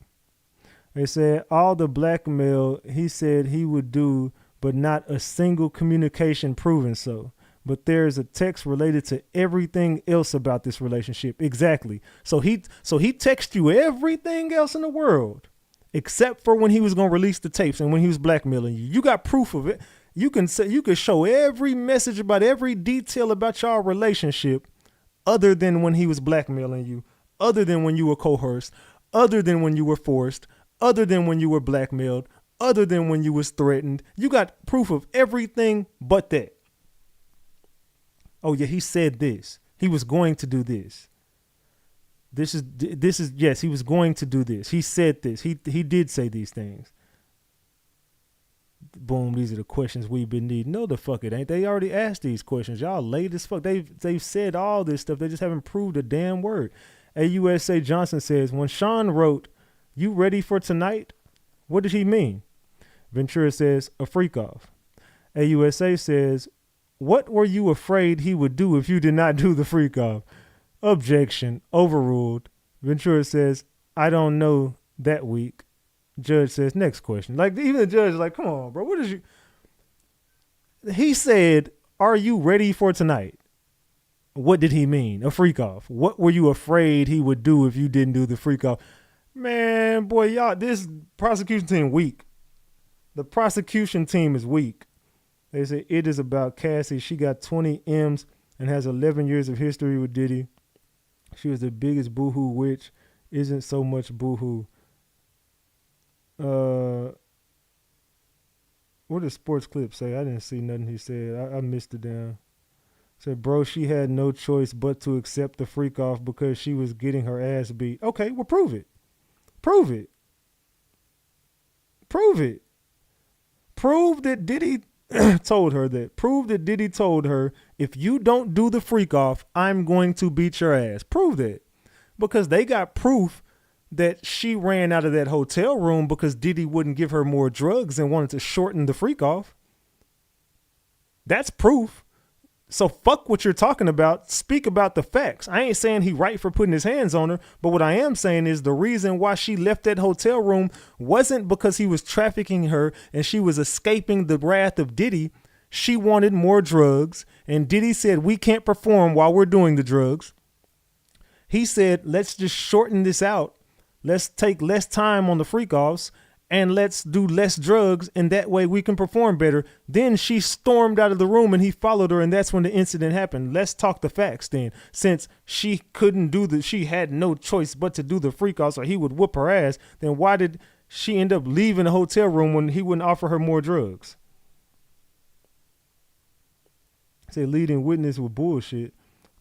They said all the blackmail he said he would do, but not a single communication proving so. But there's a text related to everything else about this relationship. Exactly. So he texted you everything else in the world, except for when he was going to release the tapes and when he was blackmailing you. You got proof of it. You could show every message about every detail about y'all relationship, other than when he was blackmailing you, other than when you were coerced, other than when you were forced, other than when you were blackmailed, other than when you was threatened. You got proof of everything but that. Oh yeah, he said this. He was going to do this. This is yes, he was going to do this. He said this. He did say these things. Boom, these are the questions we've been needing. No, the fuck it ain't. They already asked these questions. Y'all late as fuck. They've said all this stuff. They just haven't proved a damn word. AUSA Johnson says, when Sean wrote, "You ready for tonight?" what did he mean? Ventura says, a freak off. AUSA says, what were you afraid he would do if you did not do the freak off? Objection. Overruled. Ventura says, I don't know that week. Judge says, next question. Like, even the judge is like, come on, bro. What is you? He said, are you ready for tonight? What did he mean? A freak off. What were you afraid he would do if you didn't do the freak off? Man, boy, y'all, this prosecution team weak. The prosecution team is weak. They say it is about Cassie. She got 20 M's and has 11 years of history with Diddy. She was the biggest boohoo, which isn't so much boohoo. What does Sports Clip say? I didn't see nothing he said. I missed it down. Said, bro, she had no choice but to accept the freak off because she was getting her ass beat. Okay, well, prove it. Prove it. Prove it. Prove that Diddy told her that. Prove that Diddy told her, if you don't do the freak off, I'm going to beat your ass. Prove that. Because they got proof that she ran out of that hotel room because Diddy wouldn't give her more drugs and wanted to shorten the freak off. That's proof. So fuck what you're talking about. Speak about the facts. I ain't saying he right for putting his hands on her, but what I am saying is the reason why she left that hotel room wasn't because he was trafficking her and she was escaping the wrath of Diddy. She wanted more drugs, and Diddy said, we can't perform while we're doing the drugs. He said, let's just shorten this out. Let's take less time on the freak offs and let's do less drugs, and that way we can perform better. Then she stormed out of the room and he followed her, and that's when the incident happened. Let's talk the facts then. Since she she had no choice but to do the freak offs or he would whoop her ass, then why did she end up leaving the hotel room when he wouldn't offer her more drugs? Say leading witness with bullshit.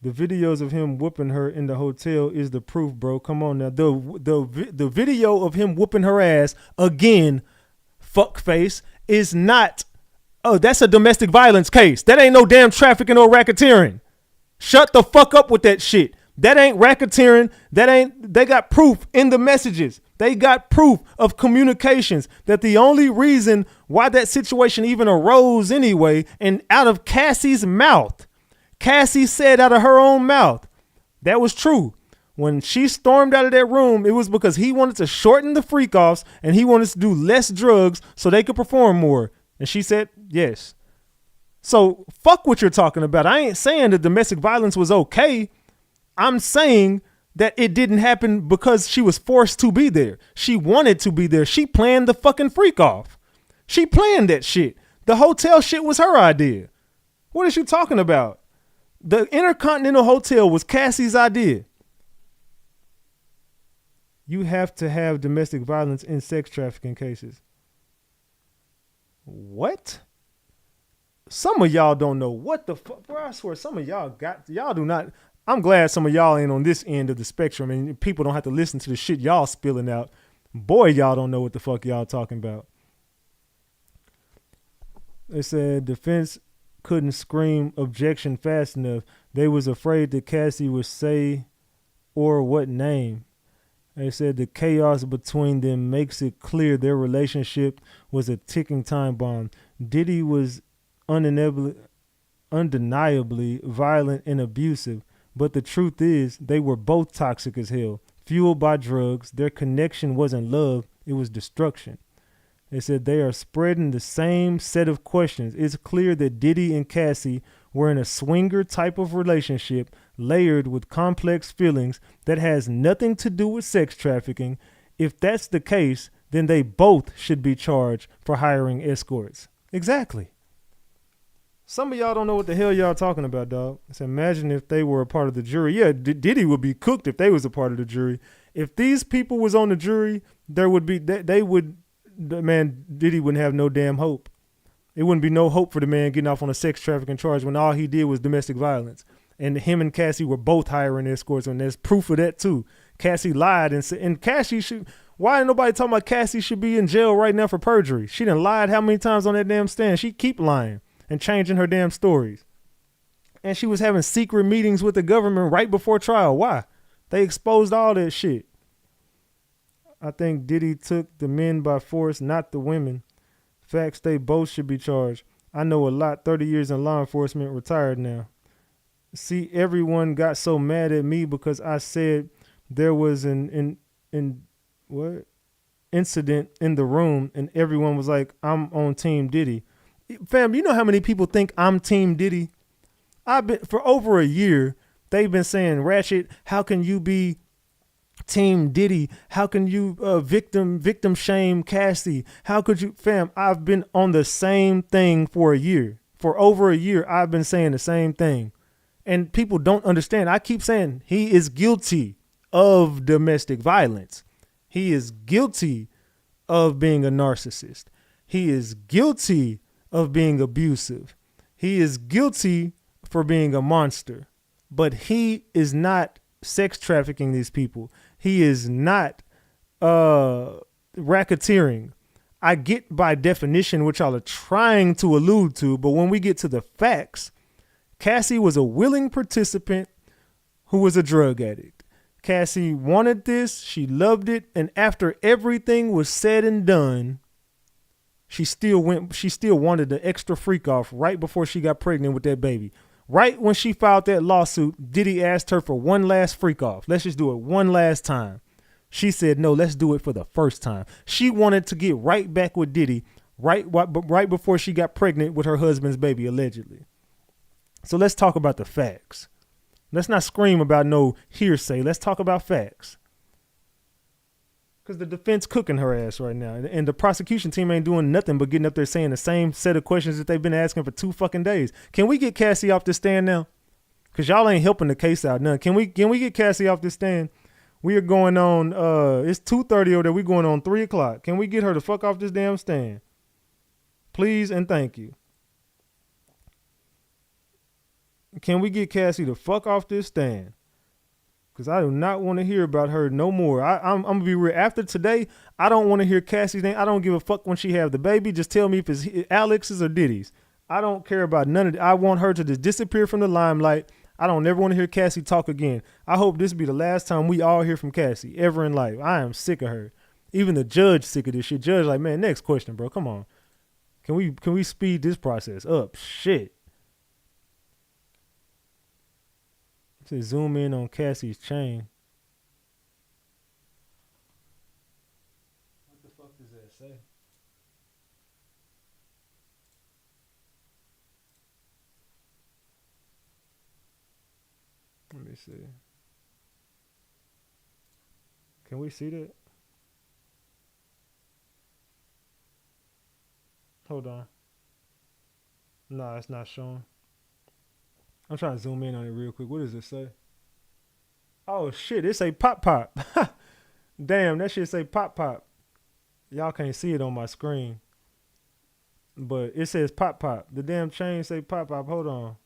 The videos of him whooping her in the hotel is the proof, bro. Come on now. The video of him whooping her ass again, fuckface, is not Oh, that's a domestic violence case. That ain't no damn trafficking or racketeering. Shut the fuck up with that shit. That ain't racketeering. They got proof in the messages. They got proof of communications that the only reason why that situation even arose anyway, and out of Cassie's mouth, Cassie said out of her own mouth, that was true. When she stormed out of that room, it was because he wanted to shorten the freak offs and he wanted to do less drugs so they could perform more. And she said, yes. So fuck what you're talking about. I ain't saying that domestic violence was okay. I'm saying that it didn't happen because she was forced to be there. She wanted to be there. She planned the fucking freak off. She planned that shit. The hotel shit was her idea. What is she talking about? The Intercontinental Hotel was Cassie's idea. You have to have domestic violence in sex trafficking cases. What? Some of y'all don't know what the fuck, bro. I swear some of y'all do not. I'm glad some of y'all ain't on this end of the spectrum and people don't have to listen to the shit y'all spilling out. Boy, y'all don't know what the fuck y'all talking about. They said defense couldn't scream objection fast enough. They was afraid that Cassie would say or what name. They said the chaos between them makes it clear their relationship was a ticking time bomb. Diddy was undeniably violent and abusive, but the truth is they were both toxic as hell, fueled by drugs. Their connection wasn't love, it was destruction. They said they are spreading the same set of questions. It's clear that Diddy and Cassie were in a swinger type of relationship layered with complex feelings that has nothing to do with sex trafficking. If that's the case, then they both should be charged for hiring escorts. Exactly. Some of y'all don't know what the hell y'all talking about, dog. So imagine if they were a part of the jury. Yeah, Diddy would be cooked if they was a part of the jury. If these people was on the jury, Diddy wouldn't have no damn hope. It wouldn't be no hope for the man getting off on a sex trafficking charge when all he did was domestic violence. And him and Cassie were both hiring escorts, and there's proof of that too. Cassie lied and said, and Cassie should. Why ain't nobody talking about Cassie should be in jail right now for perjury? She done lied how many times on that damn stand? She keep lying and changing her damn stories. And she was having secret meetings with the government right before trial. Why? They exposed all that shit. I think Diddy took the men by force, not the women. Facts, they both should be charged. I know a lot, 30 years in law enforcement, retired now. See, everyone got so mad at me because I said there was an incident in the room, and everyone was like, I'm on Team Diddy. Fam, you know how many people think I'm Team Diddy? I've been for over a year. They've been saying, Ratchet, how can you be Team Diddy? How can you victim shame Cassie? How could you, fam? I've been on the same thing for a year. For over a year, I've been saying the same thing. And people don't understand. I keep saying he is guilty of domestic violence. He is guilty of being a narcissist. He is guilty of being abusive. He is guilty for being a monster. But he is not sex trafficking these people. He is not racketeering. I get by definition what y'all are trying to allude to, but when we get to the facts, Cassie was a willing participant who was a drug addict. Cassie wanted this, she loved it, and after everything was said and done, she still wanted the extra freak off right before she got pregnant with that baby. Right when she filed that lawsuit, Diddy asked her for one last freak off. Let's just do it one last time. She said, no, let's do it for the first time. She wanted to get right back with Diddy right before she got pregnant with her husband's baby, allegedly. So let's talk about the facts. Let's not scream about no hearsay. Let's talk about facts. Because the defense cooking her ass right now. And the prosecution team ain't doing nothing but getting up there saying the same set of questions that they've been asking for 2 fucking days. Can we get Cassie off the stand now? Because y'all ain't helping the case out none. Can we get Cassie off the stand? We are going on, it's 2:30 over there. We're going on 3 o'clock. Can we get her to fuck off this damn stand? Please and thank you. Can we get Cassie to fuck off this stand? because I do not want to hear about her no more. I'm going to be real. After today, I don't want to hear Cassie's name. I don't give a fuck when she have the baby. Just tell me if it's Alex's or Diddy's. I don't care about none of it. I want her to just disappear from the limelight. I don't ever want to hear Cassie talk again. I hope this be the last time we all hear from Cassie ever in life. I am sick of her. Even the judge sick of this shit. Judge like, man, next question, bro. Come on. Can we speed this process up? Shit. To zoom in on Cassie's chain. What the fuck does that say? Let me see. Can we see that? Hold on. Nah, it's not showing. I'm trying to zoom in on it real quick. What does it say? Oh shit, it say pop pop. Damn, that shit say pop pop. Y'all can't see it on my screen. But it says pop pop. The damn chain say pop pop. Hold on.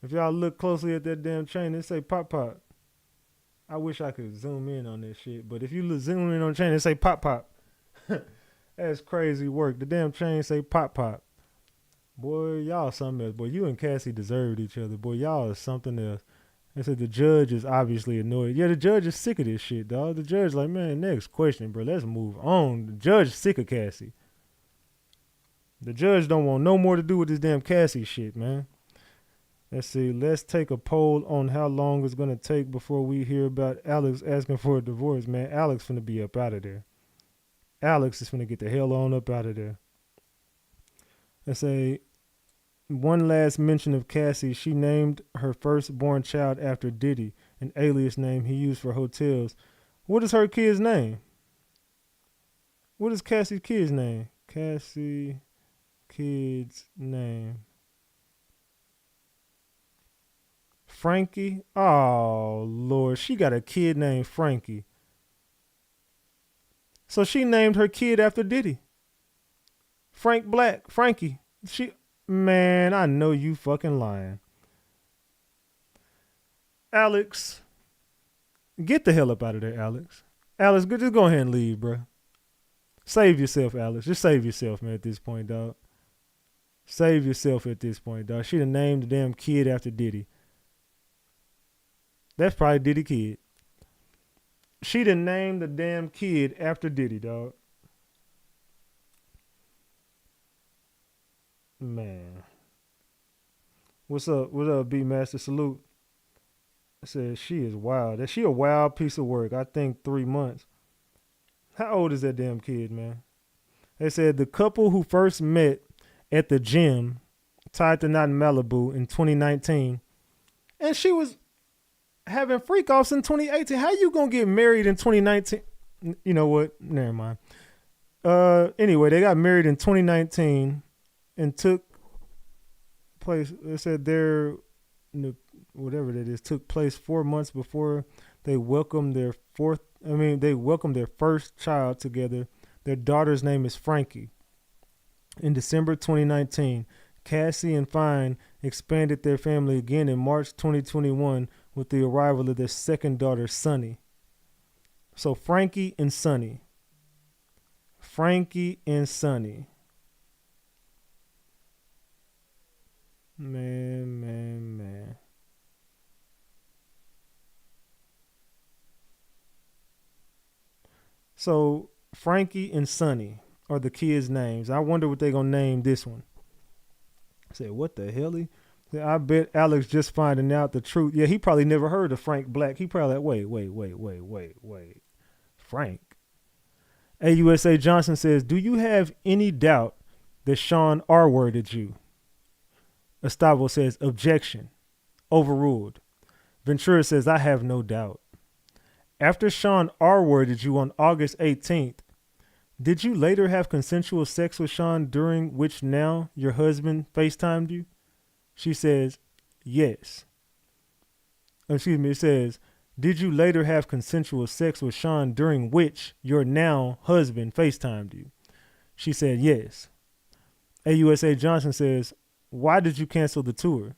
If y'all look closely at that damn chain, it say pop pop. I wish I could zoom in on that shit. But if you zoom in on the chain, it say pop pop. That's crazy work. The damn chain say pop pop. Boy, y'all something else. Boy, you and Cassie deserved each other. Boy, y'all is something else. They said the judge is obviously annoyed. Yeah, the judge is sick of this shit, dog. The judge like, man, next question, bro. Let's move on. The judge is sick of Cassie. The judge don't want no more to do with this damn Cassie shit, man. Let's see. Let's take a poll on how long it's going to take before we hear about Alex asking for a divorce, man. Alex finna be up out of there. Alex is finna get the hell on up out of there. Let's say one last mention of Cassie. She named her firstborn child after Diddy, an alias name he used for hotels. What is her kid's name? What is Cassie's kid's name? Cassie kid's name. Frankie? Oh, Lord. She got a kid named Frankie. So she named her kid after Diddy. Frank Black, Frankie. Man, I know you fucking lying. Alex, get the hell up out of there, Alex. Alex, just go ahead and leave, bro. Save yourself, Alex. Just save yourself, man, at this point, dog. Save yourself at this point, dog. She done named the damn kid after Diddy. That's probably Diddy kid. She done named the damn kid after Diddy, dog. Man. What's up? What up, B-Master? Salute. I said, she is wild. That she a wild piece of work. I think 3 months. How old is that damn kid, man? They said the couple who first met at the gym tied the knot in Malibu in 2019. And she was having freak offs in 2018. How you gonna get married in 2019? You know what? Never mind. Anyway, they got married in 2019 and took place. They said whatever that is took place 4 months before they welcomed their first child together. Their daughter's name is Frankie. In December 2019, Cassie and Fine expanded their family again in March 2021 with the arrival of their second daughter, Sunny. So Frankie and Sunny. Frankie and Sunny. Man. So Frankie and Sunny are the kids' names. I wonder what they're going to name this one. I said, what the hell? I bet Alex just finding out the truth. Yeah, he probably never heard of Frank Black. He probably like, wait. Frank. AUSA Johnson says, do you have any doubt that Sean R-worded you? Estavo says, objection. Overruled. Ventura says, I have no doubt. After Sean R-worded you on August 18th, did you later have consensual sex with Sean during which now your husband FaceTimed you? She says, yes. Excuse me, it says, did you later have consensual sex with Sean during which your now husband FaceTimed you? She said, yes. AUSA Johnson says, why did you cancel the tour?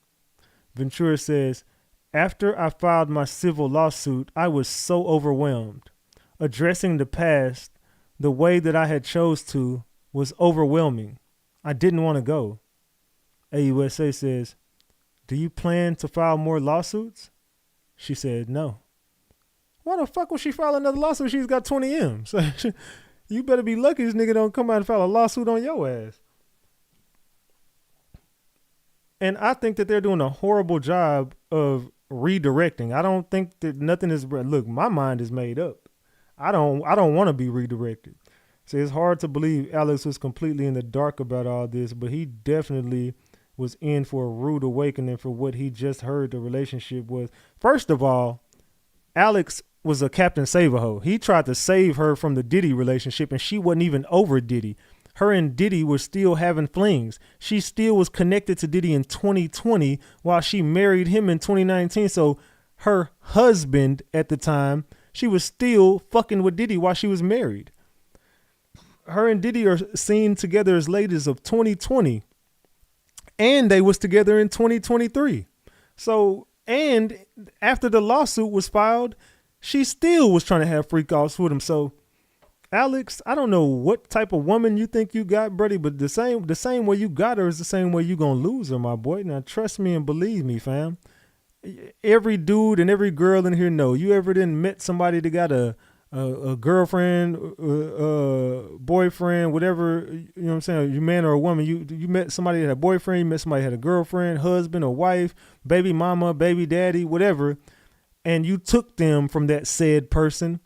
Ventura says, After I filed my civil lawsuit, I was so overwhelmed. Addressing the past the way that I had chose to was overwhelming. I didn't want to go. AUSA says, do you plan to file more lawsuits? She said, no. Why the fuck would she file another lawsuit? She's got 20 M's. You better be lucky this nigga don't come out and file a lawsuit on your ass. And I think that they're doing a horrible job of redirecting. I don't think that nothing is, look, my mind is made up. I don't want to be redirected. So it's hard to believe Alex was completely in the dark about all this, but he definitely was in for a rude awakening for what he just heard the relationship was. First of all, Alex was a Captain Save-A-Ho. He tried to save her from the Diddy relationship, and she wasn't even over Diddy. Her and Diddy were still having flings. She still was connected to Diddy in 2020 while she married him in 2019. So her husband at the time, she was still fucking with Diddy while she was married. Her and Diddy are seen together as late as of 2020. And they was together in 2023. So, and after the lawsuit was filed, she still was trying to have freak offs with him. So, Alex, I don't know what type of woman you think you got, buddy, but the same way you got her is the same way you gonna lose her, my boy. Now, trust me and believe me, fam. Every dude and every girl in here know. You ever didn't met somebody that got a girlfriend, boyfriend, whatever, you know what I'm saying, you man or a woman, you met somebody that had a boyfriend, you met somebody that had a girlfriend, husband or wife, baby mama, baby daddy, whatever, and you took them from that said person.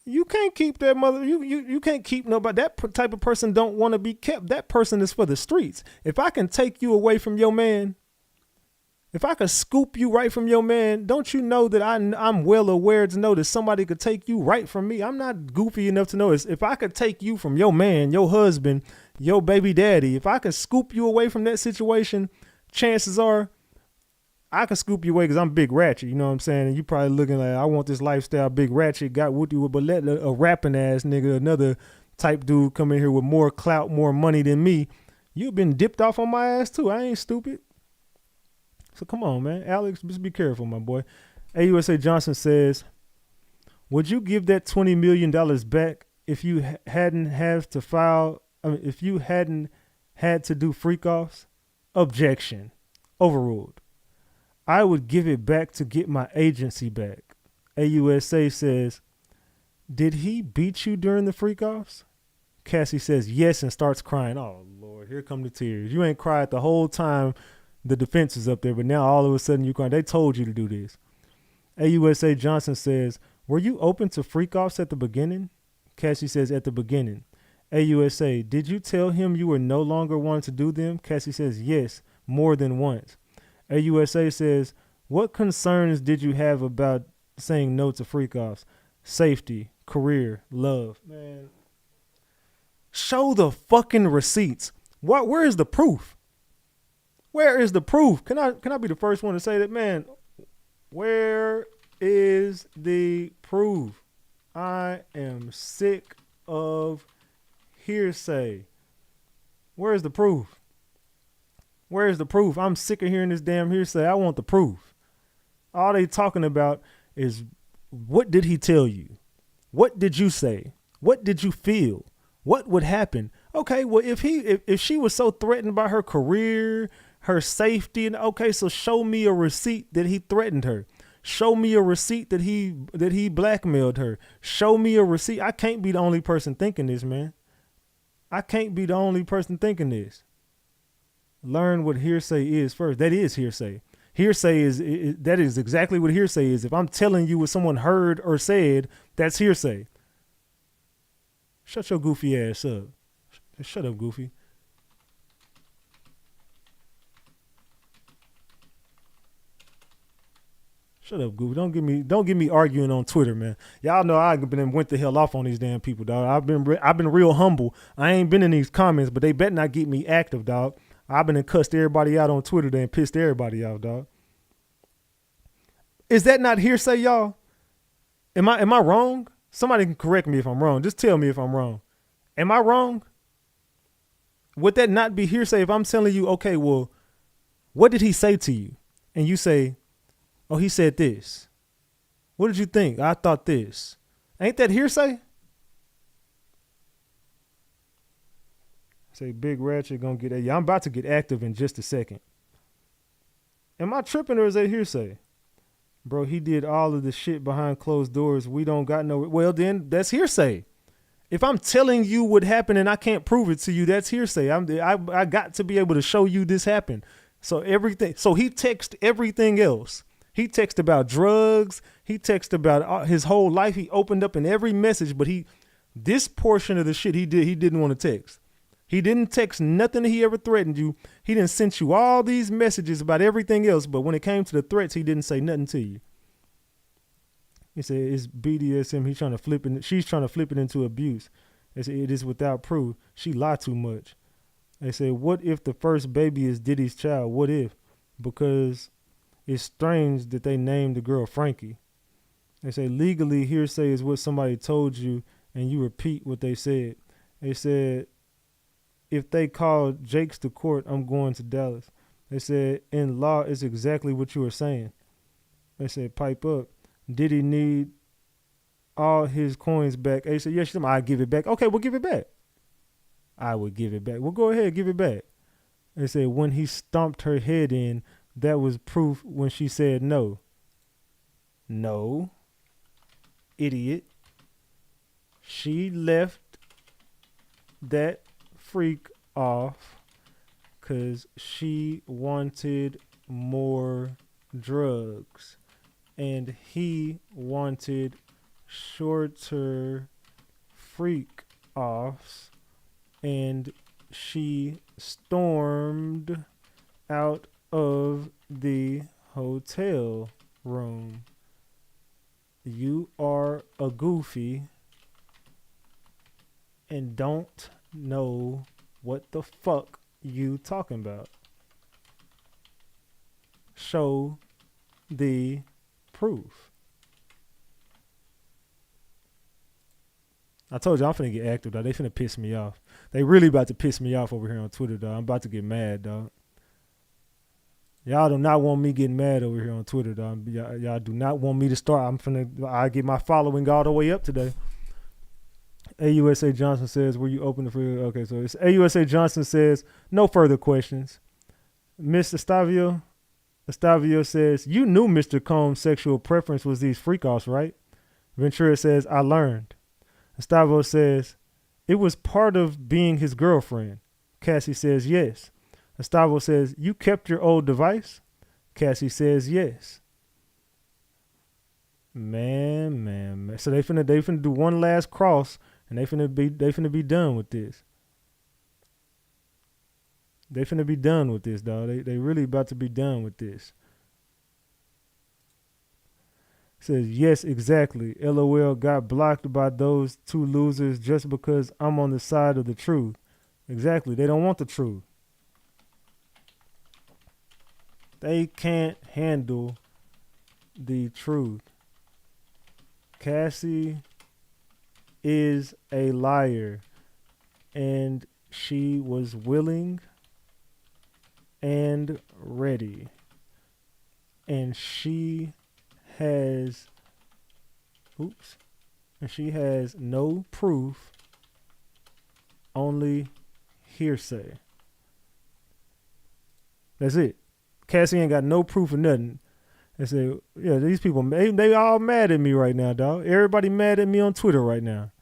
You can't keep that mother, you can't keep nobody. That type of person don't want to be kept. That person is for the streets. If I can take you away from your man, if I could scoop you right from your man, don't you know that I'm well aware to know that somebody could take you right from me? I'm not goofy enough to know this. If I could take you from your man, your husband, your baby daddy, if I could scoop you away from that situation, chances are I can scoop you away because I'm big ratchet, you know what I'm saying? And you probably looking like, I want this lifestyle, big ratchet, got with you, but let a rapping ass nigga, another type dude come in here with more clout, more money than me. You've been dipped off on my ass too. I ain't stupid. So come on, man. Alex, just be careful, my boy. AUSA Johnson says, would you give that $20 million back if you hadn't if you hadn't had to do freak offs? Objection. Overruled. I would give it back to get my agency back. AUSA says, did he beat you during the freak offs? Cassie says yes and starts crying. Oh, Lord, here come the tears. You ain't cried the whole time the defense is up there, but now all of a sudden you crying. They told you to do this. AUSA Johnson says, were you open to freak offs at the beginning? Cassie says at the beginning. AUSA, did you tell him you were no longer wanting to do them? Cassie says yes, more than once. AUSA says, what concerns did you have about saying no to freak offs? Safety, career, love. Man, show the fucking receipts. Where is the proof? Where is the proof? Can I be the first one to say that, man? Where is the proof? I am sick of hearsay. Where is the proof? Where is the proof? I'm sick of hearing this damn hearsay. I want the proof. All they talking about is, what did he tell you? What did you say? What did you feel? What would happen? Okay, well, if she was so threatened by her career, her safety, and okay, so show me a receipt that he threatened her. Show me a receipt that he blackmailed her. Show me a receipt. I can't be the only person thinking this, man. I can't be the only person thinking this. Learn what hearsay is first. That is hearsay. Hearsay that is exactly what hearsay is. If I'm telling you what someone heard or said, that's hearsay. Shut your goofy ass up. Shut up, Goofy. Shut up, Goofy. Don't get me arguing on Twitter, man. Y'all know I've been went the hell off on these damn people, dog. I've been real humble. I ain't been in these comments, but they better not get me active, dog. I've been and cussed everybody out on Twitter and pissed everybody out, dog. Is that not hearsay, y'all? Am I wrong? Somebody can correct me if I'm wrong. Just tell me if I'm wrong. Am I wrong? Would that not be hearsay if I'm telling you, okay, well, what did he say to you? And you say, Oh, he said this. What did you think? I thought this. Ain't that hearsay? Say Big Ratchet gonna get that. Yeah, I'm about to get active in just a second. Am I tripping or is that hearsay? Bro, he did all of the shit behind closed doors. We don't got no. Well, then that's hearsay. If I'm telling you what happened and I can't prove it to you, that's hearsay. I got to be able to show you this happened. So everything. So he texted everything else. He texted about drugs. He texted about his whole life. He opened up in every message, but this portion of the shit he didn't want to text. He didn't text nothing that he ever threatened you. He didn't send you all these messages about everything else, but when it came to the threats, he didn't say nothing to you. He said it's BDSM. She's trying to flip it into abuse. They said it is without proof. She lied too much. They said, what if the first baby is Diddy's child? What if? Because it's strange that they named the girl Frankie. They say legally hearsay is what somebody told you and you repeat what they said. They said, if they call Jakes to court, I'm going to Dallas. They said, in law, it's exactly what you were saying. They said, pipe up. Did he need all his coins back? They said, yes, I'll give it back. Okay, we'll give it back. I would give it back. Well, go ahead, give it back. They said, when he stomped her head in, that was proof when she said no. No. Idiot. She left that freak off because she wanted more drugs and he wanted shorter freak offs and she stormed out of the hotel room. You are a goofy and don't know what the fuck you talking about. Show the proof. I told you I'm finna get active, dog. They finna piss me off. They really about to piss me off over here on Twitter, dog. I'm about to get mad, dog. Y'all do not want me getting mad over here on Twitter, dog. Y'all do not want me to start. I get my following all the way up today. AUSA Johnson says, were you open for... Okay, so it's AUSA Johnson says, no further questions. Miss Estavio says, you knew Mr. Combs' sexual preference was these freak-offs, right? Ventura says, I learned. Estavio says, it was part of being his girlfriend. Cassie says, yes. Estavio says, you kept your old device? Cassie says, yes. Man. So they finna do one last cross. And they finna be done with this. They finna be done with this, dog. They really about to be done with this. Says, yes, exactly. LOL got blocked by those two losers just because I'm on the side of the truth. Exactly. They don't want the truth. They can't handle the truth. Cassie is a liar, and she was willing and ready, and she has no proof, only hearsay. That's it. Cassie ain't got no proof of nothing. They say, yeah, these people, they all mad at me right now, dog. Everybody mad at me on Twitter right now.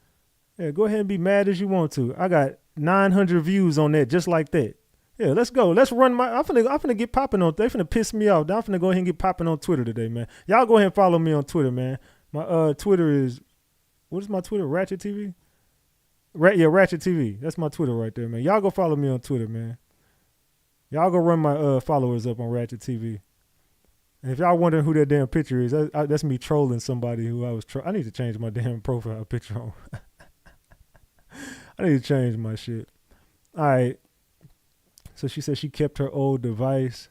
Yeah, go ahead and be mad as you want to. I got 900 views on that just like that. Yeah, let's go. Let's run I'm finna get popping on. They finna piss me off. I'm finna go ahead and get popping on Twitter today, man. Y'all go ahead and follow me on Twitter, man. My Twitter is, what is my Twitter? Ratchet TV? Ratchet TV. That's my Twitter right there, man. Y'all go follow me on Twitter, man. Y'all go run my followers up on Ratchet TV. And if y'all wondering who that damn picture is, that's me trolling somebody who I was I need to change my damn profile picture on. I need to change my shit. All right. So she said she kept her old device.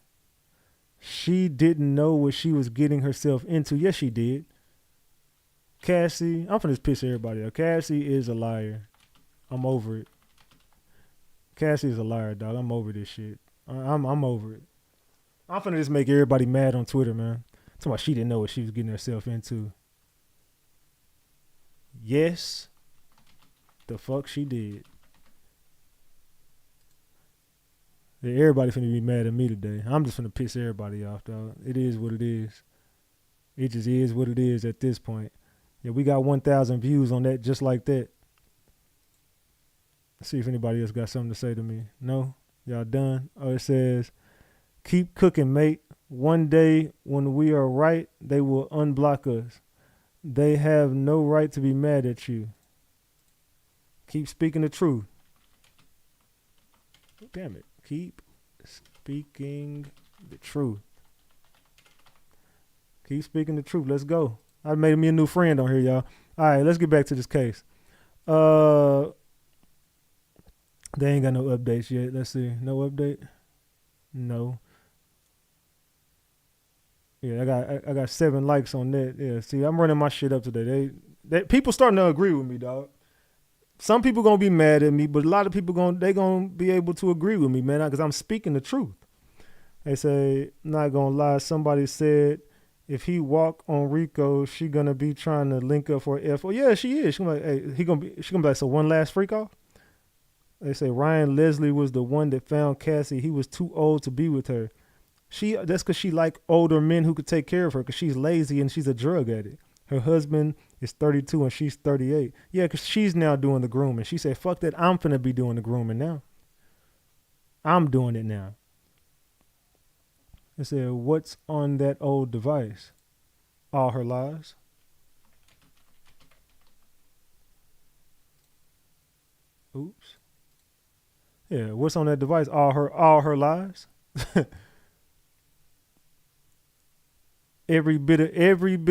She didn't know what she was getting herself into. Yes, she did. Cassie, I'm finna piss everybody off. Cassie is a liar. I'm over it. Cassie is a liar, dog. I'm over this shit. I'm over it. I'm finna just make everybody mad on Twitter, man. That's why she didn't know what she was getting herself into. Yes, the fuck she did. Yeah, everybody finna be mad at me today. I'm just finna piss everybody off, dog. It is what it is. It just is what it is at this point. Yeah, we got 1,000 views on that just like that. Let's see if anybody else got something to say to me. No? Y'all done? Oh, it says, keep cooking, mate. One day when we are right, they will unblock us. They have no right to be mad at you. Keep speaking the truth. Damn it. Keep speaking the truth. Keep speaking the truth. Let's go. I made me a new friend on here, y'all. All right, let's get back to this case. They ain't got no updates yet. Let's see. No update? No. Yeah, I got 7 likes on that. Yeah, see, I'm running my shit up today. They people starting to agree with me, dog. Some people gonna be mad at me, but a lot of people gonna be able to agree with me, man, because I'm speaking the truth. They say, not gonna lie, somebody said if he walk on Rico, she gonna be trying to link up for an F. Oh yeah, she is. She gonna be like, hey, she gonna be like, so one last freak off. They say Ryan Leslie was the one that found Cassie. He was too old to be with her. That's because she like older men who could take care of her because she's lazy and she's a drug addict. Her husband is 32 and she's 38. Yeah, because she's now doing the grooming. She said, fuck that, I'm finna be doing the grooming now. I'm doing it now. They said, what's on that old device? All her lies. Oops. Yeah, what's on that device? All her lies. Every bit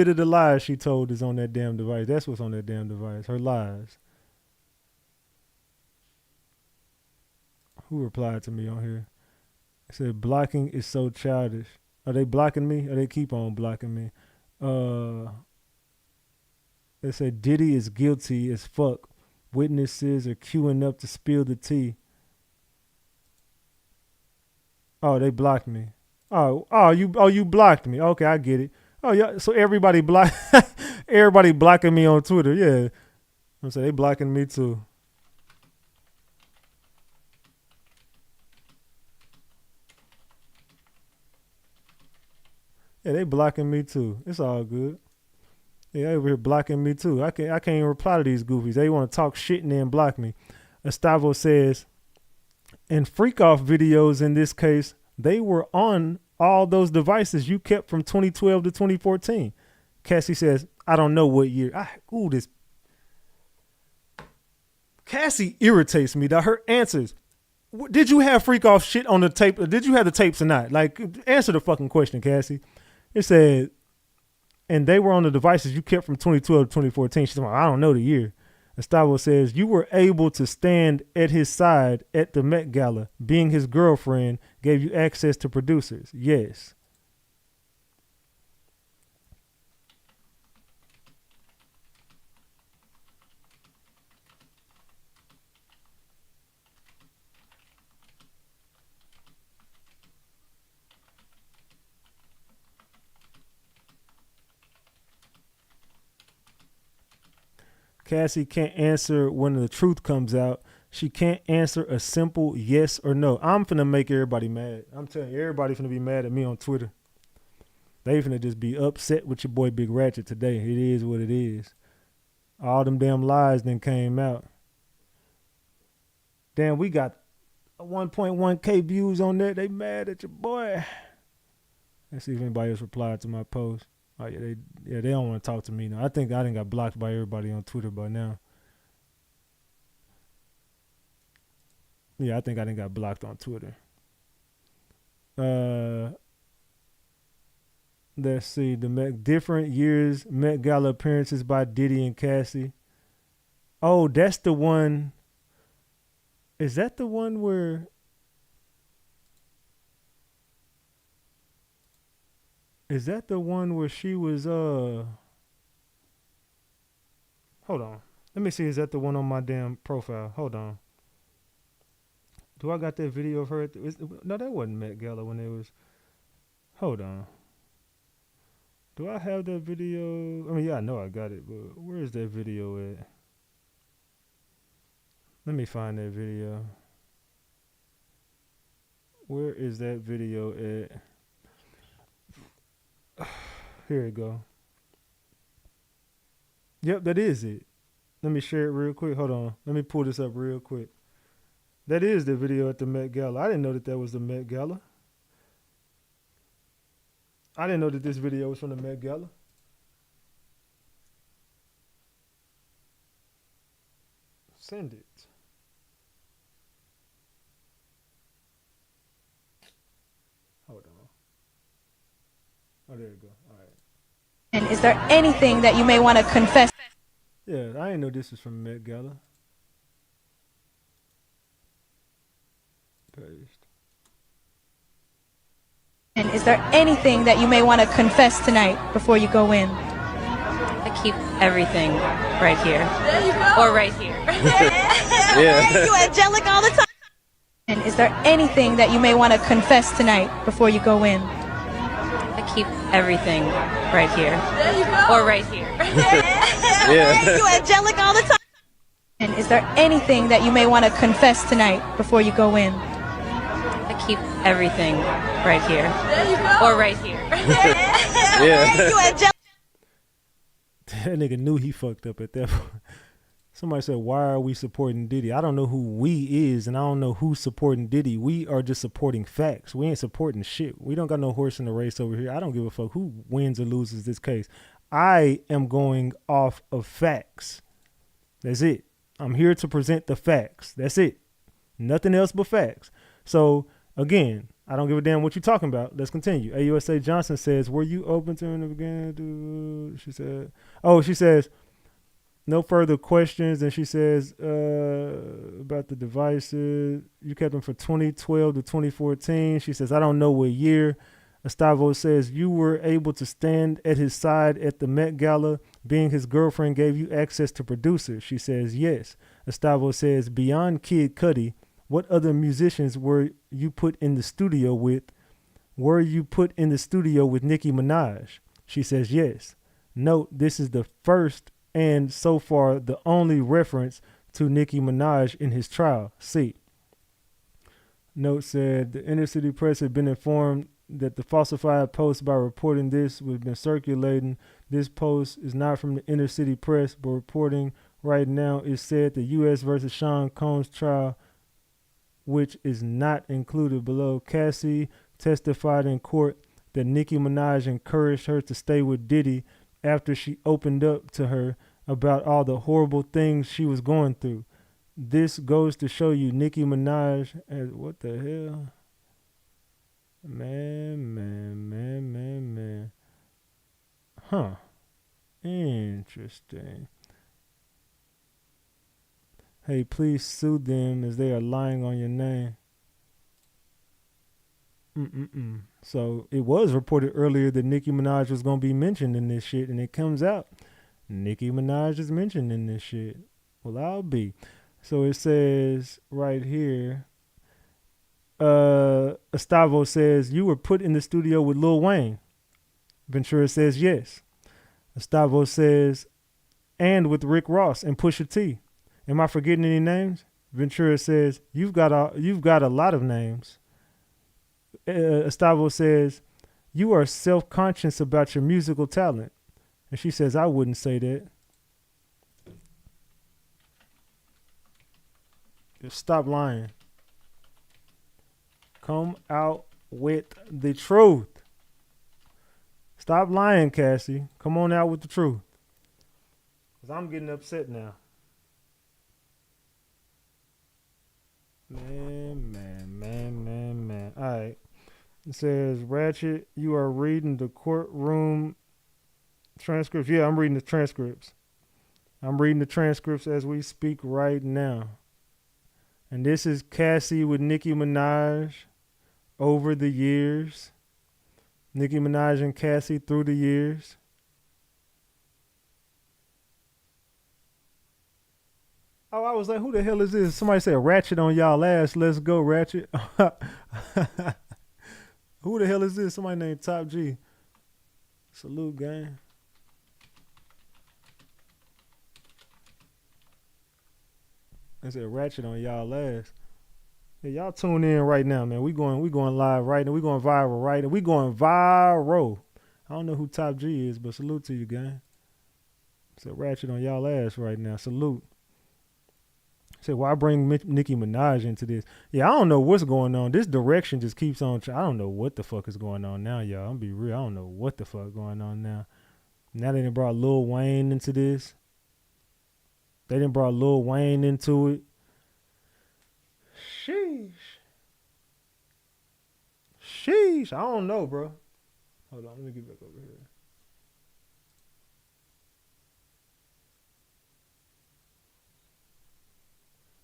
of the lies she told is on that damn device. That's what's on that damn device. Her lies. Who replied to me on here? It said blocking is so childish. Are they blocking me? Or they keep on blocking me? They said Diddy is guilty as fuck. Witnesses are queuing up to spill the tea. Oh, they blocked me. You blocked me. Okay, I get it. Oh yeah, so everybody blocking me on Twitter. Yeah, I'm saying they blocking me too. Yeah, they blocking me too. It's all good. Yeah, they over here blocking me too. I can't even reply to these goofies. They want to talk shit and then block me. Estavo says, in freak off videos in this case, they were on all those devices you kept from 2012 to 2014. Cassie says, I don't know what year. This Cassie irritates me. That her answers. Did you have freak off shit on the tape? Or did you have the tapes or not? Like, answer the fucking question, Cassie. It said, and they were on the devices you kept from 2012 to 2014. She's like, I don't know the year. Estavo says, you were able to stand at his side at the Met Gala. Being his girlfriend gave you access to producers. Yes. Cassie can't answer when the truth comes out. She can't answer a simple yes or no. I'm finna make everybody mad. I'm telling you, everybody finna be mad at me on Twitter. They finna just be upset with your boy Big Ratchet today. It is what it is. All them damn lies then came out. Damn, we got 1.1K views on that. They mad at your boy. Let's see if anybody else replied to my post. Oh yeah, they don't want to talk to me now. I think I done got blocked by everybody on Twitter by now. Yeah, I think I done got blocked on Twitter. Let's see different years Met Gala appearances by Diddy and Cassie. Oh, that's the one. Is that the one where? Is that the one where she was hold on. Let me see, is that the one on my damn profile? Hold on. Do I got that video of her no, that wasn't Met Gala when it was. Hold on. Do I have that video? I mean, yeah, I know I got it, but where is that video at? Let me find that video. Where is that video at? Here it go. Yep, that is it. Let me share it real quick. Hold on. Let me pull this up real quick. That is the video at the Met Gala. I didn't know that that was the Met Gala. I didn't know that this video was from the Met Gala. Send it. Hold on. Oh, there you go. All right. And is there anything that you may want to confess? Yeah, I didn't know this was from Met Gala. Paste. And is there anything that you may want to confess tonight before you go in? I keep everything right here. There you go. Or right here. Yeah. You angelic all the time. And is there anything that you may want to confess tonight before you go in? I keep everything right here. There you go. Or right here. Yeah. You angelic all the time. And is there anything that you may want to confess tonight before you go in? I keep everything right here. There you go. Or right here. Yeah. You angelic. That nigga knew he fucked up at that point. Somebody said, why are we supporting Diddy? I don't know who we is, and I don't know who's supporting Diddy. We are just supporting facts. We ain't supporting shit. We don't got no horse in the race over here. I don't give a fuck who wins or loses this case. I am going off of facts. That's it. I'm here to present the facts. That's it. Nothing else but facts. So, again, I don't give a damn what you're talking about. Let's continue. AUSA Johnson says, were you open to in the beginning? She said, she says, no further questions. And she says, about the devices, you kept them from 2012 to 2014. She says, I don't know what year. Estavo says, you were able to stand at his side at the Met Gala. Being his girlfriend gave you access to producers. She says, yes. Estavo says, beyond Kid Cudi, what other musicians were you put in the studio with? Were you put in the studio with Nicki Minaj? She says, yes. Note, this is the first and so far the only reference to Nicki Minaj in his trial. See. Note said, the inner city press had been informed that the falsified post by reporting this would have been circulating. This post is not from the inner city press, but reporting right now is said the U.S. versus Sean Combs trial, which is not included below. Cassie testified in court that Nicki Minaj encouraged her to stay with Diddy after she opened up to her about all the horrible things she was going through. This goes to show you Nicki Minaj as what the hell? Man. Huh. Interesting. Hey, please sue them as they are lying on your name. So it was reported earlier that Nicki Minaj was going to be mentioned in this shit, and it comes out Nicki Minaj is mentioned in this shit. Well, I'll be. So it says right here, Estavo says, you were put in the studio with Lil Wayne. Ventura says yes. Estavo says, and with Rick Ross and Pusha T. Am I forgetting any names? Ventura says, you've got a lot of names. Estavo says, you are self-conscious about your musical talent. And she says, I wouldn't say that. Just stop lying. Come out with the truth. Stop lying, Cassie. Come on out with the truth. Because I'm getting upset now. Man. All right. It says, Ratchet, you are reading the courtroom transcripts. Yeah, I'm reading the transcripts. I'm reading the transcripts as we speak right now. And this is Cassie with Nicki Minaj over the years. Nicki Minaj and Cassie through the years. Oh, I was like, who the hell is this? Somebody said Ratchet on y'all ass. Let's go, Ratchet. Who the hell is this? Somebody named Top G. Salute, gang. I said ratchet on y'all ass. Yeah, y'all tune in right now, man. We going live right now. We going viral right now. We going viral. I don't know who Top G is, but salute to you, gang. Said ratchet on y'all ass right now. Salute. Said, why bring Nicki Minaj into this? Yeah, I don't know what's going on. This direction just keeps on. I don't know what the fuck is going on now, y'all. I'm gonna be real. I don't know what the fuck going on now. Now they done brought Lil Wayne into this. They done brought Lil Wayne into it. Sheesh. Sheesh. I don't know, bro. Hold on. Let me get back over here.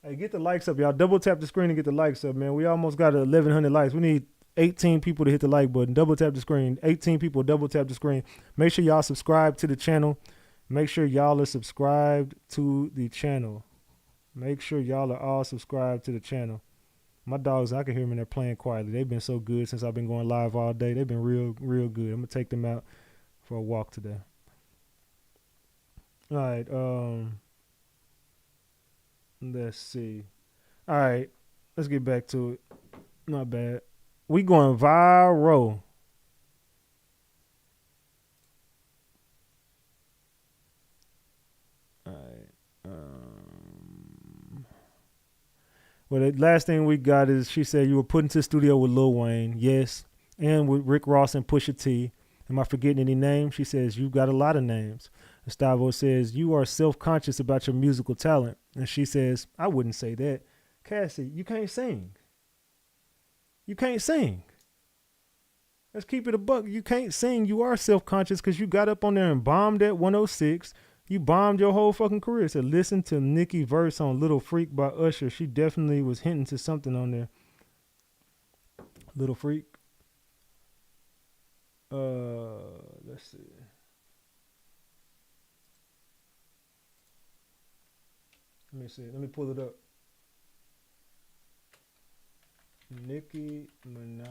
Hey, get the likes up, y'all. Double tap the screen and get the likes up, man. We almost got 1,100 likes. We need 18 people to hit the like button. Double tap the screen. 18 people, double tap the screen. Make sure y'all subscribe to the channel. Make sure y'all are subscribed to the channel. Make sure y'all are all subscribed to the channel. My dogs, I can hear them in there playing quietly. They've been so good since I've been going live all day. They've been real, real good. I'm going to take them out for a walk today. All right. Let's see. All right. Let's get back to it. Not bad. We going viral. All right. Well, the last thing we got is she said you were put into the studio with Lil Wayne. Yes. And with Rick Ross and Pusha T. Am I forgetting any names? She says, you've got a lot of names. Gustavo says, you are self-conscious about your musical talent. And she says, I wouldn't say that. Cassie, you can't sing. You can't sing. Let's keep it a buck. You can't sing. You are self-conscious because you got up on there and bombed at 106. You bombed your whole fucking career. So listen to Nicki verse on Little Freak by Usher. She definitely was hinting to something on there. Little Freak. Let's see. Let me see. Let me pull it up. Nicki Minaj,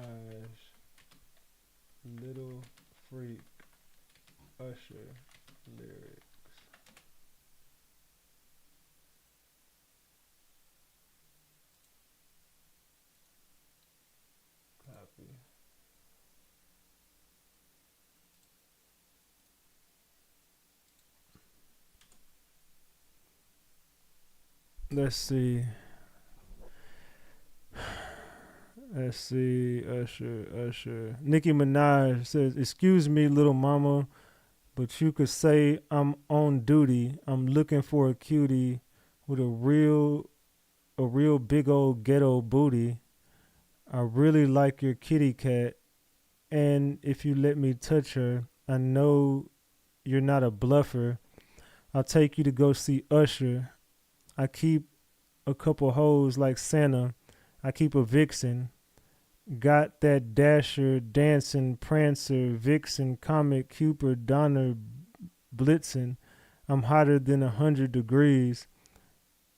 Little Freak, Usher, lyrics. Copy. Let's see. Let's see. Usher. Nicki Minaj says, excuse me, little mama, but you could say I'm on duty. I'm looking for a cutie with a real big old ghetto booty. I really like your kitty cat. And if you let me touch her, I know you're not a bluffer. I'll take you to go see Usher. I keep a couple hoes like Santa. I keep a vixen. Got that Dasher, Dancing, Prancer, Vixen, Comet, Cupid, Donner, Blitzen. I'm hotter than 100 degrees.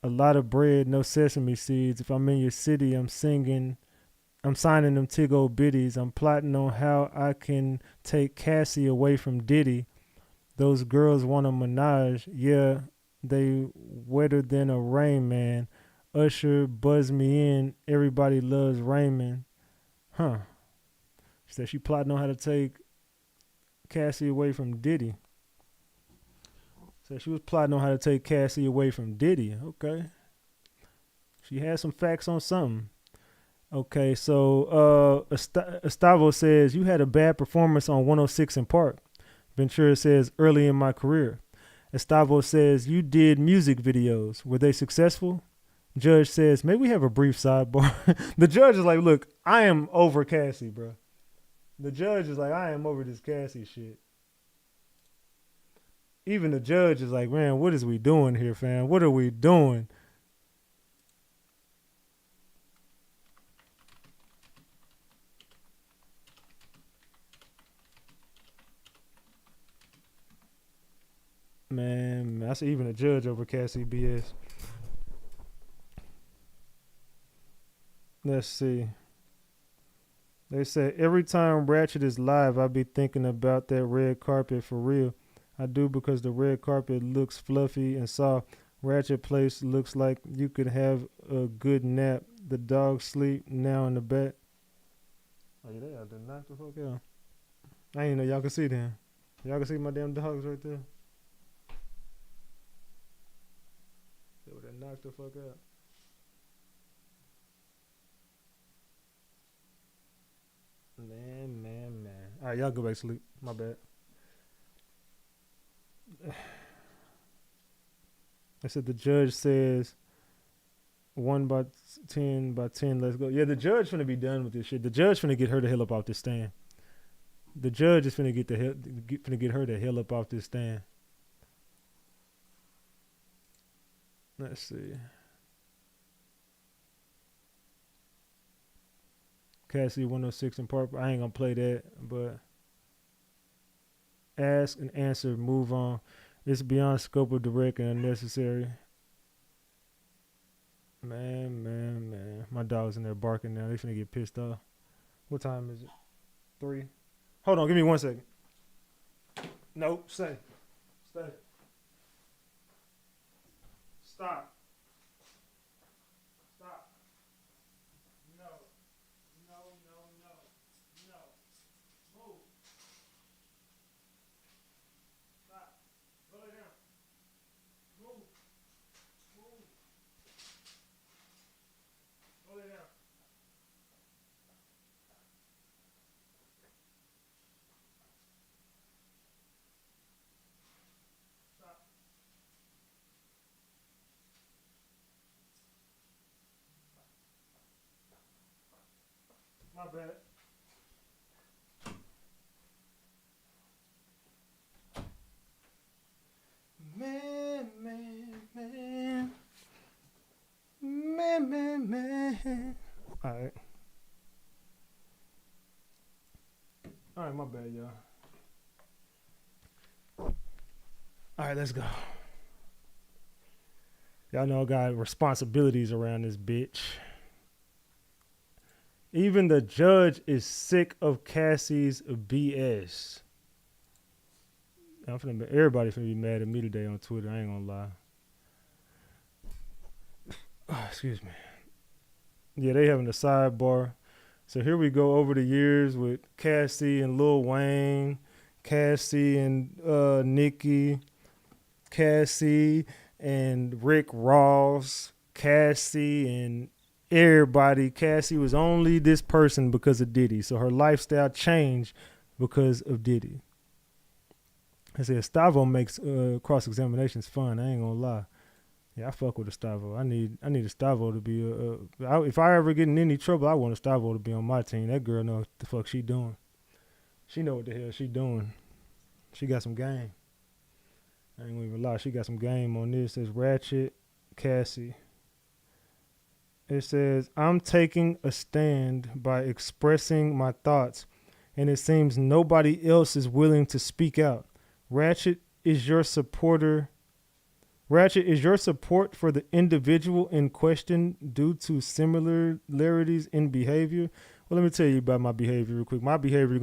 A lot of bread, no sesame seeds. If I'm in your city, I'm signing them tig old biddies. I'm plotting on how I can take Cassie away from Diddy. Those girls want a menage. Yeah, they wetter than a Rain Man. Usher buzz me in. Everybody loves Raymond. Huh. She said she plotting on how to take Cassie away from Diddy. So she was plotting on how to take Cassie away from Diddy. Okay. She had some facts on something. Okay, so Estavo says, you had a bad performance on 106 in Park. Ventura says, early in my career. Estavo says, you did music videos. Were they successful? Judge says, may we have a brief sidebar? The judge is like, look, I am over Cassie, bro. The judge is like, I am over this Cassie shit. Even the judge is like, man, what is we doing here, fam? What are we doing? Man, I see even a judge over Cassie BS. Let's see. They said, every time Ratchet is live, I be thinking about that red carpet for real. I do because the red carpet looks fluffy and soft. Ratchet place looks like you could have a good nap. The dogs sleep now in the back. Oh, yeah, they out there knock the fuck out. I ain't know y'all can see them. Y'all can see my damn dogs right there. They would have knocked the fuck out. Man. All right, y'all go back to sleep. My bad. I said the judge says 1 by 10 by 10. Let's go. Yeah, the judge finna be done with this shit. The judge finna get her the hell up off this stand. The judge is finna get her the hell up off this stand. Let's see. Cassie 106 in part. I ain't gonna play that, but ask and answer, move on. It's beyond scope of direct and unnecessary. Man. My dog's in there barking now. They finna get pissed off. What time is it? 3. Hold on, give me 1 second. Nope, stay. Stop. No. Move. Stop. Go lay down. Move. Go lay down. Stop. My bad. Man. All right, my bad, y'all. All right, let's go. Y'all know I got responsibilities around this bitch. Even the judge is sick of Cassie's BS. Everybody finna be mad at me today on Twitter. I ain't gonna lie. Oh, excuse me. Yeah, they having a sidebar. So here we go over the years with Cassie and Lil Wayne, Cassie and Nicki, Cassie and Rick Ross, Cassie and everybody. Cassie was only this person because of Diddy. So her lifestyle changed because of Diddy. I said Stavo makes cross-examinations fun. I ain't gonna lie. Yeah, I fuck with a Stavo. I need a Stavo to be if I ever get in any trouble, I want a Stavo to be on my team. That girl know what the fuck she doing. She know what the hell she doing. She got some game. I ain't gonna even lie. She got some game on this. It says Ratchet, Cassie. It says, I'm taking a stand by expressing my thoughts, and it seems nobody else is willing to speak out. Ratchet is your support for the individual in question due to similarities in behavior? Well, let me tell you about my behavior real quick. My behavior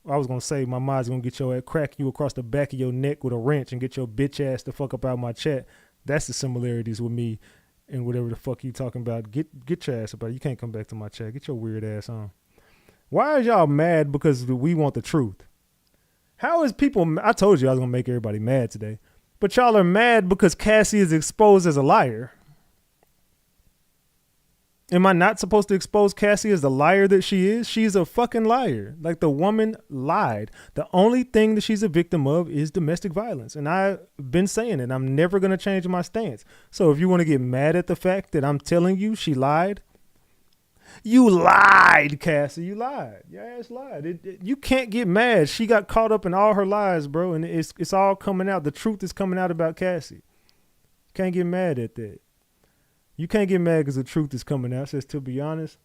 I was going to say my mind's going to get your ass, crack you across the back of your neck with a wrench and get your bitch ass the fuck up out of my chat. That's the similarities with me and whatever the fuck you talking about. Get your ass up out. You can't come back to my chat. Get your weird ass on. Why is y'all mad because we want the truth? How is people... I told you I was going to make everybody mad today. But y'all are mad because Cassie is exposed as a liar. Am I not supposed to expose Cassie as the liar that she is? She's a fucking liar. Like, the woman lied. The only thing that she's a victim of is domestic violence. And I've been saying it. I'm never going to change my stance. So if you want to get mad at the fact that I'm telling you she lied, you lied, Cassie. You lied. Your ass lied. You can't get mad. She got caught up in all her lies, bro. And it's all coming out. The truth is coming out about Cassie. Can't get mad at that. You can't get mad because the truth is coming out. It says, to be honest,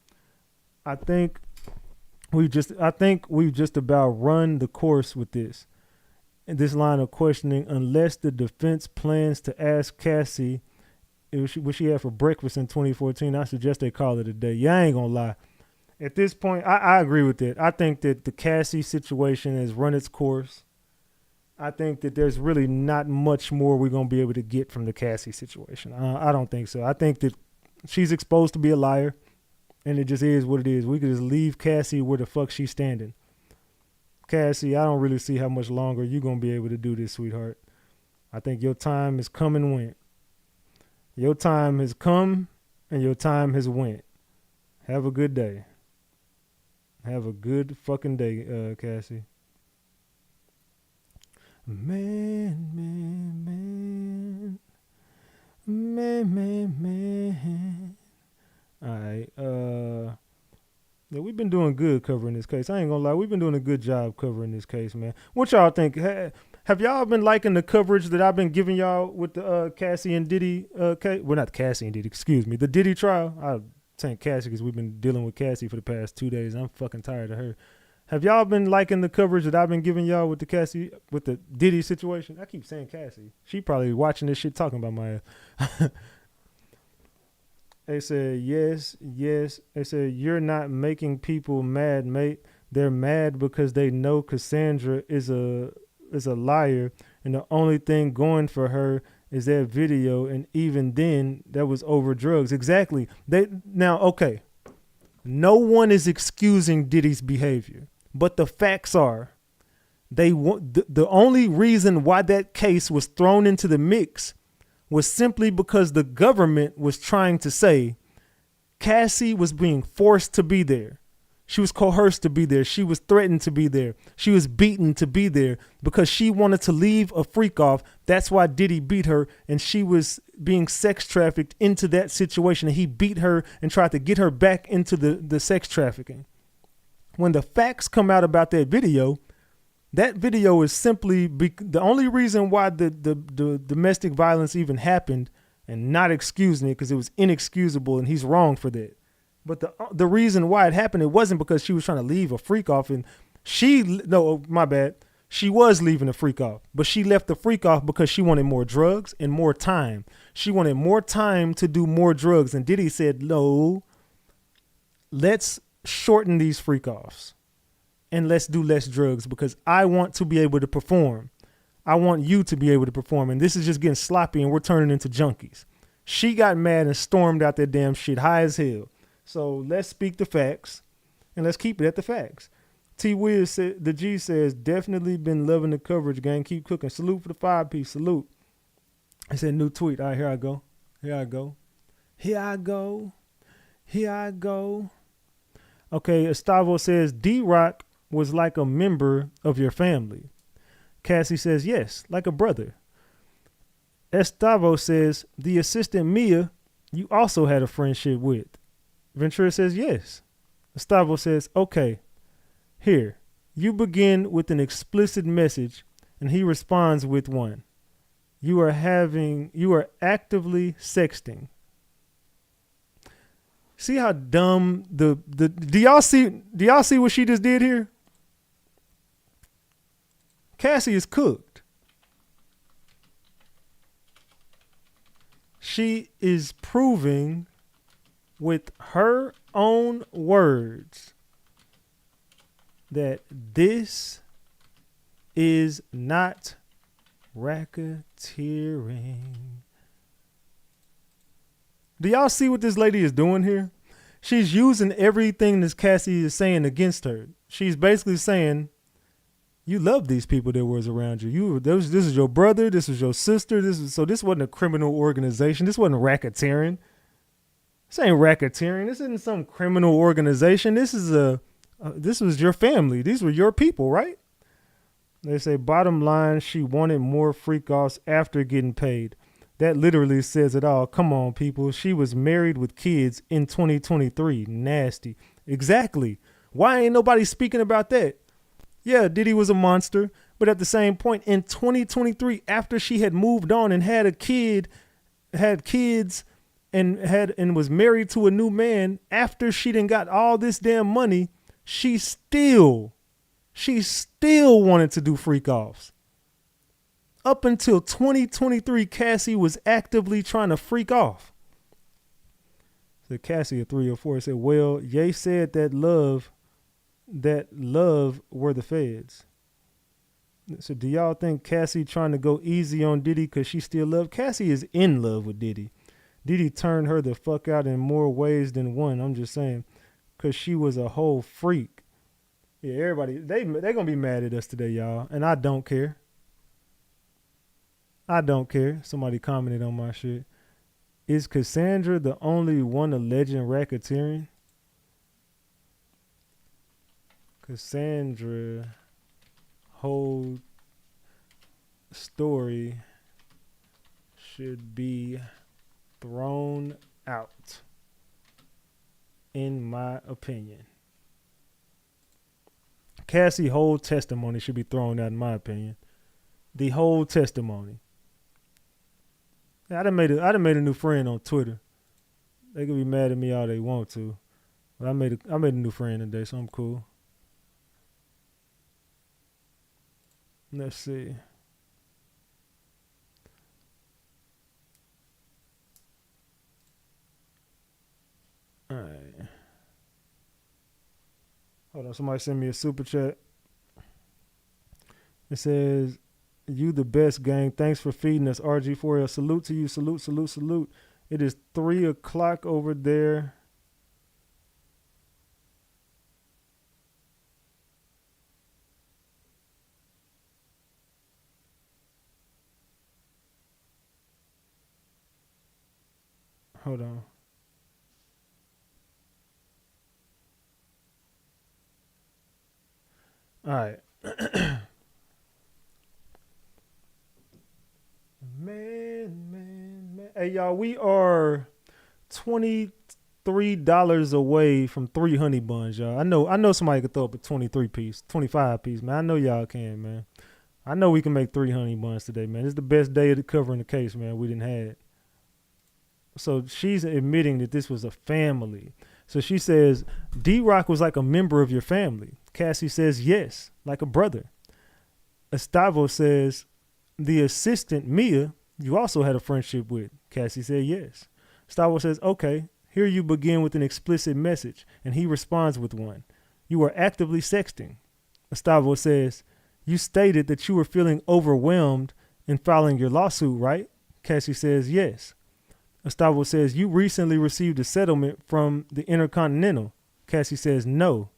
I think we've just about run the course with this. In this line of questioning, unless the defense plans to ask Cassie what she had for breakfast in 2014, I suggest they call it a day. Yeah, I ain't gonna lie. At this point, I agree with that. I think that the Cassie situation has run its course. I think that there's really not much more we're going to be able to get from the Cassie situation. I don't think so. I think that she's exposed to be a liar, and it just is what it is. We could just leave Cassie where the fuck she's standing. Cassie, I don't really see how much longer you're going to be able to do this, sweetheart. I think your time has come and went. Your time has come and your time has went. Have a good day. Have a good fucking day, Cassie. Man. All right. Yeah, we've been doing good covering this case. I ain't gonna lie, we've been doing a good job covering this case, man. What y'all think? Have y'all been liking the coverage that I've been giving y'all with the Cassie and Diddy case? Well, not Cassie and Diddy, excuse me. The Diddy trial. I'm saying Cassie because we've been dealing with Cassie for the past 2 days. I'm fucking tired of her. Have y'all been liking the coverage that I've been giving y'all with the Diddy situation? I keep saying Cassie. She probably watching this shit talking about my ass. They said, yes. They said, you're not making people mad, mate. They're mad because they know Cassandra is a liar, and the only thing going for her is that video, and even then, that was over drugs. Exactly. Okay. No one is excusing Diddy's behavior, but the facts are, the only reason why that case was thrown into the mix was simply because the government was trying to say Cassie was being forced to be there. She was coerced to be there. She was threatened to be there. She was beaten to be there because she wanted to leave a freak off. That's why Diddy beat her, and she was being sex trafficked into that situation, and he beat her and tried to get her back into the sex trafficking. When the facts come out about that video is simply the only reason why the domestic violence even happened, and not excusing it because it was inexcusable and he's wrong for that. But the reason why it happened, it wasn't because she was trying to leave a freak off, and she was leaving a freak off, but she left the freak off because she wanted more drugs and more time. She wanted more time to do more drugs, and Diddy said, no, let's shorten these freak offs. And let's do less drugs because I want to be able to perform. I want you to be able to perform. And this is just getting sloppy and we're turning into junkies. She got mad and stormed out that damn shit high as hell. So let's speak the facts and let's keep it at the facts. T. Wiz said, the G says, definitely been loving the coverage, gang. Keep cooking. Salute for the 5-piece. Salute. I said, new tweet. All right, here I go. Okay, Estavo says, D-Rock was like a member of your family. Cassie says, yes, like a brother. Estavo says, the assistant Mia you also had a friendship with. Ventura says, yes. Estavo says, okay, here, you begin with an explicit message and he responds with one. You are actively sexting. See how dumb do y'all see what she just did here? Cassie is cooked. She is proving with her own words that this is not racketeering. Do y'all see what this lady is doing here? She's using everything this Cassie is saying against her. She's basically saying, you love these people that was around you. This is your brother. This is your sister. This wasn't a criminal organization. This wasn't racketeering. This ain't racketeering. This isn't some criminal organization. This was your family. These were your people, right? They say, bottom line, she wanted more freak offs after getting paid. That literally says it all. Come on, people. She was married with kids in 2023. Nasty. Exactly. Why ain't nobody speaking about that? Yeah, Diddy was a monster, but at the same point in 2023, after she had moved on and had kids and was married to a new man, after she done got all this damn money, she still wanted to do freak offs. Up until 2023, Cassie was actively trying to freak off. Said Cassie a 3 or 4. It said, well, Ye said that love were the feds. So do y'all think Cassie trying to go easy on Diddy because she still love? Cassie is in love with Diddy. Diddy turned her the fuck out in more ways than one. I'm just saying, because she was a whole freak. Yeah, everybody, they gonna be mad at us today, y'all, and I don't care. I don't care. Somebody commented on my shit. Is Cassandra the only one alleged racketeering? Cassandra whole story should be thrown out, in my opinion. Cassie whole testimony should be thrown out, in my opinion. The whole testimony. I done made a new friend on Twitter. They can be mad at me all they want to, but I made a new friend today, so I'm cool. Let's see. All right. Hold on, somebody send me a super chat. It says, you the best, gang. Thanks for feeding us, RG4L. Salute to you. Salute, salute, salute. It is 3 o'clock over there. Hold on. All right. Man. Hey, y'all, we are $23 away from 3 honey buns, y'all. I know somebody could throw up a 23 piece, 25 piece, man. I know y'all can, man. I know we can make 3 honey buns today, man. It's the best day of covering the case, man, we didn't have. So she's admitting that this was a family. So she says, D-Rock was like a member of your family. Cassie says, yes, like a brother. Estavo says, the assistant, Mia, you also had a friendship with. Cassie said, yes. Estavo says, okay, here you begin with an explicit message, and he responds with one. You are actively sexting. Estavo says, you stated that you were feeling overwhelmed in filing your lawsuit, right? Cassie says, yes. Estavo says, you recently received a settlement from the Intercontinental. Cassie says, no.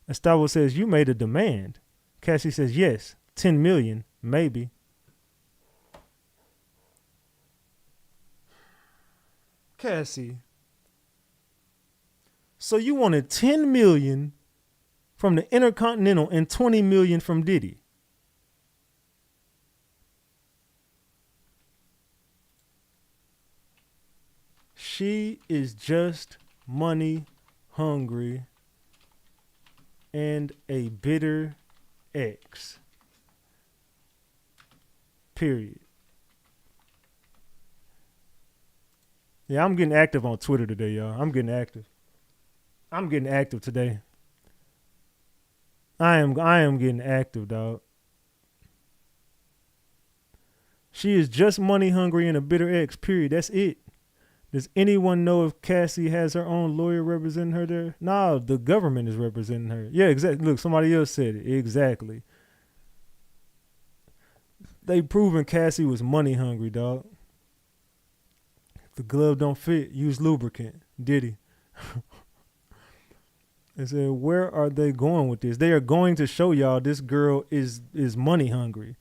Estavo says, you made a demand. Cassie says, yes, 10 million, maybe. Cassie, so you wanted 10 million from the Intercontinental and 20 million from Diddy. She is just money hungry and a bitter ex. Period. Yeah, I'm getting active on Twitter today, y'all. I'm getting active today. I am getting active, dog. She is just money hungry and a bitter ex, period. That's it. Does anyone know if Cassie has her own lawyer representing her there? No, the government is representing her. Yeah, exactly. Look, somebody else said it. Exactly. They proven Cassie was money hungry, dog. If the glove don't fit, use lubricant. Diddy. They said, where are they going with this? They are going to show y'all this girl is money hungry.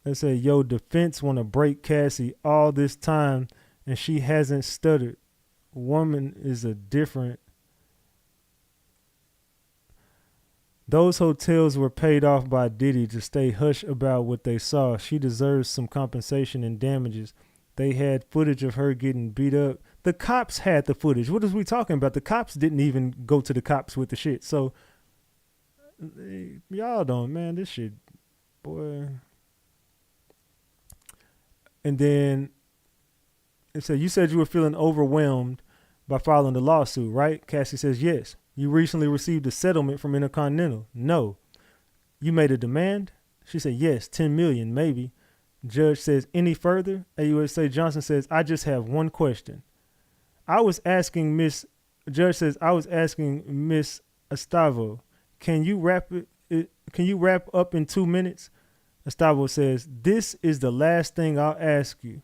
They say, yo, defense want to break Cassie all this time and she hasn't stuttered. Woman is a different. Those hotels were paid off by Diddy to stay hush about what they saw. She deserves some compensation and damages. They had footage of her getting beat up. The cops had the footage. What is we talking about? The cops didn't even go to the cops with the shit. So, y'all don't, man, this shit, boy. And then it said, you said you were feeling overwhelmed by filing the lawsuit, right? Cassie says, yes. You recently received a settlement from Intercontinental. No. You made a demand? She said, yes, 10 million, maybe. Judge says, any further? AUSA Johnson says, I just have one question. I was asking Miss, Judge says, I was asking Miss Estavo, can you wrap up in 2 minutes? Estavo says, this is the last thing I'll ask you.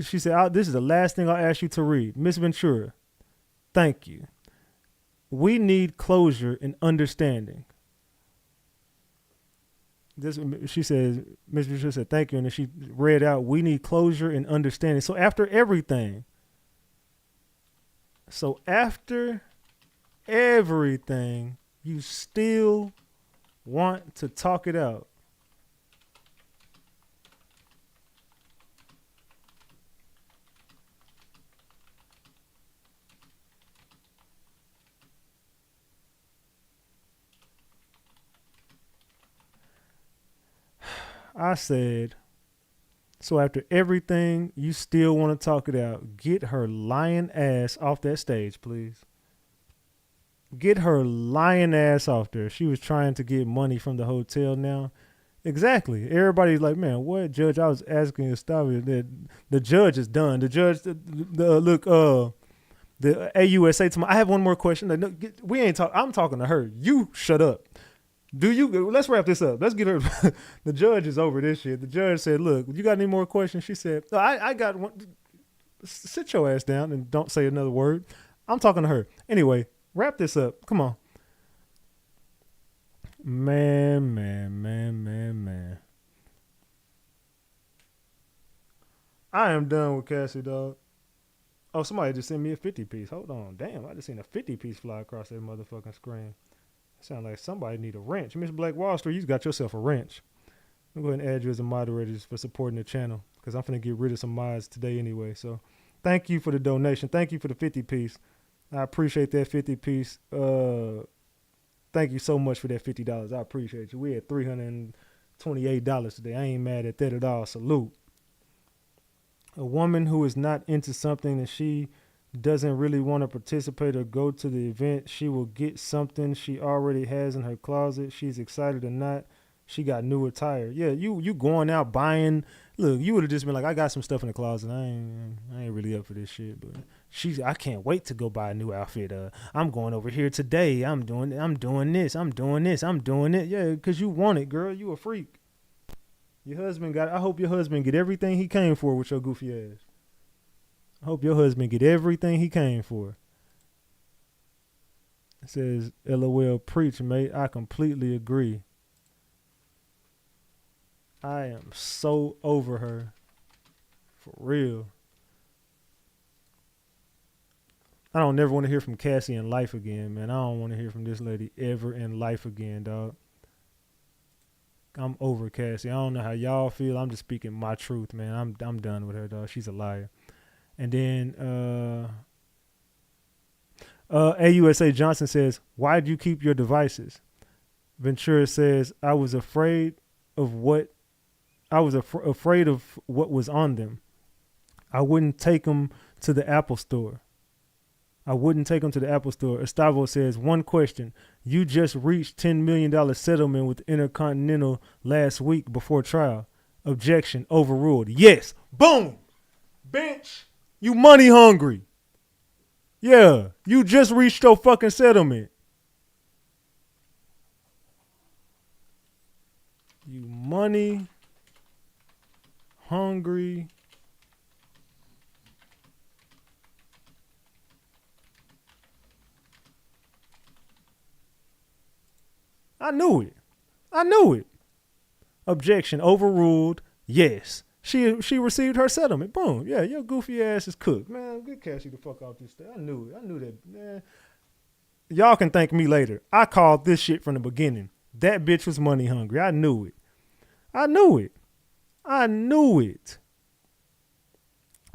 She said, this is the last thing I'll ask you to read. Miss Ventura, thank you. We need closure and understanding. She says, Miss Ventura said, thank you. And then she read out, we need closure and understanding. So after everything, you still want to talk it out. I said, so after everything, you still want to talk it out. Get her lying ass off that stage, please. Get her lying ass off there. She was trying to get money from the hotel now. Exactly. Everybody's like, man, what, Judge? I was asking Estavia that the judge is done. The judge, the AUSA to me, I have one more question. No, we ain't talk. I'm talking to her. You shut up. Let's wrap this up. Let's get her. The judge is over this shit. The judge said, look, you got any more questions? She said, oh, I got one. Sit your ass down and don't say another word. I'm talking to her. Anyway, wrap this up. Come on. Man. I am done with Cassie, dog. Oh, somebody just sent me a 50 piece. Hold on. Damn, I just seen a 50 piece fly across that motherfucking screen. Sound like somebody need a wrench. Miss Black Wall Street, you got yourself a wrench. I'm going to go ahead and add you as a moderator just for supporting the channel because I'm going to get rid of some mods today anyway. So thank you for the donation. Thank you for the 50 piece. I appreciate that 50 piece. Thank you so much for that $50. I appreciate you. We had $328 today. I ain't mad at that at all. Salute. A woman who is not into something and she doesn't really want to participate or go to the event, she will get something she already has in her closet. She's excited or not. She got new attire. Yeah, you going out buying. Look, you would have just been like, I got some stuff in the closet. I ain't really up for this shit. But I can't wait to go buy a new outfit. I'm going over here today. I'm doing this. I'm doing it. Yeah, because you want it, girl. You a freak. I hope your husband get everything he came for with your goofy ass. I hope your husband get everything he came for. It says, LOL, preach, mate. I completely agree. I am so over her. For real. I don't never want to hear from Cassie in life again, man. I don't want to hear from this lady ever in life again, dog. I'm over Cassie. I don't know how y'all feel. I'm just speaking my truth, man. I'm done with her, dog. She's a liar. And then AUSA Johnson says, why do you keep your devices? Ventura says, I was afraid of what was on them. I wouldn't take them to the Apple store. Estavo says, one question. You just reached $10 million settlement with Intercontinental last week before trial. Objection overruled. Yes. Boom. Bitch. You money hungry. Yeah. You just reached your fucking settlement. You money hungry. I knew it. Objection overruled. Yes. She received her settlement. Boom. Yeah, your goofy ass is cooked. Man, get Cassie the fuck off this thing. I knew it. I knew that. Man. Y'all can thank me later. I called this shit from the beginning. That bitch was money hungry. I knew it.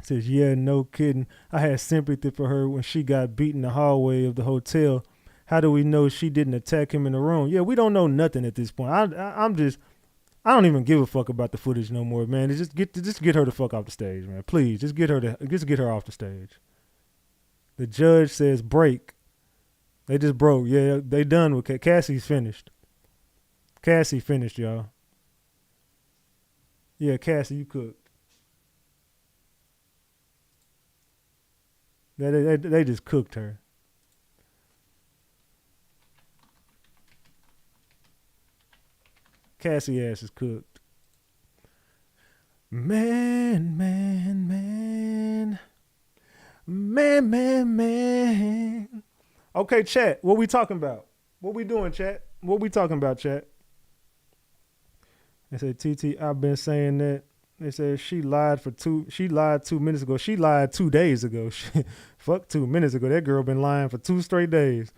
Says, yeah, no kidding. I had sympathy for her when she got beat in the hallway of the hotel. How do we know she didn't attack him in the room? Yeah, we don't know nothing at this point. I don't even give a fuck about the footage no more, man. Just get her the fuck off the stage, man. Please, just get her off the stage. The judge says break. They just broke. Yeah, they done with Cassie's finished. Cassie finished, y'all. Yeah, Cassie, you cooked. They just cooked her. Cassie ass is cooked. Man. Okay, chat. What we talking about? What we doing, chat? What we talking about, chat? They said, TT, I've been saying that. They said she lied 2 minutes ago. She lied 2 days ago. Fuck 2 minutes ago. That girl been lying for 2 straight days.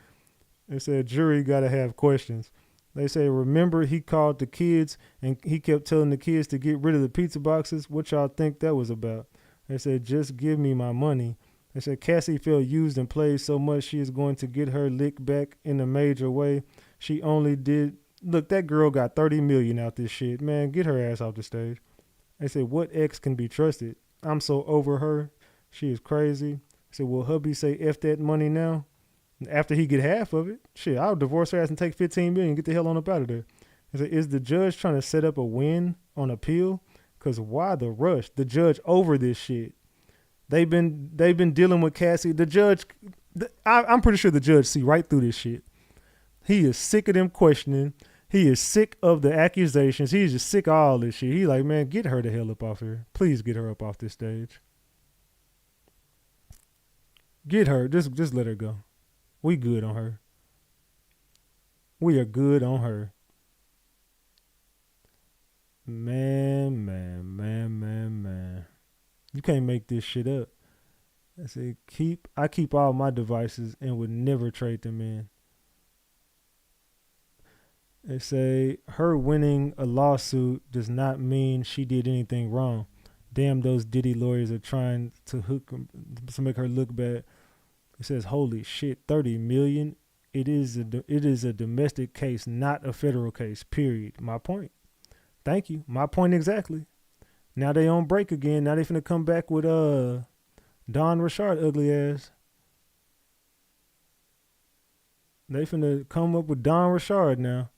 They said jury gotta have questions. They say, remember he called the kids and he kept telling the kids to get rid of the pizza boxes? What y'all think that was about? They said, just give me my money. They said, Cassie felt used and played so much she is going to get her lick back in a major way. She only did. Look, that girl got 30 million out this shit. Man, get her ass off the stage. They said, what ex can be trusted? I'm so over her. She is crazy. I said, will hubby say F that money now? After he get half of it, shit, I'll divorce her ass and take 15 million and get the hell on up out of there. I said, is the judge trying to set up a win on appeal? Because why the rush? The judge over this shit. They've been dealing with Cassie. The judge, I'm pretty sure the judge see right through this shit. He is sick of them questioning. He is sick of the accusations. He's just sick of all this shit. He like, man, get her the hell up off here. Please get her up off this stage. Get her. Just let her go. We good on her. We are good on her. Man. You can't make this shit up. I said, I keep all my devices and would never trade them in. They say her winning a lawsuit does not mean she did anything wrong. Damn, those Diddy lawyers are trying to to make her look bad. It says, holy shit, 30 million. It is a domestic case, not a federal case, period. My point. Thank you. My point exactly. Now they on break again. Now they finna come back with Don Richard ugly ass. They finna come up with Don Richard now.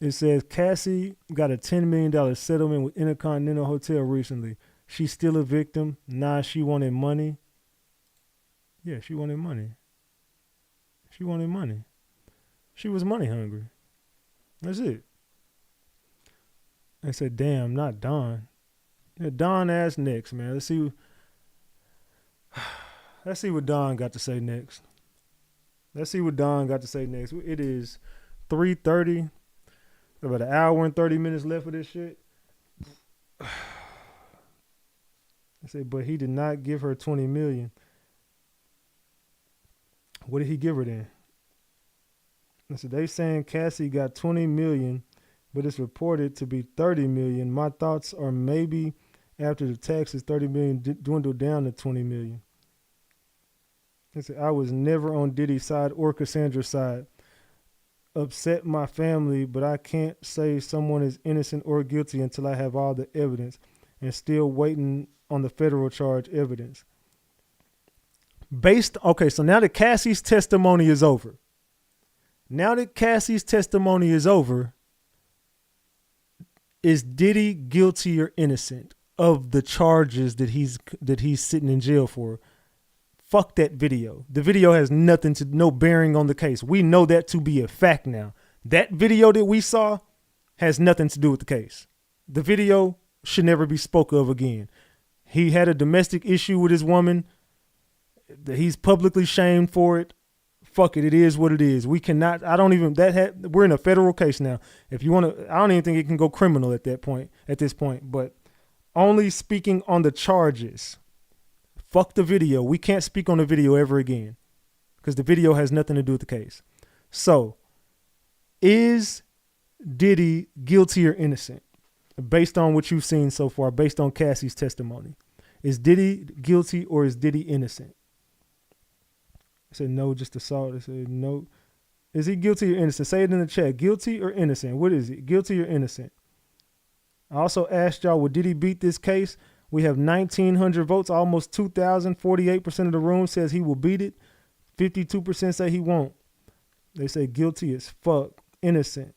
It says Cassie got a $10 million settlement with Intercontinental Hotel recently. She's still a victim. Nah, she wanted money. Yeah, she wanted money. She wanted money. She was money hungry. That's it. They said, damn, not Don. Yeah, Don ass next, man. Let's see what Don got to say next. Let's see what Don got to say next. It is 3:30. About an hour and 30 minutes left of this shit. I said, but he did not give her 20 million. What did he give her then? I said, they saying Cassie got 20 million, but it's reported to be 30 million. My thoughts are maybe after the taxes, 30 million dwindled down to 20 million. I said, I was never on Diddy's side or Cassandra's side. Upset my family, but I can't say someone is innocent or guilty until I have all the evidence, and still waiting on the federal charge evidence. So now that Cassie's testimony is over. Is Diddy guilty or innocent of the charges that he's sitting in jail for? Fuck that video. The video has no bearing on the case. We know that to be a fact now. That video that we saw has nothing to do with the case. The video should never be spoken of again. He had a domestic issue with his woman. He's publicly shamed for it. Fuck it. It is what it is. We cannot, we're in a federal case now. If you want to, I don't even think it can go criminal at this point, but only speaking on the charges. Fuck the video. We can't speak on the video ever again because the video has nothing to do with the case. So, is Diddy guilty or innocent? Based on what you've seen so far, based on Cassie's testimony. Is Diddy guilty or is Diddy innocent? I said no, just assault. I said no. Is he guilty or innocent? Say it in the chat. Guilty or innocent? What is it? Guilty or innocent? I also asked y'all, would Diddy beat this case? We have 1,900 votes, almost 2,000. 48% of the room says he will beat it. 52% say he won't. They say guilty as fuck. Innocent.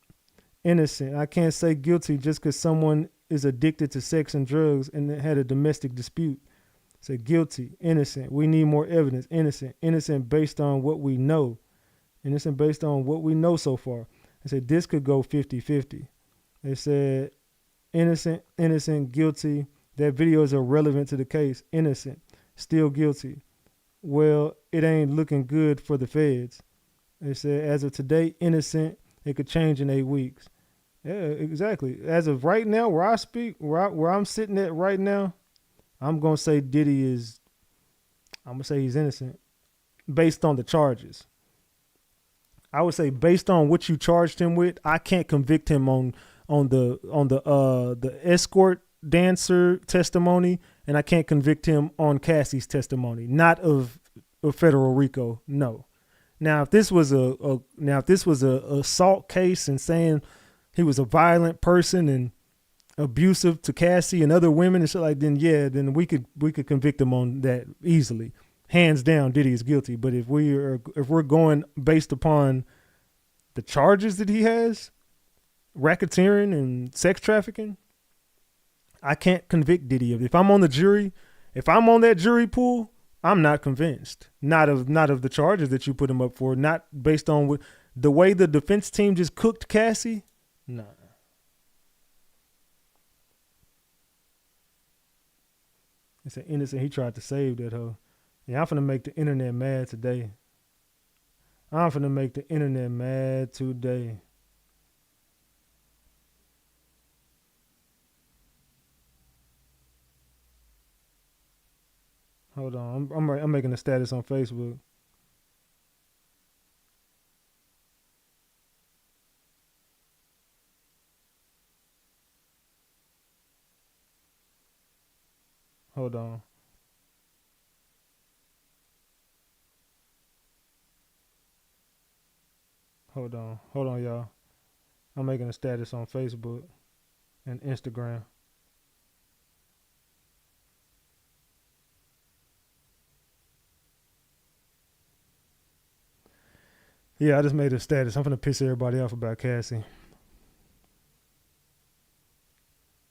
I can't say guilty just because someone is addicted to sex and drugs and had a domestic dispute. Say guilty, innocent. We need more evidence. Innocent, innocent based on what we know. Innocent based on what we know so far. They said this could go 50-50. They said innocent, innocent, guilty. That video is irrelevant to the case. Innocent, still guilty. Well, it ain't looking good for the feds. They said as of today, innocent. It could change in 8 weeks. Yeah, exactly. As of right now, where I speak, where I'm sitting at right now, I'm gonna say Diddy is. I'm gonna say he's innocent, based on the charges. I would say based on what you charged him with, I can't convict him on the escort dancer testimony, and I can't convict him on Cassie's testimony, not of federal RICO. No. Now, if this was a assault case and saying he was a violent person and abusive to Cassie and other women and shit like, then we could convict him on that easily. Hands down, Diddy is guilty. But if we're going based upon the charges that he has, racketeering and sex trafficking, I can't convict Diddy of it. If I'm on the jury, if I'm on that jury pool, I'm not convinced. Not of the charges that you put him up for. Not based on the way the defense team just cooked Cassie. Nah. It's an innocent. He tried to save that hoe. Yeah, I'm finna make the internet mad today. I'm finna make the internet mad today. Hold on, I'm making a status on Facebook. Hold on. Hold on, y'all. I'm making a status on Facebook and Instagram. Yeah, I just made a status. I'm gonna piss everybody off about Cassie.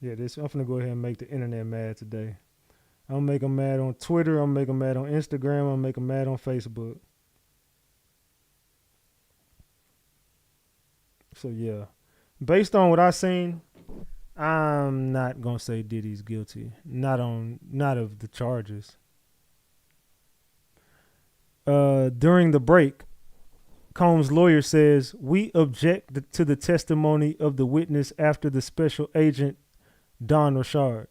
Yeah, I'm finna go ahead and make the internet mad today. I'm gonna make them mad on Twitter. I'm gonna make them mad on Instagram. I'm gonna make them mad on Facebook. So yeah, based on what I seen, I'm not gonna say Diddy's guilty. Not of the charges. During the break, Combs' lawyer says, we object to the testimony of the witness after the special agent, Don Richard.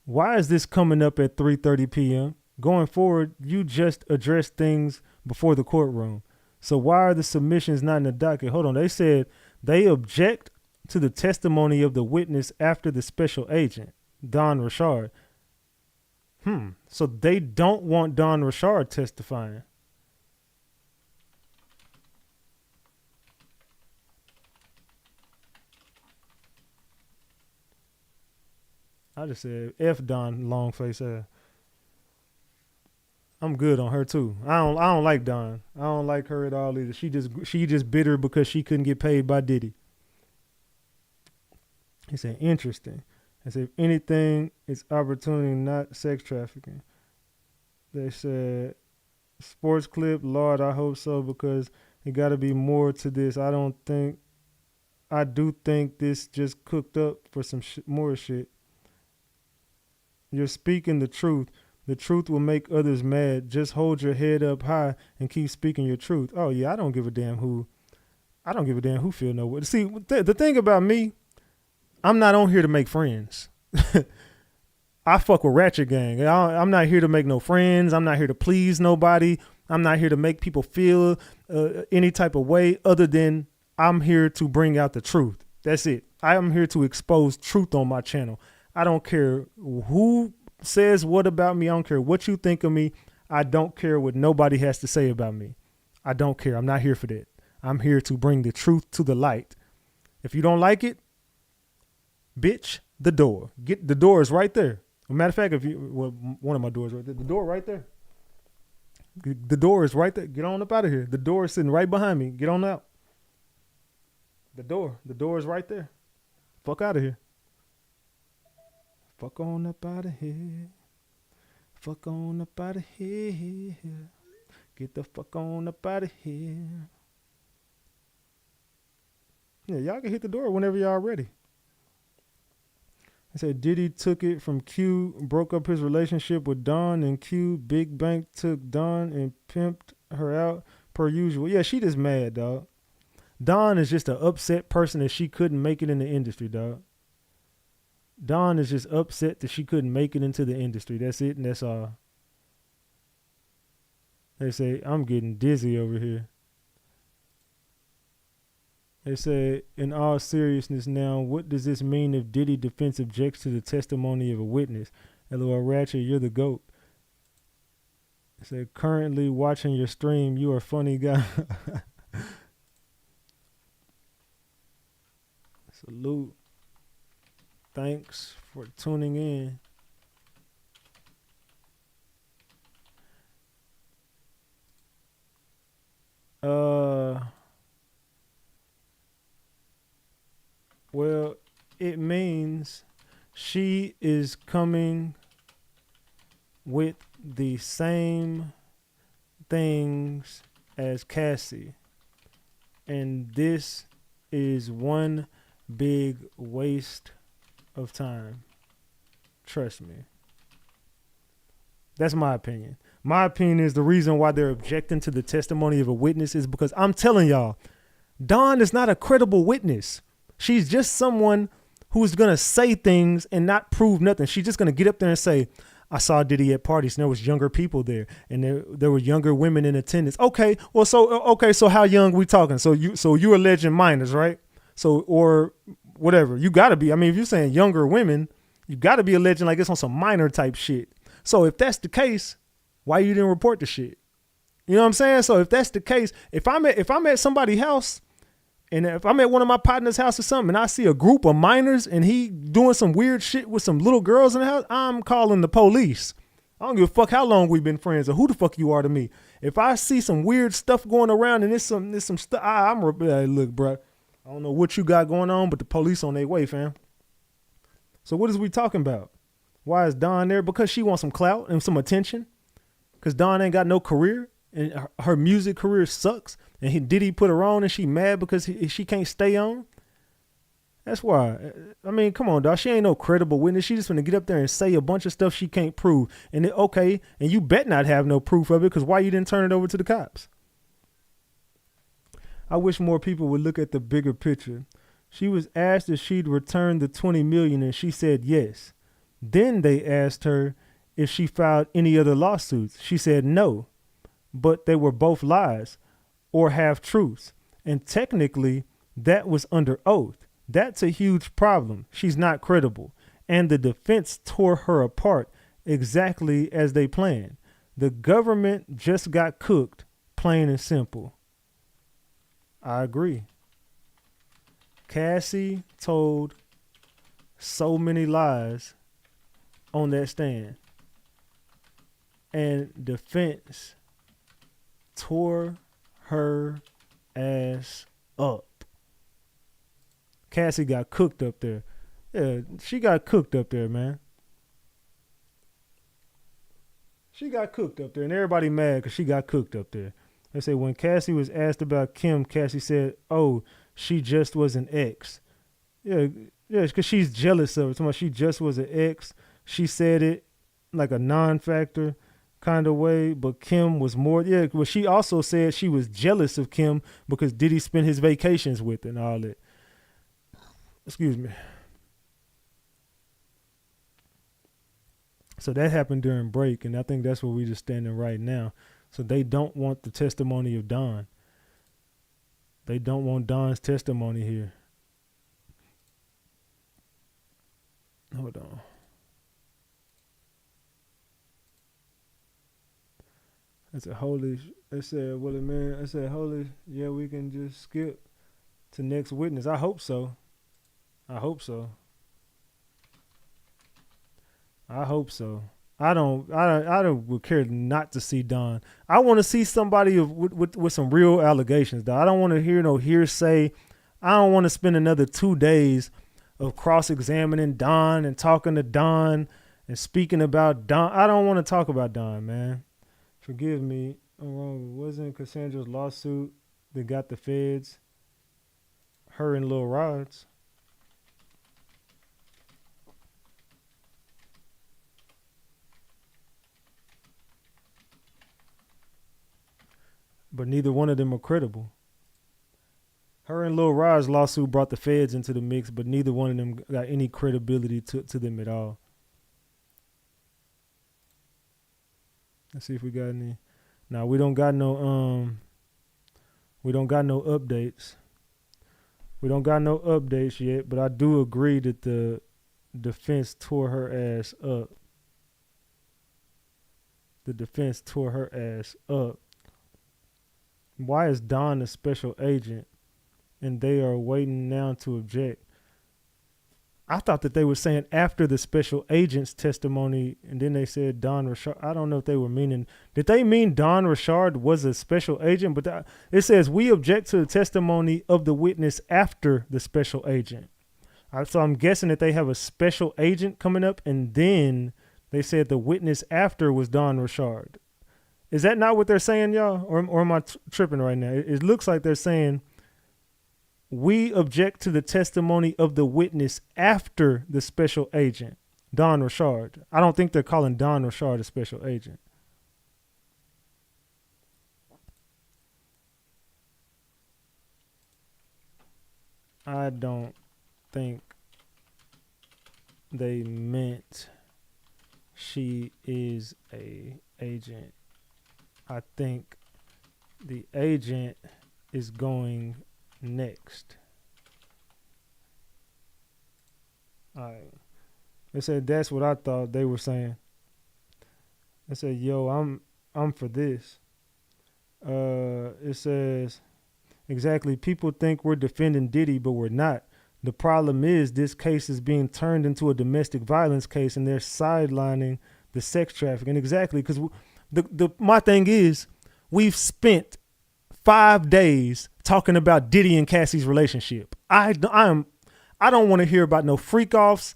Why is this coming up at 3:30 p.m.? Going forward, you just address things before the courtroom. So why are the submissions not in the docket? Hold on. They said they object to the testimony of the witness after the special agent, Don Richard. So they don't want Don Richard testifying. I just said F Don long face ass. I'm good on her too. I don't like Don. I don't like her at all either. She just bitter because she couldn't get paid by Diddy. He said interesting. I said if anything, it's opportunity, not sex trafficking. They said sports clip. Lord, I hope so because it got to be more to this. I do think this just cooked up for some more shit. You're speaking the truth. The truth will make others mad. Just hold your head up high and keep speaking your truth. Oh yeah, I don't give a damn who feel no way. See, the thing about me, I'm not on here to make friends. I fuck with Ratchet Gang. I'm not here to make no friends. I'm not here to please nobody. I'm not here to make people feel any type of way other than I'm here to bring out the truth. That's it. I am here to expose truth on my channel. I don't care who says what about me. I don't care what you think of me. I don't care what nobody has to say about me. I don't care. I'm not here for that. I'm here to bring the truth to the light. If you don't like it, bitch, the door. The door is right there. As a matter of fact, one of my doors right there. The door right there. The door is right there. Get on up out of here. The door is sitting right behind me. Get on out. The door is right there. Fuck out of here. Fuck on up out of here. fuck on up out of here. Get the fuck on up out of here. Yeah, y'all can hit the door whenever y'all ready. I said Diddy took it from Q, broke up his relationship with Dawn, and Q, Big Bank took Dawn and pimped her out per usual. Yeah, she just mad, dog. Dawn is just an upset person that she couldn't make it in the industry, dog. Dawn is just upset that she couldn't make it into the industry. That's it, and that's all. They say, I'm getting dizzy over here. They say, in all seriousness now, what does this mean if Diddy defense objects to the testimony of a witness? LOL Ratchet, you're the GOAT. They say, currently watching your stream, you are a funny guy. Salute. Thanks for tuning in. Well, it means she is coming with the same things as Cassie. And this is one big waste of time. Trust me. That's my opinion. My opinion is the reason why they're objecting to the testimony of a witness is because I'm telling y'all, Dawn is not a credible witness. She's just someone who's going to say things and not prove nothing. She's just going to get up there and say, I saw Diddy at parties and there was younger people there and there were younger women in attendance. Okay, well, so how young we talking? So you're alleging minors, right? So, or whatever. You got to be. I mean, if you're saying younger women, you got to be alleging like it's on some minor type shit. So if that's the case, why you didn't report the shit? You know what I'm saying? So if that's the case, if I'm at somebody's house, and if I'm at one of my partner's house or something, and I see a group of minors and he doing some weird shit with some little girls in the house, I'm calling the police. I don't give a fuck how long we've been friends or who the fuck you are to me. If I see some weird stuff going around and there's some stuff, look, bro, I don't know what you got going on, but the police on their way, fam. So what is we talking about? Why is Dawn there? Because she wants some clout and some attention. Because Dawn ain't got no career and her music career sucks. And Diddy put her on and she mad because she can't stay on. That's why. I mean, come on, dog. She ain't no credible witness. She just gonna get up there and say a bunch of stuff she can't prove. And okay, and you bet not have no proof of it because why you didn't turn it over to the cops? I wish more people would look at the bigger picture. She was asked if she'd return the $20 million and she said yes. Then they asked her if she filed any other lawsuits. She said no, but they were both lies or half-truths. And technically, that was under oath. That's a huge problem. She's not credible. And the defense tore her apart exactly as they planned. The government just got cooked, plain and simple. I agree. Cassie told so many lies on that stand. And defense tore her ass up. Cassie got cooked up there. Yeah, she got cooked up there, man. She got cooked up there, and everybody mad because she got cooked up there. They say when Cassie was asked about Kim, Cassie said, "Oh, she just was an ex." Yeah, because she's jealous of it. She just was an ex. She said it like a non-factor kind of way, but Kim was more. Yeah, well, she also said she was jealous of Kim because Diddy spent his vacations with her and all that. Excuse me. So that happened during break, and I think that's where we just standing right now. So they don't want the testimony of Dawn. They don't want Dawn's testimony here. Hold on. I said, holy, I said, well, man, I said, holy, yeah, we can just skip to next witness. I hope so. I hope so. I hope so. I don't would care not to see Dawn. I want to see somebody with some real allegations, though. I don't want to hear no hearsay. I don't want to spend another 2 days of cross-examining Dawn and talking to Dawn And speaking about Don, I don't want to talk about Don, man. Forgive me. I'm wrong. It wasn't Cassandra's lawsuit that got the feds. Her and Lil Rod's. But neither one of them are credible. Her and Lil Rod's lawsuit brought the feds into the mix, but neither one of them got any credibility to them at all. Let's see if we got any. Now we don't got no updates. We don't got no updates yet, but I do agree that the defense tore her ass up. The defense tore her ass up. Why is Don a special agent and they are waiting now to object? I thought that they were saying after the special agent's testimony, and then they said Don Richard. I don't know if they were meaning, did they mean Don Richard was a special agent? But it says we object to the testimony of the witness after the special agent. So I'm guessing that they have a special agent coming up, and then they said the witness after was Don Richard. Is that not what they're saying, y'all? Or am I tripping right now? It looks like they're saying we object to the testimony of the witness after the special agent, Don Richard. I don't think they're calling Don Richard a special agent. I don't think they meant she is a agent. I think the agent is going next. All right. They said that's what I thought they were saying. They said, yo, I'm for this. It says, exactly, people think we're defending Diddy, but we're not. The problem is this case is being turned into a domestic violence case and they're sidelining the sex trafficking. Exactly, because my thing is we've spent 5 days talking about Diddy and Cassie's relationship. I don't want to hear about no freak offs.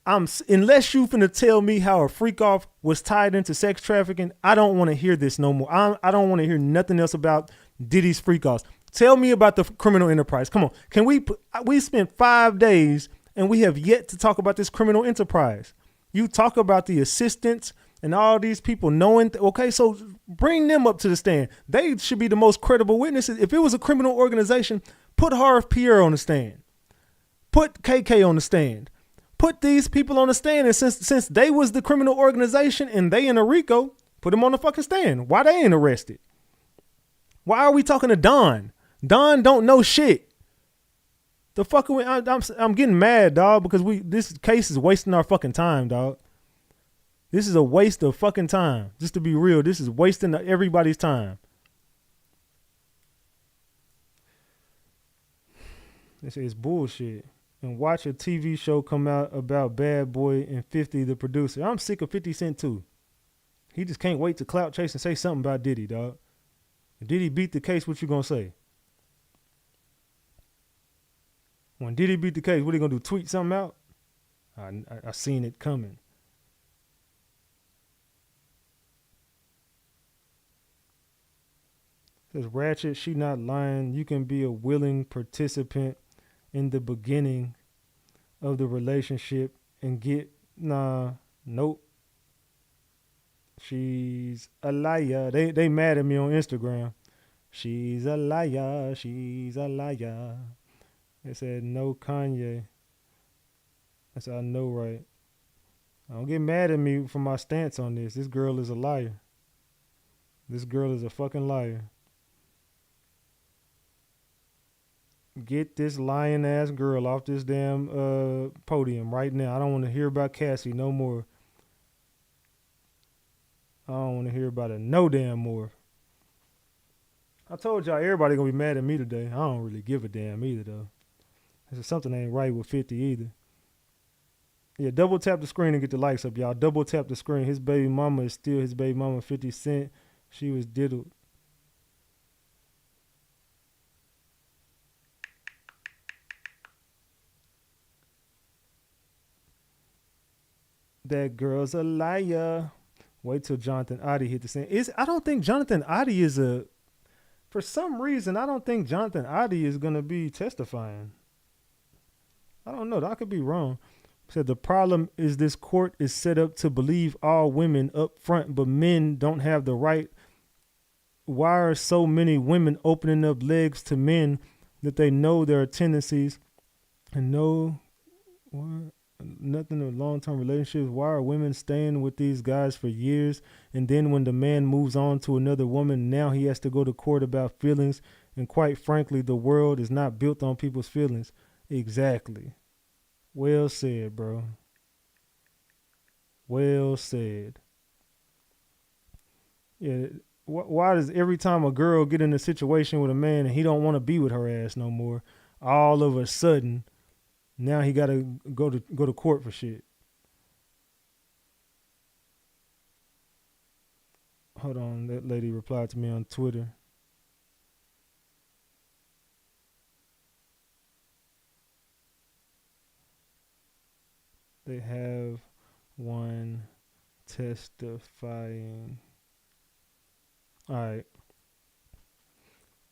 Unless you finna tell me how a freak off was tied into sex trafficking, I don't want to hear this no more. I don't want to hear nothing else about Diddy's freak offs. Tell me about the criminal enterprise. Come on. Can we spent 5 days and we have yet to talk about this criminal enterprise. You talk about the assistants and all these people knowing, okay, so bring them up to the stand. They should be the most credible witnesses. If it was a criminal organization, put Harv Pierre on the stand. Put KK on the stand. Put these people on the stand. And since they was the criminal organization and they in a RICO, put them on the fucking stand. Why they ain't arrested? Why are we talking to Don? Don don't know shit. The fuck I'm getting mad, dog, because this case is wasting our fucking time, dog. This is a waste of fucking time. Just to be real, this is wasting everybody's time. They say it's bullshit. And watch a TV show come out about Bad Boy and 50, the producer. I'm sick of 50 Cent too. He just can't wait to clout chase and say something about Diddy, dog. If Diddy beat the case, what you gonna say? When Diddy beat the case, what he gonna do? Tweet something out? I seen it coming. Says Ratchet, she not lying. You can be a willing participant in the beginning of the relationship and nope. She's a liar. They mad at me on Instagram. She's a liar. She's a liar. They said no Kanye. I said I know, right? Don't get mad at me for my stance on this. This girl is a liar. This girl is a fucking liar. Get this lying ass girl off this damn podium right now. I don't want to hear about Cassie no more. I don't want to hear about it no damn more. I told y'all everybody gonna be mad at me today. I don't really give a damn either though. There's something ain't right with 50 either. Yeah, double tap the screen and get the likes up, y'all. Double tap the screen. His baby mama is still his baby mama, 50 Cent. She was diddled. That girl's a liar. Wait till Jonathan Oddie hit the scene. I don't think Jonathan Oddie is for some reason, I don't think Jonathan Oddie is going to be testifying. I don't know. I could be wrong. Said the problem is this court is set up to believe all women up front, but men don't have the right. Why are so many women opening up legs to men that they know there are tendencies and know nothing in long-term relationships? Why are women staying with these guys for years, and then when the man moves on to another woman, now he has to go to court about feelings? And quite frankly, the world is not built on people's feelings. Exactly. Well said, bro. Well said. Yeah. Why does every time a girl get in a situation with a man and he don't want to be with her ass no more, all of a sudden, now he got to go to court for shit? Hold on, that lady replied to me on Twitter. They have one testifying. All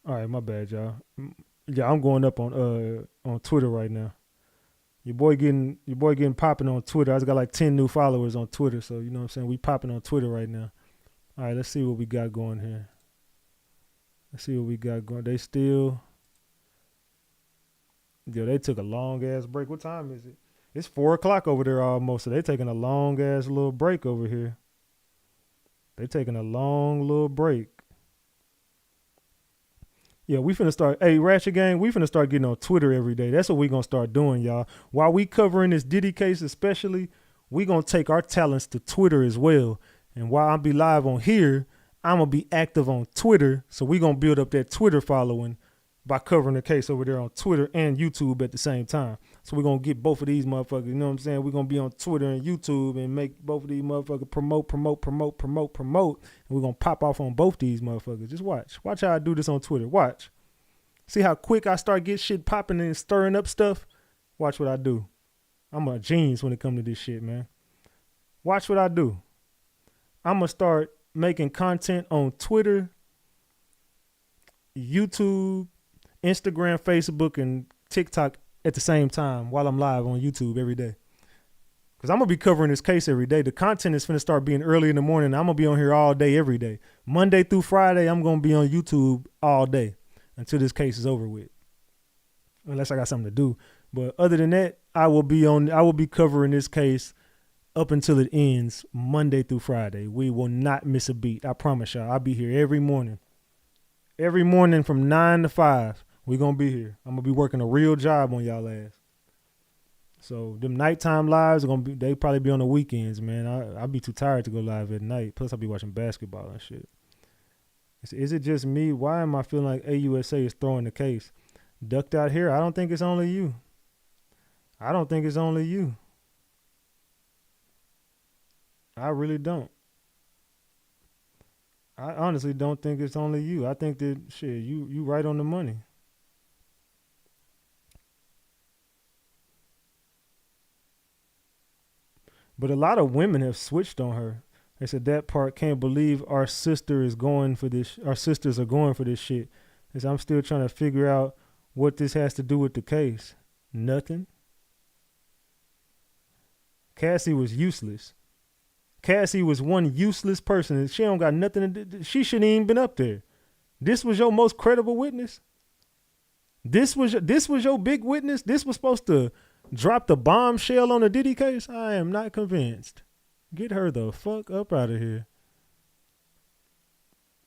right, my bad, y'all. Yeah, I'm going up on Twitter right now. Your boy getting popping on Twitter. I just got like 10 new followers on Twitter, so you know what I'm saying? We popping on Twitter right now. All right, let's see what we got going here. They still, they took a long ass break. What time is it? It's 4:00 over there almost, so they taking a long ass little break over here. They taking a long little break. Yeah, we finna start. Hey, Ratchet Gang, we finna start getting on Twitter every day. That's what we gonna start doing, y'all. While we covering this Diddy case especially, we gonna take our talents to Twitter as well. And while I'll be live on here, I'm gonna be active on Twitter. So we gonna build up that Twitter following by covering the case over there on Twitter and YouTube at the same time. So we're going to get both of these motherfuckers, you know what I'm saying? We're going to be on Twitter and YouTube and make both of these motherfuckers promote. And we're going to pop off on both these motherfuckers. Just watch. Watch how I do this on Twitter. Watch. See how quick I start getting shit popping and stirring up stuff? Watch what I do. I'm a genius when it comes to this shit, man. Watch what I do. I'm going to start making content on Twitter, YouTube, Instagram, Facebook, and TikTok at the same time while I'm live on YouTube every day. Because I'm going to be covering this case every day. The content is going to start being early in the morning. I'm going to be on here all day, every day. Monday through Friday, I'm going to be on YouTube all day until this case is over with. Unless I got something to do. But other than that, I will be covering this case up until it ends Monday through Friday. We will not miss a beat. I promise y'all. I'll be here every morning. Every morning from 9 to 5. We're going to be here. I'm going to be working a real job on y'all ass. So them nighttime lives are they probably be on the weekends, man. I'll be too tired to go live at night. Plus I'll be watching basketball and shit. Is it just me? Why am I feeling like AUSA is throwing the case? Ducked out here? I don't think it's only you. I really don't. I honestly don't think it's only you. I think that shit, you right on the money. But a lot of women have switched on her. They said that part, can't believe our sister is going for this. Our sisters are going for this shit. They said, I'm still trying to figure out what this has to do with the case. Nothing. Cassie was useless. Cassie was one useless person. She don't got nothing to do. She shouldn't even been up there. This was your most credible witness. This was your big witness. This was supposed to drop the bombshell on the Diddy case. I am not convinced. Get her the fuck up out of here.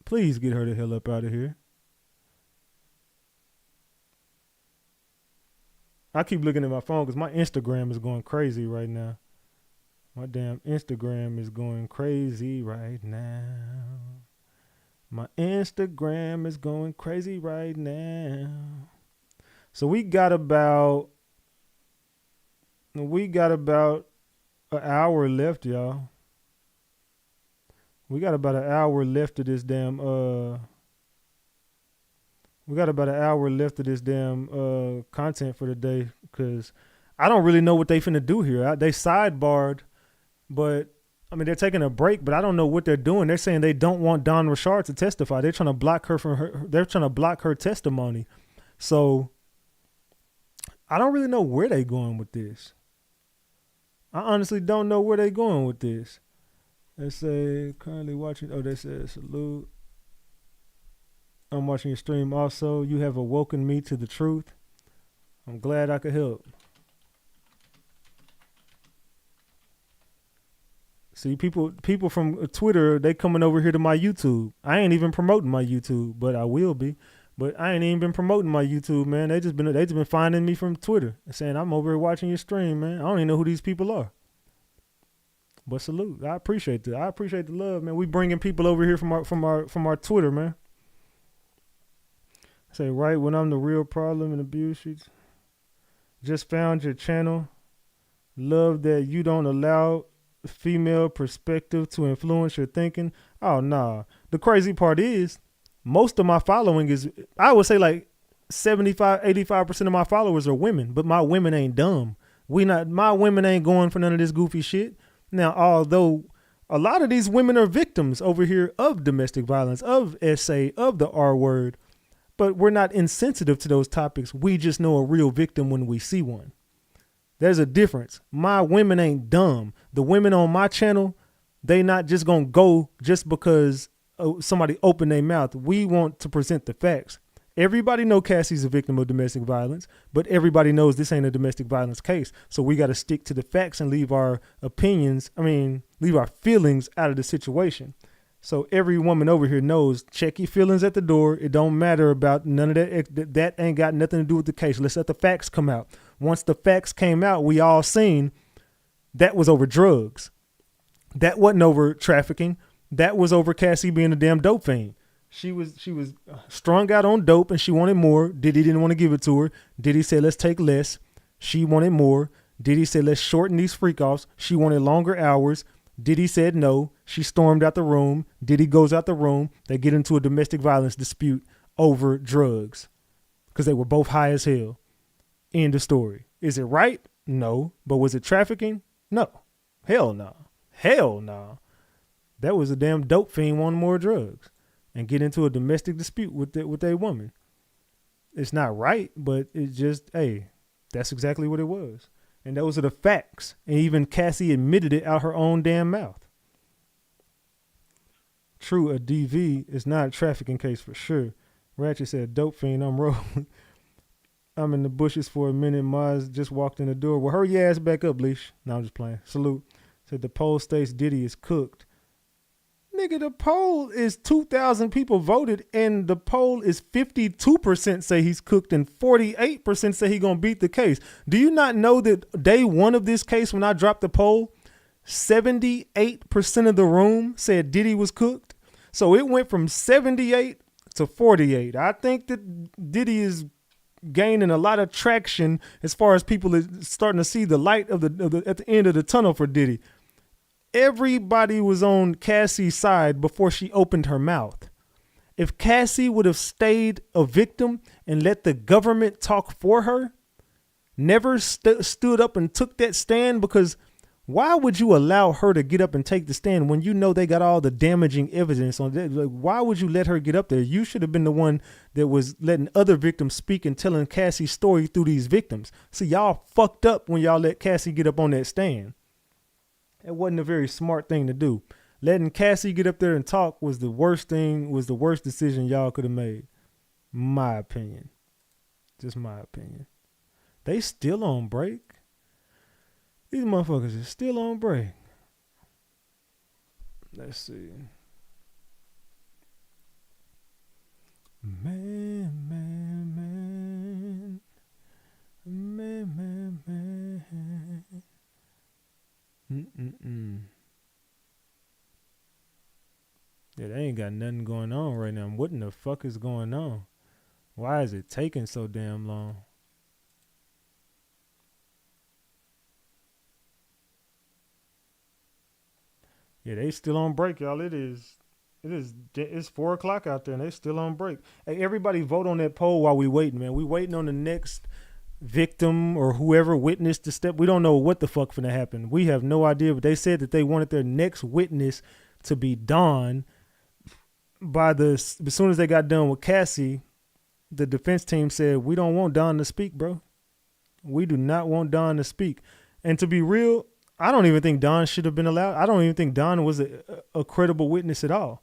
Please get her the hell up out of here. I keep looking at my phone because my Instagram is going crazy right now. My damn Instagram is going crazy right now. My Instagram is going crazy right now. So we got about an hour left, y'all. We got about an hour left of this damn content for the day, because I don't really know what they finna do here. They sidebarred But I mean, they're taking a break, but I don't know what they're doing. They're saying they don't want Dawn Richard to testify. They're trying to block her from her. They're trying to block her testimony. So I don't really know where they're going with this. I honestly don't know where they're going with this. They say currently watching. Oh, they said salute. I'm watching your stream also. You have awoken me to the truth. I'm glad I could help. See, people from Twitter, they coming over here to my YouTube. I ain't even promoting my YouTube, but I will be. But I ain't even been promoting my YouTube, man. They just been finding me from Twitter and saying I'm over here watching your stream, man. I don't even know who these people are. But salute, I appreciate that. I appreciate the love, man. We bringing people over here from our Twitter, man. Say right when I'm the real problem and abuse sheets. Just found your channel. Love that you don't allow female perspective to influence your thinking. Oh nah. The crazy part is most of my following is, I would say like 75-85% of my followers are women, but my women ain't dumb. My women ain't going for none of this goofy shit. Now, although a lot of these women are victims over here of domestic violence, of SA, of the R word, but we're not insensitive to those topics. We just know a real victim when we see one. There's a difference. My women ain't dumb. The women on my channel, they not just gonna go just because somebody opened their mouth. We want to present the facts. Everybody know Cassie's a victim of domestic violence, but everybody knows this ain't a domestic violence case. So we got to stick to the facts and leave our leave our feelings out of the situation. So every woman over here knows, check your feelings at the door. It don't matter about none of that. That ain't got nothing to do with the case. Let's let the facts come out. Once the facts came out, we all seen that was over drugs. That wasn't over trafficking. That was over Cassie being a damn dope fiend. She was strung out on dope and she wanted more. Diddy didn't want to give it to her. Diddy said, let's take less. She wanted more. Diddy said, let's shorten these freak offs. She wanted longer hours. Diddy said no. She stormed out the room. Diddy goes out the room. They get into a domestic violence dispute over drugs because they were both high as hell. End of story. Is it right? No. But was it trafficking? No. Hell no. Hell no. That was a damn dope fiend wanting more drugs and get into a domestic dispute with a woman. It's not right, but it's just, hey, that's exactly what it was. And those are the facts. And even Cassie admitted it out her own damn mouth. True, a DV is not a trafficking case for sure. Ratchet said, dope fiend, I'm rolling. I'm in the bushes for a minute. Maz just walked in the door. Well, hurry your ass back up, Leash. No, I'm just playing. Salute. Said the poll states Diddy is cooked. Nigga, the poll is 2,000 people voted, and the poll is 52% say he's cooked and 48% say he gonna beat the case. Do you not know that day one of this case, when I dropped the poll, 78% of the room said Diddy was cooked? So it went from 78 to 48. I think that Diddy is gaining a lot of traction as far as people is starting to see the light of the at the end of the tunnel for Diddy. Everybody was on Cassie's side before she opened her mouth. If Cassie would have stayed a victim and let the government talk for her, never stood up and took that stand, because why would you allow her to get up and take the stand when you know they got all the damaging evidence on that? Like, why would you let her get up there? You should have been the one that was letting other victims speak and telling Cassie's story through these victims. See, y'all fucked up when y'all let Cassie get up on that stand. It wasn't a very smart thing to do. Letting Cassie get up there and talk was the worst decision y'all could have made. My opinion. Just my opinion. They still on break. These motherfuckers are still on break. Let's see. Man. Yeah, they ain't got nothing going on right now. What in the fuck is going on? Why is it taking so damn long? Yeah, they still on break, y'all. It's 4 o'clock out there and they still on break. Hey, everybody vote on that poll while we waiting, man. We waiting on the next victim or whoever witnessed the step. We don't know what the fuck finna happen. We have no idea, but they said that they wanted their next witness to be Dawn. As soon as they got done with Cassie, the defense team said, we don't want Dawn to speak, bro. We do not want Dawn to speak. And to be real, I don't even think Dawn should have been allowed. I don't even think Dawn was a credible witness at all.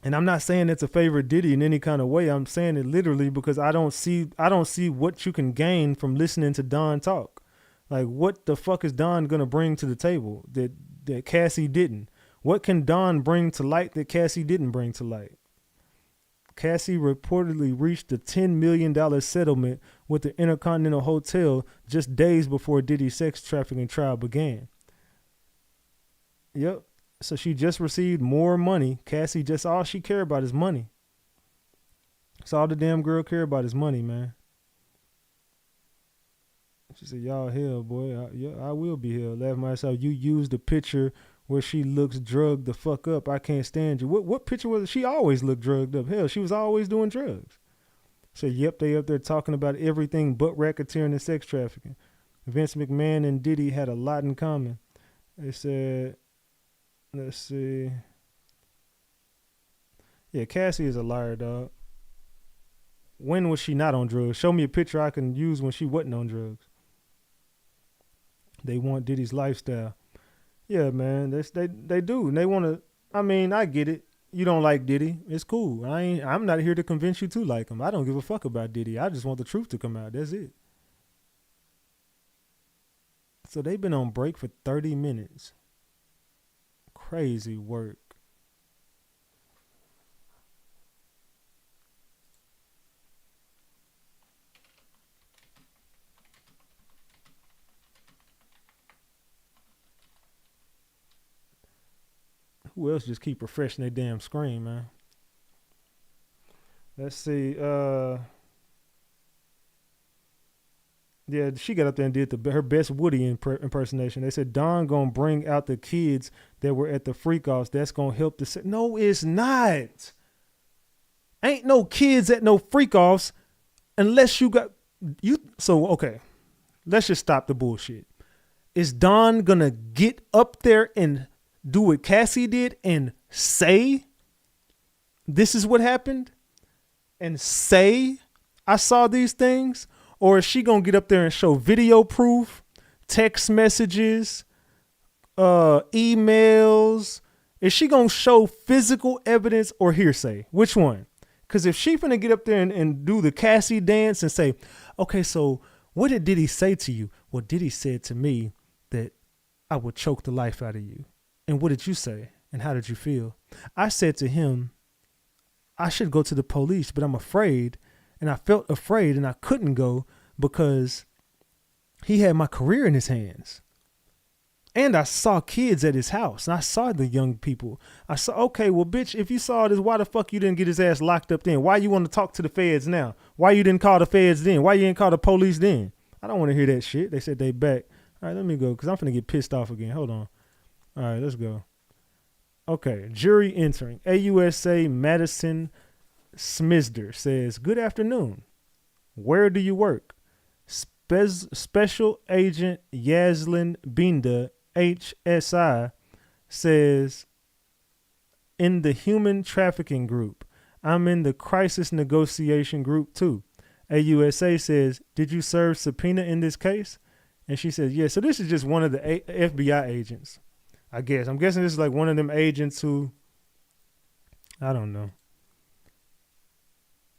And I'm not saying it's a favor Diddy in any kind of way. I'm saying it literally because I don't see what you can gain from listening to Dawn talk. Like, what the fuck is Dawn gonna bring to the table that Cassie didn't? What can Dawn bring to light that Cassie didn't bring to light? Cassie reportedly reached a $10 million settlement with the Intercontinental Hotel just days before Diddy's sex trafficking trial began. Yep. So she just received more money. Cassie all she cared about is money. That's all the damn girl care about is money, man. She said, y'all hell, boy. I will be hell. Laugh myself. You used the picture where she looks drugged the fuck up. I can't stand you. What picture was it? She always looked drugged up. Hell, she was always doing drugs. So, yep, they up there talking about everything but racketeering and sex trafficking. Vince McMahon and Diddy had a lot in common. They said, let's see. Yeah, Cassie is a liar, dog. When was she not on drugs? Show me a picture I can use when she wasn't on drugs. They want Diddy's lifestyle. Yeah, man, they do. And they want to, I mean, I get it. You don't like Diddy. It's cool. I'm not here to convince you to like him. I don't give a fuck about Diddy. I just want the truth to come out. That's it. So they've been on break for 30 minutes. Crazy work. Who else just keep refreshing their damn screen, man? Let's see. Yeah, she got up there and did her best Woody impersonation. They said, Dawn gonna bring out the kids that were at the freak-offs. That's gonna help the... No, it's not. Ain't no kids at no freak-offs unless you got... So, okay. Let's just stop the bullshit. Is Dawn gonna get up there and do what Cassie did and say this is what happened? And say I saw these things? Or is she going to get up there and show video proof, text messages, emails? Is she going to show physical evidence or hearsay? Which one? Because if she finna get up there and do the Cassie dance and say, okay, so what did Diddy say to you? Well, Diddy said to me that I would choke the life out of you. And what did you say? And how did you feel? I said to him, I should go to the police, but I'm afraid. And I felt afraid and I couldn't go because he had my career in his hands. And I saw kids at his house. And I saw the young people. I saw, okay, well, bitch, if you saw this, why the fuck you didn't get his ass locked up then? Why you want to talk to the feds now? Why you didn't call the feds then? Why you didn't call the police then? I don't want to hear that shit. They said they back. All right, let me go because I'm finna get pissed off again. Hold on. All right, let's go. Okay, jury entering. AUSA Madison Smizder says, good afternoon. Where do you work? Special Agent Yaslin Binda, HSI, says, in the human trafficking group. I'm in the crisis negotiation group too. AUSA says, did you serve subpoena in this case? And she says, yeah. So this is just one of the FBI agents, I guess. I'm guessing this is like one of them agents who, I don't know.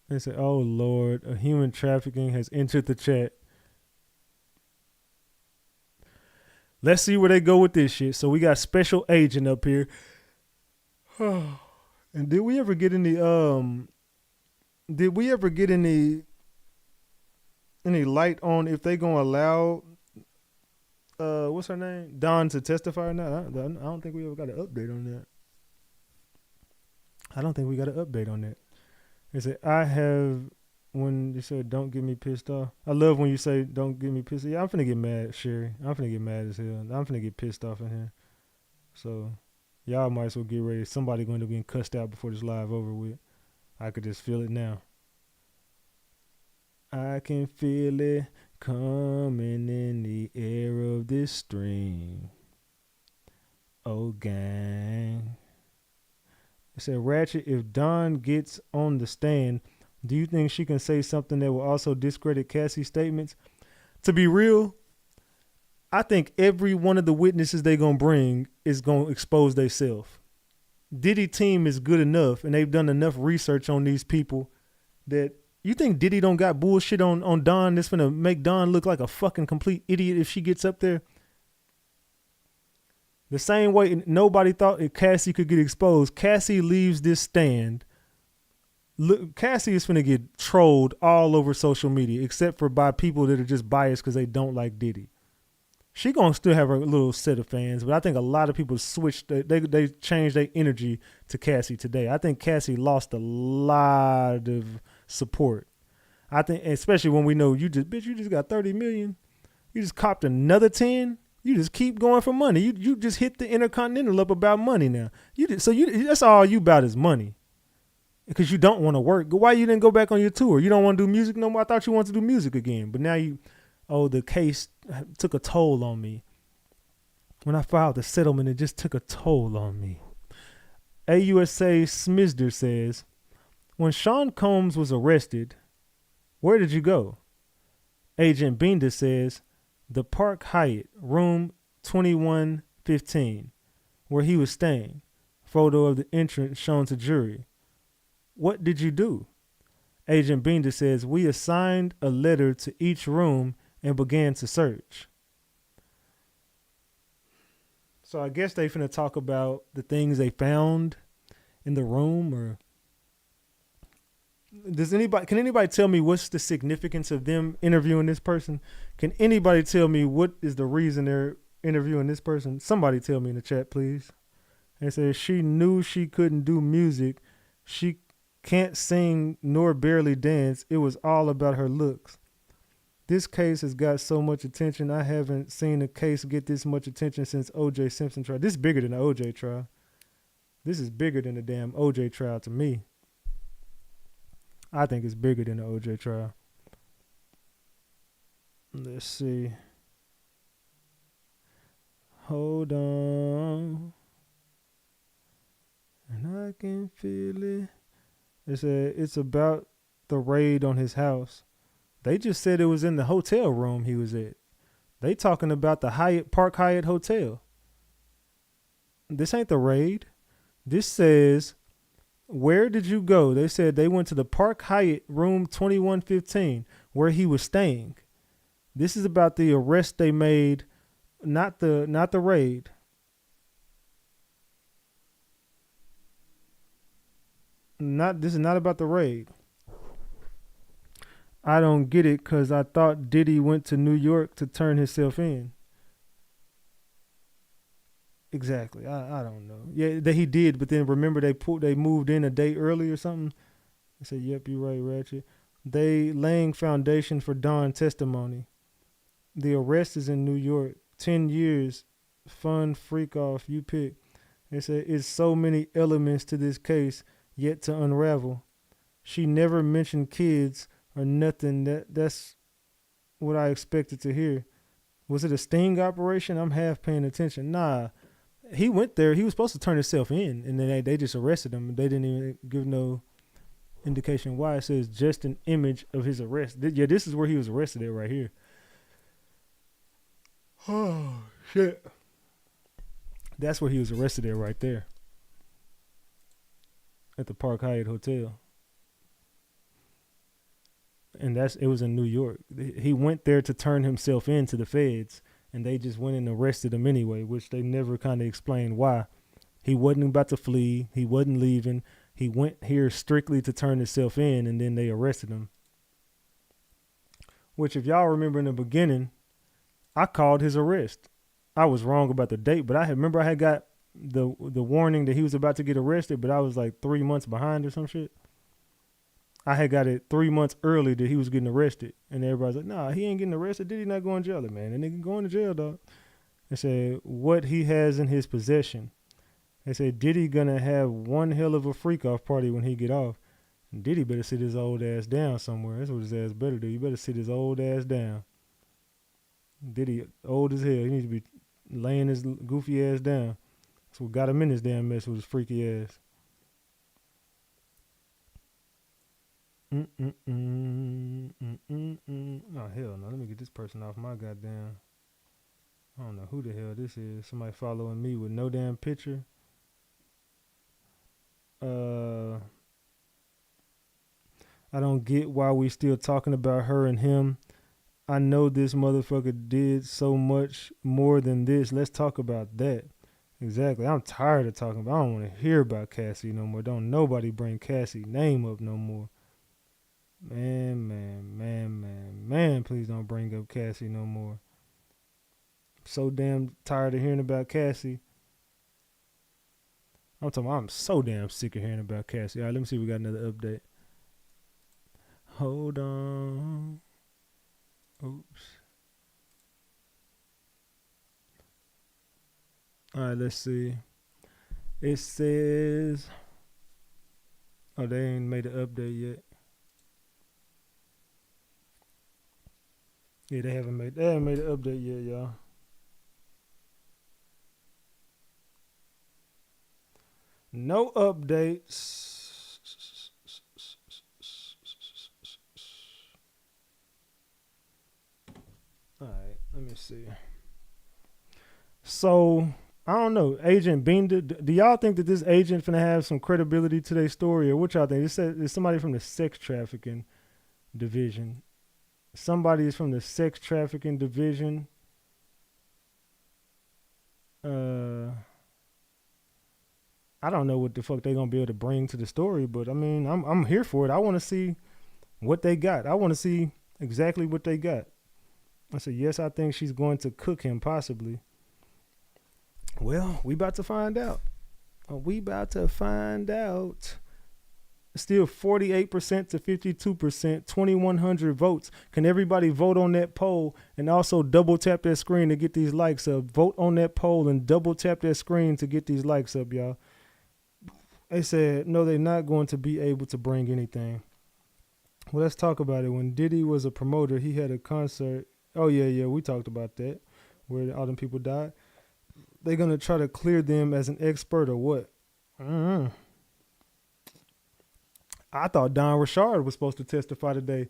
They say, oh, Lord, a human trafficking has entered the chat. Let's see where they go with this shit. So we got special agent up here. And did we ever get any light on if they gonna allow what's her name? Dawn to testify or not? I don't think we ever got an update on that. I don't think we got an update on that. They said, when you said, don't get me pissed off. I love when you say, don't get me pissed off. Yeah, I'm finna get mad, Sherry. I'm finna get mad as hell. I'm finna get pissed off in here. So, y'all might as well get ready. Somebody going to be cussed out before this live over with. I could just feel it now. I can feel it coming in the air of this stream. Oh, gang. It said, Ratchet, if Dawn gets on the stand, do you think she can say something that will also discredit Cassie's statements? To be real, I think every one of the witnesses they going to bring is going to expose themselves. Diddy team is good enough, and they've done enough research on these people that you think Diddy don't got bullshit on Dawn that's going to make Dawn look like a fucking complete idiot if she gets up there? The same way nobody thought that Cassie could get exposed. Cassie leaves this stand. Look, Cassie is finna get trolled all over social media, except for by people that are just biased because they don't like Diddy. She gonna still have her little set of fans, but I think a lot of people switched. They changed their energy to Cassie today. I think Cassie lost a lot of support. I think, especially when we know you just got 30 million. You just copped another 10. You just keep going for money. You just hit the Intercontinental up about money now. That's all you about is money. Because you don't want to work. Why you didn't go back on your tour? You don't want to do music no more? I thought you wanted to do music again. But now the case took a toll on me. When I filed the settlement, it just took a toll on me. AUSA Smizder says, when Sean Combs was arrested, where did you go? Agent Binda says, the Park Hyatt, room 2115, where he was staying. Photo of the entrance shown to jury. What did you do? Agent Binda says, we assigned a letter to each room and began to search. So I guess they finna talk about the things they found in the room, or can anybody tell me what's the significance of them interviewing this person? Can anybody tell me what is the reason they're interviewing this person? Somebody tell me in the chat, please. They said she knew she couldn't do music. She can't sing nor barely dance. It was all about her looks. This case has got so much attention. I haven't seen a case get this much attention since O.J. Simpson trial. This is bigger than the O.J. trial. This is bigger than the damn O.J. trial to me. I think it's bigger than the O.J. trial. Let's see. Hold on. And I can feel it. It said it's about the raid on his house. They just said it was in the hotel room he was at. They talking about the Park Hyatt Hotel. This ain't the raid. This says, where did you go? They said they went to the Park Hyatt room 2115 where he was staying. This is about the arrest they made, not the raid. This is not about the raid. I don't get it because I thought Diddy went to New York to turn himself in. Exactly. I don't know. Yeah, that he did, but then remember they moved in a day early or something. I said, yep, you're right, Ratchet. They laying foundation for Dawn testimony. The arrest is in New York. 10 years. Fun freak off. You pick. They said it's so many elements to this case yet to unravel. She never mentioned kids or nothing. That's what I expected to hear. Was it a sting operation? I'm half paying attention. Nah. He went there. He was supposed to turn himself in, and then they just arrested him. They didn't even give no indication why. It says just an image of his arrest. Yeah, this is where he was arrested at right here. Oh, shit. That's where he was arrested at right there. At the Park Hyatt Hotel. And it was in New York. He went there to turn himself in to the feds, and they just went and arrested him anyway, which they never kind of explained why. He wasn't about to flee. He wasn't leaving. He went here strictly to turn himself in, and then they arrested him. Which, if y'all remember in the beginning, I called his arrest. I was wrong about the date, but I had got the warning that he was about to get arrested, but I was like 3 months behind or some shit. I had got it 3 months early that he was getting arrested. And everybody's like, nah, he ain't getting arrested. Did he not go in jail? Like, man, that nigga going to jail, dog. They said, what he has in his possession. They said, Diddy gonna have one hell of a freak-off party when he get off. Diddy better sit his old ass down somewhere. That's what his ass better do. You better sit his old ass down. Diddy old as hell. He needs to be laying his goofy ass down. That's what got him in this damn mess with his freaky ass. Oh, hell no. Let me get this person off my goddamn. I don't know who the hell this is. Somebody following me with no damn picture. I don't get why we still talking about her and him. I know this motherfucker did so much more than this. Let's talk about that. Exactly. I'm tired of talking about. I don't want to hear about Cassie no more. Don't nobody bring Cassie name up no more. Man, please don't bring up Cassie no more. I'm so damn tired of hearing about Cassie. I'm so damn sick of hearing about Cassie. All right, let me see if we got another update. Hold on. Oops. All right, let's see. It says, oh, they ain't made an update yet. Yeah, they haven't made an update yet, y'all. No updates. All right, let me see. So, I don't know. Agent Bean, do y'all think that this agent finna have some credibility to their story, or what y'all think? It said it's somebody from the sex trafficking division. Somebody is from the sex trafficking division. I don't know what the fuck they gonna be able to bring to the story, but I mean, I'm here for it. I want to see what they got. I want to see exactly what they got. I said, yes, I think she's going to cook him, possibly. Well, we about to find out. Still 48% to 52%, 2,100 votes. Can everybody vote on that poll and also double tap that screen to get these likes up? Vote on that poll and double tap that screen to get these likes up, y'all. They said, no, they're not going to be able to bring anything. Well, let's talk about it. When Diddy was a promoter, he had a concert. Oh, yeah, we talked about that, where all them people died. They're going to try to clear them as an expert or what? I thought Don Richard was supposed to testify today.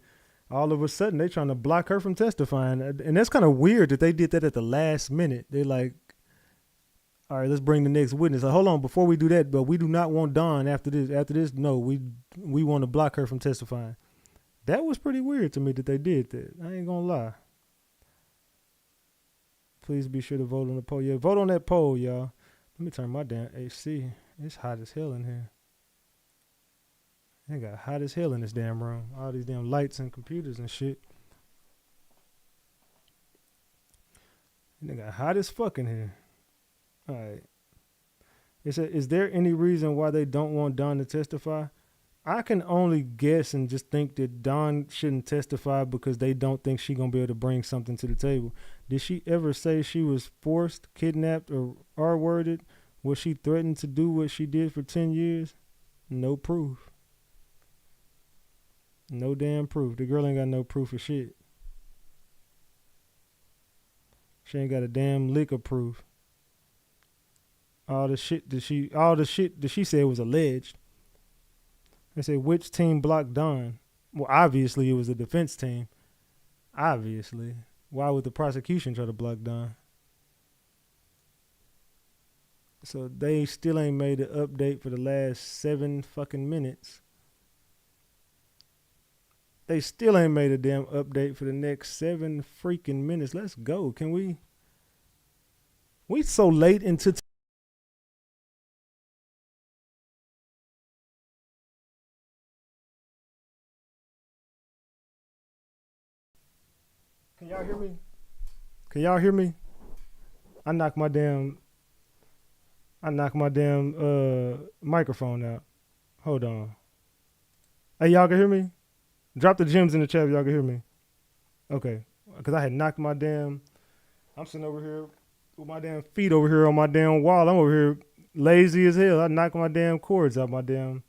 All of a sudden, they trying to block her from testifying. And that's kind of weird that they did that at the last minute. They're like, all right, let's bring the next witness. Like, hold on, before we do that, but we do not want Don after this. After this, no, we want to block her from testifying. That was pretty weird to me that they did that. I ain't going to lie. Please be sure to vote on the poll. Yeah, vote on that poll, y'all. Let me turn my damn AC. It's hot as hell in here. It got hot as hell in this damn room. All these damn lights and computers and shit. It got hot as fuck in here. All right. It said, is there any reason why they don't want Don to testify? I can only guess and just think that Dawn shouldn't testify because they don't think she's going to be able to bring something to the table. Did she ever say she was forced, kidnapped, or R-worded? Was she threatened to do what she did for 10 years? No proof. No damn proof. The girl ain't got no proof of shit. She ain't got a damn lick of proof. All the shit that she said was alleged. They say, which team blocked Don? Well, obviously it was the defense team. Obviously. Why would the prosecution try to block Don? So they still ain't made an update for the last 7 fucking minutes. They still ain't made a damn update for the next 7 freaking minutes. Let's go. Can we? We so late into Can y'all hear me? Can y'all hear me? I knocked my damn microphone out. Hold on. Hey, y'all can hear me? Drop the gems in the chat if y'all can hear me. Okay. Because I had knocked my damn... I'm sitting over here with my damn feet over here on my damn wall. I'm over here lazy as hell. I knocked my damn cords out my damn...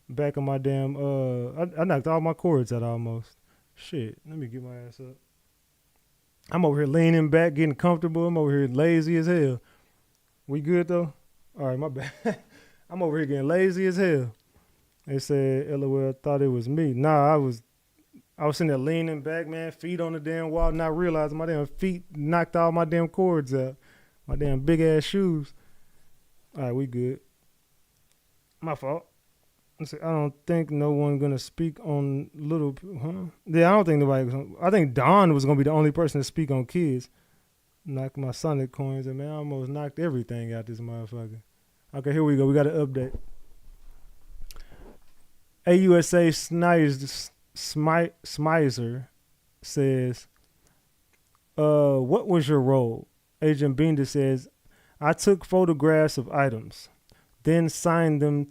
back of my damn, I knocked all my cords out almost. Shit, let me get my ass up. I'm over here leaning back, getting comfortable. I'm over here lazy as hell. We good though? All right, my bad. I'm over here getting lazy as hell. They said, LOL, thought it was me. Nah, I was sitting there leaning back, man, feet on the damn wall, not realizing my damn feet knocked all my damn cords out. My damn big ass shoes. All right, we good. My fault. I don't think no one gonna speak on little, huh? Yeah, I don't think nobody. I think Don was gonna be the only person to speak on kids. Knock my Sonic coins, and man, I almost knocked everything out this motherfucker. Okay, here we go. We got an update. AUSA Smizer says, what was your role? Agent Binder says, I took photographs of items, then signed them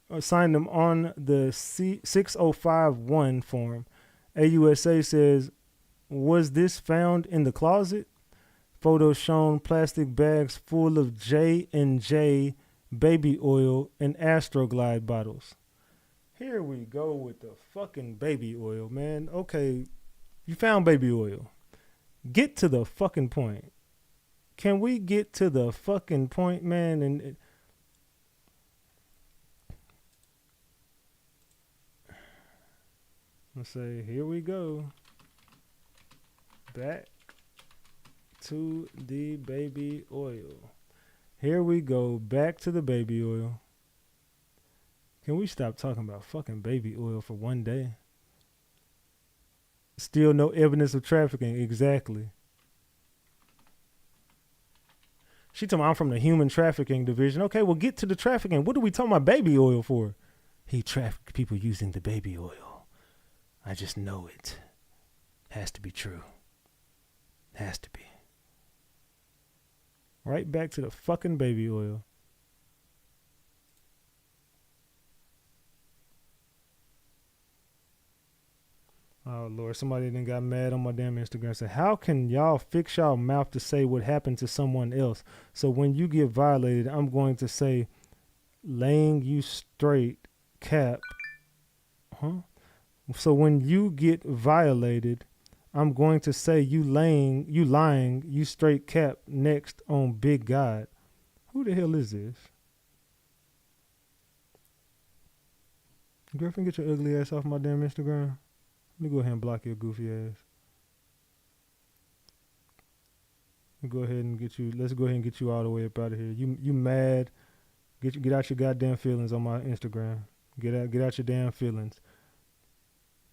on the 6051 form. AUSA says, was this found in the closet? Photos shown plastic bags full of J&J baby oil and Astroglide bottles. Here we go with the fucking baby oil, man. Okay, you found baby oil. Get to the fucking point. Can we get to the fucking point, man? And let's say, here we go. Back to the baby oil. Here we go. Back to the baby oil. Can we stop talking about fucking baby oil for one day? Still no evidence of trafficking. Exactly. She told me I'm from the human trafficking division. Okay, well, get to the trafficking. What are we talking about baby oil for? He trafficked people using the baby oil. I just know it. Has to be true. Has to be. Right back to the fucking baby oil. Oh, Lord, somebody then got mad on my damn Instagram and said, how can y'all fix y'all mouth to say what happened to someone else? So when you get violated, I'm going to say, laying you straight, cap. Huh? So when you get violated, I'm going to say you lying, you straight cap next on Big God. Who the hell is this? Girlfriend, get your ugly ass off my damn Instagram. Let me go ahead and block your goofy ass. Let's go ahead and get you all the way up out of here. You mad? Get out your goddamn feelings on my Instagram. Get out your damn feelings.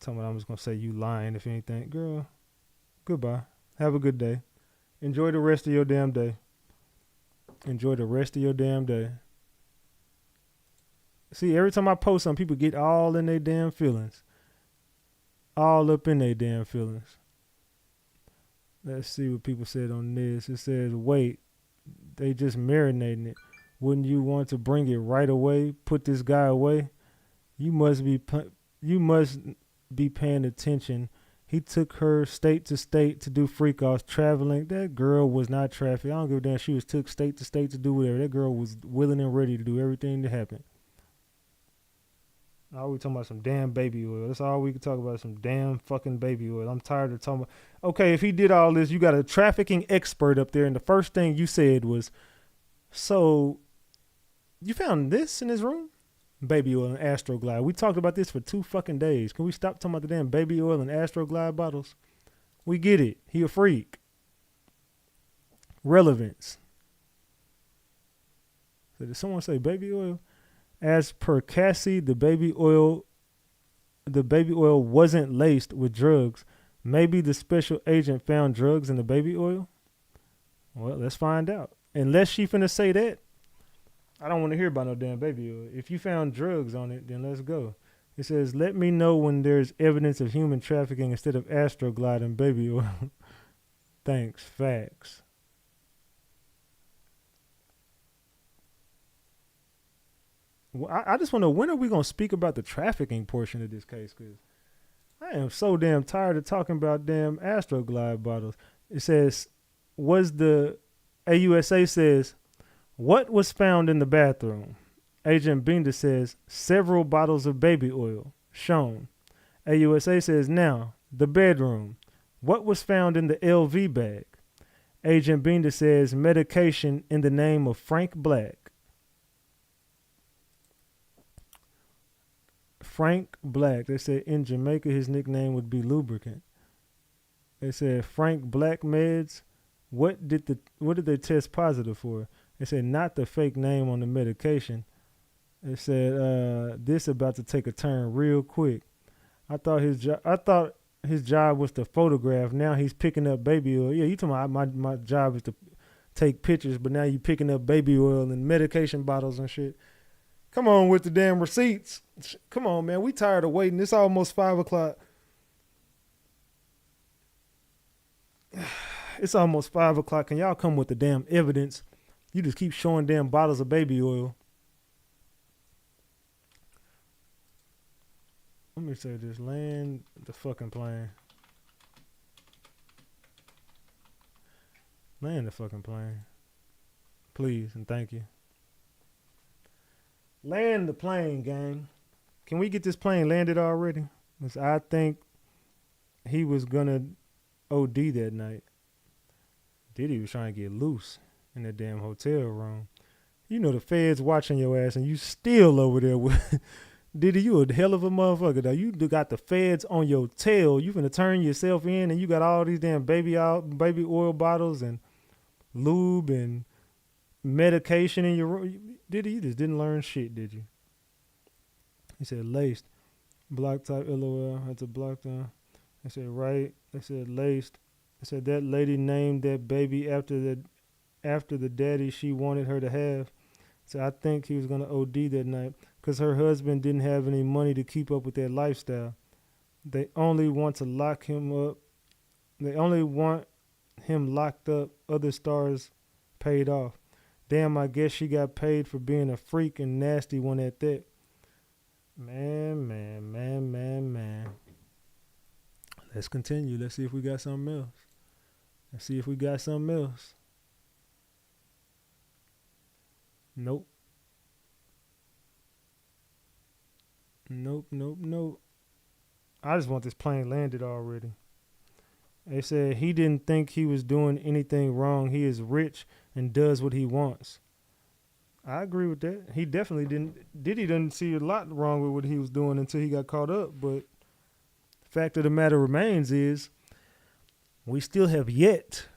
Tell me I'm just gonna say you lying if anything. Girl, goodbye. Have a good day. Enjoy the rest of your damn day. Enjoy the rest of your damn day. See, every time I post something, people get all in their damn feelings. All up in their damn feelings. Let's see what people said on this. It says, wait, they just marinating it. Wouldn't you want to bring it right away? Put this guy away? You must be paying attention. He took her state to state to do freak offs, traveling. That girl was not trafficked. I don't give a damn. She was took state to state to do whatever. That girl was willing and ready to do everything that happened. All we talking about some damn baby oil. That's all we can talk about, some damn fucking baby oil. I'm tired of talking about. Okay, if he did all this, you got a trafficking expert up there, and the first thing you said was, so you found this in his room? Baby oil and Astroglide. We talked about this for 2 fucking days. Can we stop talking about the damn baby oil and Astroglide bottles? We get it. He a freak. Relevance. So did someone say baby oil? As per Cassie, the baby oil wasn't laced with drugs. Maybe the special agent found drugs in the baby oil? Well, let's find out. Unless she finna say that, I don't want to hear about no damn baby oil. If you found drugs on it, then let's go. It says, let me know when there's evidence of human trafficking instead of Astroglide and baby oil. Thanks. Facts. Well, I just want to know, when are we going to speak about the trafficking portion of this case? Because I am so damn tired of talking about damn Astroglide bottles. It says, AUSA says, what was found in the bathroom? Agent Binda says several bottles of baby oil shown. AUSA says now, the bedroom. What was found in the LV bag? Agent Binda says medication in the name of Frank Black. Frank Black. They said in Jamaica his nickname would be lubricant. They said Frank Black meds. What did they test positive for? They said not the fake name on the medication. They said this about to take a turn real quick. I thought his job was to photograph. Now he's picking up baby oil. Yeah, you talking about my job is to take pictures, but now you picking up baby oil and medication bottles and shit. Come on with the damn receipts. Come on, man. We tired of waiting. It's almost 5 o'clock. It's almost 5 o'clock. Can y'all come with the damn evidence? You just keep showing damn bottles of baby oil. Let me say this. Land the fucking plane. Land the fucking plane. Please and thank you. Land the plane, gang. Can we get this plane landed already? Because I think he was going to OD that night. Diddy was trying to get loose in that damn hotel room. You know the feds watching your ass and you still over there with... Diddy, you a hell of a motherfucker, though. You got the feds on your tail. You finna turn yourself in and you got all these damn baby oil bottles and lube and medication in your room. Diddy, you just didn't learn shit, did you? He said laced. Block type LOL. That's a block down. I said right. I said laced. I said that lady named that baby after the daddy she wanted her to have. So I think he was going to OD that night because her husband didn't have any money to keep up with that lifestyle. They only want to lock him up. They only want him locked up. Other stars paid off. Damn, I guess she got paid for being a freak and nasty one at that. Man. Let's continue. Let's see if we got something else. Nope. I just want this plane landed already. They said he didn't think he was doing anything wrong. He is rich and does what he wants. I agree with that. He definitely didn't. Diddy didn't see a lot wrong with what he was doing until he got caught up. But the fact of the matter remains is we still have yet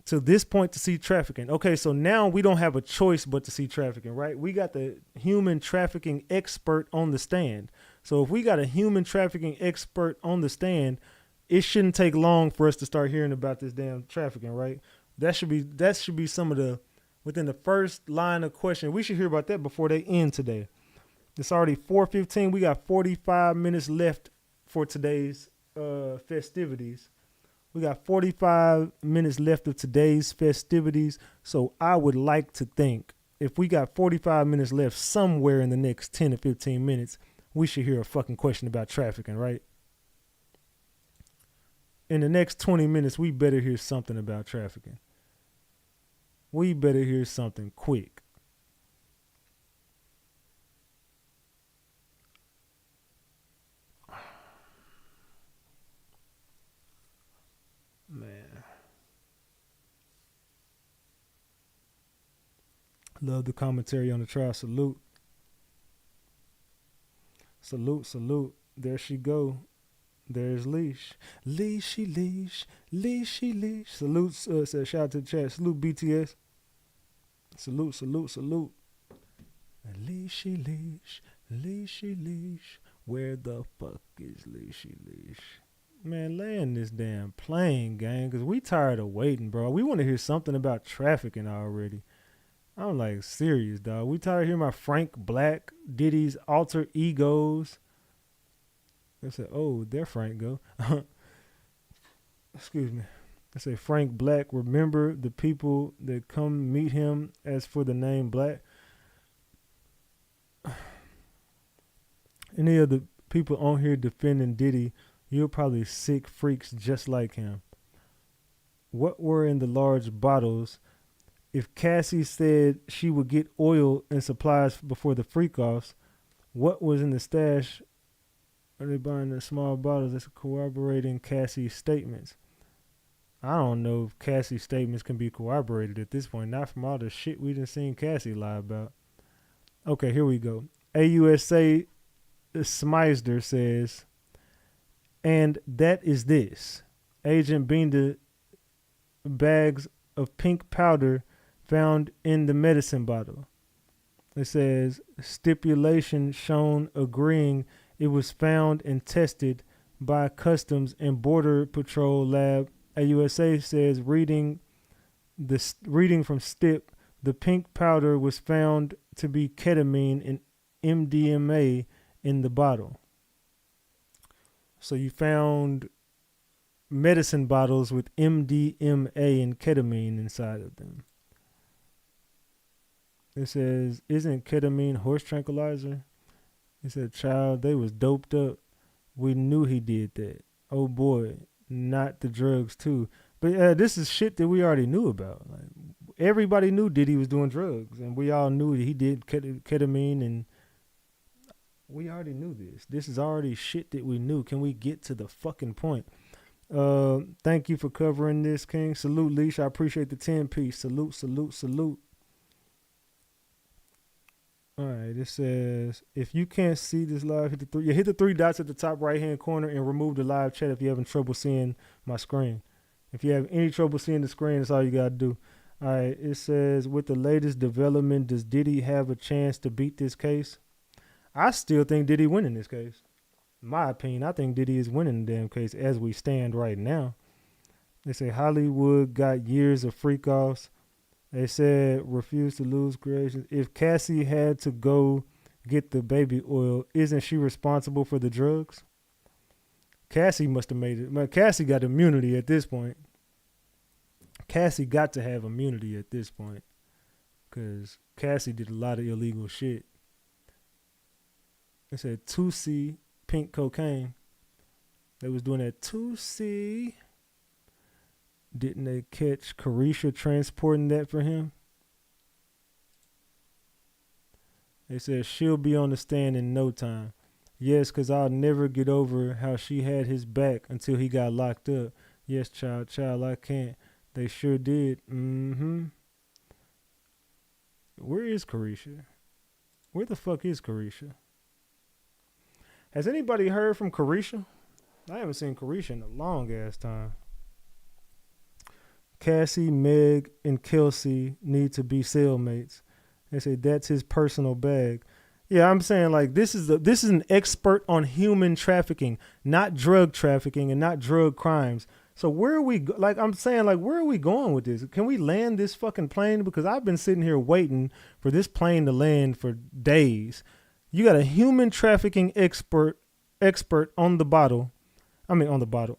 to this point to see trafficking. Okay, so now we don't have a choice but to see trafficking, right? We got the human trafficking expert on the stand. So if we got a human trafficking expert on the stand, it shouldn't take long for us to start hearing about this damn trafficking, right? That should be some of the, within the first line of question. We should hear about that before they end today. It's already 4:15. We got 45 minutes left for today's festivities. We got 45 minutes left of today's festivities. So I would like to think if we got 45 minutes left somewhere in the next 10 to 15 minutes, we should hear a fucking question about trafficking, right? In the next 20 minutes, we better hear something about trafficking. We better hear something quick. Man. Love the commentary on the trial. Salute. Salute. There she go. There's Leash. Leash. Salute, says shout out to the chat. Salute BTS. Salute. Leash. Where the fuck is Leash? Man, land this damn plane, gang, because we tired of waiting, bro. We want to hear something about trafficking already. I'm like serious, dog. We tired of hearing about Frank Black, Diddy's alter egos. They said, oh, there Frank go. Excuse me. I say Frank Black, remember the people that come meet him as for the name Black? Any of the people on here defending Diddy, you're probably sick freaks just like him. What were in the large bottles If Cassie said she would get oil and supplies before the freak-offs, what was in the stash? Are they buying the small bottles? That's corroborating Cassie's statements. I don't know if Cassie's statements can be corroborated at this point. Not from all the shit we done seen Cassie lie about. Okay, here we go. AUSA Smeisder says, and that is this. Agent Binda bags of pink powder found in the medicine bottle. It says, stipulation shown agreeing it was found and tested by Customs and Border Patrol lab. AUSA says, reading from STIP, the pink powder was found to be ketamine and MDMA in the bottle. So you found medicine bottles with MDMA and ketamine inside of them. It says, isn't ketamine horse tranquilizer? It said, child, they was doped up. We knew he did that. Oh boy, not the drugs too. But this is shit that we already knew about. Like, everybody knew Diddy was doing drugs, and we all knew that he did ketamine, and we already knew this. This is already shit that we knew. Can we get to the fucking point? Thank you for covering this, King. Salute, Leash. I appreciate the 10-piece. Salute, salute, salute. All right, it says, if you can't see this live, hit the three dots at the top right-hand corner and remove the live chat if you're having trouble seeing my screen. If you have any trouble seeing the screen, that's all you got to do. All right, it says, with the latest development, does Diddy have a chance to beat this case? I still think Diddy winning this case. In my opinion, I think Diddy is winning the damn case as we stand right now. They say Hollywood got years of freak-offs. They said refuse to lose creations. If Cassie had to go get the baby oil, isn't she responsible for the drugs? Cassie must have made it. Man, Cassie got immunity at this point. Cassie got to have immunity at this point because Cassie did a lot of illegal shit. They said 2C pink cocaine. They was doing that 2C. Didn't they catch Carisha transporting that for him? They said she'll be on the stand in no time. Yes, because I'll never get over how she had his back until he got locked up. Yes, child, I can't. They sure did. Where is Carisha? Where the fuck is Carisha? Has anybody heard from Carisha? I haven't seen Carisha in a long ass time. Cassie, Meg, and Kelsey need to be cellmates. They say that's his personal bag. Yeah, I'm saying like this is an expert on human trafficking, not drug trafficking and not drug crimes. So where are we where are we going with this? Can we land this fucking plane? Because I've been sitting here waiting for this plane to land for days. You got a human trafficking expert on the bottle. On the bottle.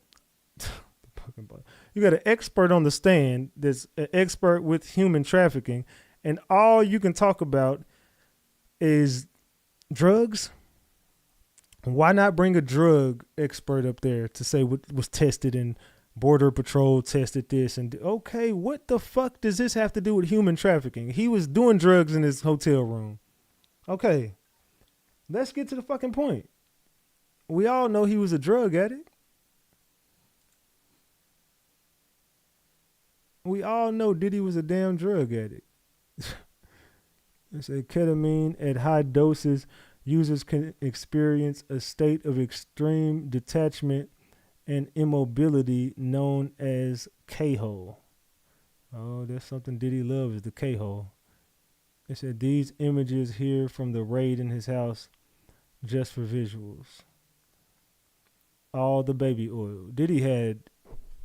The fucking bottle. You got an expert on the stand that's an expert with human trafficking, and all you can talk about is drugs. Why not bring a drug expert up there to say what was tested and Border Patrol tested this? And okay, what the fuck does this have to do with human trafficking? He was doing drugs in his hotel room. Okay, let's get to the fucking point. We all know he was a drug addict. We all know Diddy was a damn drug addict. They say ketamine at high doses, users can experience a state of extreme detachment and immobility known as K-hole. Oh, that's something Diddy loves, the K-hole. They said these images here from the raid in his house just for visuals. All the baby oil. Diddy had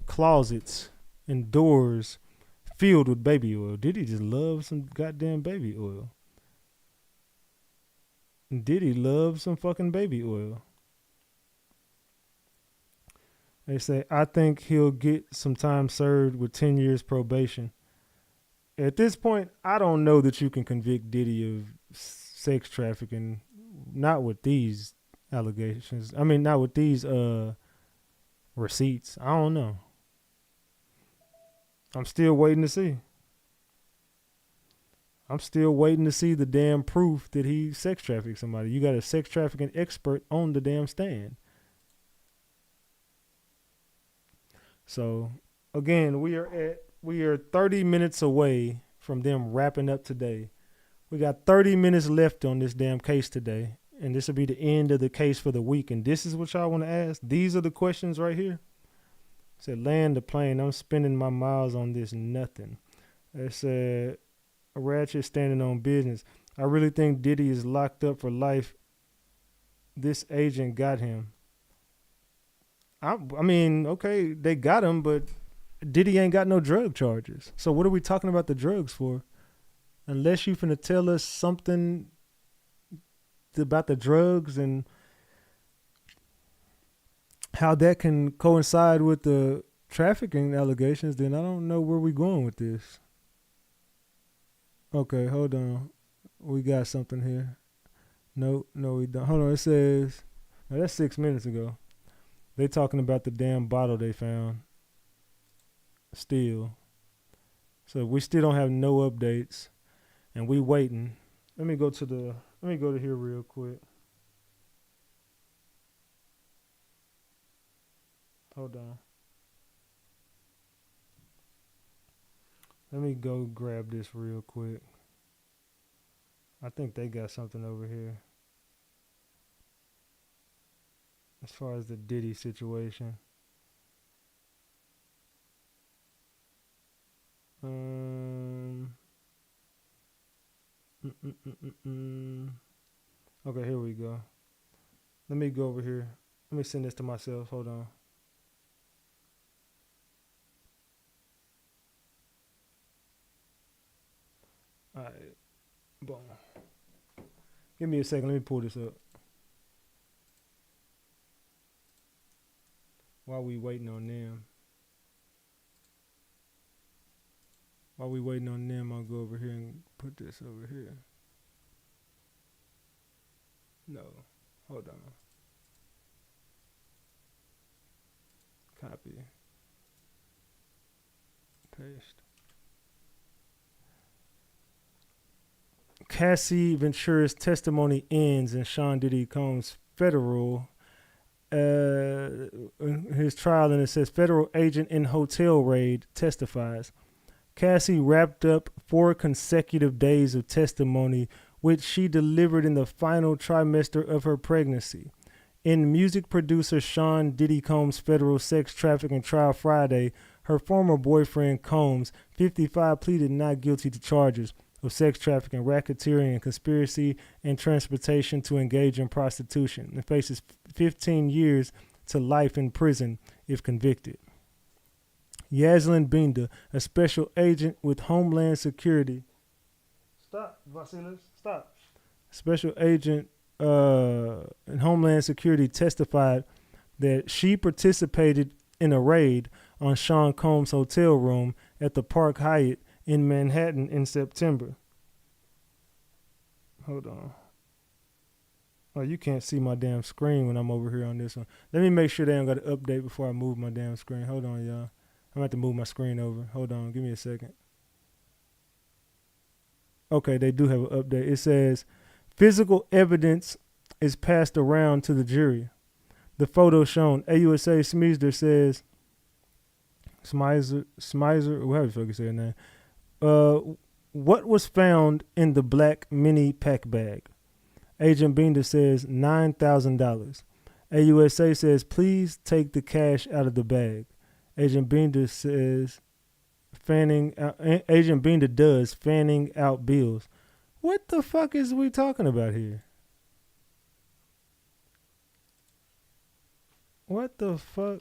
closets and doors filled with baby oil. Diddy just love some goddamn baby oil. Diddy loves some fucking baby oil. They say, I think he'll get some time served with 10 years probation. At this point, I don't know that you can convict Diddy of sex trafficking. Not with these allegations. I mean, not with these receipts. I don't know. I'm still waiting to see. I'm still waiting to see the damn proof that he sex trafficked somebody. You got a sex trafficking expert on the damn stand. So, again, we are 30 minutes away from them wrapping up today. We got 30 minutes left on this damn case today, and this will be the end of the case for the week. And this is what y'all want to ask. These are the questions right here. It said, land the plane. I'm spending my miles on this nothing. It said, a ratchet standing on business. I really think Diddy is locked up for life. This agent got him. I mean, okay, they got him, but Diddy ain't got no drug charges. So what are we talking about the drugs for? Unless you finna tell us something about the drugs and how that can coincide with the trafficking allegations, then I don't know where we going with this. Okay, hold on. We got something here. No, we don't. Hold on, it says, no, that's 6 minutes ago. They talking about the damn bottle they found. Still. So we still don't have no updates. And we waiting. Let me go to here real quick. Hold on. Let me go grab this real quick. I think they got something over here. As far as the Diddy situation. Okay, here we go. Let me go over here. Let me send this to myself. Hold on. All right. Boom. Give me a second. Let me pull this up. While we waiting on them. I'll go over here and put this over here. No. Hold on. Copy. Paste. Cassie Ventura's testimony ends in Sean Diddy Combs' federal his trial, and it says federal agent in hotel raid testifies. Cassie wrapped up 4 consecutive days of testimony, which she delivered in the final trimester of her pregnancy. In music producer Sean Diddy Combs' federal sex trafficking trial Friday, her former boyfriend Combs, 55, pleaded not guilty to charges of sex trafficking, racketeering, and conspiracy and transportation to engage in prostitution, and faces 15 years to life in prison if convicted. Yaslin Binda, a special agent with Homeland Security. Stop, Vasilis, stop. Special agent in Homeland Security testified that she participated in a raid on Sean Combs' hotel room at the Park Hyatt in Manhattan in September. Hold on. Oh, you can't see my damn screen when I'm over here on this one. Let me make sure they don't got an update before I move my damn screen. Hold on, y'all. I'm going to have to move my screen over. Hold on. Give me a second. Okay, they do have an update. It says, physical evidence is passed around to the jury. The photo shown. AUSA Smeesder says, Smizer, whatever the fuck you say her name. What was found in the black mini pack bag? Agent Binder says $9,000. AUSA says, please take the cash out of the bag. Agent Binder says, Agent Binder does fanning out bills. What the fuck is we talking about here? What the fuck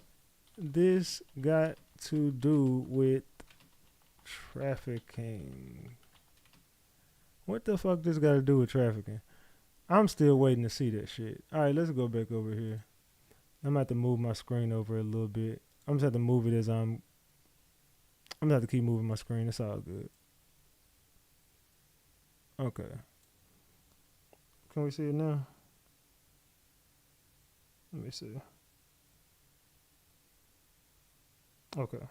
this got to do with trafficking? What the fuck this got to do with trafficking? I'm still waiting to see that shit. All right, let's go back over here. I'm going to have to move my screen over a little bit. I'm just have to move it as I'm going to have to keep moving my screen. It's all good. Okay. Can we see it now? Let me see. Okay.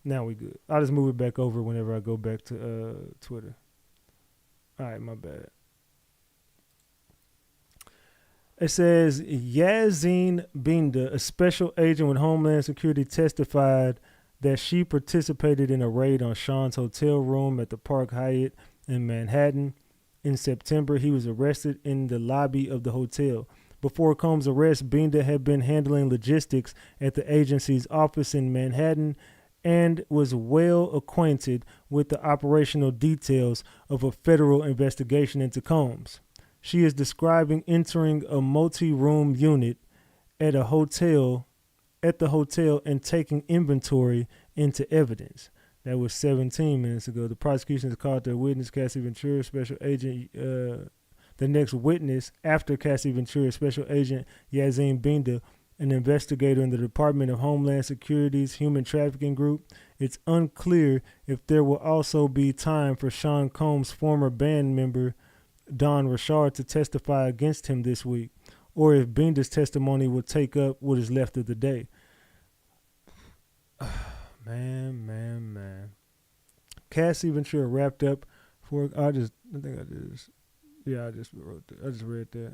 Now we good. I'll just move it back over whenever I go back to Twitter. All right, my bad. It says Yazine Binda, a special agent with Homeland Security, testified that she participated in a raid on Sean's hotel room at the Park Hyatt in Manhattan. In September, he was arrested in the lobby of the hotel. Before Combs' arrest, Binda had been handling logistics at the agency's office in Manhattan and was well acquainted with the operational details of a federal investigation into Combs. She is describing entering a multi-room unit at the hotel and taking inventory into evidence. That was 17 minutes ago. The prosecution has called their witness, Cassie Ventura, special agent. The next witness after Cassie Ventura, special agent Yazine Binda, an investigator in the Department of Homeland Security's Human Trafficking Group. It's unclear if there will also be time for Sean Combs' former band member, Don Richard, to testify against him this week, or if Binda's testimony will take up what is left of the day. Man. Cassie Ventura wrapped up for. I just read that.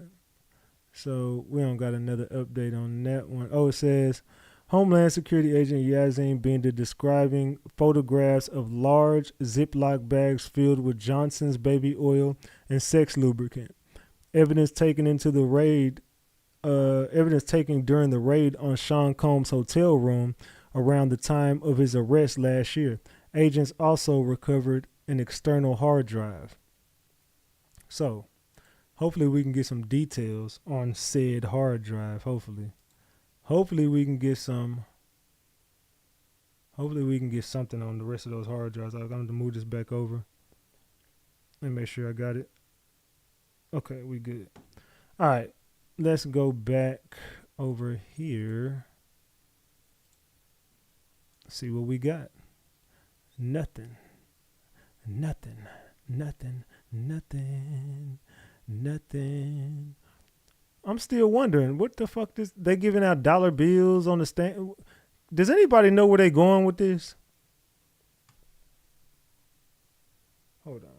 So we don't got another update on that one. Oh, it says Homeland Security agent Yazine Binda describing photographs of large Ziploc bags filled with Johnson's baby oil and sex lubricant. Evidence taken during the raid on Sean Combs' hotel room around the time of his arrest last year. Agents also recovered an external hard drive. So, hopefully we can get some details on said hard drive, hopefully we can get something on the rest of those hard drives. I'm going to move this back over. Let me make sure I got it. Okay, we good. All right, let's go back over here. See what we got. Nothing. I'm still wondering, what the fuck they giving out dollar bills on the stand? Does anybody know where they going with this? Hold on.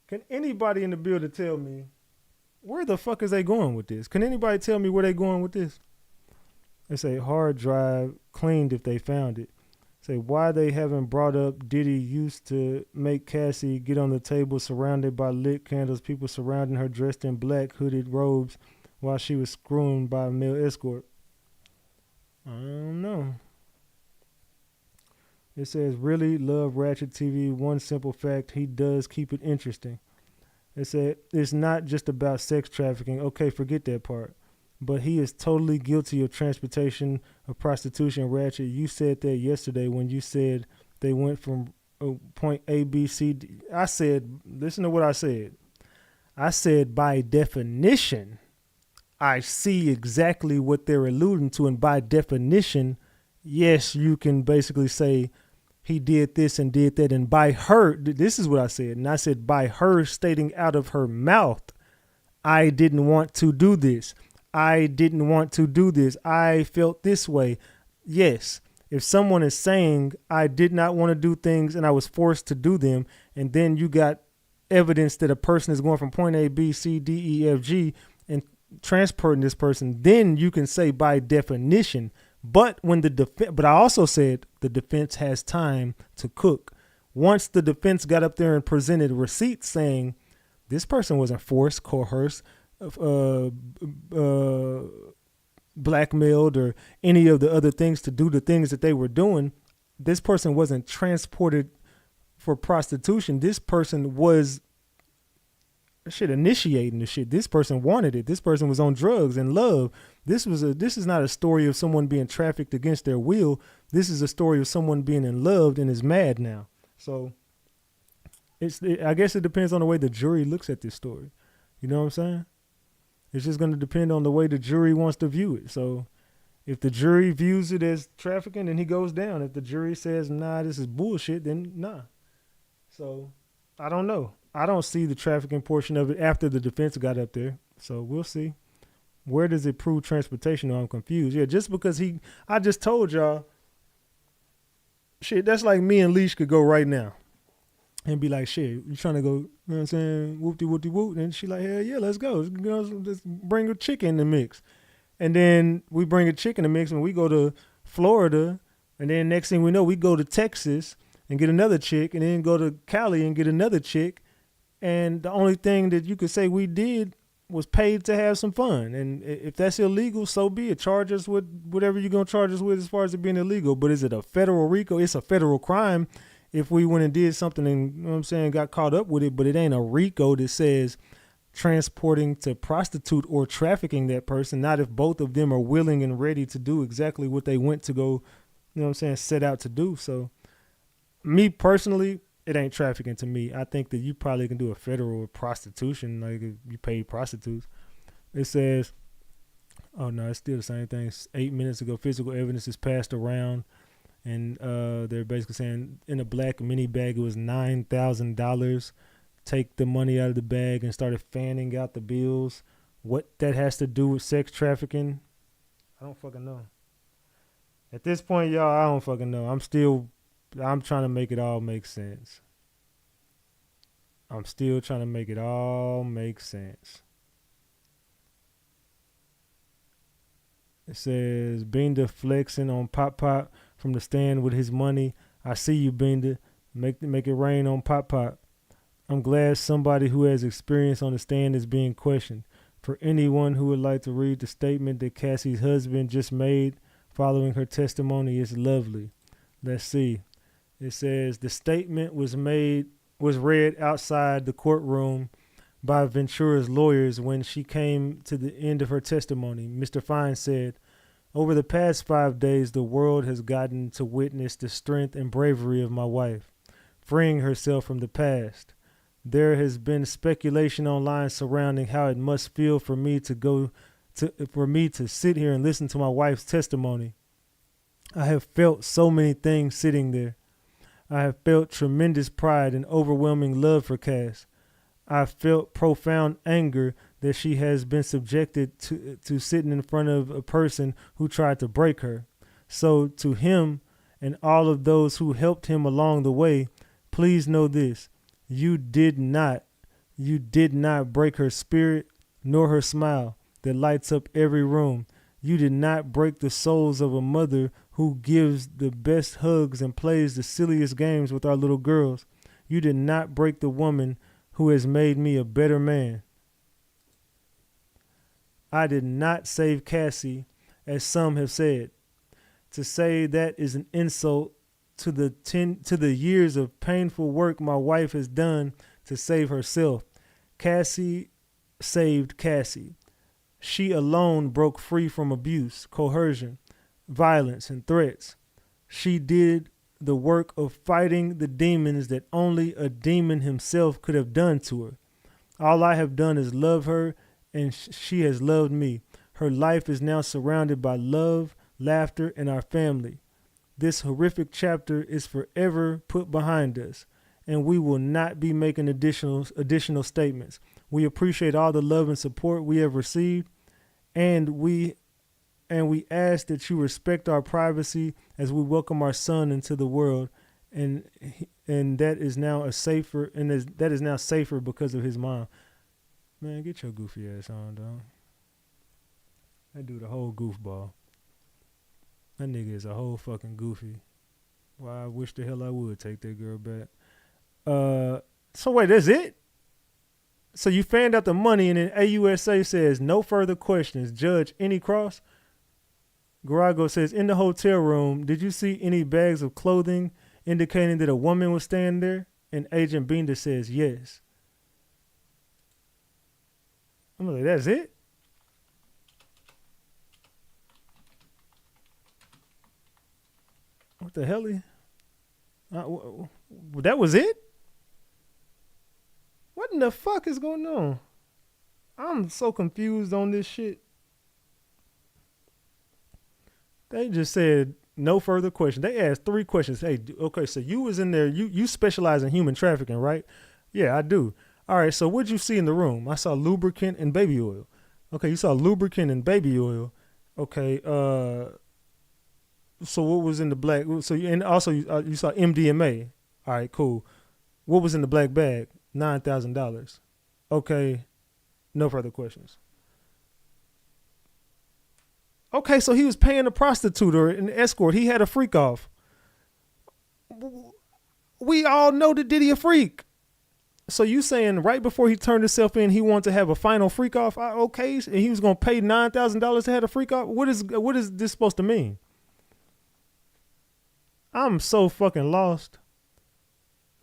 Can anybody in the building tell me where the fuck is they going with this? Can anybody tell me where they going with this? They say hard drive cleaned if they found it. Say why they haven't brought up Diddy used to make Cassie get on the table surrounded by lit candles, people surrounding her dressed in black hooded robes while she was screwed by a male escort. I don't know. It says, really love Ratchet TV. One simple fact, he does keep it interesting. It said, it's not just about sex trafficking. Okay, forget that part. But he is totally guilty of transportation of prostitution. Ratchet, you said that yesterday when you said they went from point A, B, C, D. I said, listen to what I said. I said, by definition, I see exactly what they're alluding to. And by definition, yes, you can basically say he did this and did that. And by her, this is what I said. And I said, by her stating out of her mouth, I didn't want to do this. I didn't want to do this. I felt this way. Yes, if someone is saying I did not want to do things and I was forced to do them, and then you got evidence that a person is going from point A, B, C, D, E, F, G and transporting this person, then you can say by definition. But when but I also said the defense has time to cook. Once the defense got up there and presented receipts saying this person wasn't forced, coerced, blackmailed or any of the other things to do the things that they were doing, this person wasn't transported for prostitution. This person was initiating the shit. This person wanted it. This person was on drugs and love. This is not a story of someone being trafficked against their will. This is a story of someone being in love and is mad now. So I guess it depends on the way the jury looks at this story. You know what I'm saying? It's just going to depend on the way the jury wants to view it. So if the jury views it as trafficking, then he goes down. If the jury says, nah, this is bullshit, then nah. So I don't know. I don't see the trafficking portion of it after the defense got up there. So we'll see. Where does it prove transportation? I'm confused. Yeah, just because I just told y'all, shit, that's like me and Leash could go right now. and be like, shit, you trying to go, you know what I'm saying, whoop-de-whoop-de-whoop, and she like, hell yeah, let's go. You know, let's bring a chick in the mix. And then we bring a chick in the mix and we go to Florida, and then next thing we know, we go to Texas and get another chick, and then go to Cali and get another chick, and the only thing that you could say we did was paid to have some fun. And if that's illegal, so be it. Charge us with whatever you're going to charge us with as far as it being illegal. But is it a federal RICO? It's a federal crime if we went and did something and, you know what I'm saying, got caught up with it. But it ain't a RICO that says transporting to prostitute or trafficking that person, not if both of them are willing and ready to do exactly what they went to go, you know what I'm saying, set out to do. So me personally, it ain't trafficking to me. I think that you probably can do a federal prostitution, like if you pay prostitutes. It says, oh no, it's still the same thing. 8 minutes ago, physical evidence is passed around, and they're basically saying in a black mini bag it was $9,000. Take the money out of the bag and started fanning out the bills. What that has to do with sex trafficking, I don't fucking know. At this point, y'all, I don't fucking know. I'm trying to make it all make sense. I'm still trying to make it all make sense. It says, Binda flexing on Pop Pop from the stand with his money. I see you, Binda. Make it rain on Pop Pop. I'm glad somebody who has experience on the stand is being questioned. For anyone who would like to read the statement that Cassie's husband just made following her testimony, it's lovely. Let's see. It says the statement was read outside the courtroom by Ventura's lawyers when she came to the end of her testimony. Mr. Fine said, over the past 5 days, the world has gotten to witness the strength and bravery of my wife, freeing herself from the past. There has been speculation online surrounding how it must feel for me to sit here and listen to my wife's testimony. I have felt so many things sitting there. I have felt tremendous pride and overwhelming love for Cass. I felt profound anger that she has been subjected to sitting in front of a person who tried to break her. So to him and all of those who helped him along the way, please know this. You did not break her spirit nor her smile that lights up every room. You did not break the souls of a mother who gives the best hugs and plays the silliest games with our little girls. You did not break the woman who has made me a better man. I did not save Cassie, as some have said. To say that is an insult to the years of painful work my wife has done to save herself. Cassie saved Cassie. She alone broke free from abuse, coercion, violence, and threats. She did the work of fighting the demons that only a demon himself could have done to her. All I have done is love her, and she has loved me. Her life is now surrounded by love, laughter, and our family. This horrific chapter is forever put behind us, and we will not be making additional statements. We appreciate all the love and support we have received, and we ask that you respect our privacy as we welcome our son into the world, and that is now safer because of his mom. Man, get your goofy ass on, dog. That dude a whole goofball. That nigga is a whole fucking goofy. Why, I wish the hell I would take that girl back. So wait, that's it? So you fanned out the money, and then AUSA says, no further questions. Judge, any cross? Garago says, in the hotel room, did you see any bags of clothing indicating that a woman was standing there? And Agent Binda says, yes. I'm like, that's it? What the hell? That was it? What in the fuck is going on? I'm so confused on this shit. They just said no further questions. They asked 3 questions. Hey, okay, so you was in there. You specialize in human trafficking, right? Yeah, I do. All right, so what'd you see in the room? I saw lubricant and baby oil. Okay, you saw lubricant and baby oil. Okay, so what was in the black? So and also you saw MDMA. All right, cool. What was in the black bag? $9,000. Okay, no further questions. Okay, so he was paying a prostitute or an escort. He had a freak off. We all know that Diddy a freak. So you saying right before he turned himself in, he wanted to have a final freak off? Okay, and he was gonna pay $9,000 to have a freak off. What is this supposed to mean? I'm so fucking lost.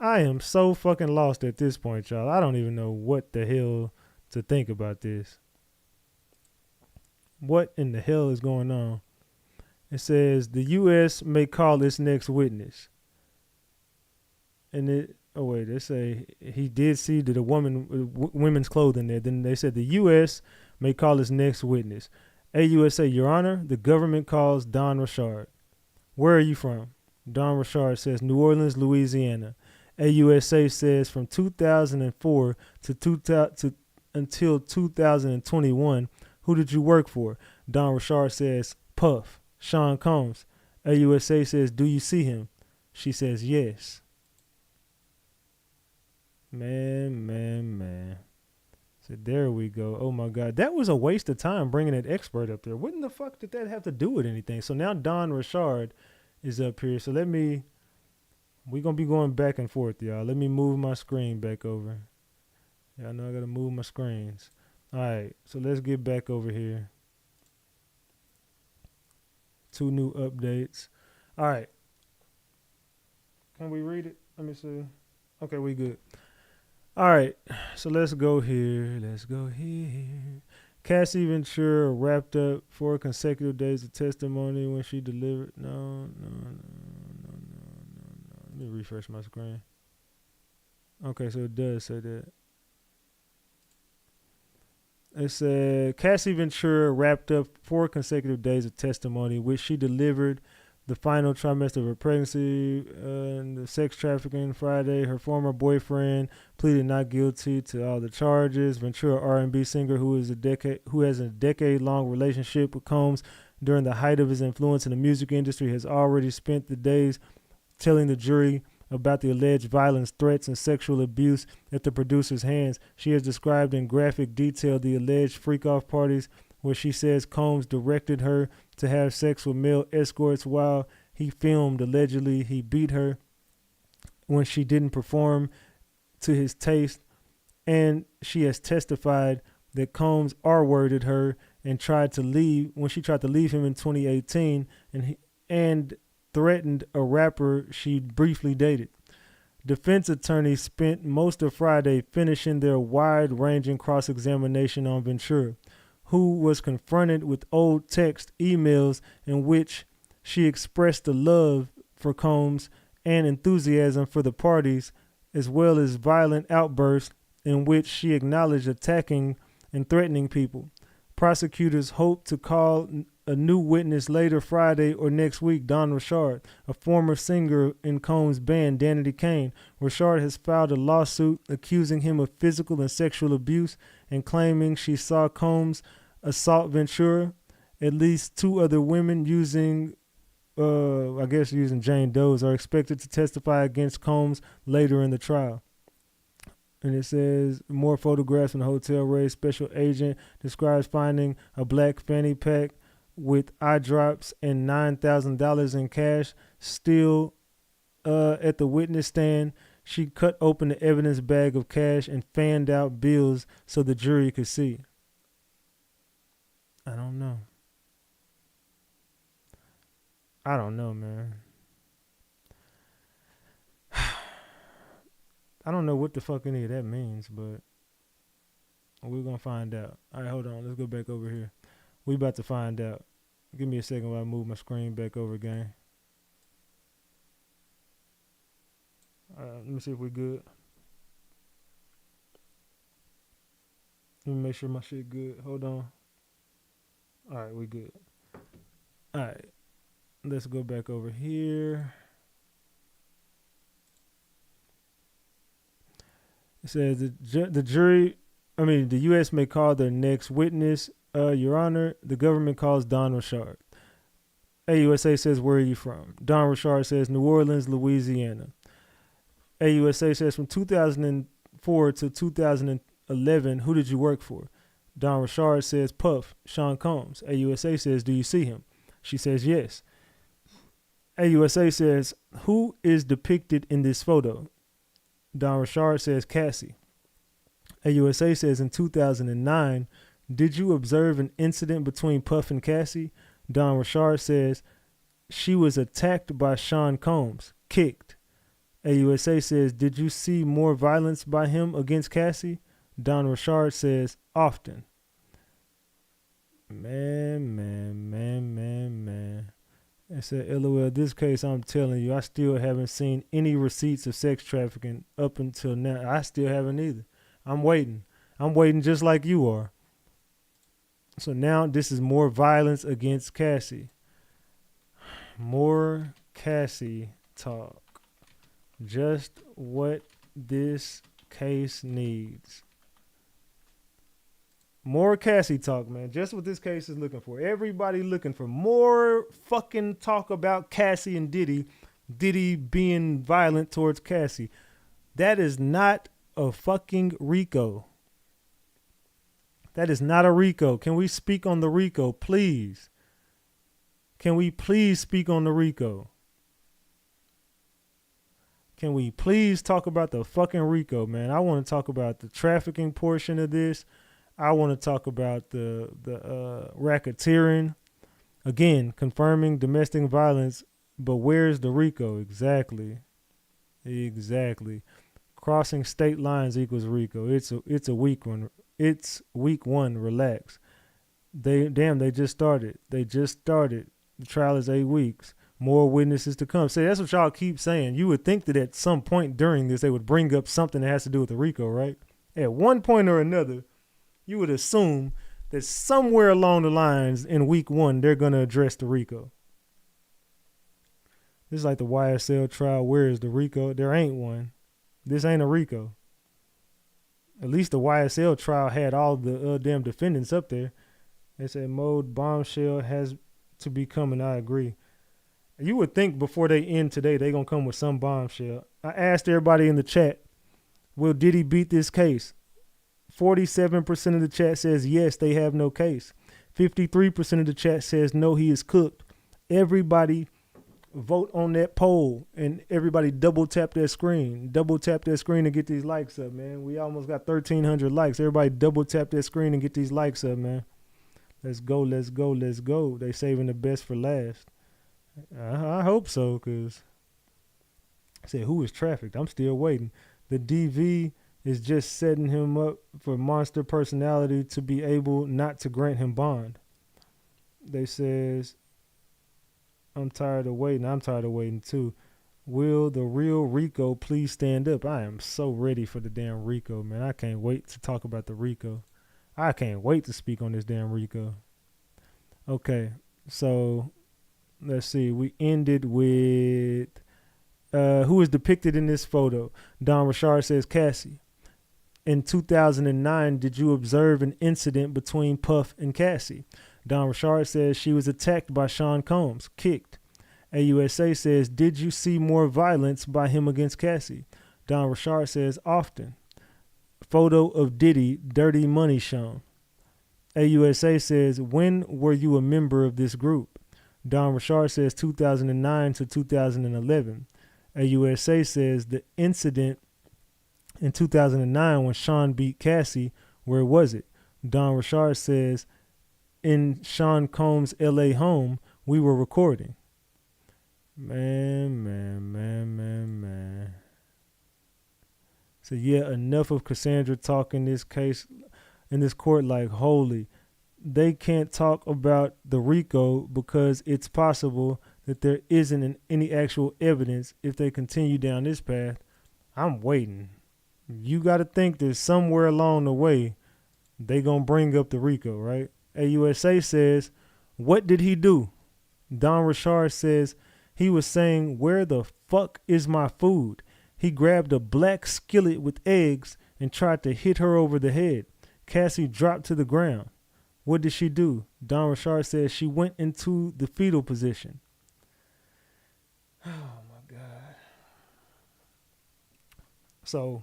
I am so fucking lost at this point, y'all. I don't even know what the hell to think about this. What in the hell is going on? It says the U.S. may call its next witness. And they say he did see that a women's clothing there. Then they said the U.S. may call its next witness. AUSA, Your Honor, the government calls Don Richard. Where are you from? Don Richard says New Orleans, Louisiana. AUSA says from 2004 until 2021, who did you work for? Don Richard says Puff, Sean Combs. AUSA says, do you see him? She says yes. Man. So there we go. Oh my God. That was a waste of time bringing that expert up there. What in the fuck did that have to do with anything? So now Don Richard is up here. So we're going to be going back and forth, y'all. Let me move my screen back over. Yeah, I know I got to move my screens. All right. So let's get back over here. 2 new updates. All right. Can we read it? Let me see. Okay, we good. All right, so let's go here. Cassie Ventura wrapped up 4 consecutive days of testimony when she delivered. No. Let me refresh my screen. Okay, so it does say that. It said Cassie Ventura wrapped up 4 consecutive days of testimony, which she delivered the final trimester of her pregnancy and the sex trafficking Friday. Her former boyfriend pleaded not guilty to all the charges. Ventura, R&B singer who has a decade-long relationship with Combs during the height of his influence in the music industry, has already spent the days telling the jury about the alleged violence, threats, and sexual abuse at the producer's hands. She has described in graphic detail the alleged freak-off parties where she says Combs directed her to have sex with male escorts while he filmed. Allegedly, he beat her when she didn't perform to his taste, and she has testified that Combs R-worded her and tried to leave him in 2018, and threatened a rapper she briefly dated. Defense attorneys spent most of Friday finishing their wide-ranging cross-examination on Ventura, who was confronted with old text emails in which she expressed the love for Combs and enthusiasm for the parties, as well as violent outbursts in which she acknowledged attacking and threatening people. Prosecutors hope to call a new witness later Friday or next week. Don Richard, a former singer in Combs' band Diddy Kane. Richard has filed a lawsuit accusing him of physical and sexual abuse and claiming she saw Combs assault Ventura. At least 2 other women using Jane Doe's are expected to testify against Combs later in the trial. And it says more photographs in the hotel raid. Special agent describes finding a black fanny pack with eye drops and $9,000 in cash still at the witness stand. She cut open the evidence bag of cash and fanned out bills so the jury could see. I don't know, man. I don't know what the fuck any of that means, but we're going to find out. All right, hold on. Let's go back over here. We about to find out. Give me a second while I move my screen back over again. Let me see if we're good. Let me make sure my shit good. Hold on. All right, we good. All right. Let's go back over here. It says the U.S. may call their next witness. Your Honor, the government calls Don Richard. AUSA says, where are you from? Don Richard says, New Orleans, Louisiana. AUSA says, from 2004 to 2011, who did you work for? Don Richard says, Puff, Sean Combs. AUSA says, do you see him? She says, yes. AUSA says, who is depicted in this photo? Don Richard says, Cassie. AUSA says, in 2009, did you observe an incident between Puff and Cassie? Don Richard says, she was attacked by Sean Combs, kicked. AUSA says, did you see more violence by him against Cassie? Don Richard says, often. Man. I said, LOL, this case, I'm telling you, I still haven't seen any receipts of sex trafficking up until now. I still haven't either. I'm waiting. I'm waiting just like you are. So now this is more violence against Cassie. More Cassie talk. Just what this case needs. More Cassie talk, man. Just what this case is looking for. Everybody looking for more fucking talk about Cassie and Diddy. Diddy being violent towards Cassie. That is not a fucking RICO. That is not a RICO. Can we speak on the RICO, please? Can we please speak on the RICO? Can we please talk about the fucking RICO, man? I want to talk about the trafficking portion of this. I want to talk about the racketeering. Again, confirming domestic violence, but where's the RICO? Exactly. Crossing state lines equals RICO. It's a weak one. It's week one. Relax. They just started. The trial is 8 weeks. More witnesses to come. See, that's what y'all keep saying. You would think that at some point during this, they would bring up something that has to do with the RICO, right? At one point or another, you would assume that somewhere along the lines in week one, they're going to address the RICO. This is like the YSL trial. Where is the RICO? There ain't one. This ain't a RICO. At least the YSL trial had all the damn defendants up there. They said Mode Bombshell has to be coming. I agree. You would think before they end today, they're going to come with some bombshell. I asked everybody in the chat, will Diddy beat this case? 47% of the chat says yes, they have no case. 53% of the chat says no, he is cooked. Everybody vote on that poll and everybody double tap that screen. Double tap that screen and get these likes up, man. We almost got 1,300 likes. Everybody double tap that screen and get these likes up, man. Let's go. They saving the best for last. I hope so, because I said, who is trafficked? I'm still waiting. The DV is just setting him up for monster personality to be able not to grant him bond. They says, I'm tired of waiting. I'm tired of waiting too. Will the real RICO please stand up? I am so ready for the damn RICO, man. I can't wait to talk about the RICO. I can't wait to speak on this damn RICO. Okay, so let's see. We ended with who is depicted in this photo. Don Richard says Cassie. In 2009, did you observe an incident between Puff and Cassie? Don Richard says she was attacked by Sean Combs, kicked. AUSA says, did you see more violence by him against Cassie? Don Richard says, often. Photo of Diddy, Dirty Money shown. AUSA says, when were you a member of this group? Don Richard says 2009 to 2011. AUSA says the incident in 2009 when Sean beat Cassie, where was it? Don Richard says, in Sean Combs' LA home, we were recording. Man. So yeah, enough of Cassandra talk in this case, in this court, like holy. They can't talk about the RICO because it's possible that there isn't any actual evidence if they continue down this path. I'm waiting. You got to think that somewhere along the way, they going to bring up the RICO, right? AUSA says, what did he do? Don Richard says, he was saying, where the fuck is my food? He grabbed a black skillet with eggs and tried to hit her over the head. Cassie dropped to the ground. What did she do? Don Richard says she went into the fetal position. Oh, my God. So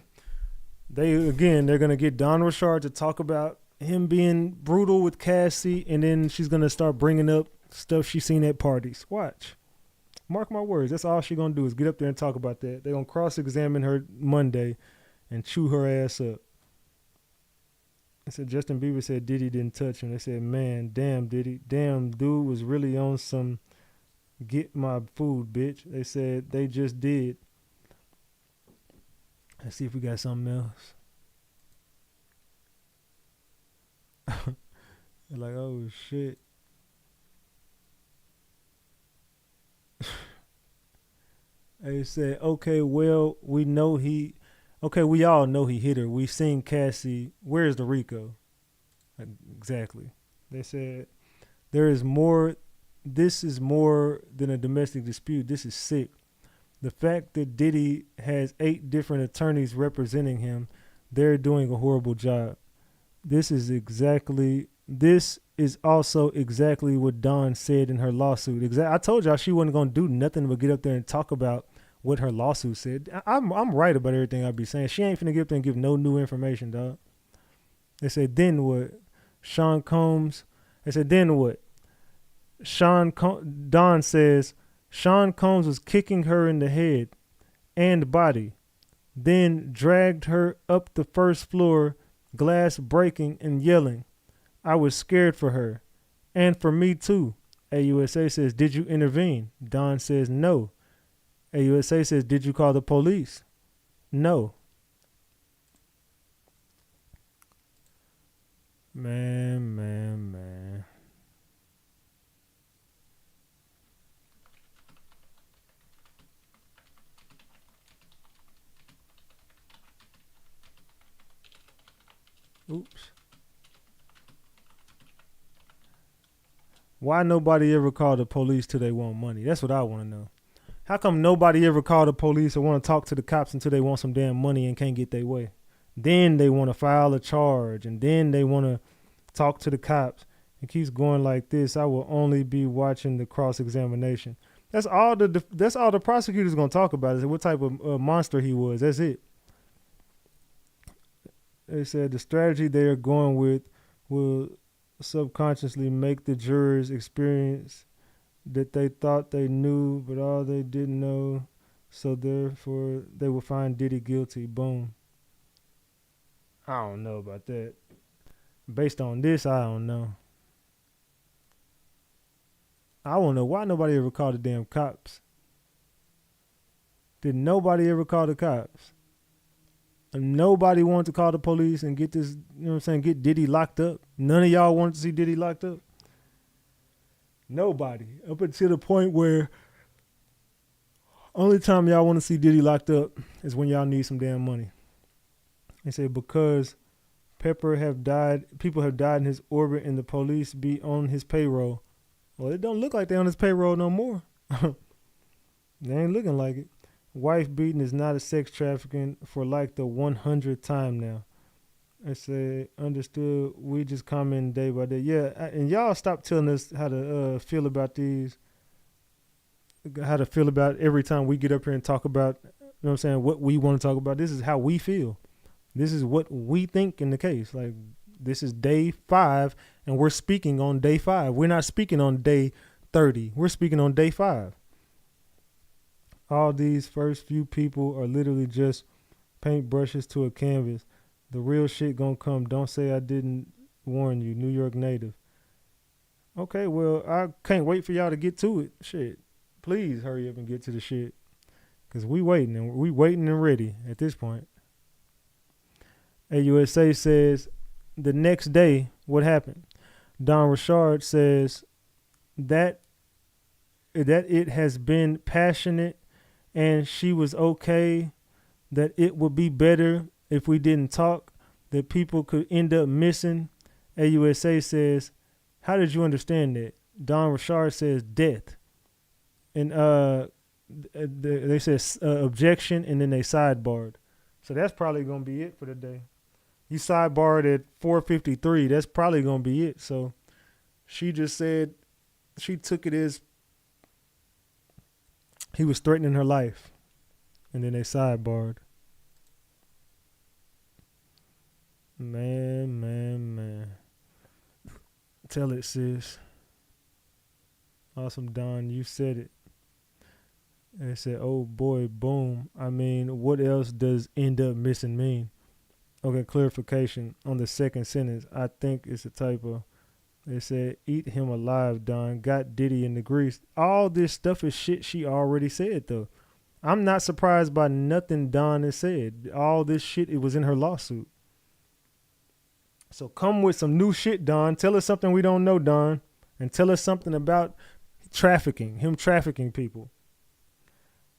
they're gonna get Don Richard to talk about him being brutal with Cassie, and then she's gonna start bringing up stuff she's seen at parties. Watch. Mark my words. That's all she's gonna do is get up there and talk about that. They're gonna cross-examine her Monday and chew her ass up. They said Justin Bieber said Diddy didn't touch him. They said, man, damn Diddy, damn dude was really on some get my food, bitch. They said they just did. Let's see if we got something else. They're like, oh shit. They said, okay, well, we all know he hit her. We seen Cassie. Where's the Rico? Exactly. They said, this is more than a domestic dispute. This is sick. The fact that Diddy has 8 different attorneys representing him, they're doing a horrible job. This is also exactly what Dawn said in her lawsuit. I told y'all she wasn't going to do nothing but get up there and talk about what her lawsuit said. I'm right about everything I be saying. She ain't finna get up there and give no new information, dog. They said, then what? Sean Combs. They said, then what? Dawn says, Sean Combs was kicking her in the head and body, then dragged her up the first floor, glass breaking and yelling. I was scared for her. And for me too. AUSA says, did you intervene? Dawn says, no. AUSA says, did you call the police? No. Man. Oops. Why nobody ever called the police till they want money? That's what I want to know. How come nobody ever called the police or want to talk to the cops until they want some damn money and can't get their way? Then they want to file a charge, and then they want to talk to the cops. It keeps going like this. I will only be watching the cross-examination. That's all the prosecutor's going to talk about is what type of monster he was. That's it. They said the strategy they are going with will subconsciously make the jurors experience that they thought they knew, but all they didn't know. So therefore, they will find Diddy guilty. Boom. I don't know about that. Based on this, I don't know. I don't know why nobody ever called the damn cops. Did nobody ever call the cops? And nobody wanted to call the police and get this, you know what I'm saying, get Diddy locked up. None of y'all wanted to see Diddy locked up. Nobody. Up until the point where only time y'all want to see Diddy locked up is when y'all need some damn money. They say because people have died in his orbit and the police be on his payroll. Well, it don't look like they're on his payroll no more. They ain't looking like it. Wife beating is not a sex trafficking for like the 100th time now. I say, understood. We just comment day by day. Yeah, and y'all stop telling us how to feel about these. How to feel about every time we get up here and talk about, you know what I'm saying, what we want to talk about. This is how we feel. This is what we think in the case. Like, this is day 5, and we're speaking on day 5. We're not speaking on day 30. We're speaking on day 5. All these first few people are literally just paintbrushes to a canvas. The real shit gonna come. Don't say I didn't warn you. New York native. Okay, well, I can't wait for y'all to get to it. Shit. Please hurry up and get to the shit. Because we waiting and ready at this point. AUSA says the next day, what happened? Don Richard says that it has been passionate and she was okay, that it would be better if we didn't talk, that people could end up missing. AUSA says, how did you understand that? Don Richard says death. And they said objection, and then they sidebarred. So that's probably going to be it for the day. You sidebarred at 4:53. That's probably going to be it. So she just said she took it as he was threatening her life. And then they sidebarred. Man. Tell it, sis. Awesome, Don. You said it. And it said, oh boy, boom. I mean, what else does end up missing mean? Okay, clarification on the second sentence. I think it's a typo. They said, eat him alive, Don. Got Diddy in the grease. All this stuff is shit she already said, though. I'm not surprised by nothing Don has said. All this shit, it was in her lawsuit. So come with some new shit, Don. Tell us something we don't know, Don. And tell us something about trafficking, him trafficking people.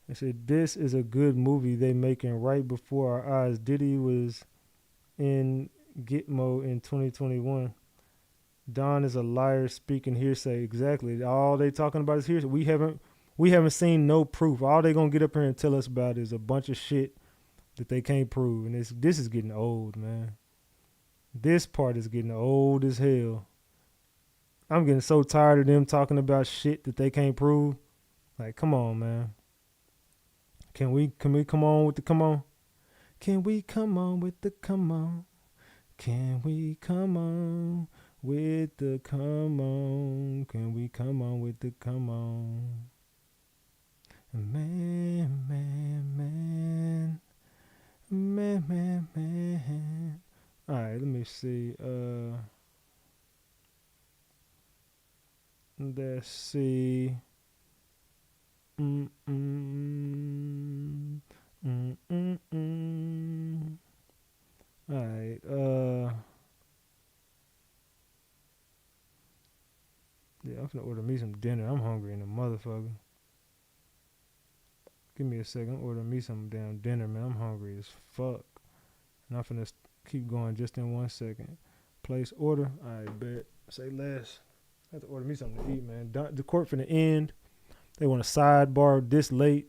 They said, this is a good movie they making right before our eyes. Diddy was in Gitmo in 2021. Don is a liar speaking hearsay. Exactly. All they talking about is hearsay. We haven't seen no proof. All they gonna get up here and tell us about is a bunch of shit that they can't prove. And this is getting old, man. This part is getting old as hell. I'm getting so tired of them talking about shit that they can't prove. Like, come on, man. Can we come on with the come on? Can we come on with the come on? Can we come on with the come on? Can we come on with the come on? Man. All right, let me see. Let's see. All right. Yeah, I'm finna order me some dinner. I'm hungry in the motherfucker. Give me a second. Order me some damn dinner, man. I'm hungry as fuck. And I'm finna keep going just in 1 second. Place order. All right, bet. Say less. I have to order me something to eat, man. The court finna end. They want a sidebar this late.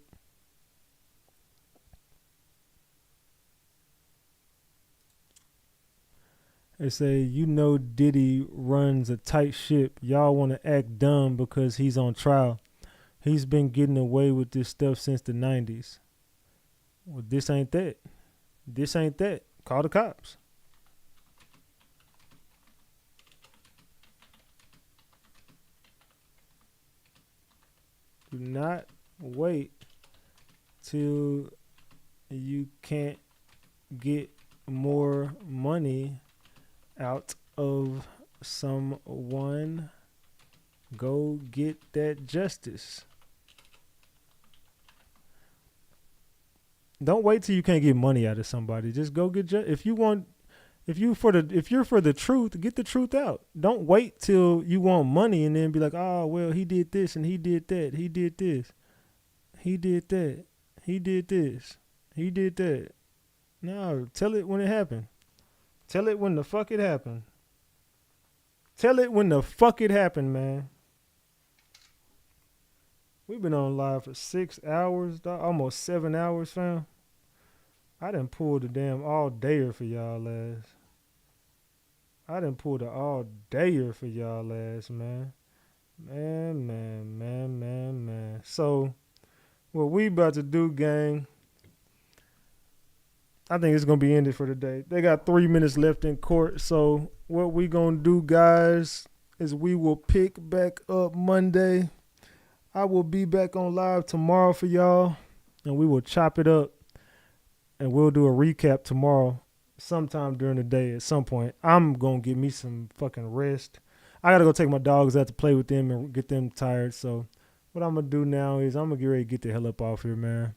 They say, you know Diddy runs a tight ship. Y'all want to act dumb because he's on trial. He's been getting away with this stuff since the 90s. Well, this ain't that. This ain't that. Call the cops. Do not wait till you can't get more money out of someone. Go get that justice. Don't wait till you can't get money out of somebody. Just go get if you're for the truth, get the truth out. Don't wait till you want money and then be like, oh well, he did this and he did that. He did this. He did that. He did this. He did that. No, tell it when it happened. Tell it when the fuck it happened. Tell it when the fuck it happened, man. We've been on live for 6 hours, almost 7 hours, fam. I done pulled the damn all-dayer for y'all ass. I done pulled the all-dayer for y'all ass, man. Man. So, what we about to do, gang, I think it's going to be ended for today. They got 3 minutes left in court. So, what we going to do, guys, is we will pick back up Monday. I will be back on live tomorrow for y'all, and we will chop it up, and we'll do a recap tomorrow sometime during the day at some point. I'm going to get me some fucking rest. I got to go take my dogs out to play with them and get them tired. So what I'm going to do now is I'm going to get ready to get the hell up off here, man.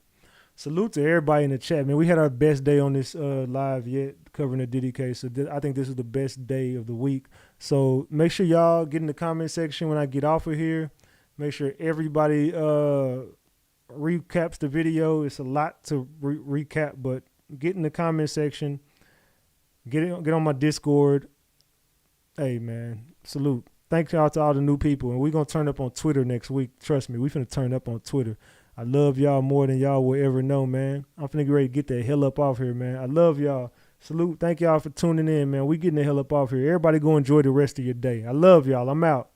Salute to everybody in the chat, man. We had our best day on this live yet covering the Diddy case. So I think this is the best day of the week. So make sure y'all get in the comment section when I get off of here. Make sure everybody recaps the video. It's a lot to recap, but get in the comment section. Get on my Discord. Hey, man, salute. Thank y'all to all the new people. And we're going to turn up on Twitter next week. Trust me, we finna turn up on Twitter. I love y'all more than y'all will ever know, man. I'm finna get ready to get the hell up off here, man. I love y'all. Salute. Thank y'all for tuning in, man. We getting the hell up off here. Everybody go enjoy the rest of your day. I love y'all. I'm out.